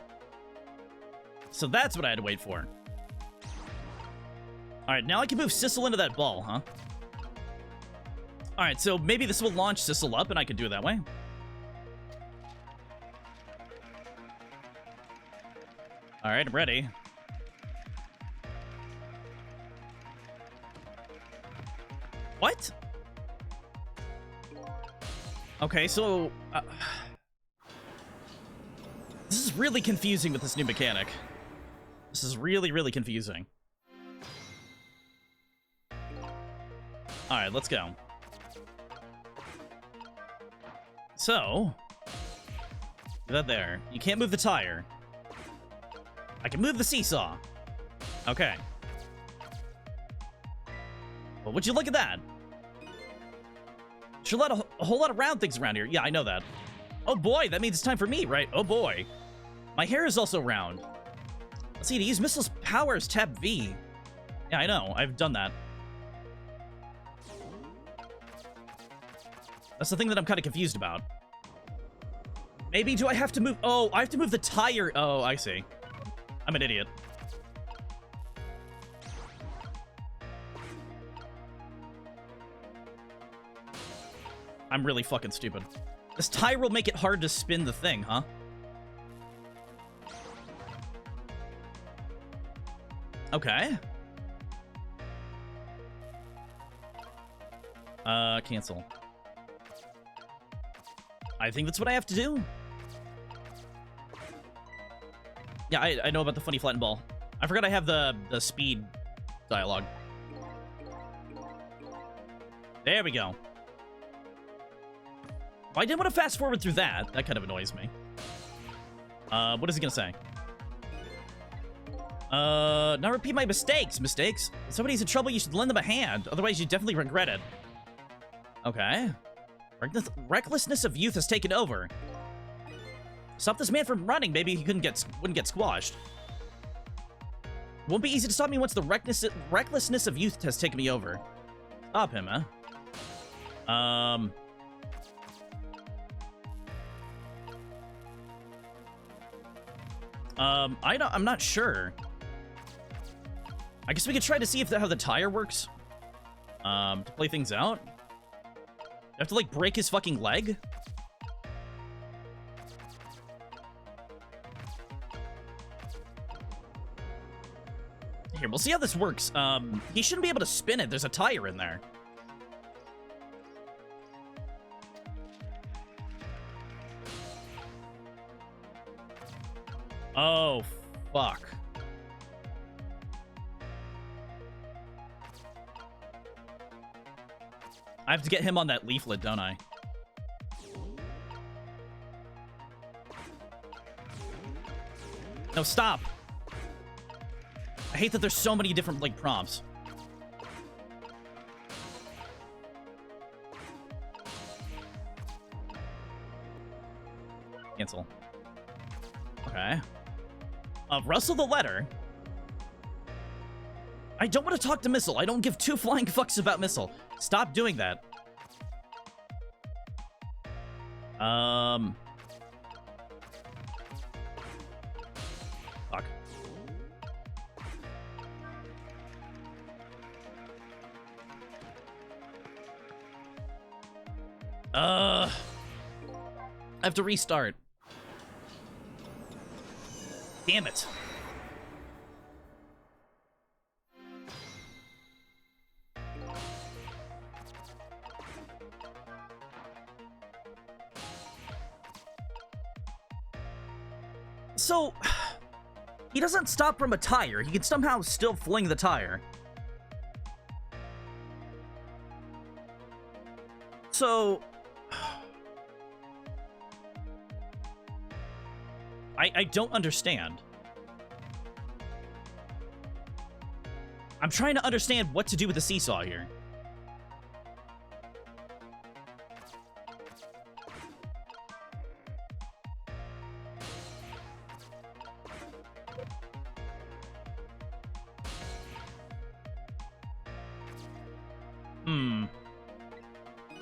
A: So that's what I had to wait for. Alright, now I can move Sissel into that ball, huh? Alright, so maybe this will launch Sissel up and I can do it that way. Alright, I'm ready. What? Okay, so... this is really confusing with this new mechanic. This is really, really confusing. Alright, let's go. So... do that there. You can't move the tire. I can move the seesaw. Okay. Well, would you look at that? Should let a whole lot of round things around here. Yeah, I know that. Oh boy, that means it's time for me, right? Oh boy. My hair is also round. Let's see, to use Missile's powers, tap V. Yeah, I know. I've done that. That's the thing that I'm kind of confused about. Maybe do I have to move? Oh, I have to move the tire. Oh, I see. I'm an idiot. I'm really fucking stupid. This tire will make it hard to spin the thing, huh? Okay. Cancel. I think that's what I have to do. Yeah, I know about the funny flattened ball. I forgot I have the speed dialogue. There we go. Well, I didn't want to fast forward through that. That kind of annoys me. What is he gonna say? Not repeat my mistakes. Mistakes? If somebody's in trouble, you should lend them a hand. Otherwise, you definitely regret it. Okay. Recklessness of youth has taken over. Stop this man from running. Maybe he wouldn't get squashed. Won't be easy to stop me once the recklessness of youth has taken me over. Stop him, huh? I'm not sure. I guess we could try to see how the tire works. To play things out. You have to, like, break his fucking leg? Here, we'll see how this works. He shouldn't be able to spin it. There's a tire in there. Oh, fuck. I have to get him on that leaflet, don't I? No, stop! I hate that there's so many different, like, prompts. Cancel. Okay. Rustle the letter. I don't want to talk to Missile. I don't give two flying fucks about Missile. Stop doing that. Fuck. I have to restart. Damn it. So, he doesn't stop from a tire. He can somehow still fling the tire. So, I don't understand. I'm trying to understand what to do with the seesaw here.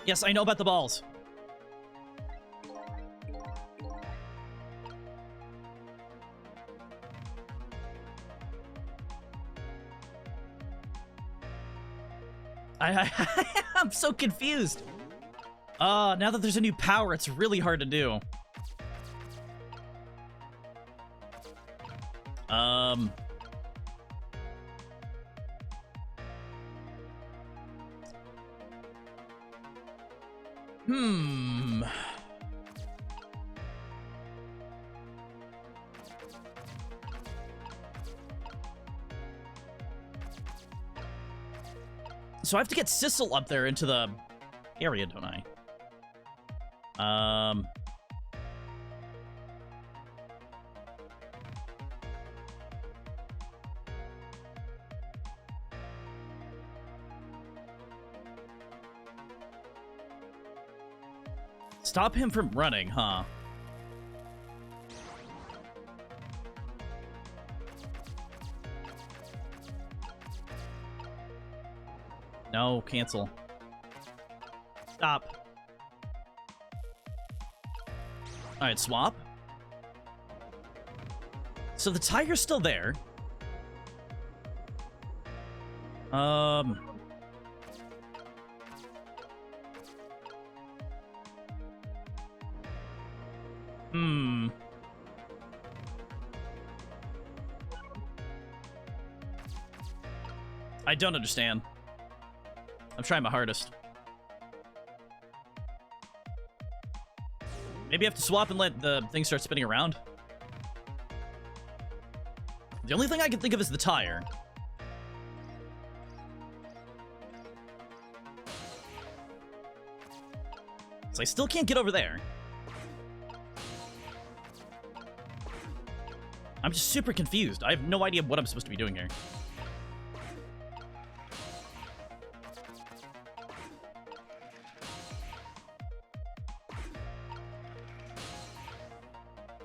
A: Yes, I know about the balls. I'm so confused. Now that there's a new power, it's really hard to do. So I have to get Sissel up there into the area, don't I? Stop him from running, huh? No, cancel. Stop. Alright, swap. So the tiger's still there. I don't understand. I'm trying my hardest. Maybe I have to swap and let the thing start spinning around. The only thing I can think of is the tire. So I still can't get over there. I'm just super confused. I have no idea what I'm supposed to be doing here.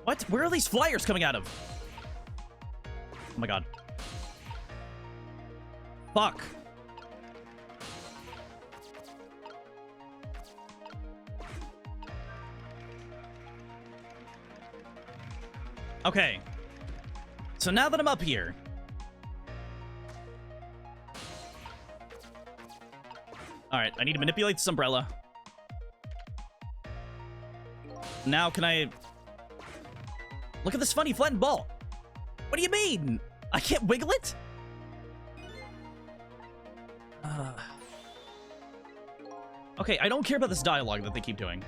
A: What? Where are these flyers coming out of? Oh my god. Fuck. Okay. So now that I'm up here. Alright, I need to manipulate this umbrella. Now can I... Look at this funny flattened ball. What do you mean? I can't wiggle it? Okay, I don't care about this dialogue that they keep doing.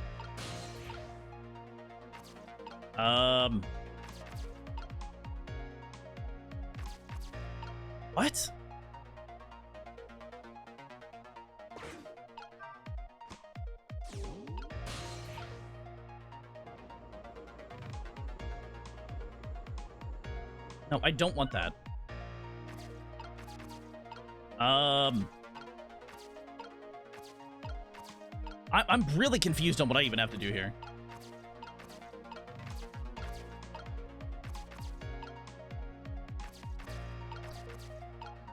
A: What? No, I don't want that. I'm really confused on what I even have to do here.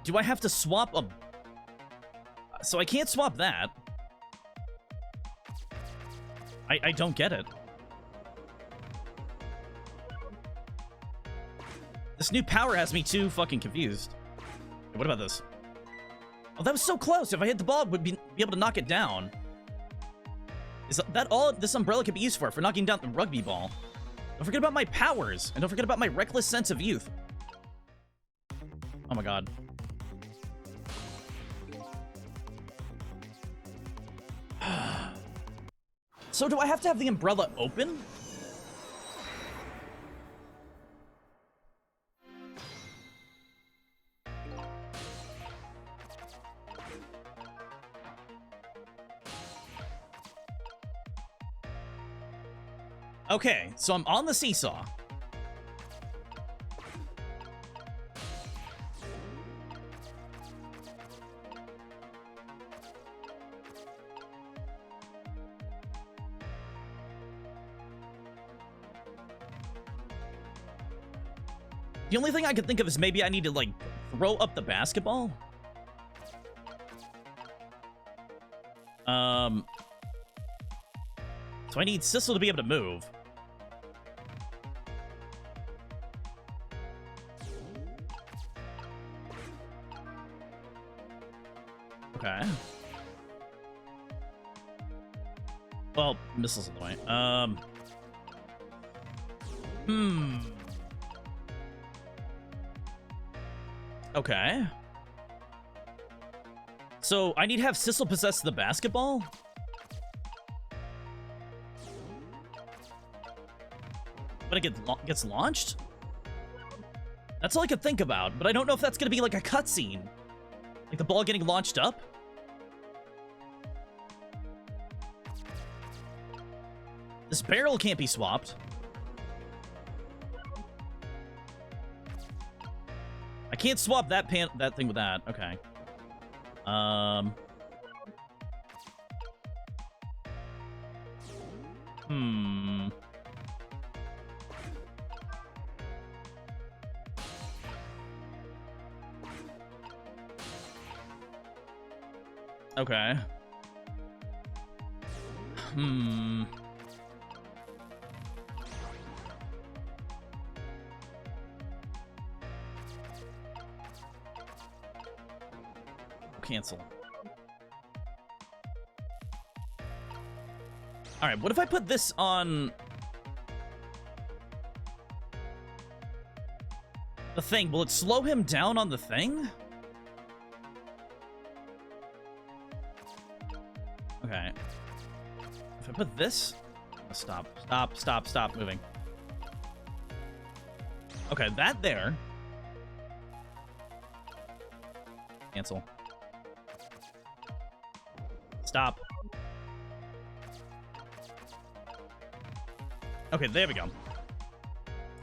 A: Do I have to swap a... So I can't swap that. I don't get it. This new power has me too fucking confused. What about this? Oh, that was so close. If I hit the ball, would be able to knock it down. Is that all this umbrella could be used for knocking down the rugby ball? Don't forget about my powers, and don't forget about my reckless sense of youth. Oh my god. So do I have to have the umbrella open? Okay, so I'm on the seesaw. The only thing I could think of is maybe I need to, like, throw up the basketball. So I need Sissel to be able to move. Okay. Well, missile's in the way. Okay. So I need to have Sissel possess the basketball? But it gets launched? That's all I could think about, but I don't know if that's gonna be like a cutscene. Like the ball getting launched up? This barrel can't be swapped. I can't swap that thing with that. Okay. Okay. cancel. Alright, what if I put this on... the thing? Will it slow him down on the thing? Okay. If I put this... Stop moving. Okay, that there. Cancel. Stop. Okay, there we go.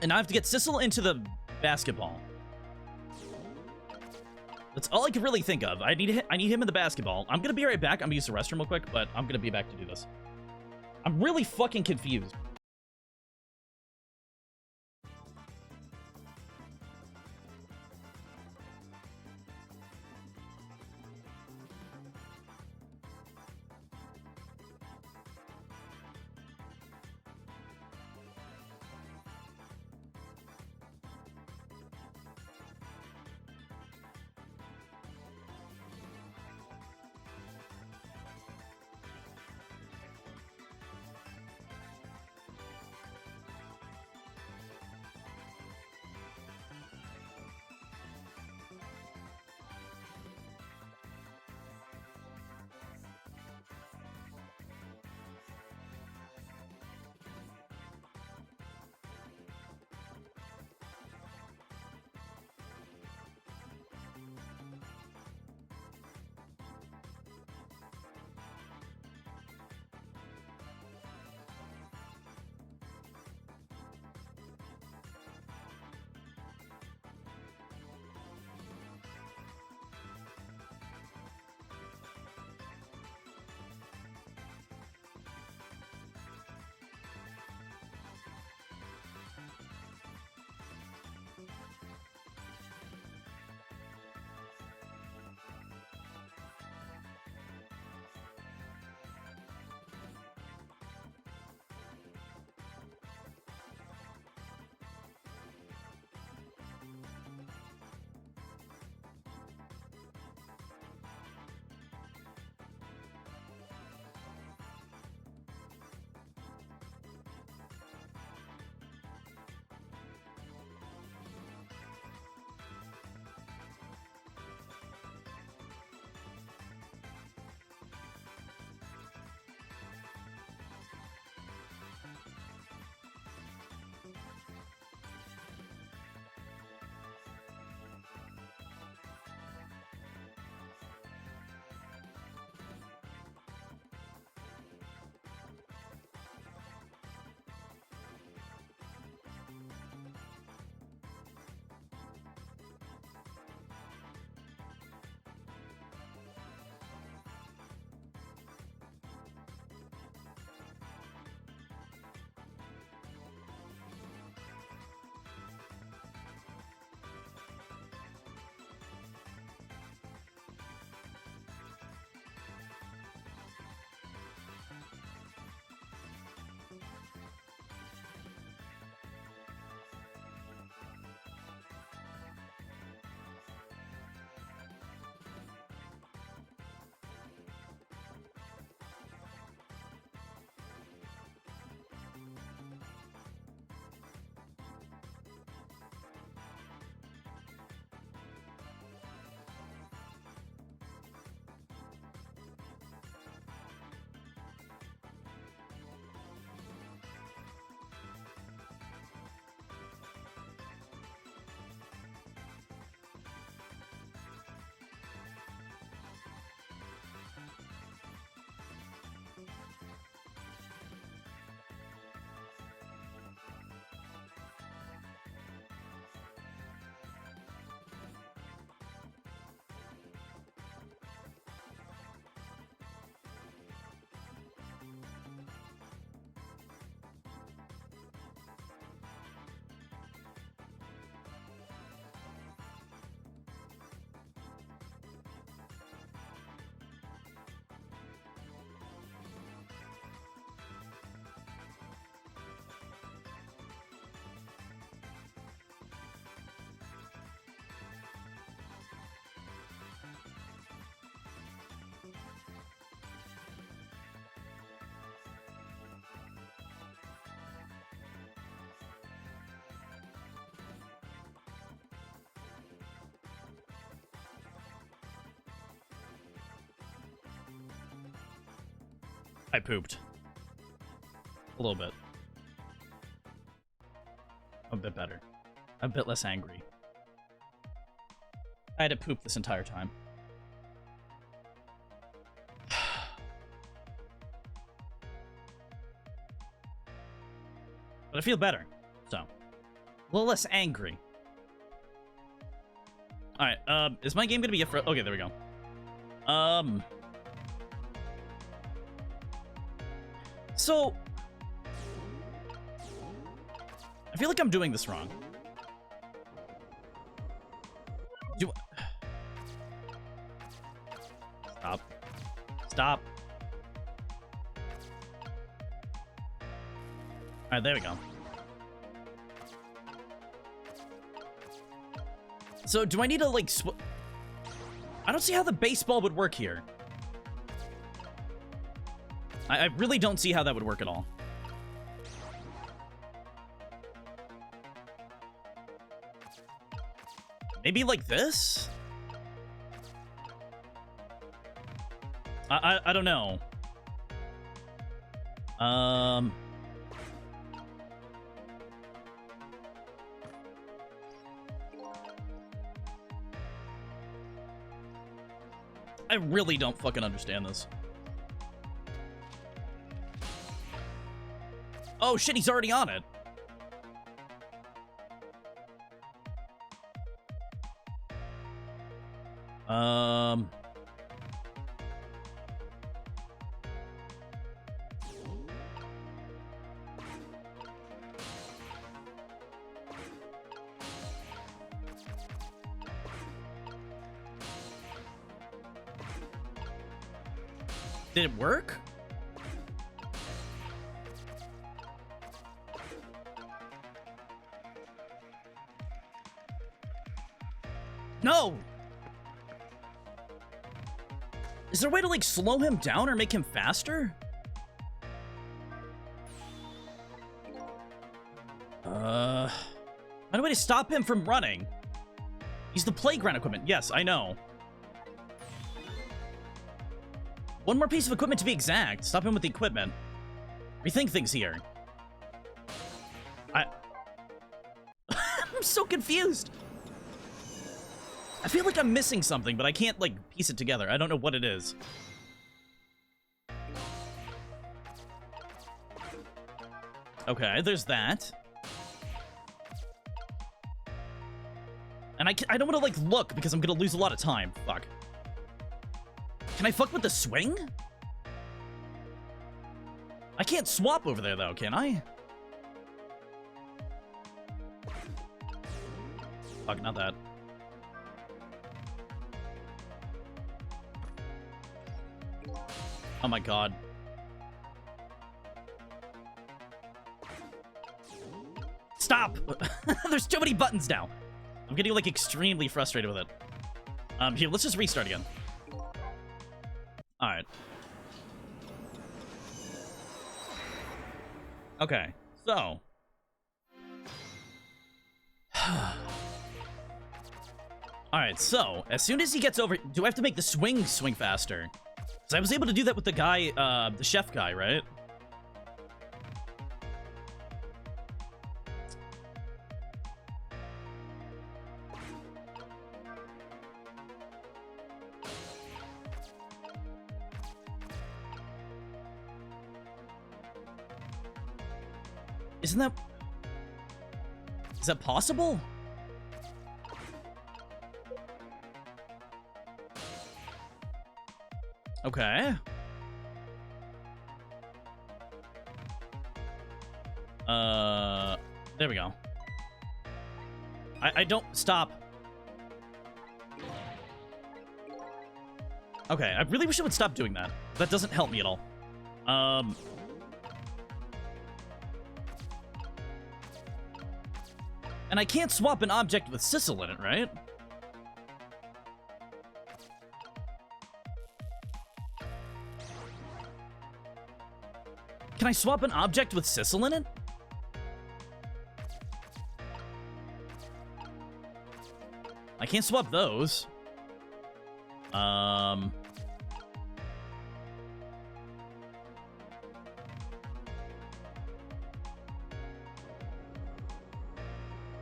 A: And now I have to get Sissel into the basketball. That's all I could really think of. I need him in the basketball. I'm gonna be right back. I'm gonna use the restroom real quick, but I'm gonna be back to do this. I'm really fucking confused. I pooped. A little bit. A bit better. A bit less angry. I had to poop this entire time. But I feel better, so. A little less angry. Alright, is my game gonna be a okay, there we go. So... I feel like I'm doing this wrong. Stop. Stop. Alright, there we go. So, do I need to, like, I don't see how the baseball would work here. I really don't see how that would work at all. Maybe like this? I don't know. I really don't fucking understand this. Oh shit, he's already on it. Did it work? No! Is there a way to, like, slow him down or make him faster? Find a way to stop him from running. He's the playground equipment. Yes, I know. One more piece of equipment to be exact. Stop him with the equipment. Rethink things here. I'm so confused. I feel like I'm missing something, but I can't, like, piece it together. I don't know what it is. Okay, there's that. And I don't want to, like, look, because I'm gonna lose a lot of time. Fuck. Can I fuck with the swing? I can't swap over there, though, can I? Fuck, not that. Oh my god. Stop! There's too many buttons now. I'm getting, like, extremely frustrated with it. Here, let's just restart again. Alright. Okay, so. Alright, so, as soon as he gets over... Do I have to make the swing faster? Because I was able to do that with the guy, the chef guy, right? Isn't that... Is that possible? Okay. There we go. I don't... Stop. Okay, I really wish it would stop doing that. That doesn't help me at all. And I can't swap an object with Sissel in it, right? Can I swap an object with Sissel in it? I can't swap those.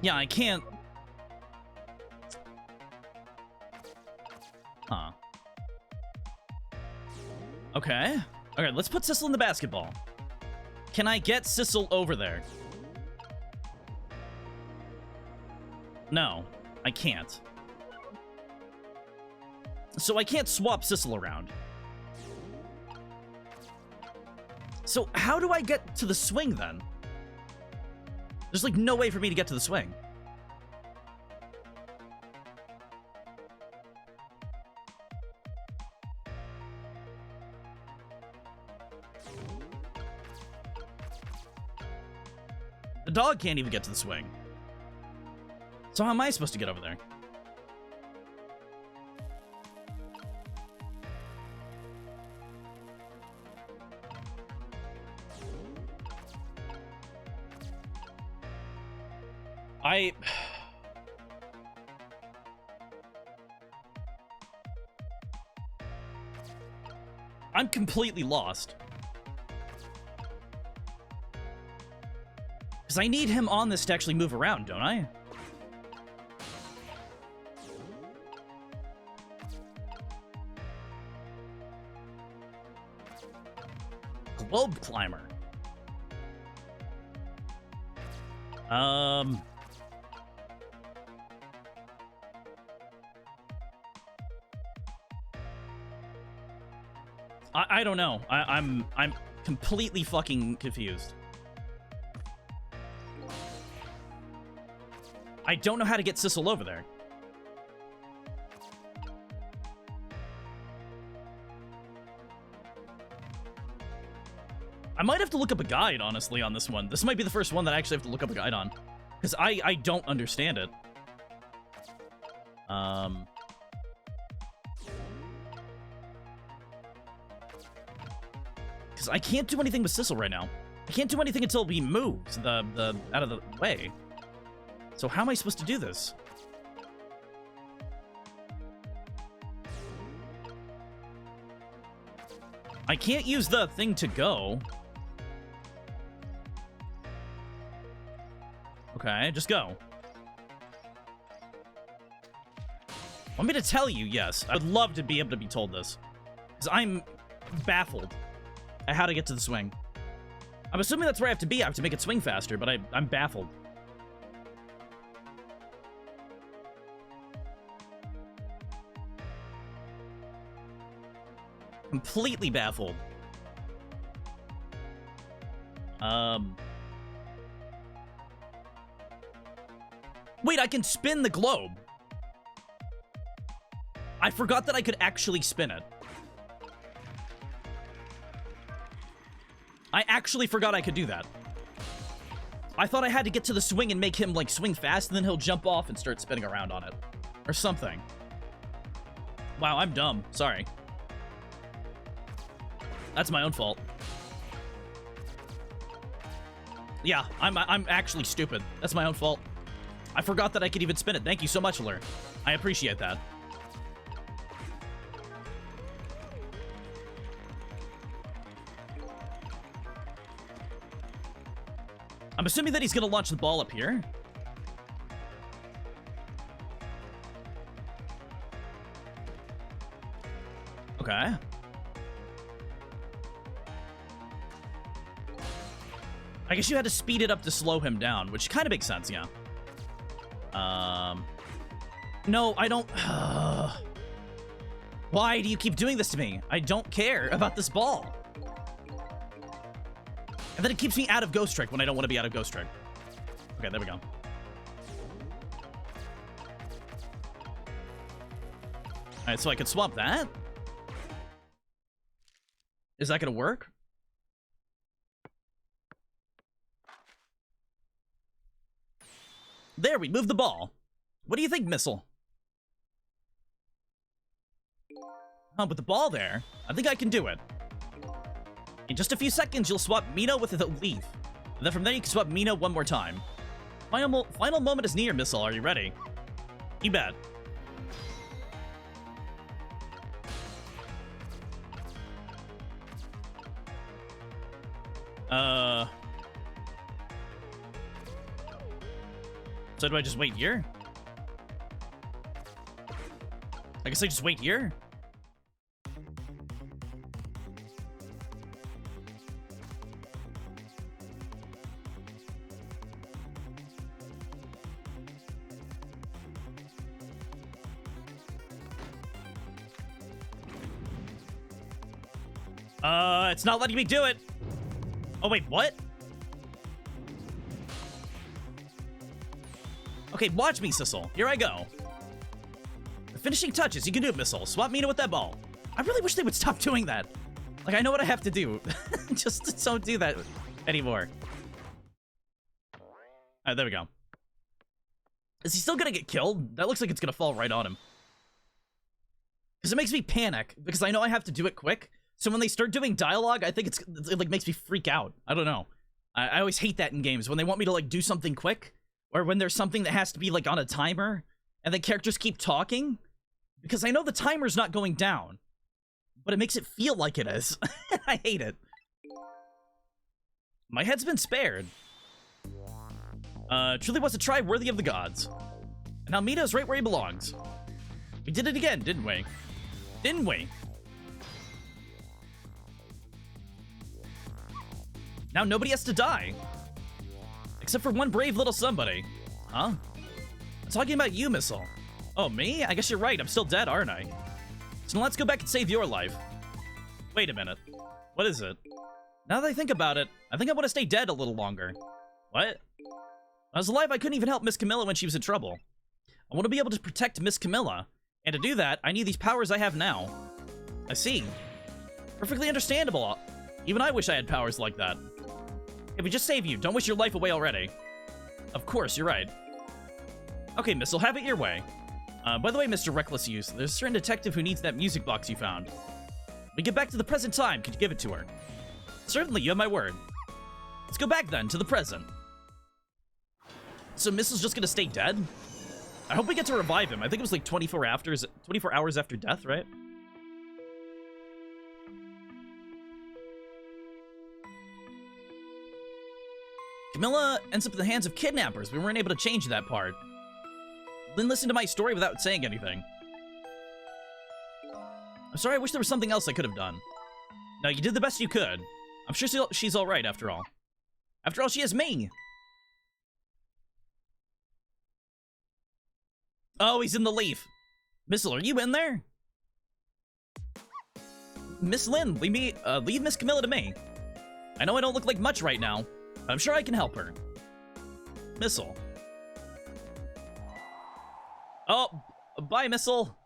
A: Yeah, I can't... Huh. Okay. Okay, let's put Sissel in the basketball. Can I get Sissel over there? No, I can't. So I can't swap Sissel around. So how do I get to the swing, then? There's, like, no way for me to get to the swing. The dog can't even get to the swing. So how am I supposed to get over there? I'm completely lost. Because I need him on this to actually move around, don't I? Globe climber. I don't know. I'm completely fucking confused. I don't know how to get Sissel over there. I might have to look up a guide, honestly, on this one. This might be the first one that I actually have to look up a guide on. Because I don't understand it. Because I can't do anything with Sissel right now. I can't do anything until he moves out of the way. So how am I supposed to do this? I can't use the thing to go. Okay, just go. Want me to tell you? Yes. I would love to be able to be told this. Because I'm baffled at how to get to the swing. I'm assuming that's where I have to be. I have to make it swing faster, but I'm baffled. Completely baffled. Wait, I can spin the globe. I forgot that I could actually spin it. I actually forgot I could do that. I thought I had to get to the swing and make him, like, swing fast, and then he'll jump off and start spinning around on it. Or something. Wow, I'm dumb. Sorry. That's my own fault. Yeah, I'm actually stupid. That's my own fault. I forgot that I could even spin it. Thank you so much, Lur. I appreciate that. I'm assuming that he's gonna launch the ball up here. Okay. I guess you had to speed it up to slow him down, which kind of makes sense, yeah. No, I don't... Why do you keep doing this to me? I don't care about this ball. And then it keeps me out of Ghost Trick when I don't want to be out of Ghost Trick. Okay, there we go. Alright, so I could swap that? Is that gonna work? There, we moved the ball. What do you think, Missile? With the ball there, I think I can do it. In just a few seconds, you'll swap Mino with a leaf. And then from there, you can swap Mino one more time. Final moment is near, Missile. Are you ready? You bet. So do I just wait here? I guess I just wait here? It's not letting me do it. Oh, wait, what? Okay, watch me, Sissel. Here I go. The finishing touches. You can do it, Missile. Swap Mina with that ball. I really wish they would stop doing that. Like, I know what I have to do. Just don't do that anymore. Alright, there we go. Is he still gonna get killed? That looks like it's gonna fall right on him. Because it makes me panic. Because I know I have to do it quick. So when they start doing dialogue, I think it like makes me freak out. I don't know. I always hate that in games when they want me to like do something quick, or when there's something that has to be like on a timer, and the characters keep talking, because I know the timer's not going down, but it makes it feel like it is. I hate it. My head's been spared. Truly was a try worthy of the gods. And now Mita's right where he belongs. We did it again, didn't we? Didn't we? Now nobody has to die. Except for one brave little somebody. Huh? I'm talking about you, Missile. Oh, me? I guess you're right. I'm still dead, aren't I? So now let's go back and save your life. Wait a minute. What is it? Now that I think about it, I think I want to stay dead a little longer. What? When I was alive, I couldn't even help Miss Camilla when she was in trouble. I want to be able to protect Miss Camilla. And to do that, I need these powers I have now. I see. Perfectly understandable. Even I wish I had powers like that. If we just save you, don't wish your life away already. Of course, you're right. Okay, Missile, have it your way. By the way, Mr. Reckless Youth, there's a certain detective who needs that music box you found. We get back to the present time, could you give it to her? Certainly, you have my word. Let's go back then, to the present. So Missile's just gonna stay dead? I hope we get to revive him. I think it was like 24 hours after death, right? Camilla ends up in the hands of kidnappers. We weren't able to change that part. Then listen to my story without saying anything. I'm sorry, I wish there was something else I could have done. No, you did the best you could. I'm sure she's alright after all. After all, she has me. Oh, he's in the leaf. Missile, are you in there? Miss Lynn, leave Miss Camilla to me. I know I don't look like much right now, but I'm sure I can help her. Missile. Oh, bye, Missile.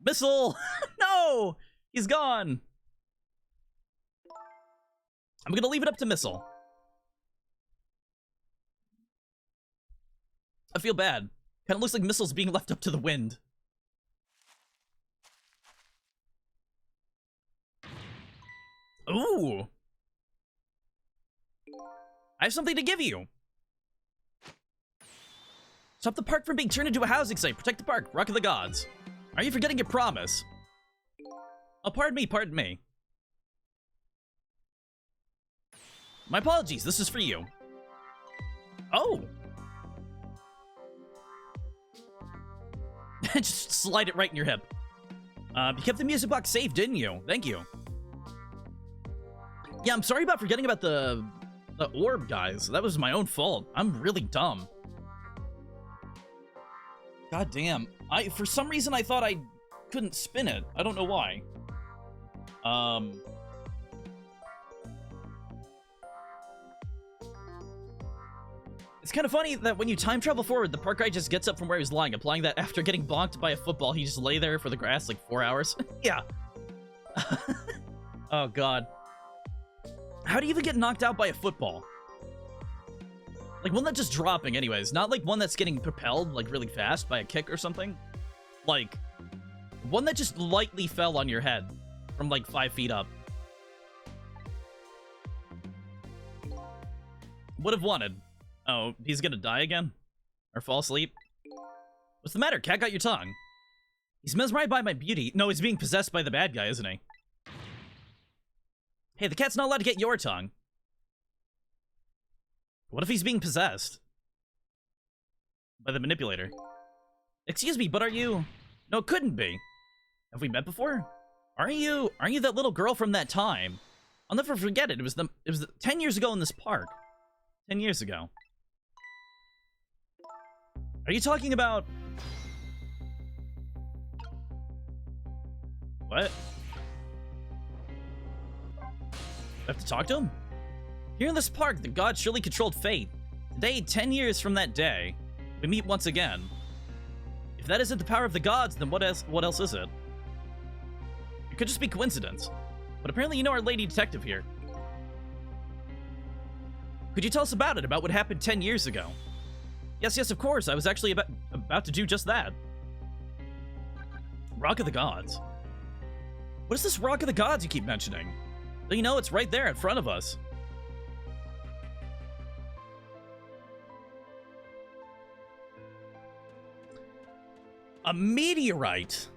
A: Missile! No! He's gone! I'm gonna leave it up to Missile. I feel bad. Kinda looks like Missile's being left up to the wind. Ooh! I have something to give you! Stop the park from being turned into a housing site. Protect the park. Rock of the gods. Are you forgetting your promise? Oh, pardon me, pardon me. My apologies, this is for you. Oh! Just slide it right in your hip. You kept the music box safe, didn't you? Thank you. Yeah, I'm sorry about forgetting about the orb, guys. That was my own fault. I'm really dumb. God damn. For some reason, I thought I couldn't spin it. I don't know why. It's kind of funny that when you time travel forward, the park guy just gets up from where he's lying, implying that after getting bonked by a football, he just lay there for the grass like 4 hours. Yeah. Oh, God. How do you even get knocked out by a football? Like, one that's just dropping anyways, not like one that's getting propelled, like, really fast by a kick or something. Like, one that just lightly fell on your head from, like, 5 feet up. Would have wanted. Oh, he's gonna die again? Or fall asleep? What's the matter? Cat got your tongue. He's mesmerized by my beauty. No, he's being possessed by the bad guy, isn't he? Hey, the cat's not allowed to get your tongue. What if he's being possessed? By the manipulator. Excuse me, but are you... No, it couldn't be. Have we met before? Aren't you that little girl from that time? I'll never forget it. It was 10 years ago in this park. 10 years ago. Are you talking about... What? I have to talk to him? Here in this park, the gods surely controlled fate. Today, 10 years from that day, we meet once again. If that isn't the power of the gods, then what else is it? It could just be coincidence. But apparently you know our lady detective here. Could you tell us about it, about what happened 10 years ago? Yes, of course. I was actually about to do just that. Rock of the Gods. What is this Rock of the Gods you keep mentioning? You know, it's right there in front of us. A meteorite.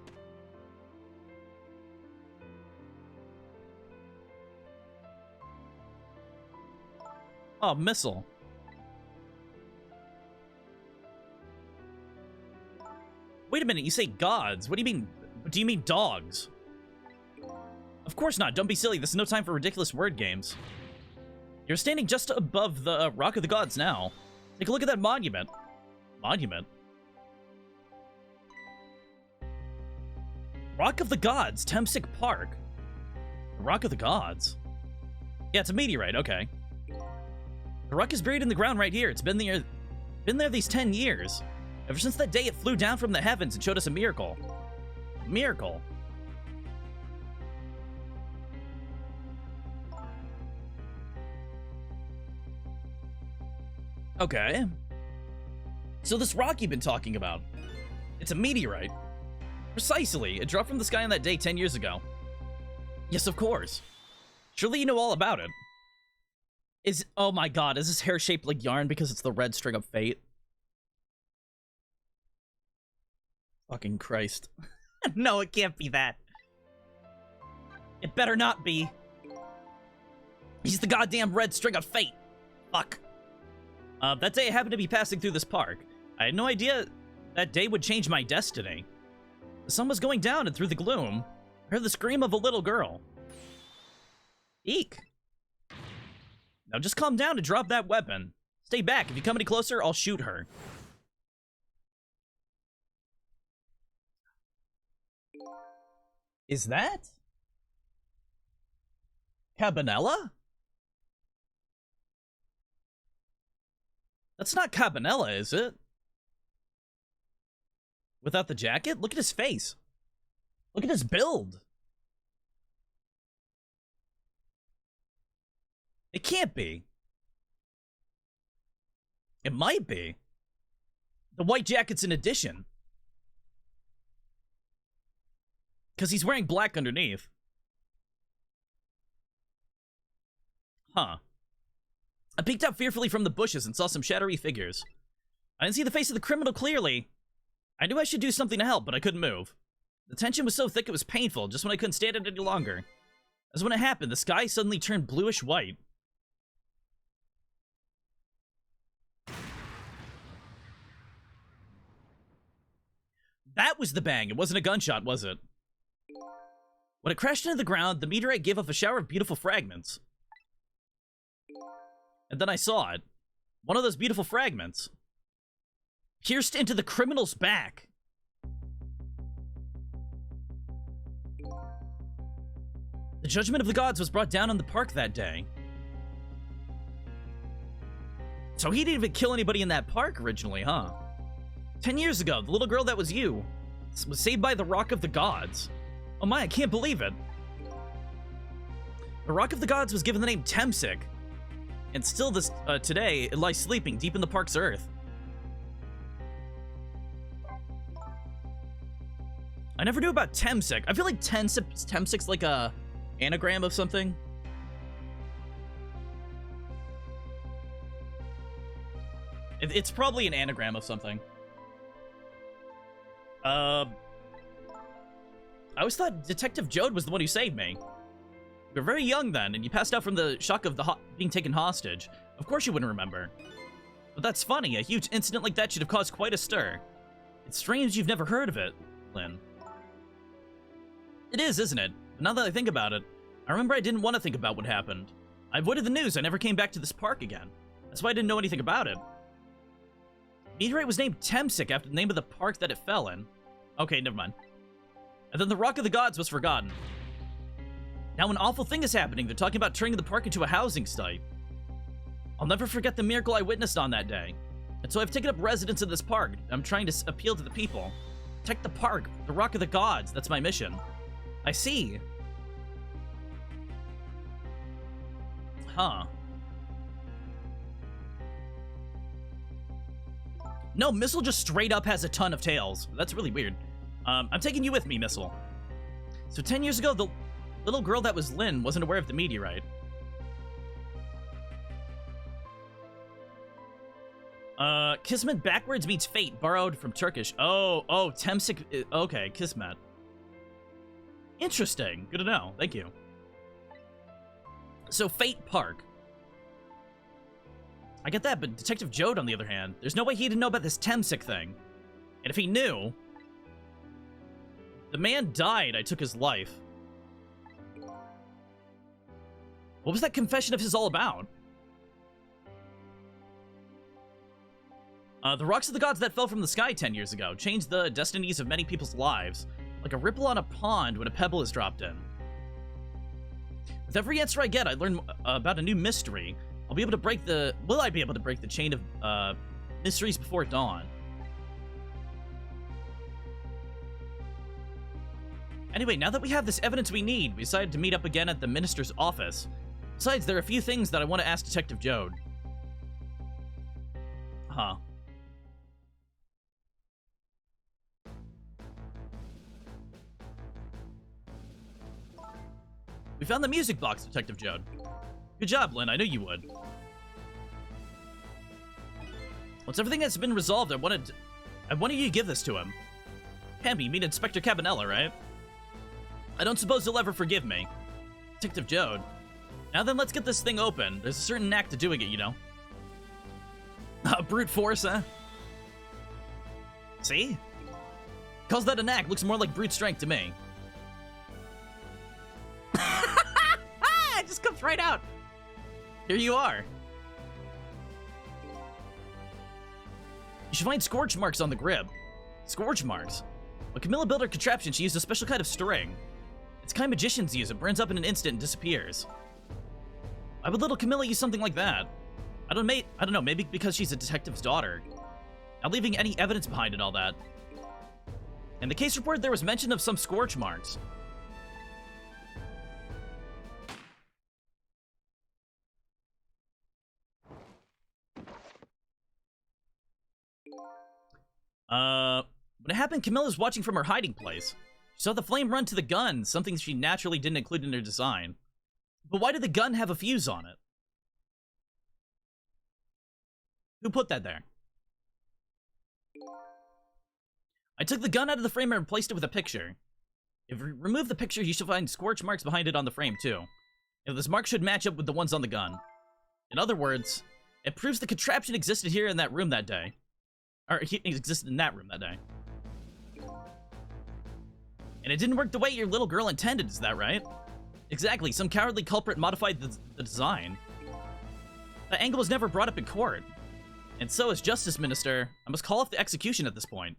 A: Oh, missile. Wait a minute, you say gods. What do you mean? Do you mean dogs? Of course not. Don't be silly. This is no time for ridiculous word games. You're standing just above the Rock of the Gods now. Take a look at that monument. Monument? Rock of the Gods, Temsic Park. Rock of the Gods. Yeah, it's a meteorite. Okay. The rock is buried in the ground right here. It's been there these 10 years. Ever since that day it flew down from the heavens and showed us a miracle. A miracle. Okay. So this rock you've been talking about, it's a meteorite. Precisely. It dropped from the sky on that day 10 years ago. Yes, of course. Surely you know all about it. Oh my god, is this hair shaped like yarn because it's the red string of fate? Fucking Christ. No, it can't be that. It better not be. He's the goddamn red string of fate. Fuck. That day I happened to be passing through this park. I had no idea that day would change my destiny. The sun was going down, and through the gloom, I heard the scream of a little girl. Eek. Now just calm down and drop that weapon. Stay back. If you come any closer, I'll shoot her. Is that Cabanela? That's not Cabanela, is it? Without the jacket? Look at his face. Look at his build. It can't be. It might be. The white jacket's an addition. Because he's wearing black underneath. Huh. I peeked out fearfully from the bushes and saw some shadowy figures. I didn't see the face of the criminal clearly. I knew I should do something to help, but I couldn't move. The tension was so thick it was painful, just when I couldn't stand it any longer. As when it happened, the sky suddenly turned bluish white. That was the bang. It wasn't a gunshot, was it? When it crashed into the ground, the meteorite gave off a shower of beautiful fragments. And then I saw it. One of those beautiful fragments. Pierced into the criminal's back. The judgment of the gods was brought down on the park that day. So he didn't even kill anybody in that park originally, huh? 10 years ago, the little girl that was you was saved by the Rock of the Gods. Oh my, I can't believe it. The Rock of the Gods was given the name Temsic. And still today, it lies sleeping deep in the park's earth. I never knew about Temsic. I feel like Temsic's like a anagram of something. It's probably an anagram of something. I always thought Detective Jode was the one who saved me. You were very young then, and you passed out from the shock of being taken hostage. Of course you wouldn't remember. But that's funny. A huge incident like that should have caused quite a stir. It's strange you've never heard of it, Lynn. It is, isn't it? But now that I think about it, I remember I didn't want to think about what happened. I avoided the news. I never came back to this park again. That's why I didn't know anything about it. The meteorite was named Temsic after the name of the park that it fell in. Okay, never mind. And then the Rock of the Gods was forgotten. Now an awful thing is happening. They're talking about turning the park into a housing site. I'll never forget the miracle I witnessed on that day. And so I've taken up residence in this park. I'm trying to appeal to the people. Protect the park, the Rock of the Gods. That's my mission. I see. Huh. No, Missile just straight up has a ton of tails. That's really weird. I'm taking you with me, Missile. So 10 years ago, the little girl that was Lynn wasn't aware of the meteorite. Kismet backwards means fate, borrowed from Turkish. Oh, Temsic. Okay, Kismet. Interesting. Good to know. Thank you. So, Fate Park. I get that, but Detective Jode, on the other hand, there's no way he didn't know about this Temsic thing. And if he knew, the man died, I took his life. What was that confession of his all about? The rocks of the gods that fell from the sky 10 years ago changed the destinies of many people's lives, like a ripple on a pond when a pebble is dropped in. With every answer I get, I learn about a new mystery. Will I be able to break the chain of mysteries before dawn? Anyway, now that we have this evidence we need, we decided to meet up again at the minister's office. Besides, there are a few things that I want to ask Detective Jode. Huh. We found the music box, Detective Jode. Good job, Lynn. I knew you would. Once everything has been resolved, I wanted you to give this to him. Hammy, you mean Inspector Cabanella, right? I don't suppose he'll ever forgive me. Detective Jode. Now then, let's get this thing open. There's a certain knack to doing it, you know. Brute force, huh? See? Calls that a knack. Looks more like brute strength to me. It just comes right out. Here you are. You should find scorch marks on the grip. Scorch marks? When Camilla built her contraption, she used a special kind of string. It's kind magicians use. It burns up in an instant and disappears. Why would little Camilla use something like that? I don't know, maybe because she's a detective's daughter. Not leaving any evidence behind and all that. In the case report, there was mention of some scorch marks. When it happened, Camilla's watching from her hiding place. She saw the flame run to the gun, something she naturally didn't include in her design. But why did the gun have a fuse on it? Who put that there? I took the gun out of the frame and replaced it with a picture. If you remove the picture, you should find scorch marks behind it on the frame, too. If this mark should match up with the ones on the gun. In other words, it proves the contraption existed here in that room that day. Or, it existed in that room that day. And it didn't work the way your little girl intended, is that right? Exactly, some cowardly culprit modified the design. That angle was never brought up in court. And so, as Justice Minister, I must call off the execution at this point.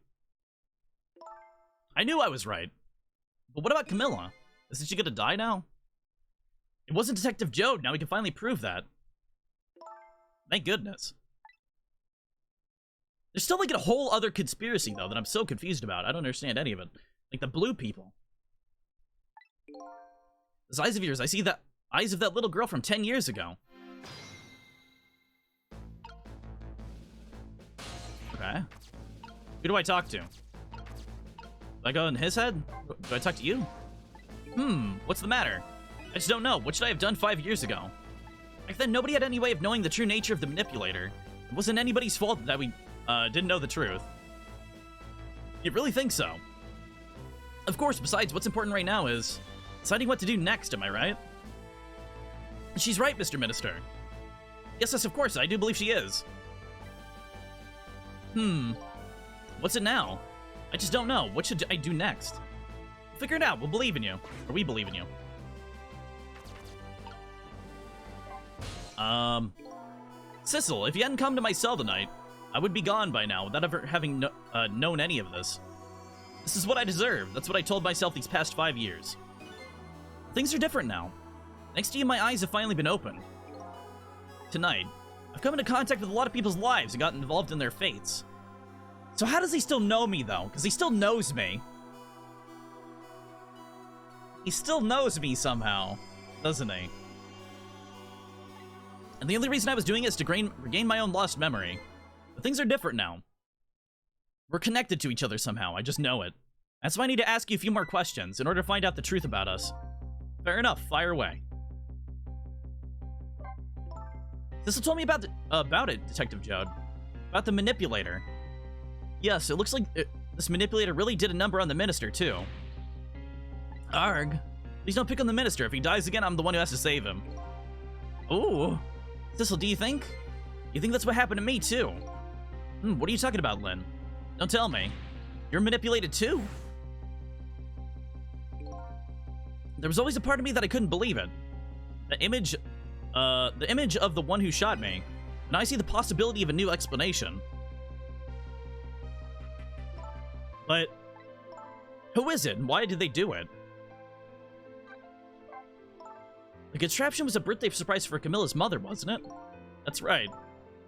A: I knew I was right. But what about Camilla? Isn't she gonna die now? It wasn't Detective Jode, now we can finally prove that. Thank goodness. There's still like a whole other conspiracy, though, that I'm so confused about. I don't understand any of it. Like the blue people. Those eyes of yours, I see the eyes of that little girl from 10 years ago. Okay. Who do I talk to? Do I go in his head? Do I talk to you? What's the matter? I just don't know. What should I have done 5 years ago? Back then, nobody had any way of knowing the true nature of the manipulator. It wasn't anybody's fault that we didn't know the truth. You really think so? Of course, besides, what's important right now is deciding what to do next, am I right? She's right, Mr. Minister. Yes, of course, I do believe she is. What's it now? I just don't know. What should I do next? Figure it out. We'll believe in you. Or we believe in you. Sissel, if you hadn't come to my cell tonight, I would be gone by now without ever having known any of this. This is what I deserve. That's what I told myself these past 5 years. Things are different now. Thanks to you, my eyes have finally been opened. Tonight, I've come into contact with a lot of people's lives and gotten involved in their fates. So how does he still know me, though? Because he still knows me. He still knows me somehow, doesn't he? And the only reason I was doing it is to regain my own lost memory. But things are different now. We're connected to each other somehow, I just know it. That's why I need to ask you a few more questions in order to find out the truth about us. Fair enough, fire away. This'll told me about it, Detective Jode. About the manipulator. Yes, it looks like this manipulator really did a number on the minister, too. Arg. Please don't pick on the minister. If he dies again, I'm the one who has to save him. Ooh. Thistle, do you think? You think that's what happened to me, too? What are you talking about, Lynn? Don't tell me. You're manipulated, too? There was always a part of me that I couldn't believe it. The image of the one who shot me. And I see the possibility of a new explanation. But who is it, and why did they do it? The contraption was a birthday surprise for Camilla's mother, wasn't it? That's right.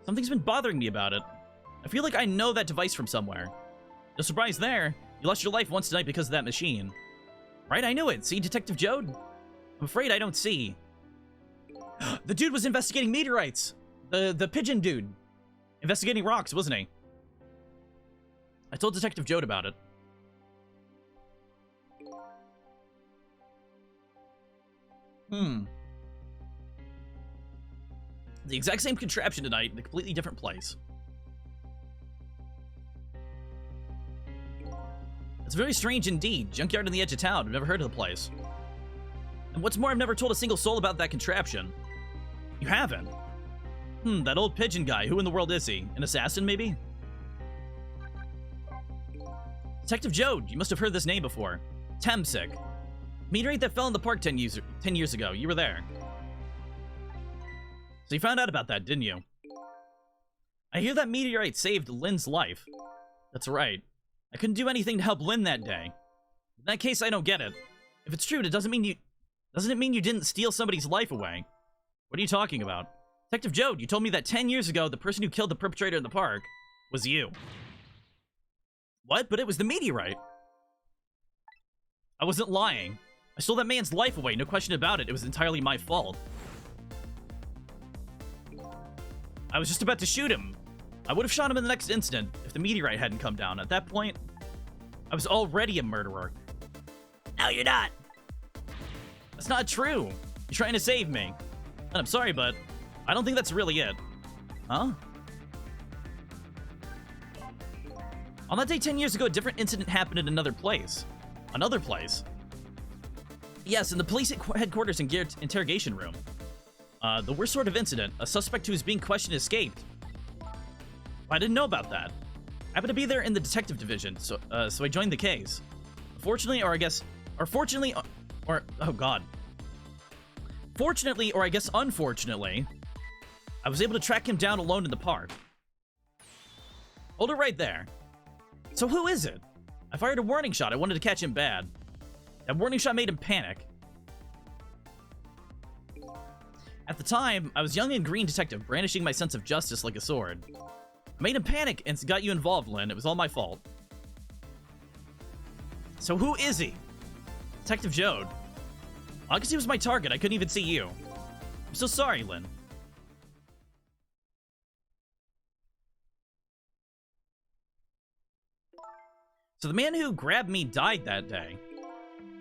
A: Something's been bothering me about it. I feel like I know that device from somewhere. No surprise there. You lost your life once tonight because of that machine. Right, I knew it. See, Detective Jode? I'm afraid I don't see. The dude was investigating meteorites! The pigeon dude. Investigating rocks, wasn't he? I told Detective Jode about it. The exact same contraption tonight in a completely different place. It's very strange indeed. Junkyard on the edge of town. I've never heard of the place. And what's more, I've never told a single soul about that contraption. You haven't? That old pigeon guy. Who in the world is he? An assassin, maybe? Detective Jode, you must have heard this name before. Temsic. Meteorite that fell in the park 10 years ago. You were there. So you found out about that, didn't you? I hear that meteorite saved Lynn's life. That's right. I couldn't do anything to help Lynn that day. In that case, I don't get it. If it's true, it doesn't it mean you didn't steal somebody's life away? What are you talking about? Detective Jode, you told me that 10 years ago, the person who killed the perpetrator in the park was you. What? But it was the meteorite. I wasn't lying. I stole that man's life away, no question about it. It was entirely my fault. I was just about to shoot him. I would have shot him in the next instant if the meteorite hadn't come down. At that point, I was already a murderer. No, you're not. That's not true. You're trying to save me. And I'm sorry, but I don't think that's really it. Huh? On that day 10 years ago, a different incident happened in another place. Another place? Yes, in the police headquarters interrogation room. The worst sort of incident. A suspect who was being questioned escaped. I didn't know about that. I happened to be there in the detective division, so I joined the case. Fortunately, or fortunately, or I guess unfortunately, I was able to track him down alone in the park. Hold it right there. So who is it? I fired a warning shot. I wanted to catch him bad. That warning shot made him panic. At the time, I was young and green detective, brandishing my sense of justice like a sword. I made him panic and got you involved, Lynn. It was all my fault. So who is he? Detective Jode. I guess he was my target. I couldn't even see you. I'm so sorry, Lynn. So the man who grabbed me died that day.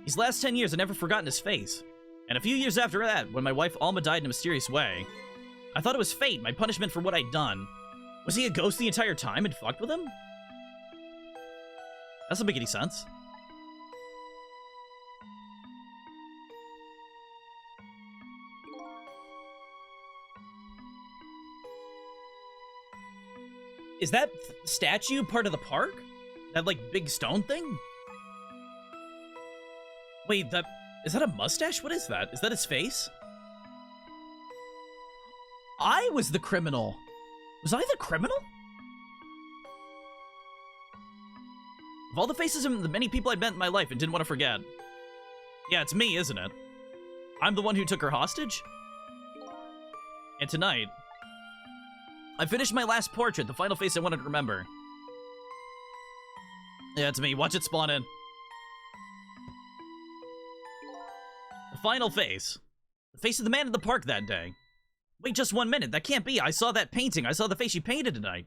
A: These last 10 years, I've never forgotten his face. And a few years after that, when my wife Alma died in a mysterious way, I thought it was fate, my punishment for what I'd done. Was he a ghost the entire time and fucked with him? That doesn't make any sense. Is that statue part of the park? That, like, big stone thing? Wait, is that a mustache? What is that? Is that his face? I was the criminal. Was I the criminal? Of all the faces of the many people I met in my life and didn't want to forget. Yeah, it's me, isn't it? I'm the one who took her hostage? And tonight, I finished my last portrait, the final face I wanted to remember. Yeah, it's me. Watch it spawn in. The final face. The face of the man in the park that day. Wait just 1 minute. That can't be. I saw that painting. I saw the face you painted tonight.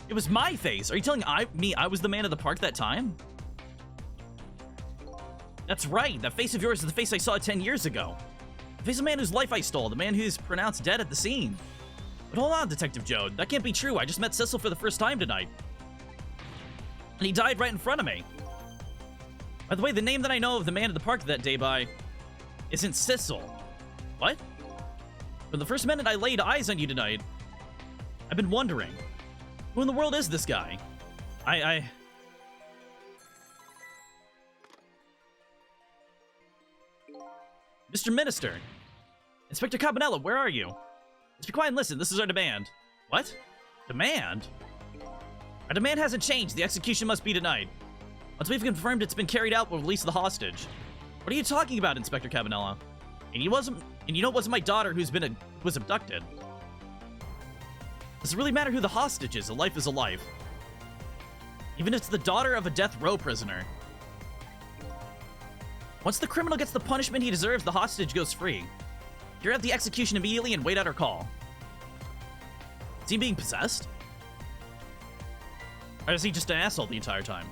A: It was my face. Are you telling me I was the man of the park that time? That's right. That face of yours is the face I saw 10 years ago. The face of the man whose life I stole. The man who's pronounced dead at the scene. But hold on, Detective Joad. That can't be true. I just met Cecil for the first time tonight. And he died right in front of me. By the way, the name that I know of the man at the park that day by isn't Cecil. What? From the first minute I laid eyes on you tonight, I've been wondering, who in the world is this guy? Mr. Minister. Inspector Cabanella, where are you? Let's be quiet and listen. This is our demand. What? Demand? Our demand hasn't changed. The execution must be tonight. Once we've confirmed it's been carried out, we'll release the hostage. What are you talking about, Inspector Cabanella? And you know it wasn't my daughter who was abducted. Does it really matter who the hostage is? A life is a life. Even if it's the daughter of a death row prisoner. Once the criminal gets the punishment he deserves, the hostage goes free. You're at the execution immediately and wait out our call. Is he being possessed? Or is he just an asshole the entire time?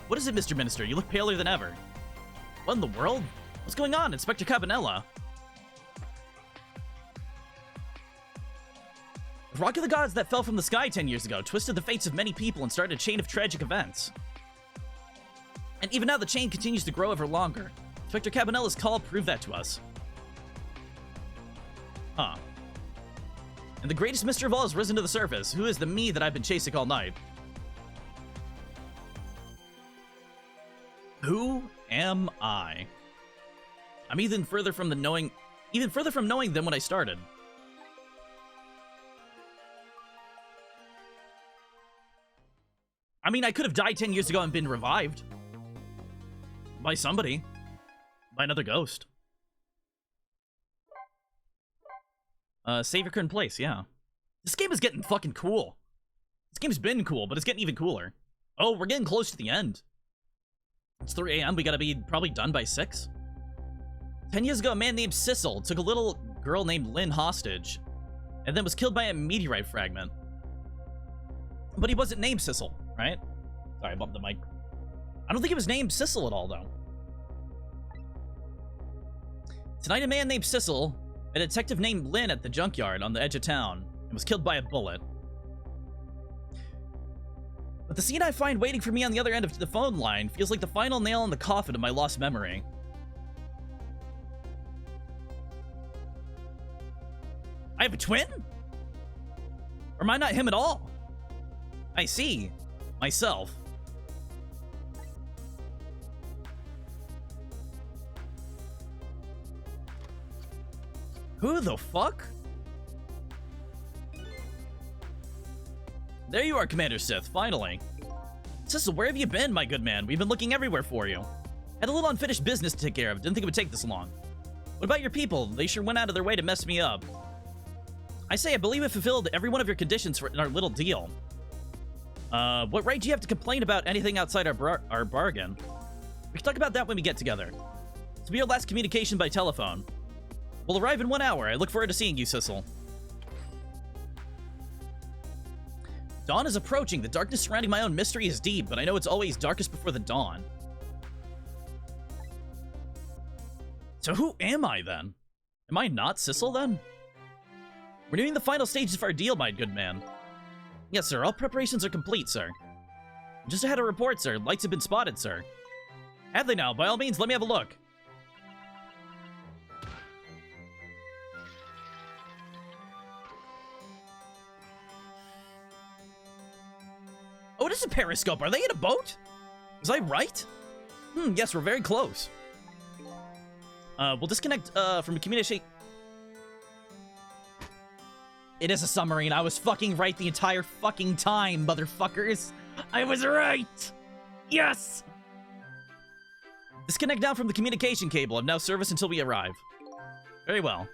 A: What is it, Mr. Minister? You look paler than ever. What in the world? What's going on, Inspector Cabanella? The rock of the gods that fell from the sky 10 years ago twisted the fates of many people and started a chain of tragic events. And even now, the chain continues to grow ever longer. Inspector Cabanella's call proved that to us. Huh. And the greatest mystery of all has risen to the surface. Who is the me that I've been chasing all night? Who am I? I'm even further from knowing them when I started. I mean, I could have died 10 years ago and been revived. By somebody. By another ghost. Save your current place, yeah. This game is getting fucking cool. This game's been cool, but it's getting even cooler. Oh, we're getting close to the end. It's 3 a.m. We gotta be probably done by 6. 10 years ago, a man named Cecil took a little girl named Lynn hostage, and then was killed by a meteorite fragment. But he wasn't named Cecil, right? Sorry, I bumped the mic. I don't think he was named Cecil at all, though. Tonight, a man named Cecil, a detective named Lynn at the junkyard on the edge of town, and was killed by a bullet. But the scene I find waiting for me on the other end of the phone line feels like the final nail in the coffin of my lost memory. I have a twin? Or am I not him at all? I see. Myself. Who the fuck? There you are, Commander Sith, finally. Cecil, where have you been, my good man? We've been looking everywhere for you. Had a little unfinished business to take care of. Didn't think it would take this long. What about your people? They sure went out of their way to mess me up. I say, I believe it fulfilled every one of your conditions for our little deal. What right do you have to complain about anything outside our bargain? We can talk about that when we get together. This will be our last communication by telephone. We'll arrive in 1 hour. I look forward to seeing you, Cecil. Dawn is approaching. The darkness surrounding my own mystery is deep, but I know it's always darkest before the dawn. So who am I, then? Am I not Cecil, then? We're nearing the final stages of our deal, my good man. Yes, sir. All preparations are complete, sir. Just had a report, sir. Lights have been spotted, sir. Have they now? By all means, let me have a look. notice a periscope. Are they in a boat? Was I right? Yes, we're very close. We'll disconnect from the communication. It is a submarine. I was fucking right the entire fucking time, motherfuckers. I was right. Yes. Disconnect now from the communication cable. Have now service until we arrive. Very well.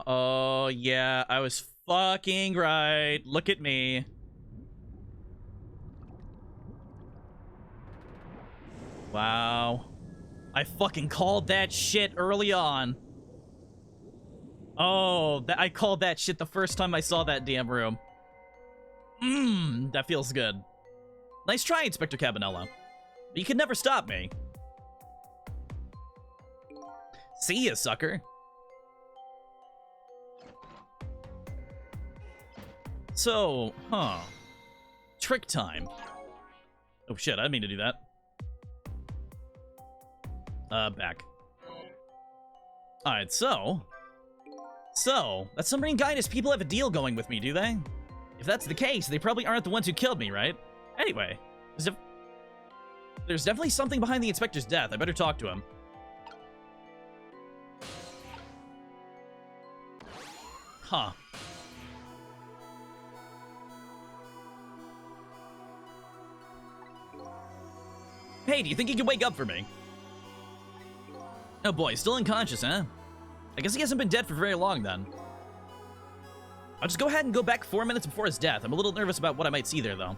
A: Oh, yeah, I was fucking right. Look at me. Wow. I fucking called that shit early on. Oh, I called that shit the first time I saw that damn room. That feels good. Nice try, Inspector Cabanella. But you could never stop me. See ya, sucker. So, trick time. Oh shit, I didn't mean to do that. Back. Alright, so, that submarine guy and his people have a deal going with me, do they? If that's the case, they probably aren't the ones who killed me, right? Anyway, there's definitely something behind the inspector's death. I better talk to him. Huh. Hey, do you think he can wake up for me? Oh boy, still unconscious, huh? I guess he hasn't been dead for very long then. I'll just go ahead and go back 4 minutes before his death. I'm a little nervous about what I might see there, though.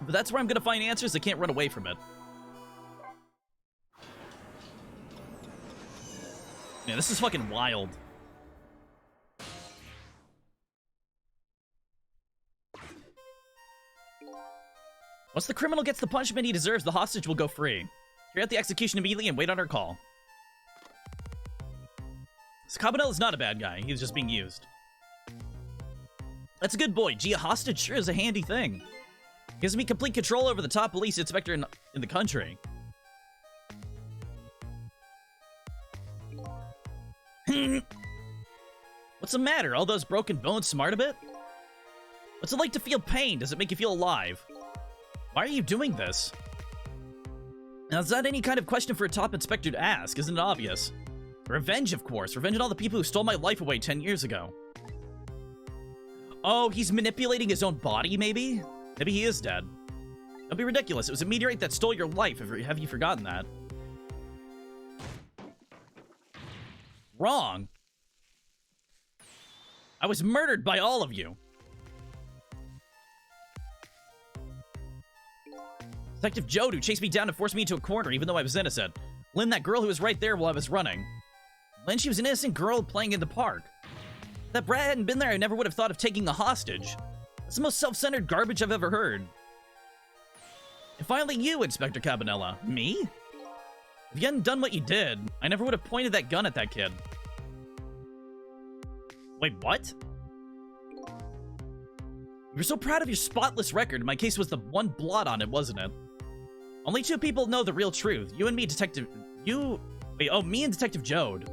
A: But that's where I'm gonna find answers. I can't run away from it. Yeah, this is fucking wild. Once the criminal gets the punishment he deserves, the hostage will go free. Carry out the execution immediately and wait on our call. So Cabanella's not a bad guy. He was just being used. That's a good boy. Gee, a hostage sure is a handy thing. Gives me complete control over the top police inspector in the country. What's the matter? All those broken bones smart a bit? What's it like to feel pain? Does it make you feel alive? Why are you doing this? Now, is that any kind of question for a top inspector to ask? Isn't it obvious? Revenge, of course. Revenge on all the people who stole my life away 10 years ago. Oh, he's manipulating his own body, maybe? Maybe he is dead. Don't be ridiculous. It was a meteorite that stole your life. Have you forgotten that? Wrong. I was murdered by all of you. Detective Joad, who chased me down and forced me into a corner even though I was innocent. Lynn, that girl who was right there while I was running. Lynn, she was an innocent girl playing in the park. If that brat hadn't been there, I never would have thought of taking a hostage. That's the most self-centered garbage I've ever heard. And finally you, Inspector Cabanella. Me? If you hadn't done what you did, I never would have pointed that gun at that kid. Wait, what? You're so proud of your spotless record. My case was the one blot on it, wasn't it? Only two people know the real truth. You and me, Detective... me and Detective Joad.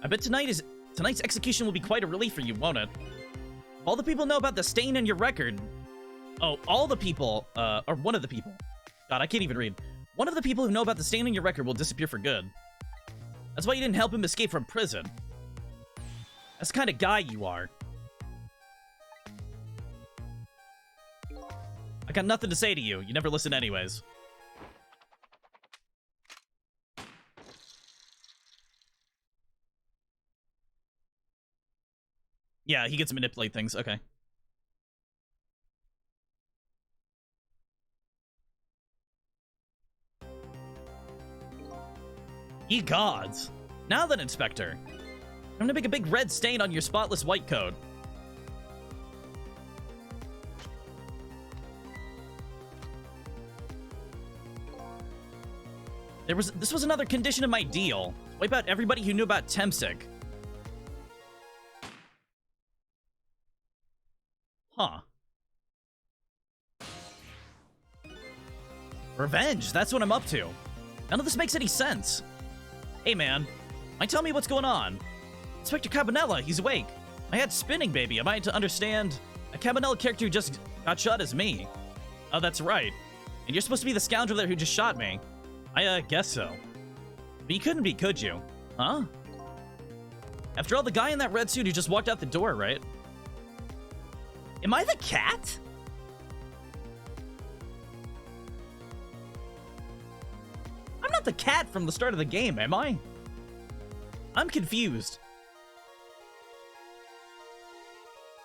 A: I bet tonight's execution will be quite a relief for you, won't it? All the people know about the stain in your record... Oh, all the people, or one of the people. God, I can't even read. One of the people who know about the stain in your record will disappear for good. That's why you didn't help him escape from prison. That's the kind of guy you are. I got nothing to say to you. You never listen anyways. Yeah, he gets to manipulate things. Okay. Ye gods. Now then, Inspector. I'm gonna make a big red stain on your spotless white coat. This was another condition of my deal. Wipe out everybody who knew about Temsic. Huh. Revenge, that's what I'm up to. None of this makes any sense. Hey man, mind tell me what's going on? Inspector Cabanela, he's awake. My head's spinning, baby. Am I to understand? A Cabanela character who just got shot is me. Oh, that's right. And you're supposed to be the scoundrel there who just shot me. I guess so. But you couldn't be, could you? Huh? After all, the guy in that red suit who just walked out the door, right? Am I the cat? I'm not the cat from the start of the game, am I? I'm confused.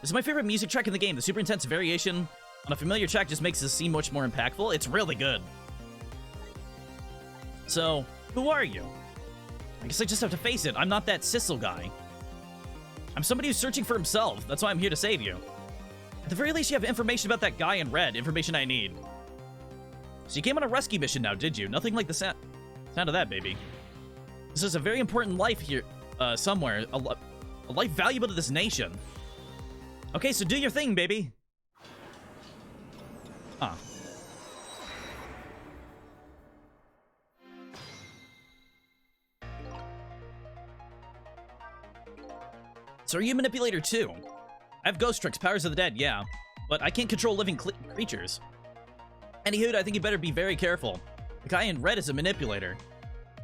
A: This is my favorite music track in the game. The super intense variation on a familiar track just makes this scene much more impactful. It's really good. So, who are you? I guess I just have to face it. I'm not that Sissel guy. I'm somebody who's searching for himself. That's why I'm here to save you. At the very least, you have information about that guy in red. Information I need. So you came on a rescue mission now, did you? Nothing like the sound of that, baby. This is a very important life here, somewhere. A life valuable to this nation. Okay, so do your thing, baby. Huh. So are you a manipulator too? I have ghost tricks, powers of the dead, yeah. But I can't control living creatures. Anywho, I think you better be very careful. The guy in red is a manipulator.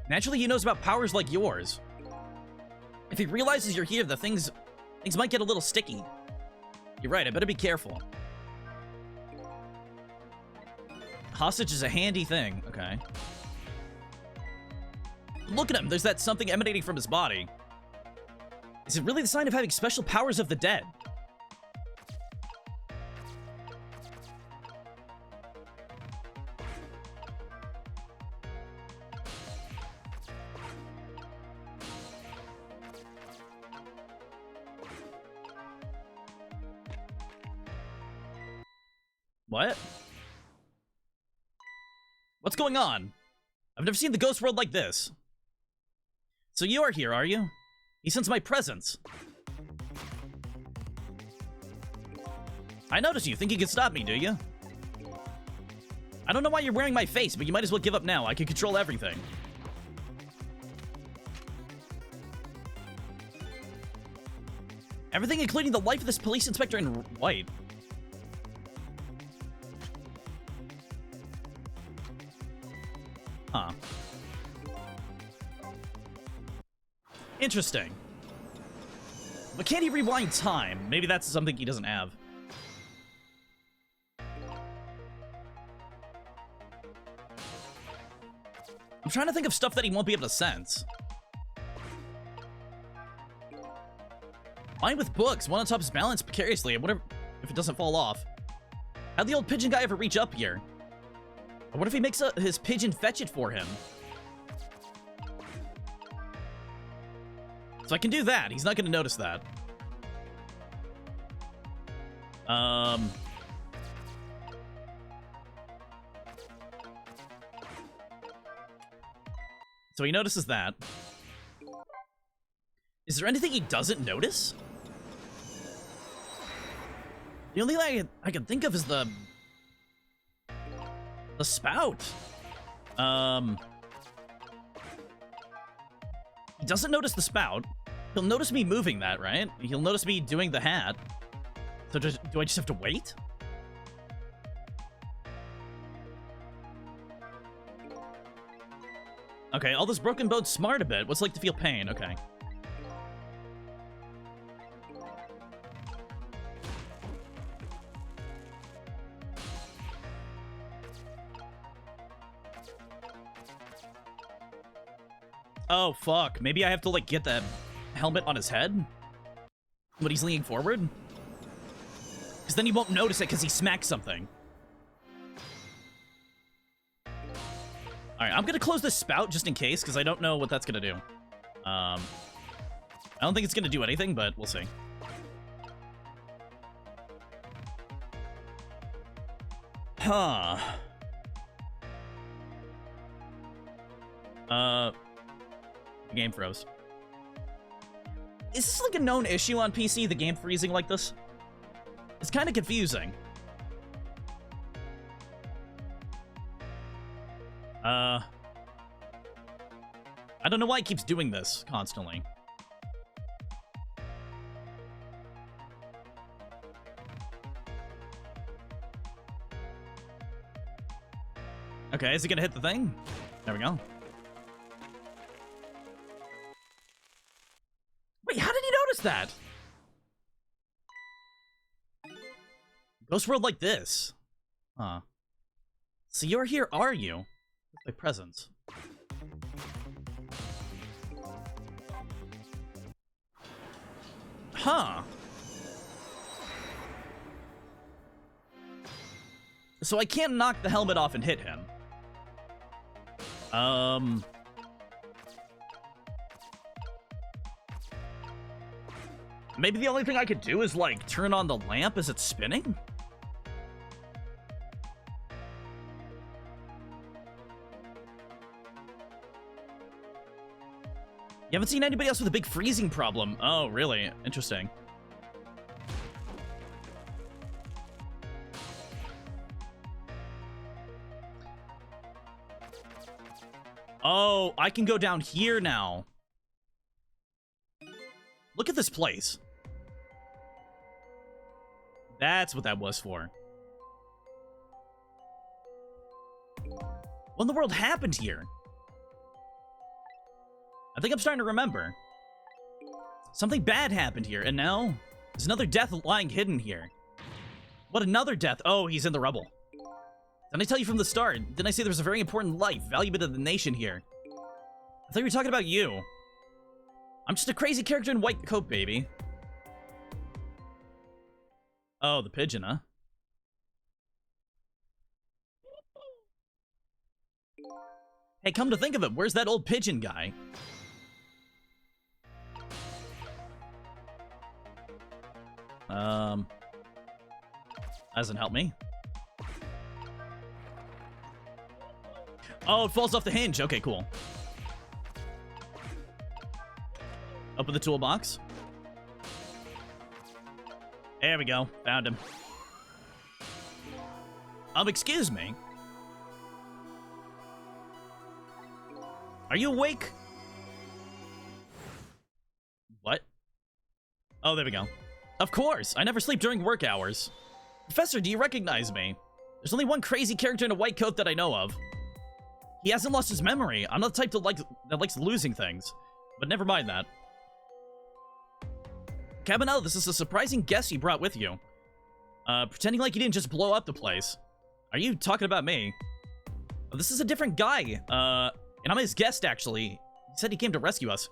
A: Naturally, he knows about powers like yours. If he realizes you're here, things might get a little sticky. You're right, I better be careful. Hostage is a handy thing. Okay. Look at him, there's that something emanating from his body. Is it really the sign of having special powers of the dead? What? What's going on? I've never seen the ghost world like this. So you are here, are you? He sensed my presence. I notice you. Think you can stop me, do you? I don't know why you're wearing my face, but you might as well give up now. I can control everything. Everything, including the life of this police inspector in white. Huh. Interesting. But can he rewind time? Maybe that's something he doesn't have. I'm trying to think of stuff that he won't be able to sense. Mine with books. One on top is balanced precariously. I wonder if it doesn't fall off. How'd the old pigeon guy ever reach up here? I wonder if he makes his pigeon fetch it for him. So I can do that. He's not going to notice that. So he notices that. Is there anything he doesn't notice? The only thing I can think of is the spout. He doesn't notice the spout. He'll notice me moving that, right? He'll notice me doing the hat. So do I just have to wait? Okay, all this broken bone's smart a bit. What's it like to feel pain? Okay. Oh, fuck. Maybe I have to, like, get the helmet on his head when he's leaning forward? Because then he won't notice it because he smacked something. Alright, I'm gonna close this spout just in case, because I don't know what that's gonna do. I don't think it's gonna do anything, but we'll see. Huh. The game froze. Is this like a known issue on PC, the game freezing like this? kind of confusing. I don't know why it keeps doing this constantly. Okay, is he gonna hit the thing? There we go. Wait, how did he notice that? Ghost world like this. Huh. So you're here, are you? With my presence. Huh. So I can't knock the helmet off and hit him. Maybe the only thing I could do is, like, turn on the lamp as it's spinning? You haven't seen anybody else with a big freezing problem. Oh, really? Interesting. Oh, I can go down here now. Look at this place. That's what that was for. What in the world happened here? I think I'm starting to remember. Something bad happened here, and now there's another death lying hidden here. What, another death? Oh, he's in the rubble. Didn't I tell you from the start? Didn't I say there was a very important life, valuable to the nation here? I thought you were talking about you. I'm just a crazy character in white coat, baby. Oh, the pigeon, huh? Hey, come to think of it, where's that old pigeon guy? Doesn't help me. Oh, it falls off the hinge. Okay, cool. Open the toolbox. There we go. Found him. Excuse me. Are you awake? What? Oh, there we go. Of course! I never sleep during work hours. Professor, do you recognize me? There's only one crazy character in a white coat that I know of. He hasn't lost his memory. I'm not the type that likes losing things. But never mind that. Cabanel, this is a surprising guest you brought with you. Pretending like you didn't just blow up the place. Are you talking about me? Oh, this is a different guy. And I'm his guest, actually. He said he came to rescue us.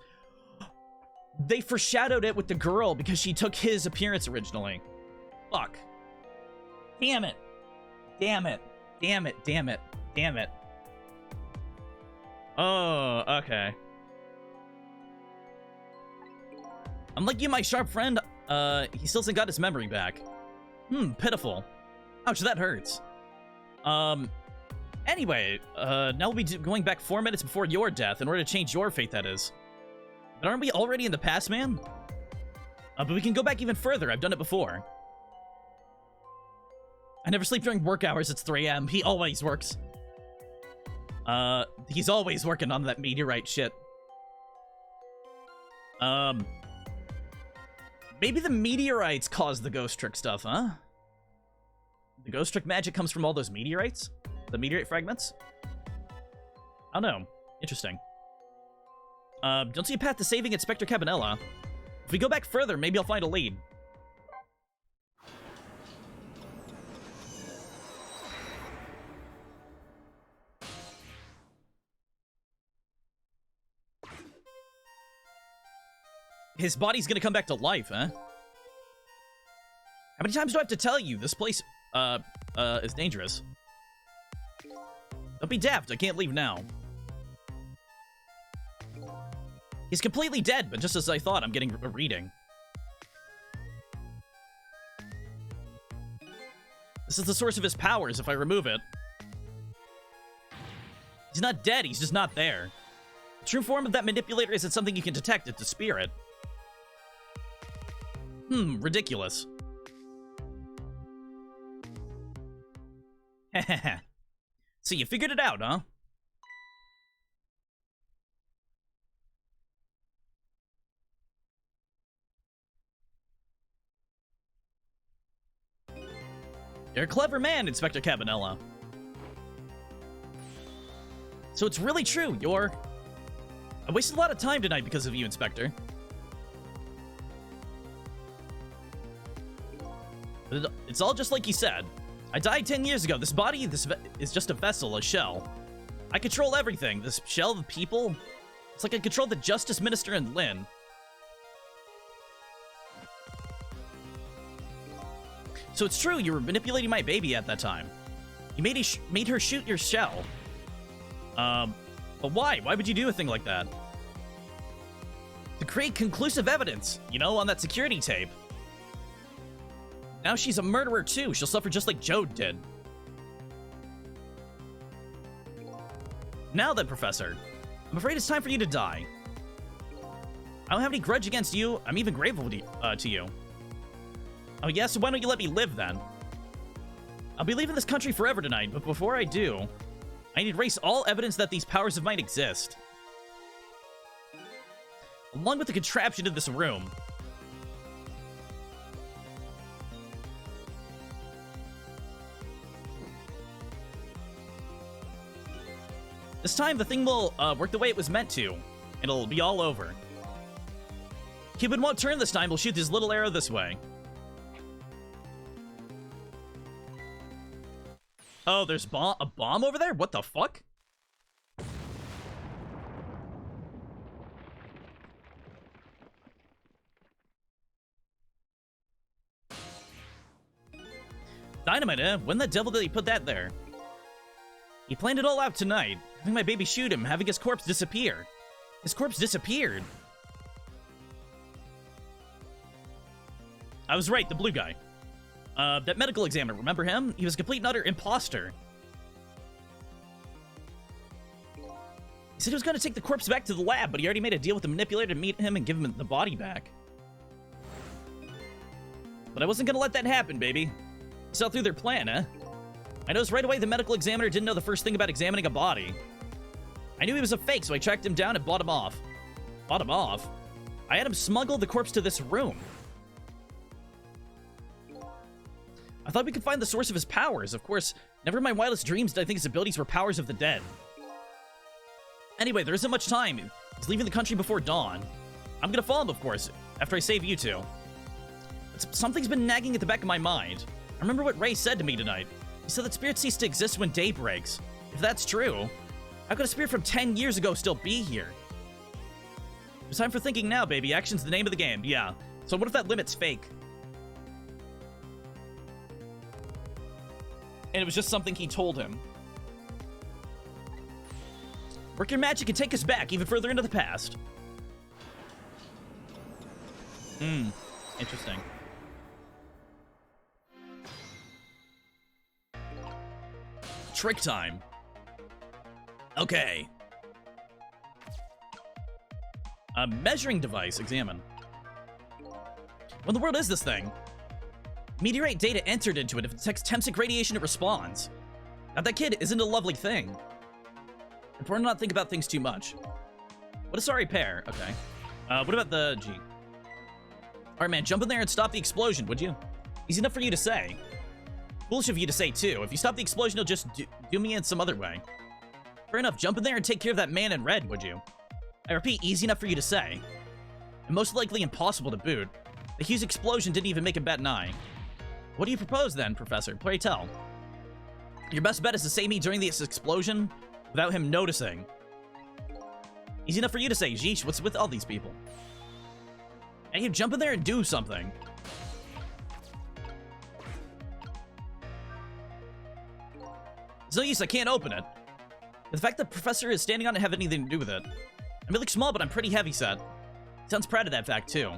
A: They foreshadowed it with the girl because she took his appearance originally. Fuck. Damn it. Damn it. Damn it. Damn it. Damn it. Oh, okay. Unlike you, my sharp friend, he still hasn't got his memory back. Pitiful. Ouch, that hurts. Anyway, now we'll be going back 4 minutes before your death in order to change your fate, that is. But aren't we already in the past, man? But we can go back even further. I've done it before. I never sleep during work hours. It's 3 a.m. He always works. He's always working on that meteorite shit. Maybe the meteorites caused the ghost trick stuff, huh? The ghost trick magic comes from all those meteorites? The meteorite fragments? I don't know. Interesting. Don't see a path to saving Inspector Cabanella. If we go back further, maybe I'll find a lead. His body's gonna come back to life, huh? How many times do I have to tell you? This place, is dangerous. Don't be daft, I can't leave now. He's completely dead, but just as I thought, I'm getting a reading. This is the source of his powers if I remove it. He's not dead, he's just not there. The true form of that manipulator isn't something you can detect, it's a spirit. Ridiculous. So you figured it out, huh? You're a clever man, Inspector Cabanella. So it's really true, I wasted a lot of time tonight because of you, Inspector. It's all just like you said. I died 10 years ago. This body, this is just a vessel, a shell. I control everything. This shell, the people. It's like I control the Justice Minister and Lynn. So it's true, you were manipulating my baby at that time. You made her shoot your shell. But why? Why would you do a thing like that? To create conclusive evidence, you know, on that security tape. Now she's a murderer too. She'll suffer just like Joe did. Now then, Professor. I'm afraid it's time for you to die. I don't have any grudge against you. I'm even grateful to you. Oh yeah, so why don't you let me live then? I'll be leaving this country forever tonight, but before I do, I need to erase all evidence that these powers of mine exist. Along with the contraption in this room. This time, the thing will work the way it was meant to. It'll be all over. Cupid won't turn this time. He'll shoot his little arrow this way. Oh, there's a bomb over there? What the fuck? Dynamite, eh? When the devil did he put that there? He planned it all out tonight. Having my baby shoot him, having his corpse disappear. His corpse disappeared. I was right, the blue guy. That medical examiner, remember him? He was a complete and utter imposter. He said he was going to take the corpse back to the lab, but he already made a deal with the manipulator to meet him and give him the body back. But I wasn't going to let that happen, baby. Saw through their plan, eh? I noticed right away the medical examiner didn't know the first thing about examining a body. I knew he was a fake, so I tracked him down and bought him off. Bought him off? I had him smuggle the corpse to this room. I thought we could find the source of his powers. Of course, never in my wildest dreams did I think his abilities were powers of the dead. Anyway, there isn't much time. He's leaving the country before dawn. I'm gonna follow him, of course, after I save you two. But something's been nagging at the back of my mind. I remember what Ray said to me tonight. He said that spirits cease to exist when day breaks. If that's true, how could a spirit from 10 years ago still be here? It's time for thinking now, baby. Action's the name of the game. Yeah. So what if that limit's fake? And it was just something he told him. Work your magic and take us back even further into the past. Interesting. Trick time. Okay. A measuring device. Examine. What in the world is this thing? Meteorite data entered into it. If it detects Temsic radiation, it responds. Now, that kid isn't a lovely thing. Important not think about things too much. What a sorry pair. Okay. What about the G? Alright, man, jump in there and stop the explosion, would you? Easy enough for you to say. Foolish of you to say, too. If you stop the explosion, you'll just do me in some other way. Fair enough, jump in there and take care of that man in red, would you? I repeat, easy enough for you to say. And most likely impossible to boot. The huge explosion didn't even make him bat an eye. What do you propose then, Professor? Pray tell. Your best bet is to save me during this explosion without him noticing. Easy enough for you to say, Jeesh, what's with all these people? And you jump in there and do something. It's no use, I can't open it. The fact that Professor is standing on it have anything to do with it. I may look small, but I'm pretty heavy set. Sounds proud of that fact, too.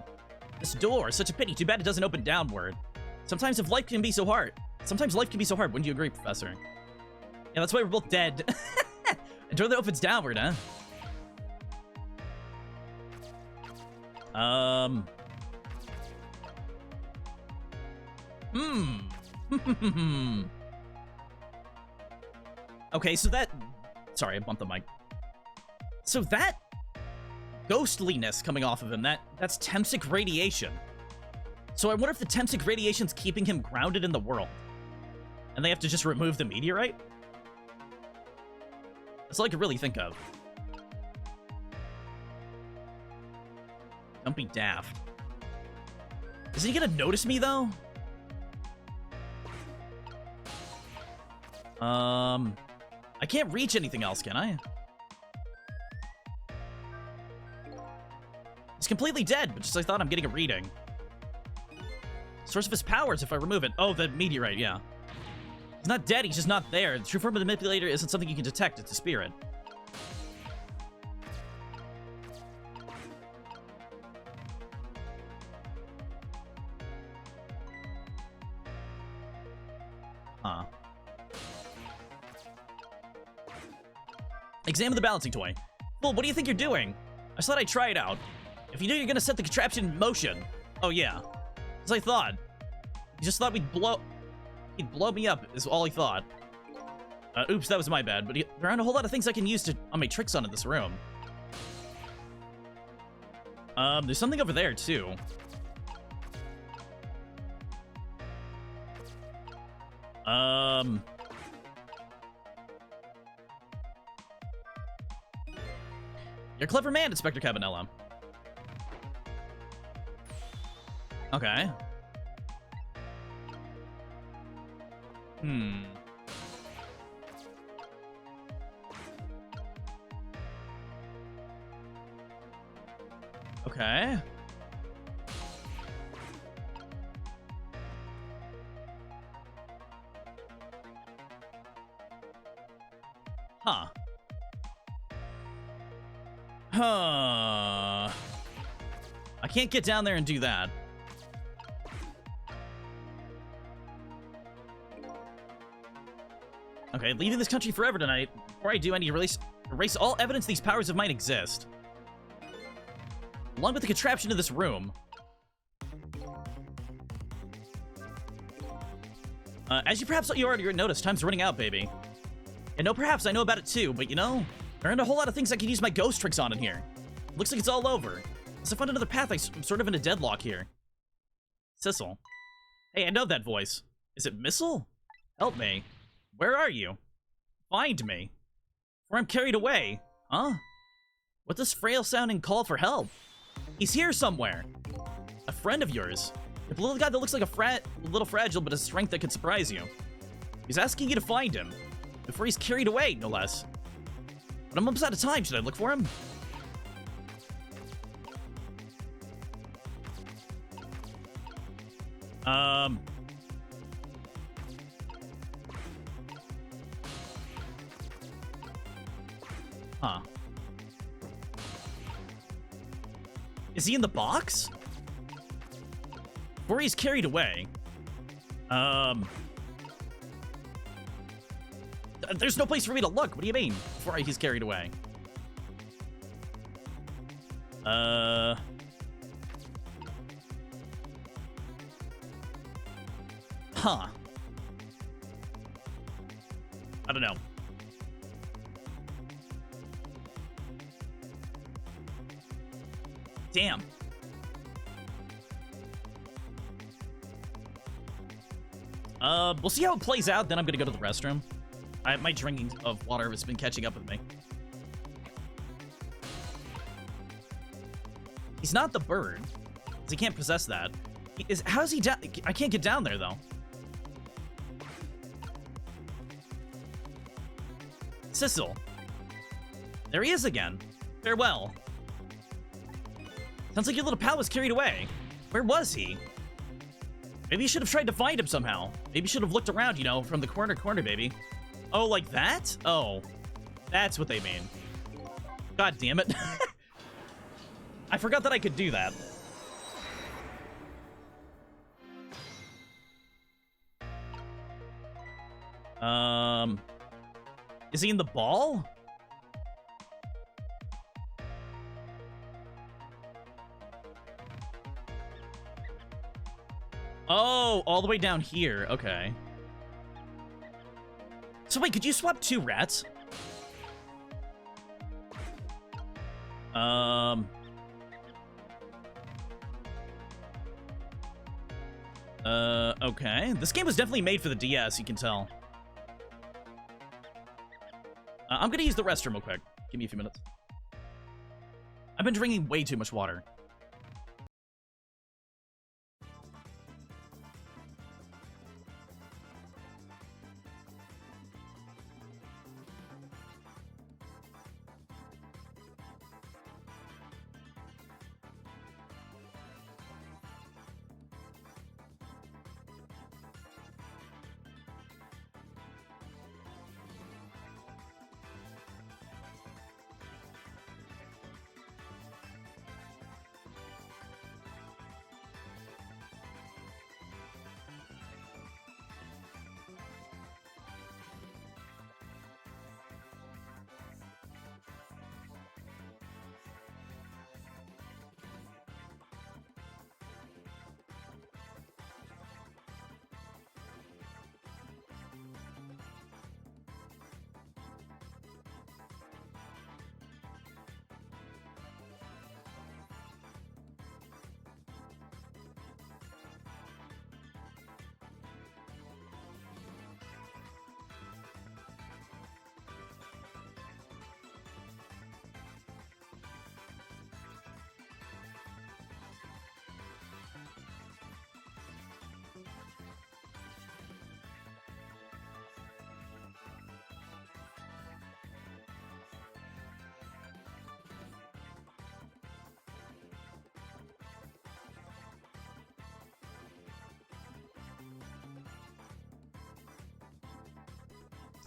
A: This door is such a pity. Too bad it doesn't open downward. Sometimes life can be so hard. Wouldn't you agree, Professor? Yeah, that's why we're both dead. A door that opens downward, huh? Okay, so that... Sorry, I bumped the mic. So that ghostliness coming off of him, that's Temsic radiation. So I wonder if the Temsic radiation's keeping him grounded in the world. And they have to just remove the meteorite? That's all I could really think of. Don't be daft. Is he gonna notice me, though? I can't reach anything else, can I? He's completely dead, but just I thought I'm getting a reading. Source of his powers if I remove it. Oh, the meteorite, yeah. He's not dead, he's just not there. The true form of the manipulator isn't something you can detect, it's a spirit. Huh. Examine the balancing toy. Well, what do you think you're doing? I thought I'd try it out. If you knew you're gonna set the contraption in motion. Oh, yeah. As I thought. He just thought he'd blow me up, is all he thought. Oops, that was my bad, but there aren't a whole lot of things I can use on my tricks on in this room. There's something over there, too. You're a clever man, Inspector Cabanella. Okay. Okay. Huh. Huh. I can't get down there and do that. Okay, leaving this country forever tonight. Before I do, I need to erase all evidence these powers of mine exist. Along with the contraption of this room. As you perhaps you already noticed, time's running out, baby. And no, perhaps I know about it too, but you know, there aren't a whole lot of things I can use my ghost tricks on in here. Looks like it's all over. Unless I find another path, I'm sort of in a deadlock here. Sissel. Hey, I know that voice. Is it Missile? Help me. Where are you? Find me. Or I'm carried away. Huh? What this frail-sounding call for help? He's here somewhere. A friend of yours. A little guy that looks like a little fragile, but has strength that could surprise you. He's asking you to find him. Before he's carried away, no less. But I'm almost out of time. Should I look for him? Huh. Is he in the box? Before he's carried away. There's no place for me to look. What do you mean? Before he's carried away. Huh. I don't know. Damn. We'll see how it plays out, then I'm gonna go to the restroom. My drinking of water has been catching up with me. He's not the bird, because he can't possess that. How's he down? I can't get down there, though. Sissel. There he is again. Farewell. Sounds like your little pal was carried away. Where was he? Maybe you should have tried to find him somehow. Maybe you should have looked around, you know, from the corner, baby. Oh, like that? Oh. That's what they mean. God damn it. I forgot that I could do that. Is he in the ball? Oh, all the way down here. Okay. So wait, could you swap 2 rats? Okay. This game was definitely made for the DS, you can tell. I'm gonna use the restroom real quick. Give me a few minutes. I've been drinking way too much water.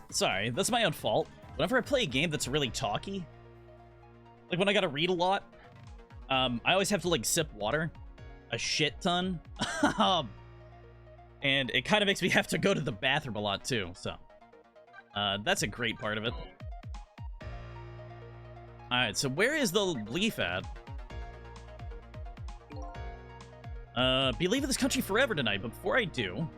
A: Sorry, that's my own fault. Whenever I play a game that's really talky, like when I gotta read a lot, I always have to, like, sip water a shit ton. And it kind of makes me have to go to the bathroom a lot, too, so. That's a great part of it. Alright, so where is the leaf at? Be leaving this country forever tonight, but before I do...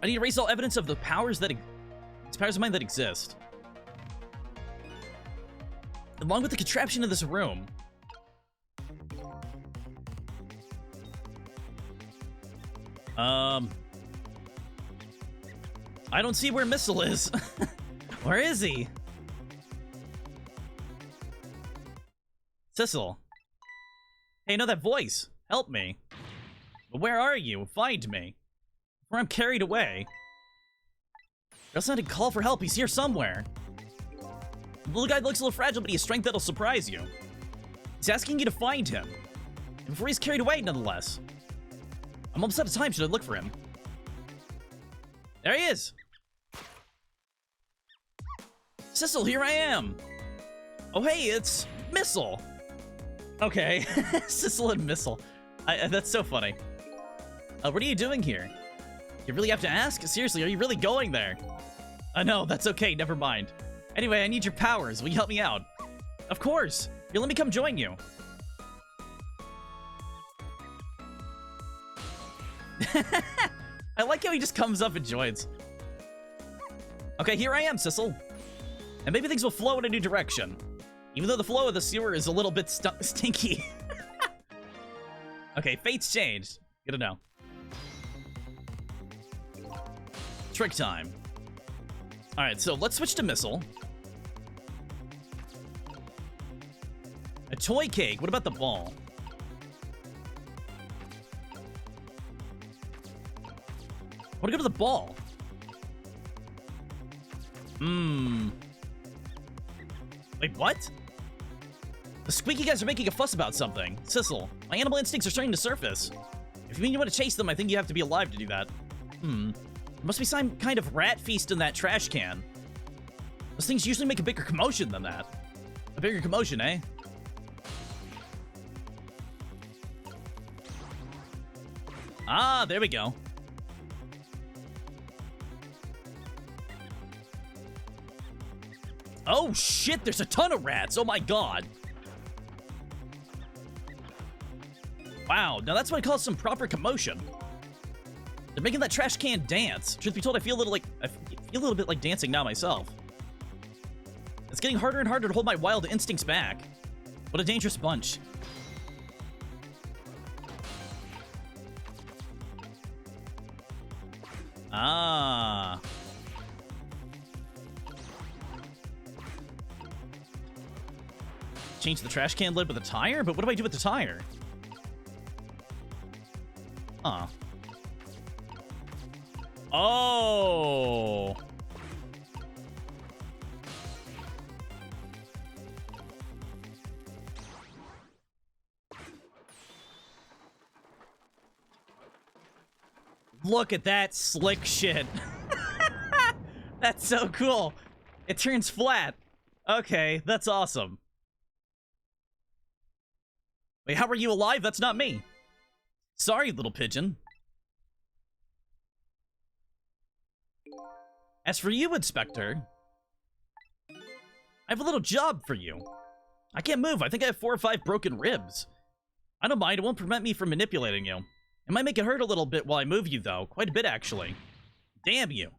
A: I need to erase all evidence of the powers that... powers of mine that exist. Along with the contraption in this room. I don't see where Missile is. Where is he? Sissel. Hey, I know that voice. Help me. But where are you? Find me. Or I'm carried away. I also had to call for help. He's here somewhere. The little guy looks a little fragile, but he has strength that'll surprise you. He's asking you to find him. Before he's carried away, nonetheless. I'm almost out of time. Should I look for him? There he is! Sissel, here I am! Oh, hey, it's Missile! Okay, Sissel and Missile. That's so funny. What are you doing here? You really have to ask? Seriously, are you really going there? No, that's okay, never mind. Anyway, I need your powers. Will you help me out? Of course! Here, let me come join you. I like how he just comes up and joins. Okay, here I am, Sissel. And maybe things will flow in a new direction. Even though the flow of the sewer is a little bit stinky. Okay, fate's changed. Good to know. Trick time. Alright, so let's switch to Missile. A toy cake. What about the ball? I want to go to the ball. Wait, what? The squeaky guys are making a fuss about something. Sissel, my animal instincts are starting to surface. If you mean you want to chase them, I think you have to be alive to do that. There must be some kind of rat feast in that trash can. Those things usually make a bigger commotion than that. A bigger commotion, eh? Ah, there we go. Oh shit, there's a ton of rats. Oh my god. Wow, now that's what I call some proper commotion. They're making that trash can dance. Truth be told, I feel a little bit like dancing now myself. It's getting harder and harder to hold my wild instincts back. What a dangerous bunch. Ah. Change the trash can lid with a tire? But what do I do with the tire? Huh. Oh. Look at that slick shit. That's so cool. It turns flat. Okay, that's awesome. Wait, how are you alive? That's not me. Sorry, little pigeon. As for you, Inspector, I have a little job for you. I can't move. I think I have 4 or 5 broken ribs. I don't mind. It won't prevent me from manipulating you. It might make it hurt a little bit while I move you, though. Quite a bit, actually. Damn you.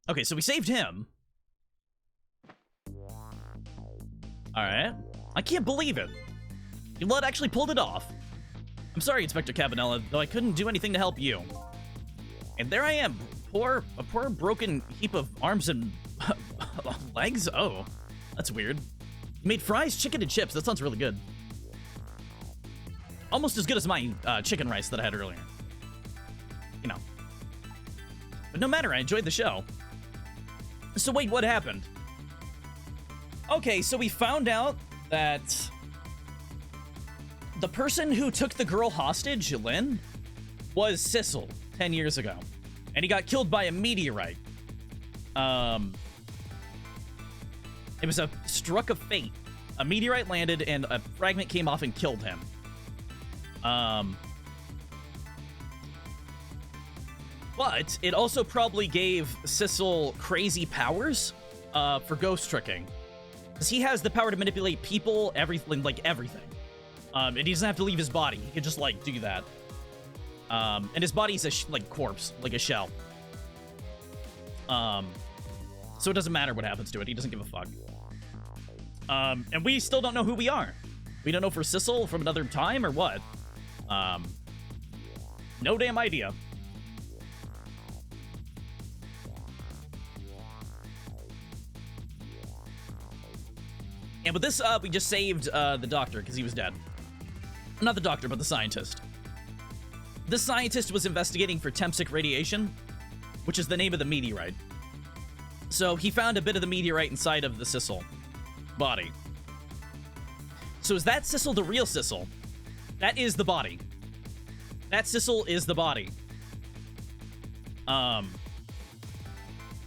A: Okay, so we saved him. Alright. I can't believe it. Your blood actually pulled it off. I'm sorry, Inspector Cabanella, though I couldn't do anything to help you. And there I am. A poor broken heap of arms and legs? Oh, that's weird. You made fries, chicken, and chips. That sounds really good. Almost as good as my chicken rice that I had earlier. You know. But no matter, I enjoyed the show. So wait, what happened? Okay, so we found out that the person who took the girl hostage, Lynn, was Sissel 10 years ago. And he got killed by a meteorite. It was a struck of fate. A meteorite landed and a fragment came off and killed him. But it also probably gave Sissel crazy powers for ghost tricking. Because he has the power to manipulate people, everything, like everything. And he doesn't have to leave his body. He can just, like, do that. And his body's a, like, corpse, like a shell. So it doesn't matter what happens to it. He doesn't give a fuck. And we still don't know who we are. We don't know if we're Sissel from another time or what. No damn idea. And with this, we just saved the doctor, because he was dead. Not the doctor, but the scientist. This scientist was investigating for Temsic radiation, which is the name of the meteorite. So he found a bit of the meteorite inside of the Sissel body. So is that Sissel the real Sissel? That is the body. That Sissel is the body.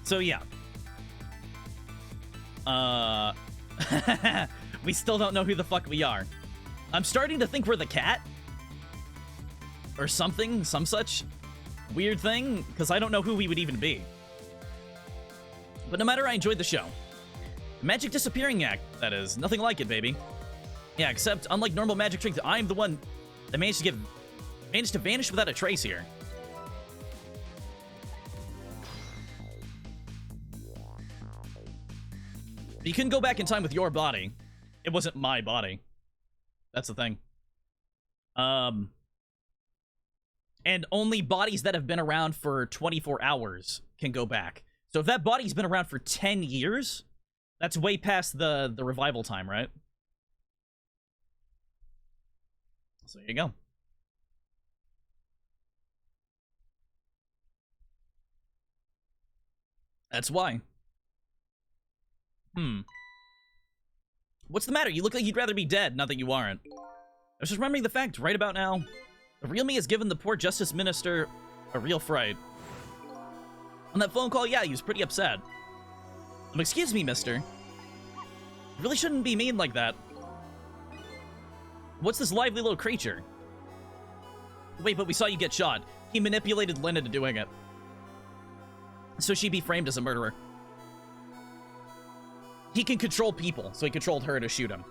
A: So yeah. We still don't know who the fuck we are. I'm starting to think we're the cat. Or something, some such weird thing, because I don't know who we would even be. But no matter, I enjoyed the show. The magic disappearing act, that is. Nothing like it, baby. Yeah, except, unlike normal magic tricks, I'm the one that managed to vanish without a trace here. But you couldn't go back in time with your body. It wasn't my body. That's the thing. And only bodies that have been around for 24 hours can go back. So if that body's been around for 10 years, that's way past the revival time, right? So there you go. That's why. What's the matter? You look like you'd rather be dead, not that you aren't. I was just remembering the fact, right about now, the real me has given the poor Justice Minister a real fright. On that phone call, yeah, he was pretty upset. Excuse me, mister. You really shouldn't be mean like that. What's this lively little creature? Wait, but we saw you get shot. He manipulated Lynn into doing it. So she'd be framed as a murderer. he can control people, so he controlled her to shoot him.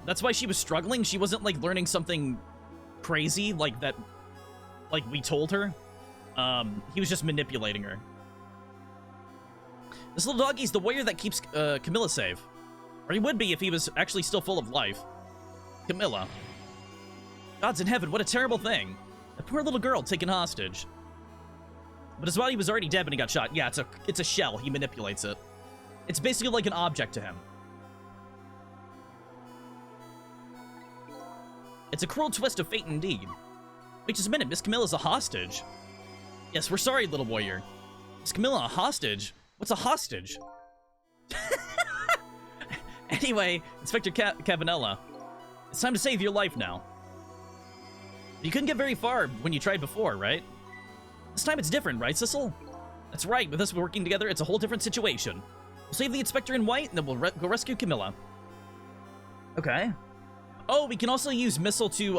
A: That's why she was struggling. She wasn't, like, learning something crazy like that, like we told her. He was just manipulating her. This little doggy's the warrior that keeps, Camilla safe. Or he would be if he was actually still full of life. Camilla. Gods in heaven, what a terrible thing. That poor little girl taken hostage. But his body was already dead when he got shot. Yeah, it's a shell. He manipulates it. It's basically like an object to him. It's a cruel twist of fate indeed. Wait just a minute, Miss Camilla's a hostage. Yes, we're sorry, little warrior. Miss Camilla, a hostage? What's a hostage? Anyway, Inspector Cabanella, it's time to save your life now. You couldn't get very far when you tried before, right? This time it's different, right, Sissel? That's right, with us working together, it's a whole different situation. We'll save the Inspector in white, and then we'll go rescue Camilla. Okay. Oh, we can also use Missile to,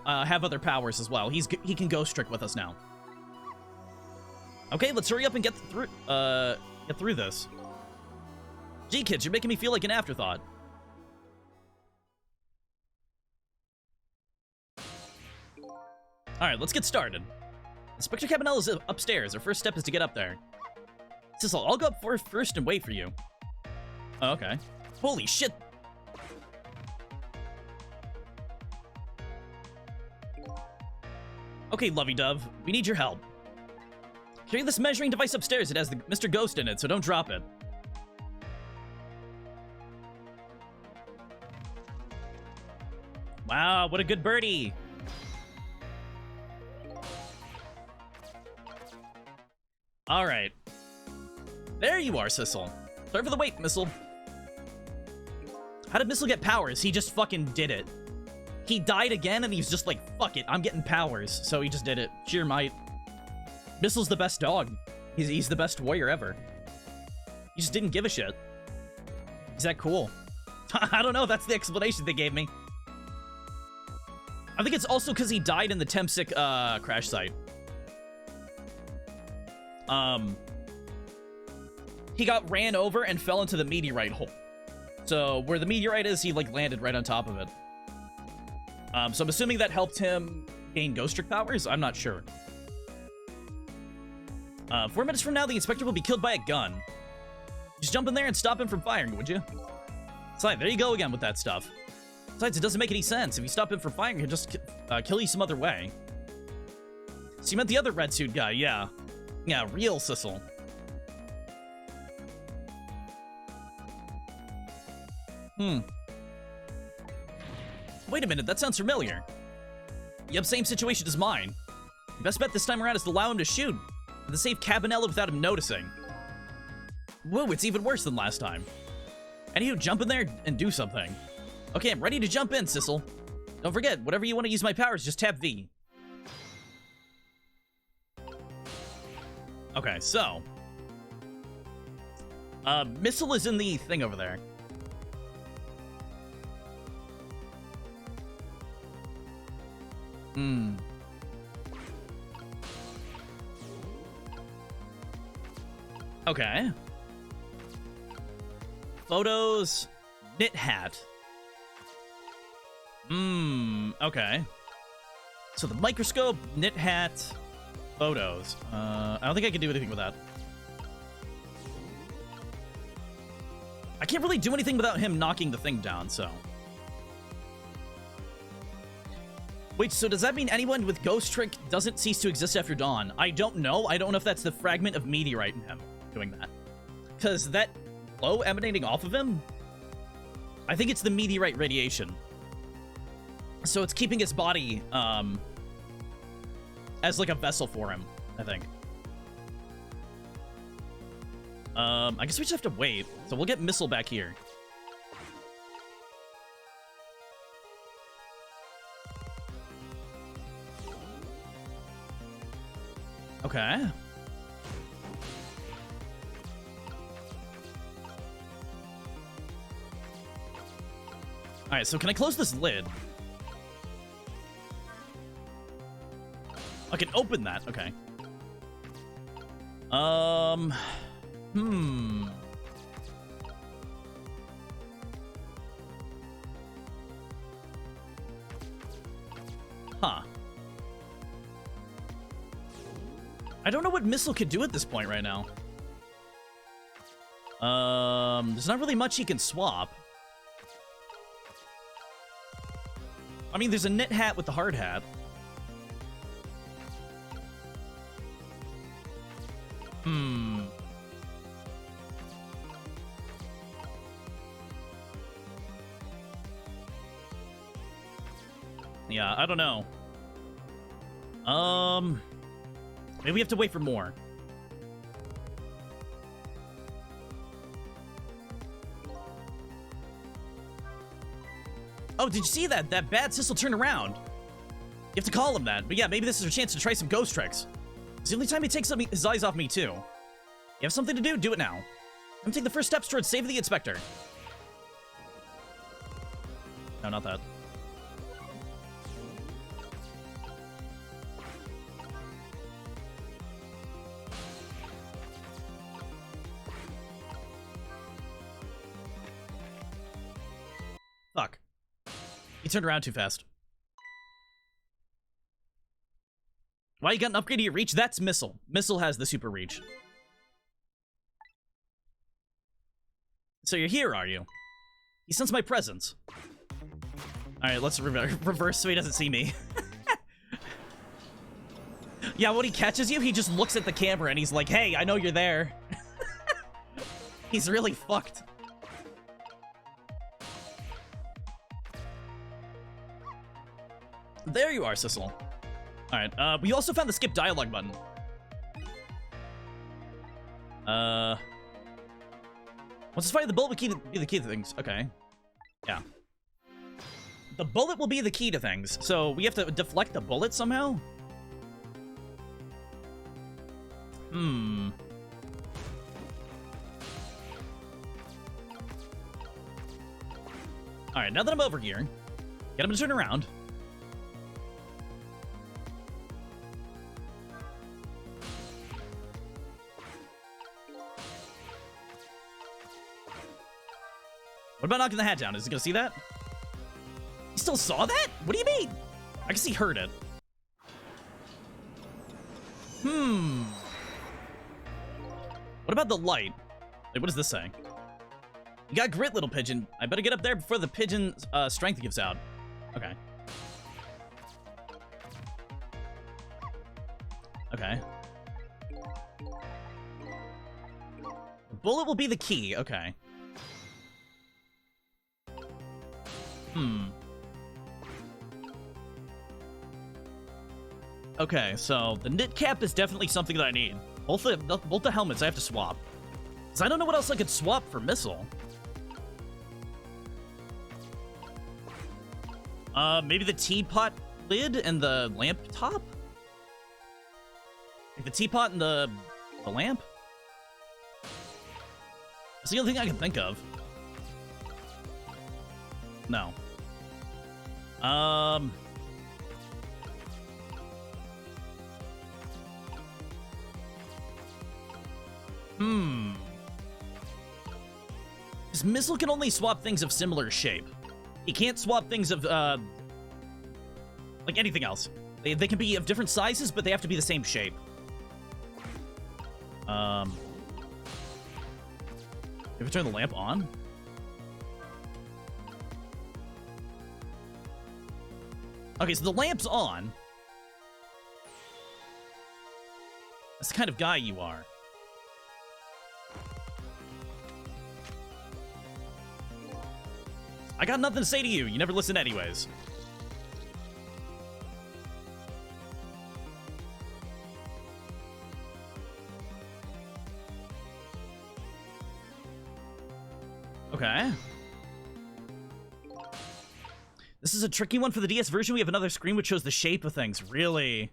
A: have other powers as well. He can Ghost Trick with us now. Okay, let's hurry up and get through this. Gee, kids, you're making me feel like an afterthought. Alright, let's get started. Inspector Cabanella is upstairs. Our first step is to get up there. Sissel, I'll go up first and wait for you. Oh, okay. Holy shit! Okay, lovey-dove, we need your help. Carry this measuring device upstairs. It has the Mr. Ghost in it, so don't drop it. Wow, what a good birdie! Alright. There you are, Sissel. Sorry for the wait, Missile. How did Missile get powers? He just fucking did it. He died again, and he's just like, fuck it, I'm getting powers. So he just did it. Sheer might. Missile's the best dog. He's the best warrior ever. He just didn't give a shit. Is that cool? I don't know, that's the explanation they gave me. I think it's also because he died in the Temsic, crash site. He got ran over and fell into the meteorite hole. So, where the meteorite is, he, like, landed right on top of it. So I'm assuming that helped him gain Ghost Trick powers? I'm not sure. 4 minutes from now, the Inspector will be killed by a gun. Just jump in there and stop him from firing, would you? So, there you go again with that stuff. Besides, it doesn't make any sense. If you stop him from firing, he'll just kill you some other way. So you meant the other red suit guy, yeah. Yeah, real Sissel. Wait a minute, that sounds familiar. Yep, same situation as mine. The best bet this time around is to allow him to shoot, and to save Cabanella without him noticing. Whoa, it's even worse than last time. I need to jump in there and do something. Okay, I'm ready to jump in, Sissel. Don't forget, whatever you want to use my powers, just tap V. Okay, so. Missile is in the thing over there. Okay. Photos. Knit hat. Okay. So the microscope, knit hat, photos. I don't think I can do anything with that. I can't really do anything without him knocking the thing down, so. Wait, so does that mean anyone with Ghost Trick doesn't cease to exist after dawn? I don't know. I don't know if that's the fragment of meteorite in him doing that. Because that glow emanating off of him, I think it's the meteorite radiation. So it's keeping his body, as like a vessel for him, I think. I guess we just have to wait. So we'll get Missile back here. Okay. Alright, so can I close this lid? I can open that, okay. Um, hmm. Huh. I don't know what missile could do at this point right now. There's not really much he can swap. I mean, there's a knit hat with the hard hat. Hmm. Yeah, I don't know. Maybe we have to wait for more. Oh, did you see that? That bad Sissel turned around. You have to call him that. But yeah, maybe this is our chance to try some ghost tricks. It's the only time he takes his eyes off me, too. You have something to do? Do it now. I'm taking the first steps towards saving the inspector. No, not that. Fuck. He turned around too fast. Why, you got an upgrade to your reach? That's Missile. Missile has the super reach. So you're here, are you? He sensed my presence. Alright, let's reverse so he doesn't see me. Yeah, when he catches you, he just looks at the camera and he's like, hey, I know you're there. He's really fucked. There you are, Sissel. Alright, we also found the skip dialogue button. Once it's fired, the bullet will be the key to things. Okay. Yeah. The bullet will be the key to things. So we have to deflect the bullet somehow? Hmm. Alright, now that I'm over here, get him to turn around. What about knocking the hat down? Is he gonna see that? He still saw that? What do you mean? I guess he heard it. Hmm. What about the light? Wait, what does this say? You got grit, little pigeon. I better get up there before the pigeon's strength gives out. Okay. Okay. The bullet will be the key. Okay. Hmm. Okay, so the knit cap is definitely something that I need. Both the helmets I have to swap. Because I don't know what else I could swap for missile. Maybe the teapot lid and the lamp top? Like the teapot and the lamp? That's the only thing I can think of. No. This missile can only swap things of similar shape. He can't swap things of, like anything else. They can be of different sizes, but they have to be the same shape. If I turn the lamp on? Okay, so the lamp's on. That's the kind of guy you are. I got nothing to say to you. You never listen anyways. Okay. This is a tricky one for the DS version. We have another screen which shows the shape of things. Really?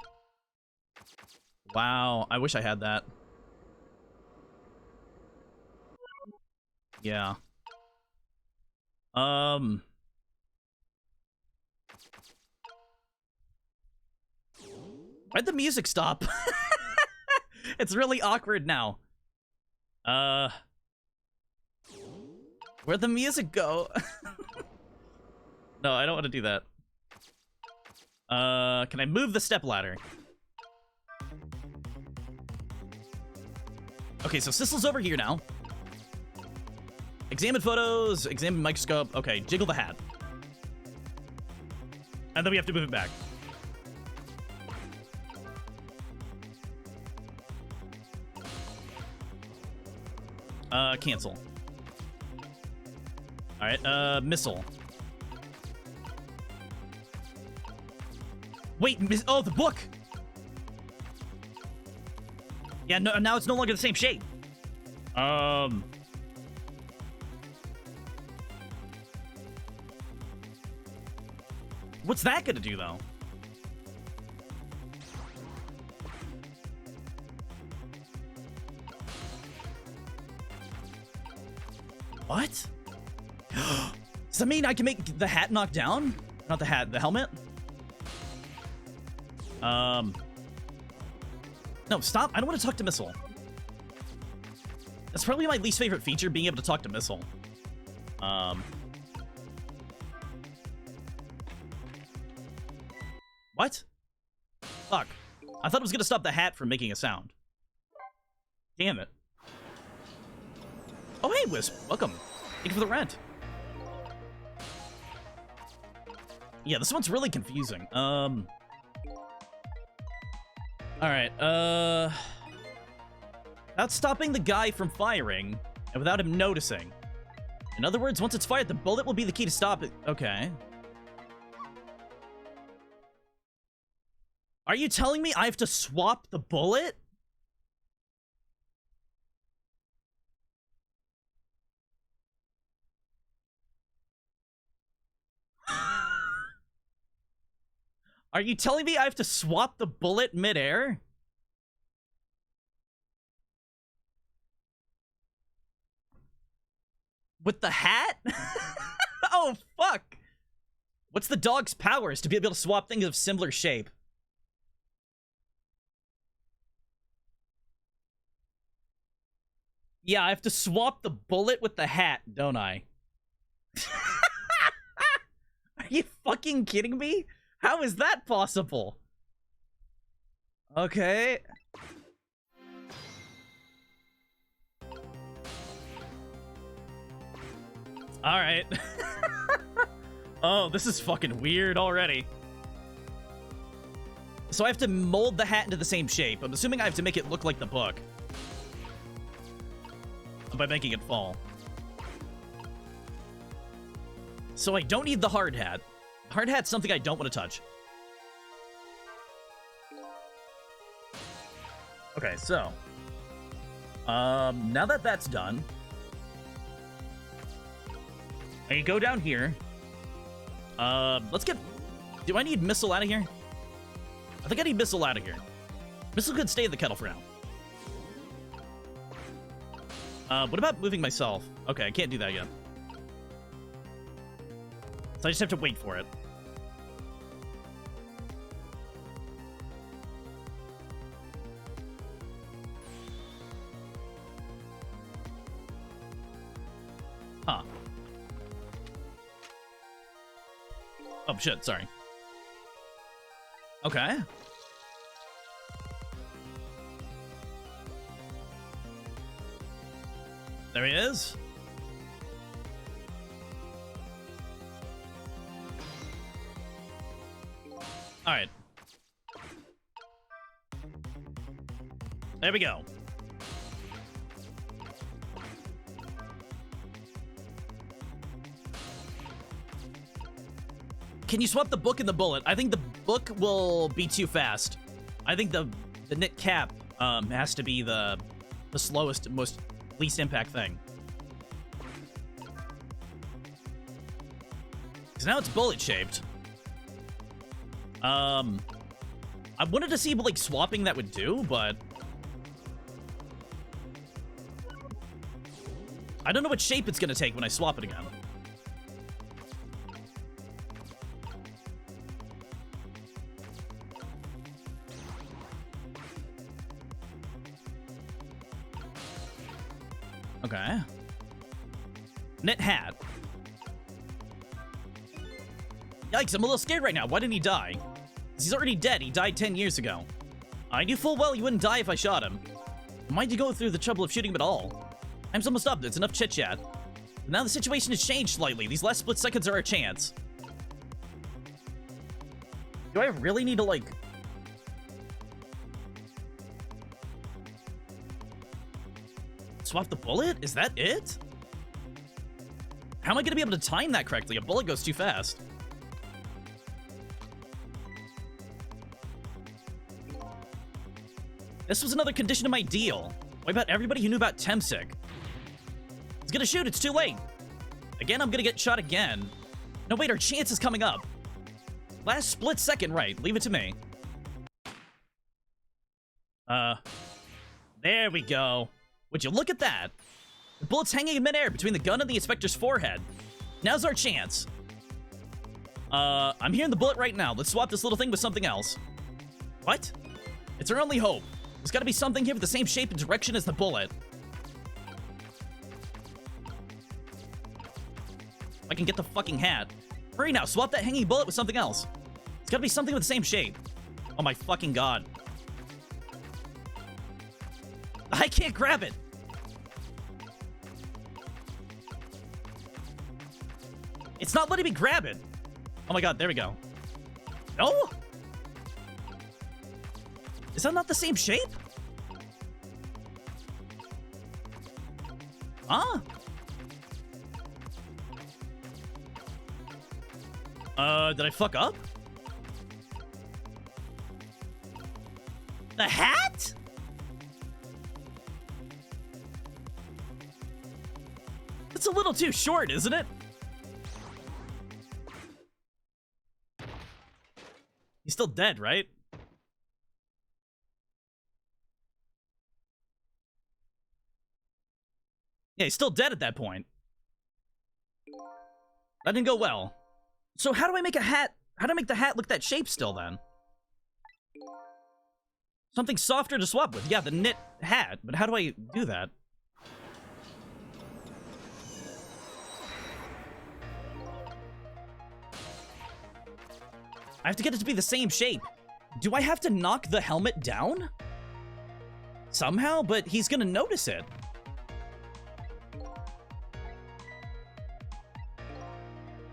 A: Wow, I wish I had that. Yeah. Why'd the music stop? It's really awkward now. Where'd the music go? No, I don't want to do that. Can I move the stepladder? Okay, so Sissel's over here now. Examine photos, examine microscope. Okay, jiggle the hat. And then we have to move it back. Cancel. Alright, missile. Wait, oh, the book! Yeah, no, now it's no longer the same shape. What's that gonna do, though? What? Does that mean I can make the hat knock down? Not the hat, the helmet? No, stop. I don't want to talk to Missile. That's probably my least favorite feature, being able to talk to Missile. What? Fuck. I thought it was gonna stop the hat from making a sound. Damn it. Oh, hey, Wisp. Welcome. Thank you for the rent. Yeah, this one's really confusing. Alright, without stopping the guy from firing, and without him noticing. In other words, once it's fired, the bullet will be the key to stop it. Okay. Are you telling me I have to swap the bullet? Are you telling me I have to swap the bullet midair? With the hat? Oh, fuck. What's the dog's powers to be able to swap things of similar shape? Yeah, I have to swap the bullet with the hat, don't I? Are you fucking kidding me? How is that possible? Okay. Alright. Oh, this is fucking weird already. So I have to mold the hat into the same shape. I'm assuming I have to make it look like the book. By making it fall. So I don't need the hard hat. Hard hat's something I don't want to touch. Okay, so now that that's done, I can go down here. Let's get... Do I need Missile out of here? I think I need Missile out of here. Missile could stay in the kettle for now. What about moving myself? Okay, I can't do that yet. So I just have to wait for it. Huh. Oh, shit, sorry. Okay. There he is. All right. There we go. Can you swap the book and the bullet? I think the book will be too fast. I think the knit cap has to be the slowest, most least impact thing. Because now it's bullet shaped. I wanted to see what like swapping that would do, but I don't know what shape it's gonna take when I swap it again. Okay. Knit hat. Yikes, I'm a little scared right now. Why didn't he die? He's already dead. He died 10 years ago. I knew full well you wouldn't die if I shot him. Why'd you go through the trouble of shooting him at all? Time's almost up. It's enough chit-chat. But now the situation has changed slightly. These last split seconds are our chance. Do I really need to, like... swap the bullet? Is that it? How am I gonna be able to time that correctly? A bullet goes too fast. This was another condition of my deal. What about everybody who knew about Temsic? He's gonna shoot, it's too late. Again, I'm gonna get shot again. No, wait, our chance is coming up. Last split second, right. Leave it to me. There we go. Would you look at that? The bullet's hanging in midair between the gun and the inspector's forehead. Now's our chance. I'm hearing the bullet right now. Let's swap this little thing with something else. What? It's our only hope. There's gotta be something here with the same shape and direction as the bullet. If I can get the fucking hat. Hurry now, swap that hanging bullet with something else. It's gotta be something with the same shape. Oh my fucking god. I can't grab it! It's not letting me grab it! Oh my god, there we go. No? Is that not the same shape? Huh? Did I fuck up? The hat? It's a little too short, isn't it? He's still dead, right? Yeah, he's still dead at that point. That didn't go well. So how do I make a hat? How do I make the hat look that shape still, then? Something softer to swap with. Yeah, the knit hat. But how do I do that? I have to get it to be the same shape. Do I have to knock the helmet down? Somehow? But he's gonna notice it.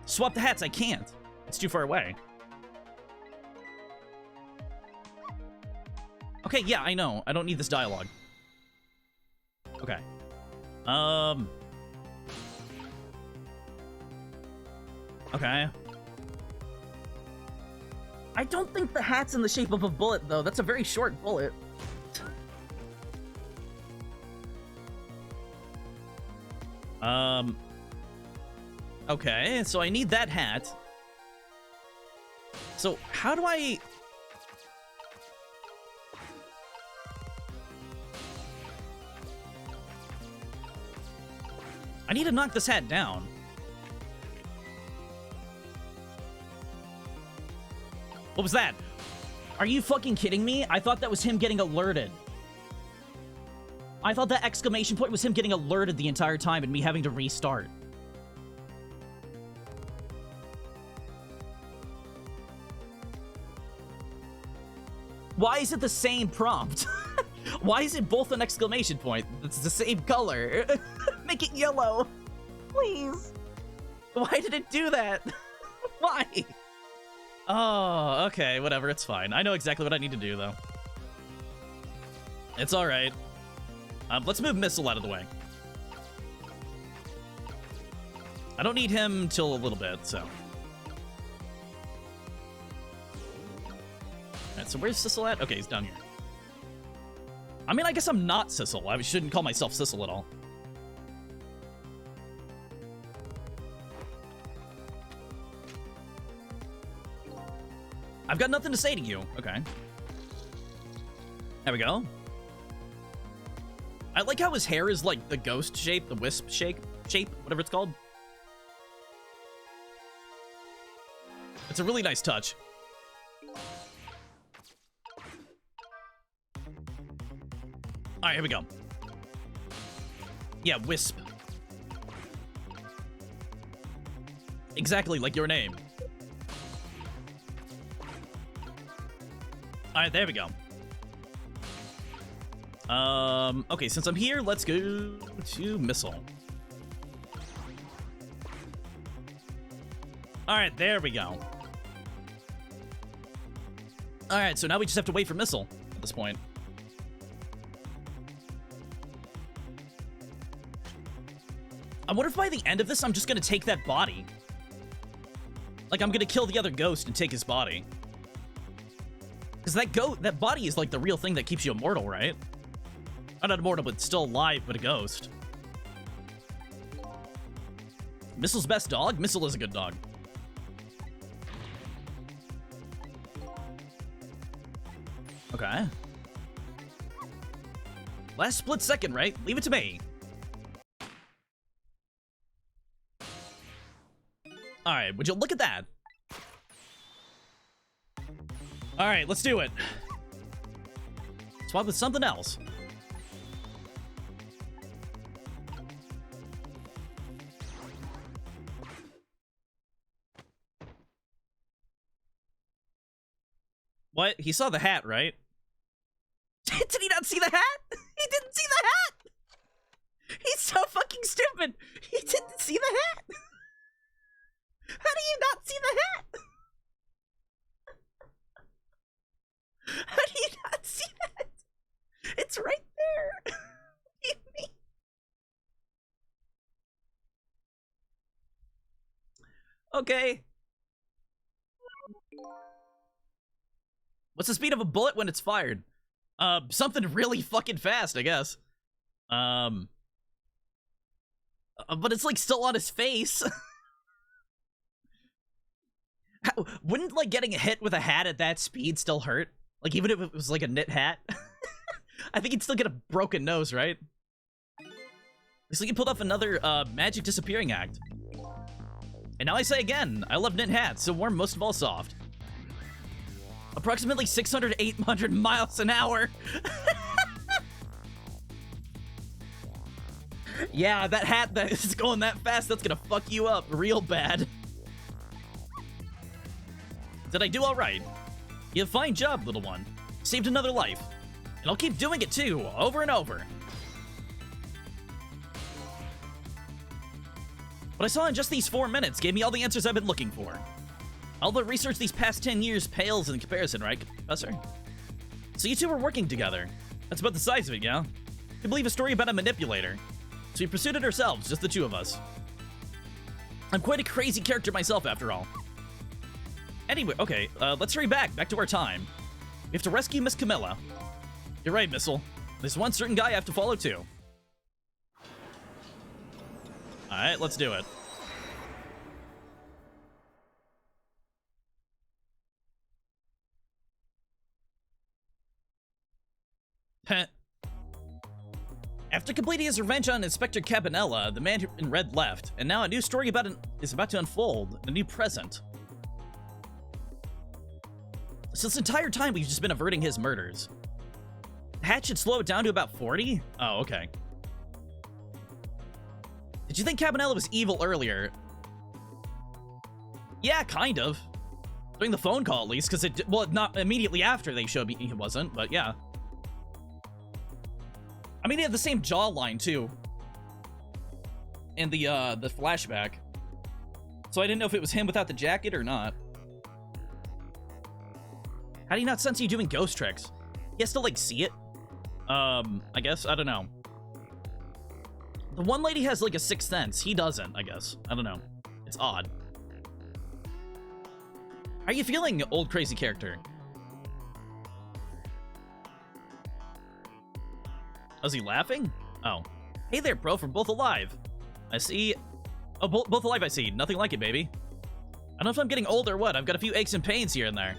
A: Swap the hats, I can't. It's too far away. Okay, yeah, I know. I don't need this dialogue. Okay. Okay. I don't think the hat's in the shape of a bullet, though. That's a very short bullet. Okay, so I need that hat. So, how do I... I need to knock this hat down. What was that? Are you fucking kidding me? I thought that was him getting alerted. I thought that exclamation point was him getting alerted the entire time and me having to restart. Why is it the same prompt? Why is it both an exclamation point? It's the same color. Make it yellow. Please. Why did it do that? Why? Oh, okay, whatever, it's fine. I know exactly what I need to do, though. It's alright. Let's move Missile out of the way. I don't need him till a little bit, so... Alright, so where's Sissel at? Okay, he's down here. I mean, I guess I'm not Sissel. I shouldn't call myself Sissel at all. I've got nothing to say to you. Okay. There we go. I like how his hair is like the ghost shape, the wisp shape, whatever it's called. It's a really nice touch. Alright, here we go. Yeah, Wisp. Exactly like your name. Alright, there we go. Okay, since I'm here, let's go to Missile. Alright, there we go. Alright, so now we just have to wait for Missile at this point. I wonder if by the end of this, I'm just gonna take that body. Like, I'm gonna kill the other ghost and take his body. Because that body is like the real thing that keeps you immortal, right? Not immortal, but still alive, but a ghost. Missile's best dog? Missile is a good dog. Okay. Last split second, right? Leave it to me. Alright, would you look at that? Alright, let's do it. Swap with something else. What? He saw the hat, right? Did he not see the hat? He didn't see the hat! He's so fucking stupid! He didn't see the hat! How do you not see the hat? How do you not see that? It's right there! What do you mean? Okay. What's the speed of a bullet when it's fired? Something really fucking fast, I guess. But it's like still on his face. Wouldn't like getting hit with a hat at that speed still hurt? Like even if it was like a knit hat? I think he'd still get a broken nose, right? Looks like he pulled off another magic disappearing act. And now I say again, I love knit hats, so warm, most of all soft. Approximately 600 to 800 miles an hour. Yeah, that hat that is going that fast, that's gonna fuck you up real bad. Did I do all right? You have a fine job, little one. Saved another life. And I'll keep doing it too, over and over. What I saw in just these 4 minutes gave me all the answers I've been looking for. All the research these past 10 years pales in comparison, right, Professor? So you two were working together. That's about the size of it, yeah? You believe a story about a manipulator. So we pursued it ourselves, just the two of us. I'm quite a crazy character myself, after all. Anyway, okay, let's hurry back to our time. We have to rescue Miss Camilla. You're right, Missile. There's one certain guy I have to follow, too. Alright, let's do it. Heh. After completing his revenge on Inspector Cabanella, the man in red left, and now a new story is about to unfold in a new present. So this entire time, we've just been averting his murders. Hat should slow it down to about 40? Oh, okay. Did you think Cabanella was evil earlier? Yeah, kind of. During the phone call, at least, because it... Well, not immediately after they showed me he wasn't, but yeah. I mean, he had the same jawline, too. And the flashback. So I didn't know if it was him without the jacket or not. How do you not sense you doing ghost tricks? He has to, like, see it? I guess? I don't know. The one lady has, like, a sixth sense. He doesn't, I guess. I don't know. It's odd. How are you feeling, old crazy character? Oh, is he laughing? Oh. Hey there, bro, from Both Alive. I see... Oh, Both Alive I see. Nothing like it, baby. I don't know if I'm getting old or what. I've got a few aches and pains here and there.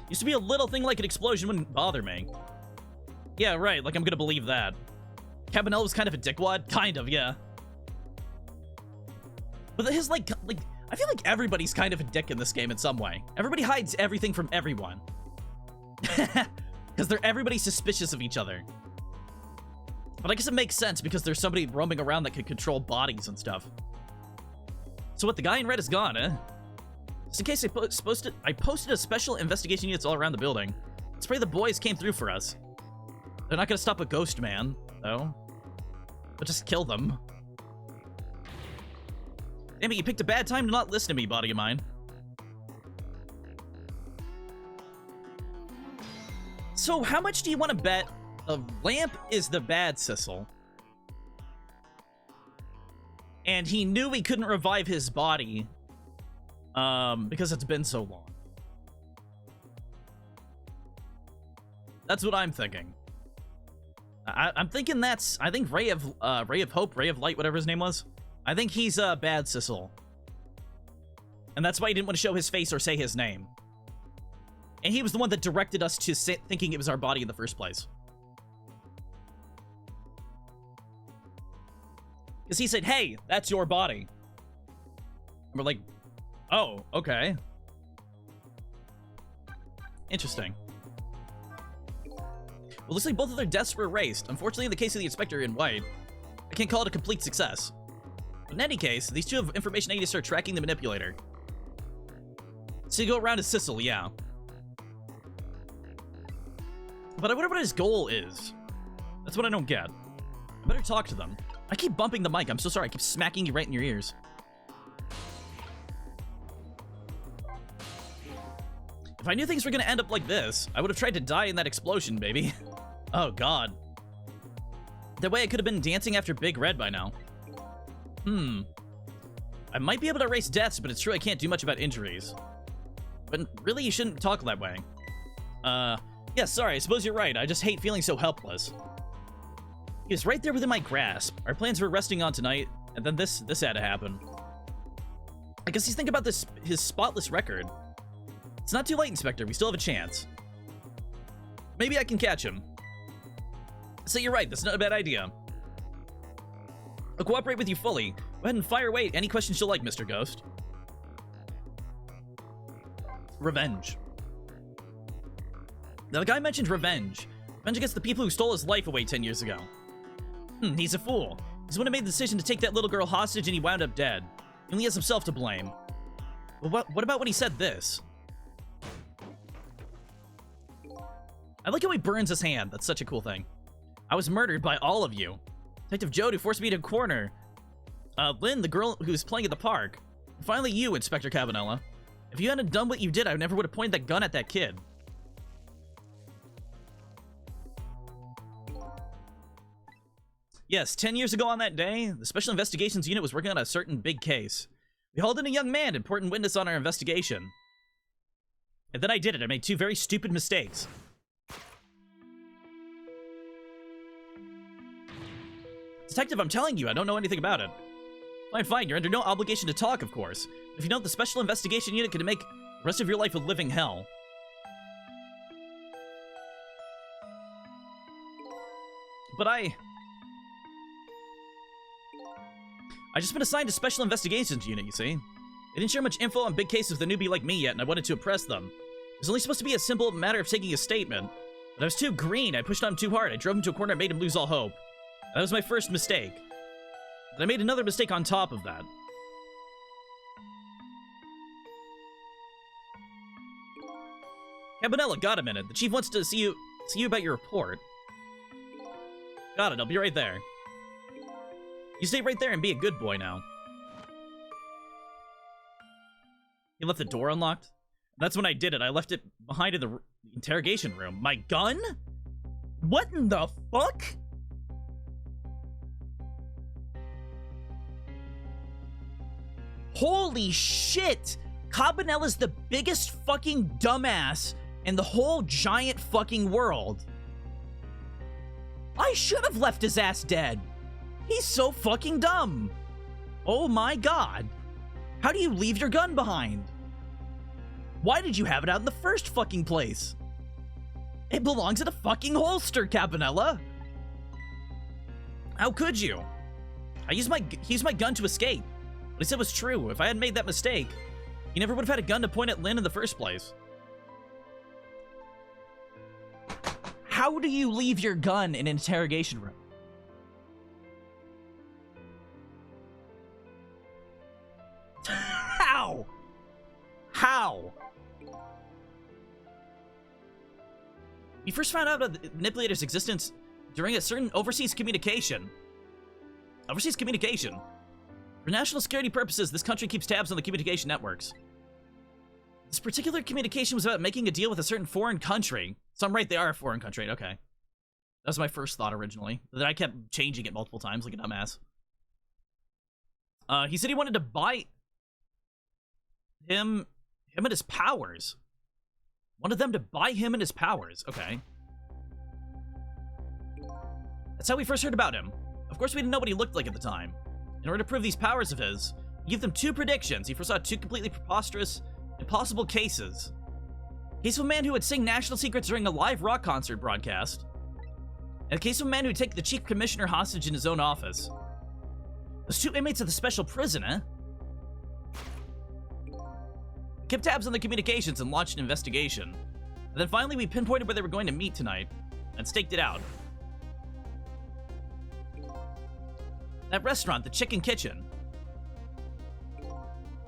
A: Used to be a little thing like an explosion wouldn't bother me. Yeah, right, like I'm gonna believe that. Cabanella was kind of a dickwad? Kind of, yeah. But his, like, I feel like everybody's kind of a dick in this game in some way. Everybody hides everything from everyone. Because everybody's suspicious of each other. But I guess it makes sense because there's somebody roaming around that could control bodies and stuff. So what, the guy in red is gone, eh? Just in case I posted a special investigation units all around the building. Let's pray the boys came through for us. They're not gonna stop a ghost man, though. But just kill them. Damn it, you picked a bad time to not listen to me, body of mine. So how much do you want to bet the lamp is the bad Sissel? And he knew he couldn't revive his body because it's been so long. That's what I'm thinking. I'm thinking that's... I think Ray of Hope, Ray of Light, whatever his name was. I think he's bad Sissel. And that's why he didn't want to show his face or say his name. And he was the one that directed us to thinking it was our body in the first place. Because he said, hey, that's your body. And we're like, oh, okay. Interesting. Well, looks like both of their deaths were erased. Unfortunately, in the case of the Inspector in white, I can't call it a complete success. But in any case, these two have information I need to start tracking the manipulator. So you go around to Sissel, yeah. But I wonder what his goal is. That's what I don't get. I better talk to them. I keep bumping the mic. I'm so sorry. I keep smacking you right in your ears. If I knew things were going to end up like this, I would have tried to die in that explosion, baby. Oh, God. That way I could have been dancing after Big Red by now. I might be able to erase deaths, but it's true I can't do much about injuries. But really, you shouldn't talk that way. Yeah, sorry, I suppose you're right. I just hate feeling so helpless. He was right there within my grasp. Our plans were resting on tonight, and then this had to happen. I guess he's thinking about his spotless record. It's not too late, Inspector. We still have a chance. Maybe I can catch him. So you're right. That's not a bad idea. I'll cooperate with you fully. Go ahead and fire away any questions you'll like, Mr. Ghost. Revenge. Now, the guy mentioned revenge. Revenge against the people who stole his life away 10 years ago. He's a fool. He's the one who made the decision to take that little girl hostage and he wound up dead. He only has himself to blame. But what about when he said this? I like how he burns his hand. That's such a cool thing. I was murdered by all of you. Detective Jody forced me to a corner. Lynn, the girl who's playing at the park. And finally you, Inspector Cabanella. If you hadn't done what you did, I never would have pointed that gun at that kid. Yes, 10 years ago on that day, the Special Investigations Unit was working on a certain big case. We hauled in a young man, important witness on our investigation. And then I did it. I made two very stupid mistakes. Detective, I'm telling you, I don't know anything about it. Fine, you're under no obligation to talk, of course. If you know, the Special Investigation Unit can make the rest of your life a living hell. But I just been assigned to Special Investigations Unit, you see. They didn't share much info on big cases with a newbie like me yet, and I wanted to impress them. It was only supposed to be a simple matter of taking a statement. But I was too green, I pushed on him too hard, I drove him to a corner and made him lose all hope. That was my first mistake. And I made another mistake on top of that. Cabanella, got a minute. The chief wants to see you about your report. Got it, I'll be right there. You stay right there and be a good boy now. He left the door unlocked? That's when I did it. I left it behind in the interrogation room. My gun? What in the fuck? Holy shit! Cabanella's the biggest fucking dumbass in the whole giant fucking world. I should have left his ass dead. He's so fucking dumb. Oh my god. How do you leave your gun behind? Why did you have it out in the first fucking place? It belongs in a fucking holster, Cabanella. How could you? I used my gun to escape. What he said was true. If I hadn't made that mistake, he never would have had a gun to point at Lynn in the first place. How do you leave your gun in an interrogation room? first found out about the manipulator's existence during a certain overseas communication. Overseas communication. For national security purposes, this country keeps tabs on the communication networks. This particular communication was about making a deal with a certain foreign country. So I'm right, they are a foreign country. Okay. That was my first thought originally. But then I kept changing it multiple times like a dumbass. He said he wanted to buy him and his powers. Wanted them to buy him and his powers. Okay. That's how we first heard about him. Of course, we didn't know what he looked like at the time. In order to prove these powers of his, he gave them 2 predictions. He foresaw 2 completely preposterous, impossible cases. Case of a man who would sing national secrets during a live rock concert broadcast. And a case of a man who would take the chief commissioner hostage in his own office. Those 2 inmates of the special prison, eh? Kept tabs on the communications and launched an investigation. And then finally we pinpointed where they were going to meet tonight, and staked it out. That restaurant, the Chicken Kitchen.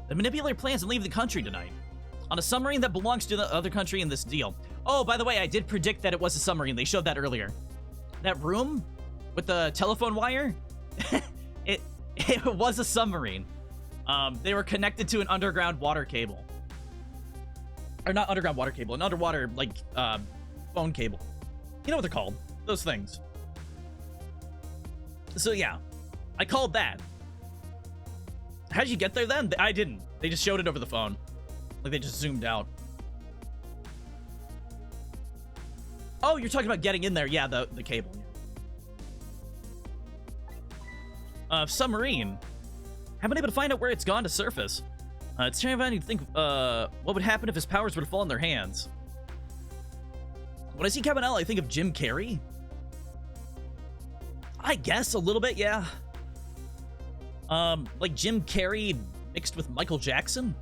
A: The manipulator plans to leave the country tonight. On a submarine that belongs to the other country in this deal. Oh, by the way, I did predict that it was a submarine. They showed that earlier. That room with the telephone wire, it was a submarine. They were connected to an underground water cable. Or not underground water cable, an underwater, like, phone cable. You know what they're called. Those things. So, yeah. I called that. How'd you get there then? I didn't. They just showed it over the phone. Like, they just zoomed out. Oh, you're talking about getting in there. Yeah, the cable. Submarine. Haven't been able to find out where it's gone to surface. It's terrifying to think what would happen if his powers were to fall in their hands. When I see Cabanel, I think of Jim Carrey. I guess a little bit, yeah. Like Jim Carrey mixed with Michael Jackson.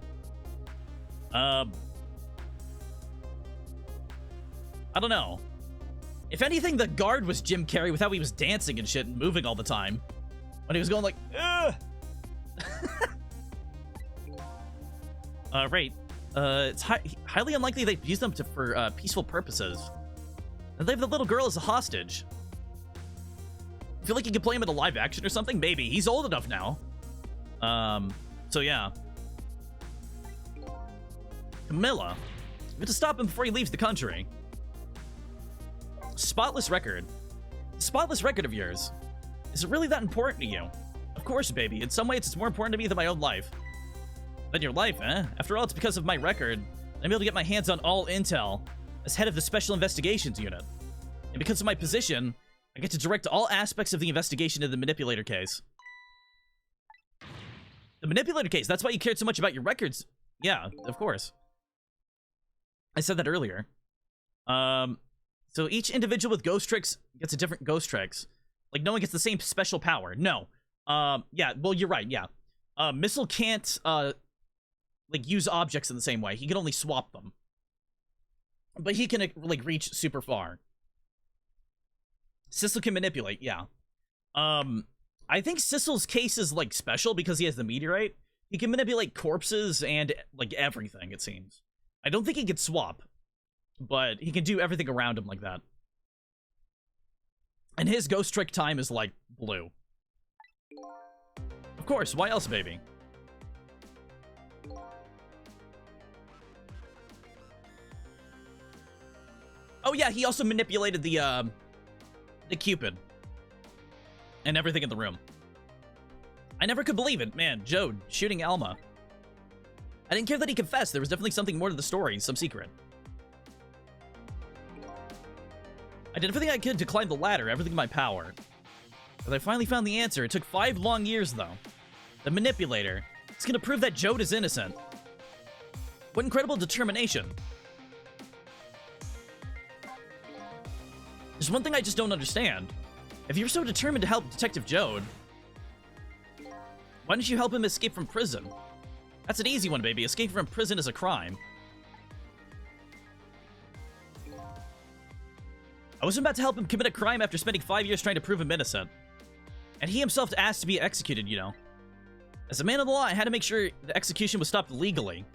A: I don't know. If anything, the guard was Jim Carrey with how he was dancing and shit and moving all the time. When he was going like, ugh! Right. It's highly unlikely they'd use them for peaceful purposes. And they have the little girl as a hostage. I feel like you could play him in a live action or something? Maybe. He's old enough now. So yeah. Camilla. We have to stop him before he leaves the country. Spotless record. Spotless record of yours. Is it really that important to you? Of course, baby. In some ways, it's more important to me than my own life. Than your life, eh? After all, it's because of my record I'm able to get my hands on all intel as head of the Special Investigations Unit. And because of my position, I get to direct all aspects of the investigation of the Manipulator case. The Manipulator case, that's why you cared so much about your records. Yeah, of course. I said that earlier. So each individual with ghost tricks gets a different ghost tricks. Like, no one gets the same special power. No. Yeah, well, you're right, yeah. Missile can't, like, use objects in the same way. He can only swap them. But he can, like, reach super far. Sissel can manipulate, yeah. I think Sissel's case is, like, special because he has the meteorite. He can manipulate corpses and, like, everything, it seems. I don't think he can swap. But he can do everything around him like that. And his ghost trick time is, like, blue. Of course, why else, baby? Oh yeah, he also manipulated the Cupid. And everything in the room. I never could believe it. Man, Jode shooting Alma. I didn't care that he confessed. There was definitely something more to the story, some secret. I did everything I could to climb the ladder, everything in my power. But I finally found the answer. It took 5 long years, though. The Manipulator. It's gonna prove that Jode is innocent. What incredible determination. There's one thing I just don't understand. If you're so determined to help Detective Jode, why didn't you help him escape from prison? That's an easy one, baby. Escape from prison is a crime. I was about to help him commit a crime after spending 5 years trying to prove him innocent. And he himself asked to be executed, you know. As a man of the law, I had to make sure the execution was stopped legally.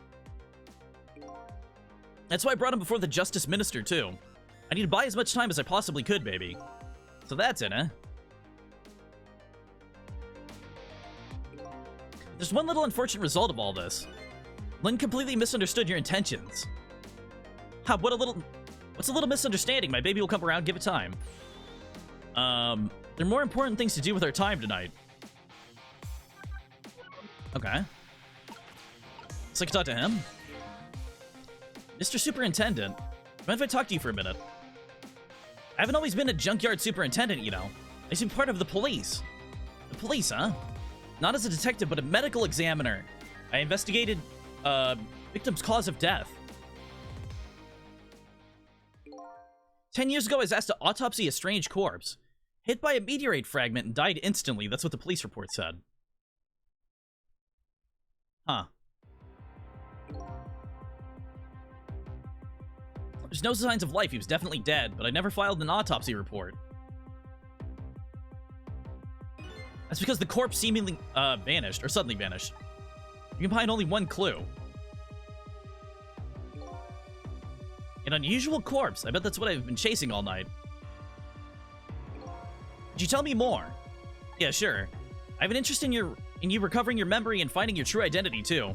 A: That's why I brought him before the Justice Minister, too. I need to buy as much time as I possibly could, baby. So that's it, eh? There's one little unfortunate result of all this. Lynn completely misunderstood your intentions. Ha, what's a little misunderstanding? My baby will come around, give it time. There are more important things to do with our time tonight. Okay. So I can talk to him? Mr. Superintendent, mind if I talk to you for a minute? I haven't always been a junkyard superintendent, you know. I used to be part of the police. The police, huh? Not as a detective, but a medical examiner. I investigated, victim's cause of death. 10 years ago, I was asked to autopsy a strange corpse. Hit by a meteorite fragment and died instantly. That's what the police report said. Huh. There's no signs of life. He was definitely dead, but I never filed an autopsy report. That's because the corpse seemingly vanished, or suddenly vanished. You can find only one clue. An unusual corpse. I bet that's what I've been chasing all night. Could you tell me more? Yeah, sure. I have an interest in you recovering your memory and finding your true identity, too.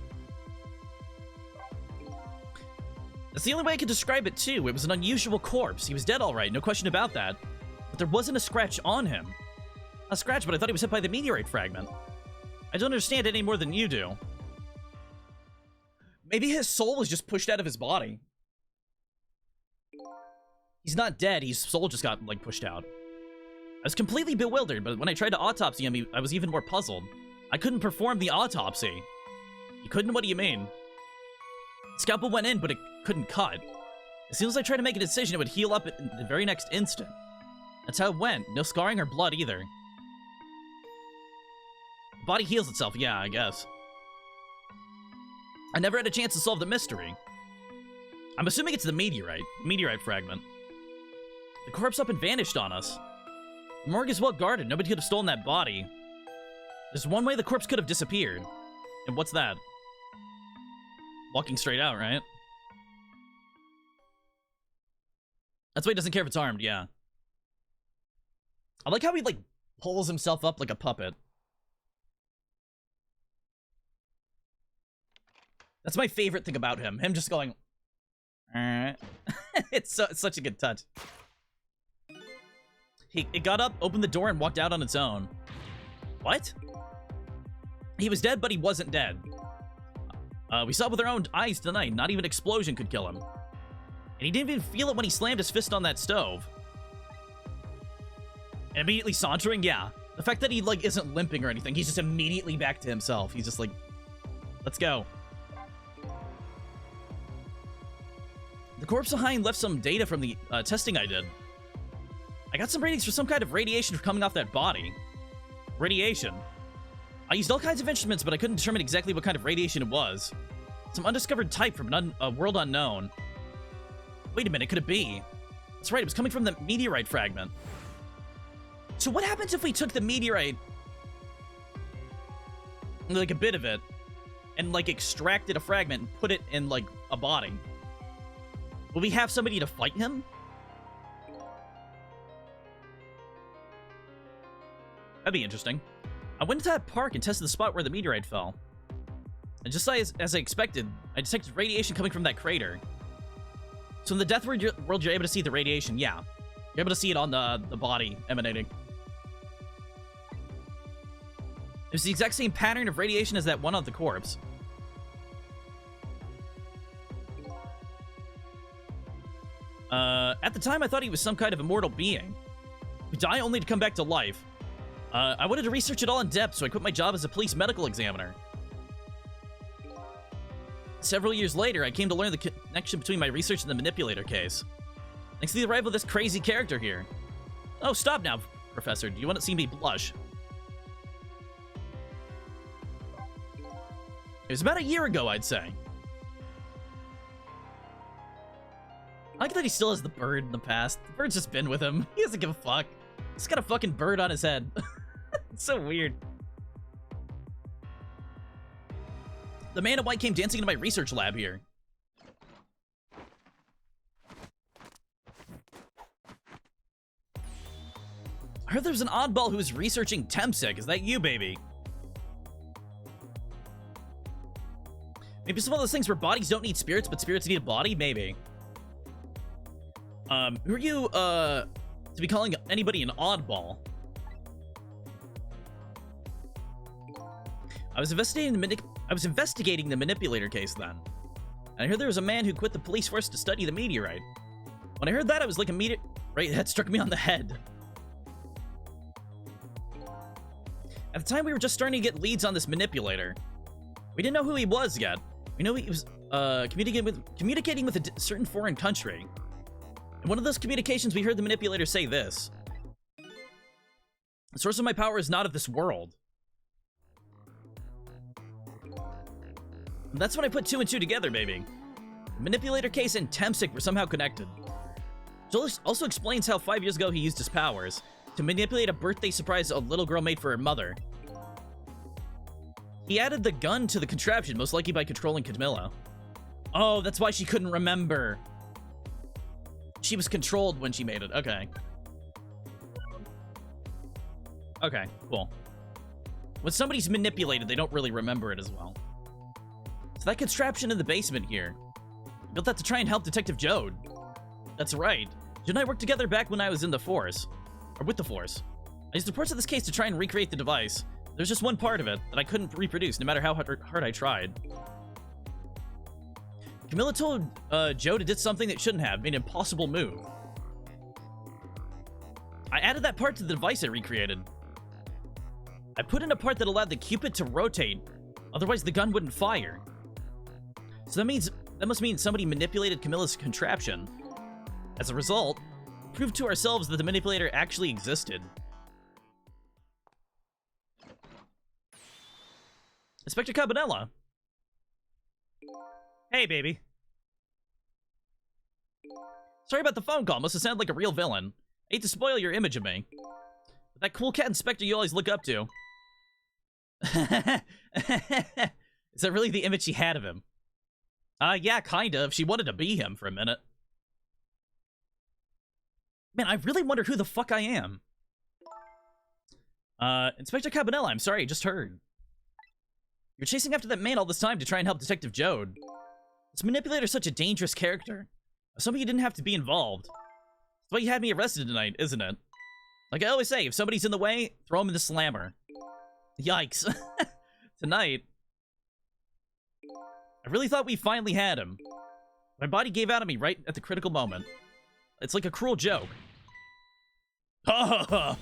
A: That's the only way I can describe it, too. It was an unusual corpse. He was dead all right, no question about that. But there wasn't a scratch on him. Not a scratch, but I thought he was hit by the meteorite fragment. I don't understand it any more than you do. Maybe his soul was just pushed out of his body. He's not dead, his soul just got, like, pushed out. I was completely bewildered, but when I tried to autopsy him, I was even more puzzled. I couldn't perform the autopsy. You couldn't? What do you mean? Scalpel went in, but it couldn't cut. As soon as I tried to make a decision, it would heal up in the very next instant. That's how it went. No scarring or blood either. The body heals itself, yeah, I guess. I never had a chance to solve the mystery. I'm assuming it's the meteorite fragment. The corpse up and vanished on us. The morgue is well guarded. Nobody could have stolen that body. There's one way the corpse could have disappeared. And what's that? Walking straight out, right? That's why he doesn't care if it's armed, yeah. I like how he, like, pulls himself up like a puppet. That's my favorite thing about him. Him just going... it's such a good touch. It got up, opened the door, and walked out on its own. What? He was dead, but he wasn't dead. We saw it with our own eyes tonight. Not even an explosion could kill him. And he didn't even feel it when he slammed his fist on that stove. And immediately sauntering, yeah. The fact that he, like, isn't limping or anything, he's just immediately back to himself. He's just like, let's go. The corpse behind left some data from the testing I did. I got some ratings for some kind of radiation coming off that body. Radiation. I used all kinds of instruments, but I couldn't determine exactly what kind of radiation it was. Some undiscovered type from a world unknown. Wait a minute, could it be? That's right, it was coming from the meteorite fragment. So what happens if we took the meteorite, like a bit of it, and like extracted a fragment and put it in like a body? Will we have somebody to fight him? That'd be interesting. I went to that park and tested the spot where the meteorite fell. And just as I expected, I detected radiation coming from that crater. So in the Death World, you're able to see the radiation, yeah. You're able to see it on the body emanating. It's the exact same pattern of radiation as that one on the corpse. At the time, I thought he was some kind of immortal being who died only to come back to life. I wanted to research it all in depth, so I quit my job as a police medical examiner. Several years later, I came to learn the connection between my research and the manipulator case. Thanks to the arrival of this crazy character here. Oh, stop now, Professor. Do you want to see me blush? It was about a year ago, I'd say. I like that he still has the bird in the past. The bird's just been with him. He doesn't give a fuck. He's got a fucking bird on his head. It's so weird. The man in white came dancing into my research lab here. I heard there's an oddball who was researching Temsic. Is that you, baby? Maybe some of those things where bodies don't need spirits, but spirits need a body? Maybe. Who are you, to be calling anybody an oddball? I was investigating the manipulator case then. And I heard there was a man who quit the police force to study the meteorite. When I heard that, I was like a meteorite that struck me on the head. At the time, we were just starting to get leads on this manipulator. We didn't know who he was yet. We know he was communicating with a certain foreign country. In one of those communications, we heard the manipulator say this. The source of my power is not of this world. And that's when I put 2 and 2 together, baby. The manipulator case and Temsic were somehow connected. Joel also explains how 5 years ago he used his powers to manipulate a birthday surprise a little girl made for her mother. He added the gun to the contraption, most likely by controlling Camilla. Oh, that's why she couldn't remember. She was controlled when she made it. Okay. Okay, cool. When somebody's manipulated, they don't really remember it as well. So that contraption in the basement here. I built that to try and help Detective Jode. That's right. Jode and I worked together back when I was in the Force. Or with the Force. I used reports of this case to try and recreate the device. There's just one part of it that I couldn't reproduce, no matter how hard I tried. Camilla told Jode did something that shouldn't have, made an impossible move. I added that part to the device I recreated. I put in a part that allowed the Cupid to rotate, otherwise the gun wouldn't fire. So that must mean somebody manipulated Camilla's contraption. As a result, we proved to ourselves that the manipulator actually existed. Inspector Cabanella. Hey, baby. Sorry about the phone call. Must have sounded like a real villain. I hate to spoil your image of me. But that cool cat inspector you always look up to. Is that really the image she had of him? Yeah, kind of. She wanted to be him for a minute. Man, I really wonder who the fuck I am. Inspector Cabanella, I'm sorry, I just heard. You're chasing after that man all this time to try and help Detective Jode. This manipulator's such a dangerous character. Some of you didn't have to be involved. That's why you had me arrested tonight, isn't it? Like I always say, if somebody's in the way, throw him in the slammer. Yikes. Tonight, I really thought we finally had him. My body gave out on me right at the critical moment. It's like a cruel joke. Ha ha ha!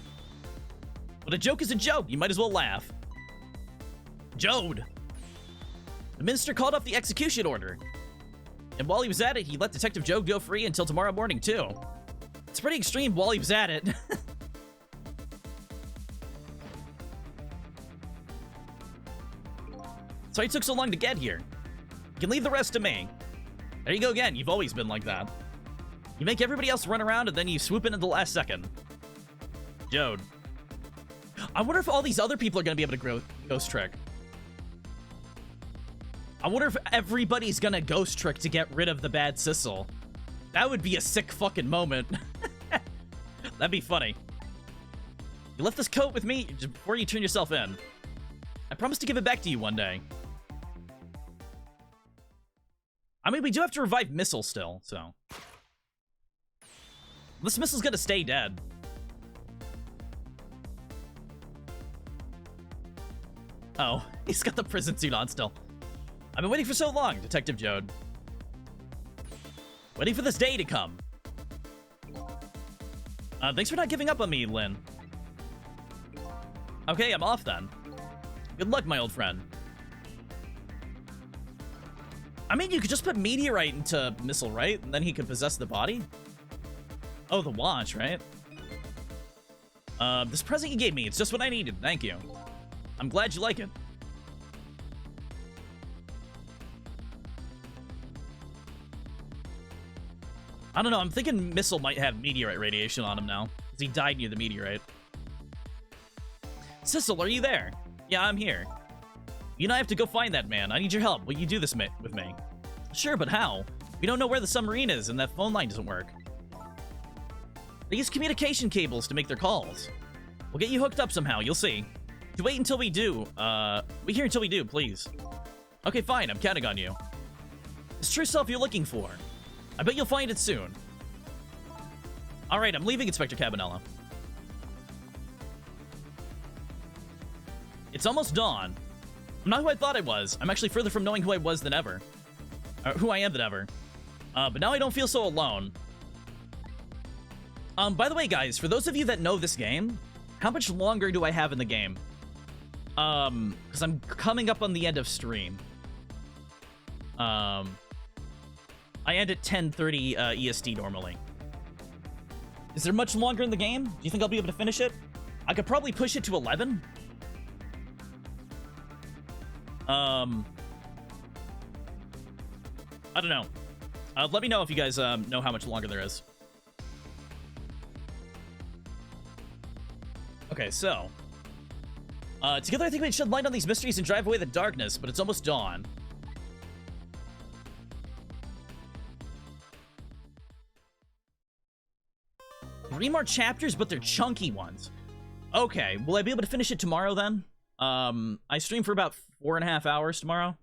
A: But a joke is a joke, you might as well laugh. Jode! The minister called off the execution order. And while he was at it, he let Detective Jode go free until tomorrow morning, too. It's pretty extreme while he was at it. Sorry it took so long to get here. You can leave the rest to me. There you go again, you've always been like that. You make everybody else run around and then you swoop in at the last second. Jode. I wonder if all these other people are going to be able to ghost trick. I wonder if everybody's going to ghost trick to get rid of the bad Sissel. That would be a sick fucking moment. That'd be funny. You left this coat with me just before you turn yourself in. I promise to give it back to you one day. I mean, we do have to revive Missile still, so. This Missile's gonna stay dead. Oh, he's got the prison suit on still. I've been waiting for so long, Detective Jode. Waiting for this day to come. Thanks for not giving up on me, Lynn. Okay, I'm off then. Good luck, my old friend. I mean, you could just put Meteorite into Missile, right? And then he could possess the body? Oh, the watch, right? This present you gave me, it's just what I needed. Thank you. I'm glad you like it. I don't know, I'm thinking Missile might have meteorite radiation on him now, because he died near the meteorite. Sissel, are you there? Yeah, I'm here. You and I have to go find that man. I need your help. Will you do this with me? Sure, but how? We don't know where the submarine is, and that phone line doesn't work. They use communication cables to make their calls. We'll get you hooked up somehow, you'll see. To wait until we do. Wait here until we do, please. Okay, fine, I'm counting on you. It's true self you're looking for. I bet you'll find it soon. Alright, I'm leaving, Inspector Cabanella. It's almost dawn. I'm not who I thought I was. I'm actually further from knowing who I was than ever. Or who I am than ever. But now I don't feel so alone. By the way, guys, for those of you that know this game, how much longer do I have in the game? Because I'm coming up on the end of stream. I end at 10:30 EST normally. Is there much longer in the game? Do you think I'll be able to finish it? I could probably push it to 11. I don't know. Let me know if you guys know how much longer there is. Okay, so. Together I think we should shed light on these mysteries and drive away the darkness, but it's almost dawn. Three more chapters, but they're chunky ones. Okay, will I be able to finish it tomorrow then? I stream for about 4.5 hours tomorrow.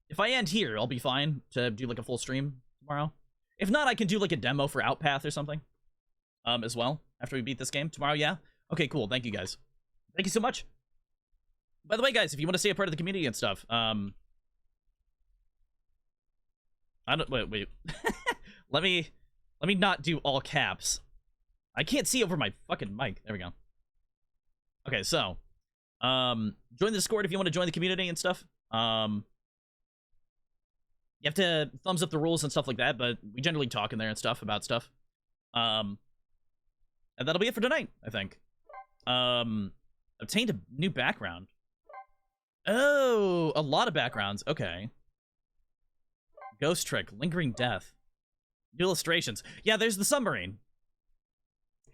A: If I end here, I'll be fine to do like a full stream tomorrow. If not, I can do like a demo for Outpath or something. As well, after we beat this game tomorrow, yeah? Okay, cool, thank you guys. Thank you so much. By the way, guys, if you want to stay a part of the community and stuff, I don't, wait. Let me not do all caps. I can't see over my fucking mic. There we go. Okay, so, join the Discord if you want to join the community and stuff. You have to thumbs up the rules and stuff like that, but we generally talk in there and stuff about stuff. And that'll be it for tonight, I think. Obtained a new background. Oh, a lot of backgrounds. Okay. Ghost trick, lingering death. New illustrations. Yeah, there's the submarine.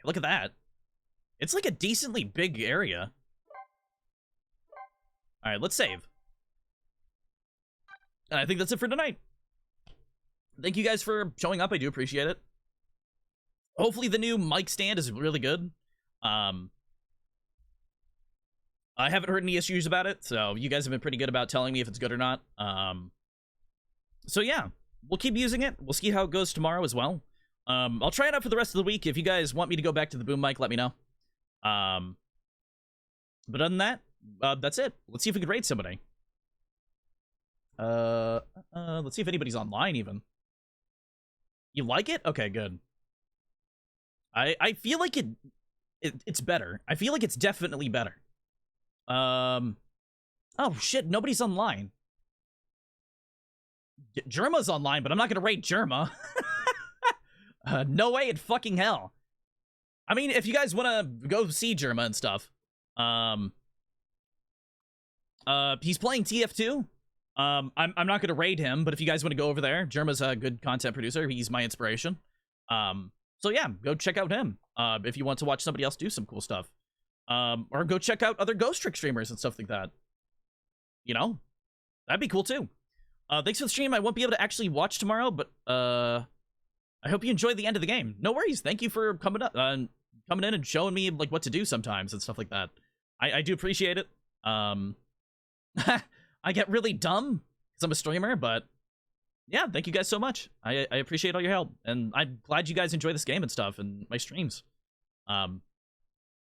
A: Look at that. It's like a decently big area. Alright, let's save. And I think that's it for tonight. Thank you guys for showing up. I do appreciate it. Hopefully the new mic stand is really good. I haven't heard any issues about it, so you guys have been pretty good about telling me if it's good or not. So yeah, we'll keep using it. We'll see how it goes tomorrow as well. I'll try it out for the rest of the week. If you guys want me to go back to the boom mic, let me know. But other than that, that's it. Let's see if we can raid somebody. Let's see if anybody's online even. You like it? Okay, good. I feel like it's better. I feel like it's definitely better. Oh shit, nobody's online. Germa's online, but I'm not gonna raid Germa. No way in fucking hell. I mean, if you guys wanna go see Germa and stuff, he's playing TF2. I'm not gonna raid him, but if you guys want to go over there, Germa's a good content producer. He's my inspiration. So yeah, go check out him. If you want to watch somebody else do some cool stuff. Or go check out other Ghost Trick streamers and stuff like that. You know? That'd be cool too. Thanks for the stream. I won't be able to actually watch tomorrow, but I hope you enjoyed the end of the game. No worries. Thank you for coming up, coming in and showing me like what to do sometimes and stuff like that. I do appreciate it. I get really dumb because I'm a streamer, but yeah, thank you guys so much. I appreciate all your help, and I'm glad you guys enjoy this game and stuff and my streams. But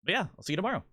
A: yeah, I'll see you tomorrow.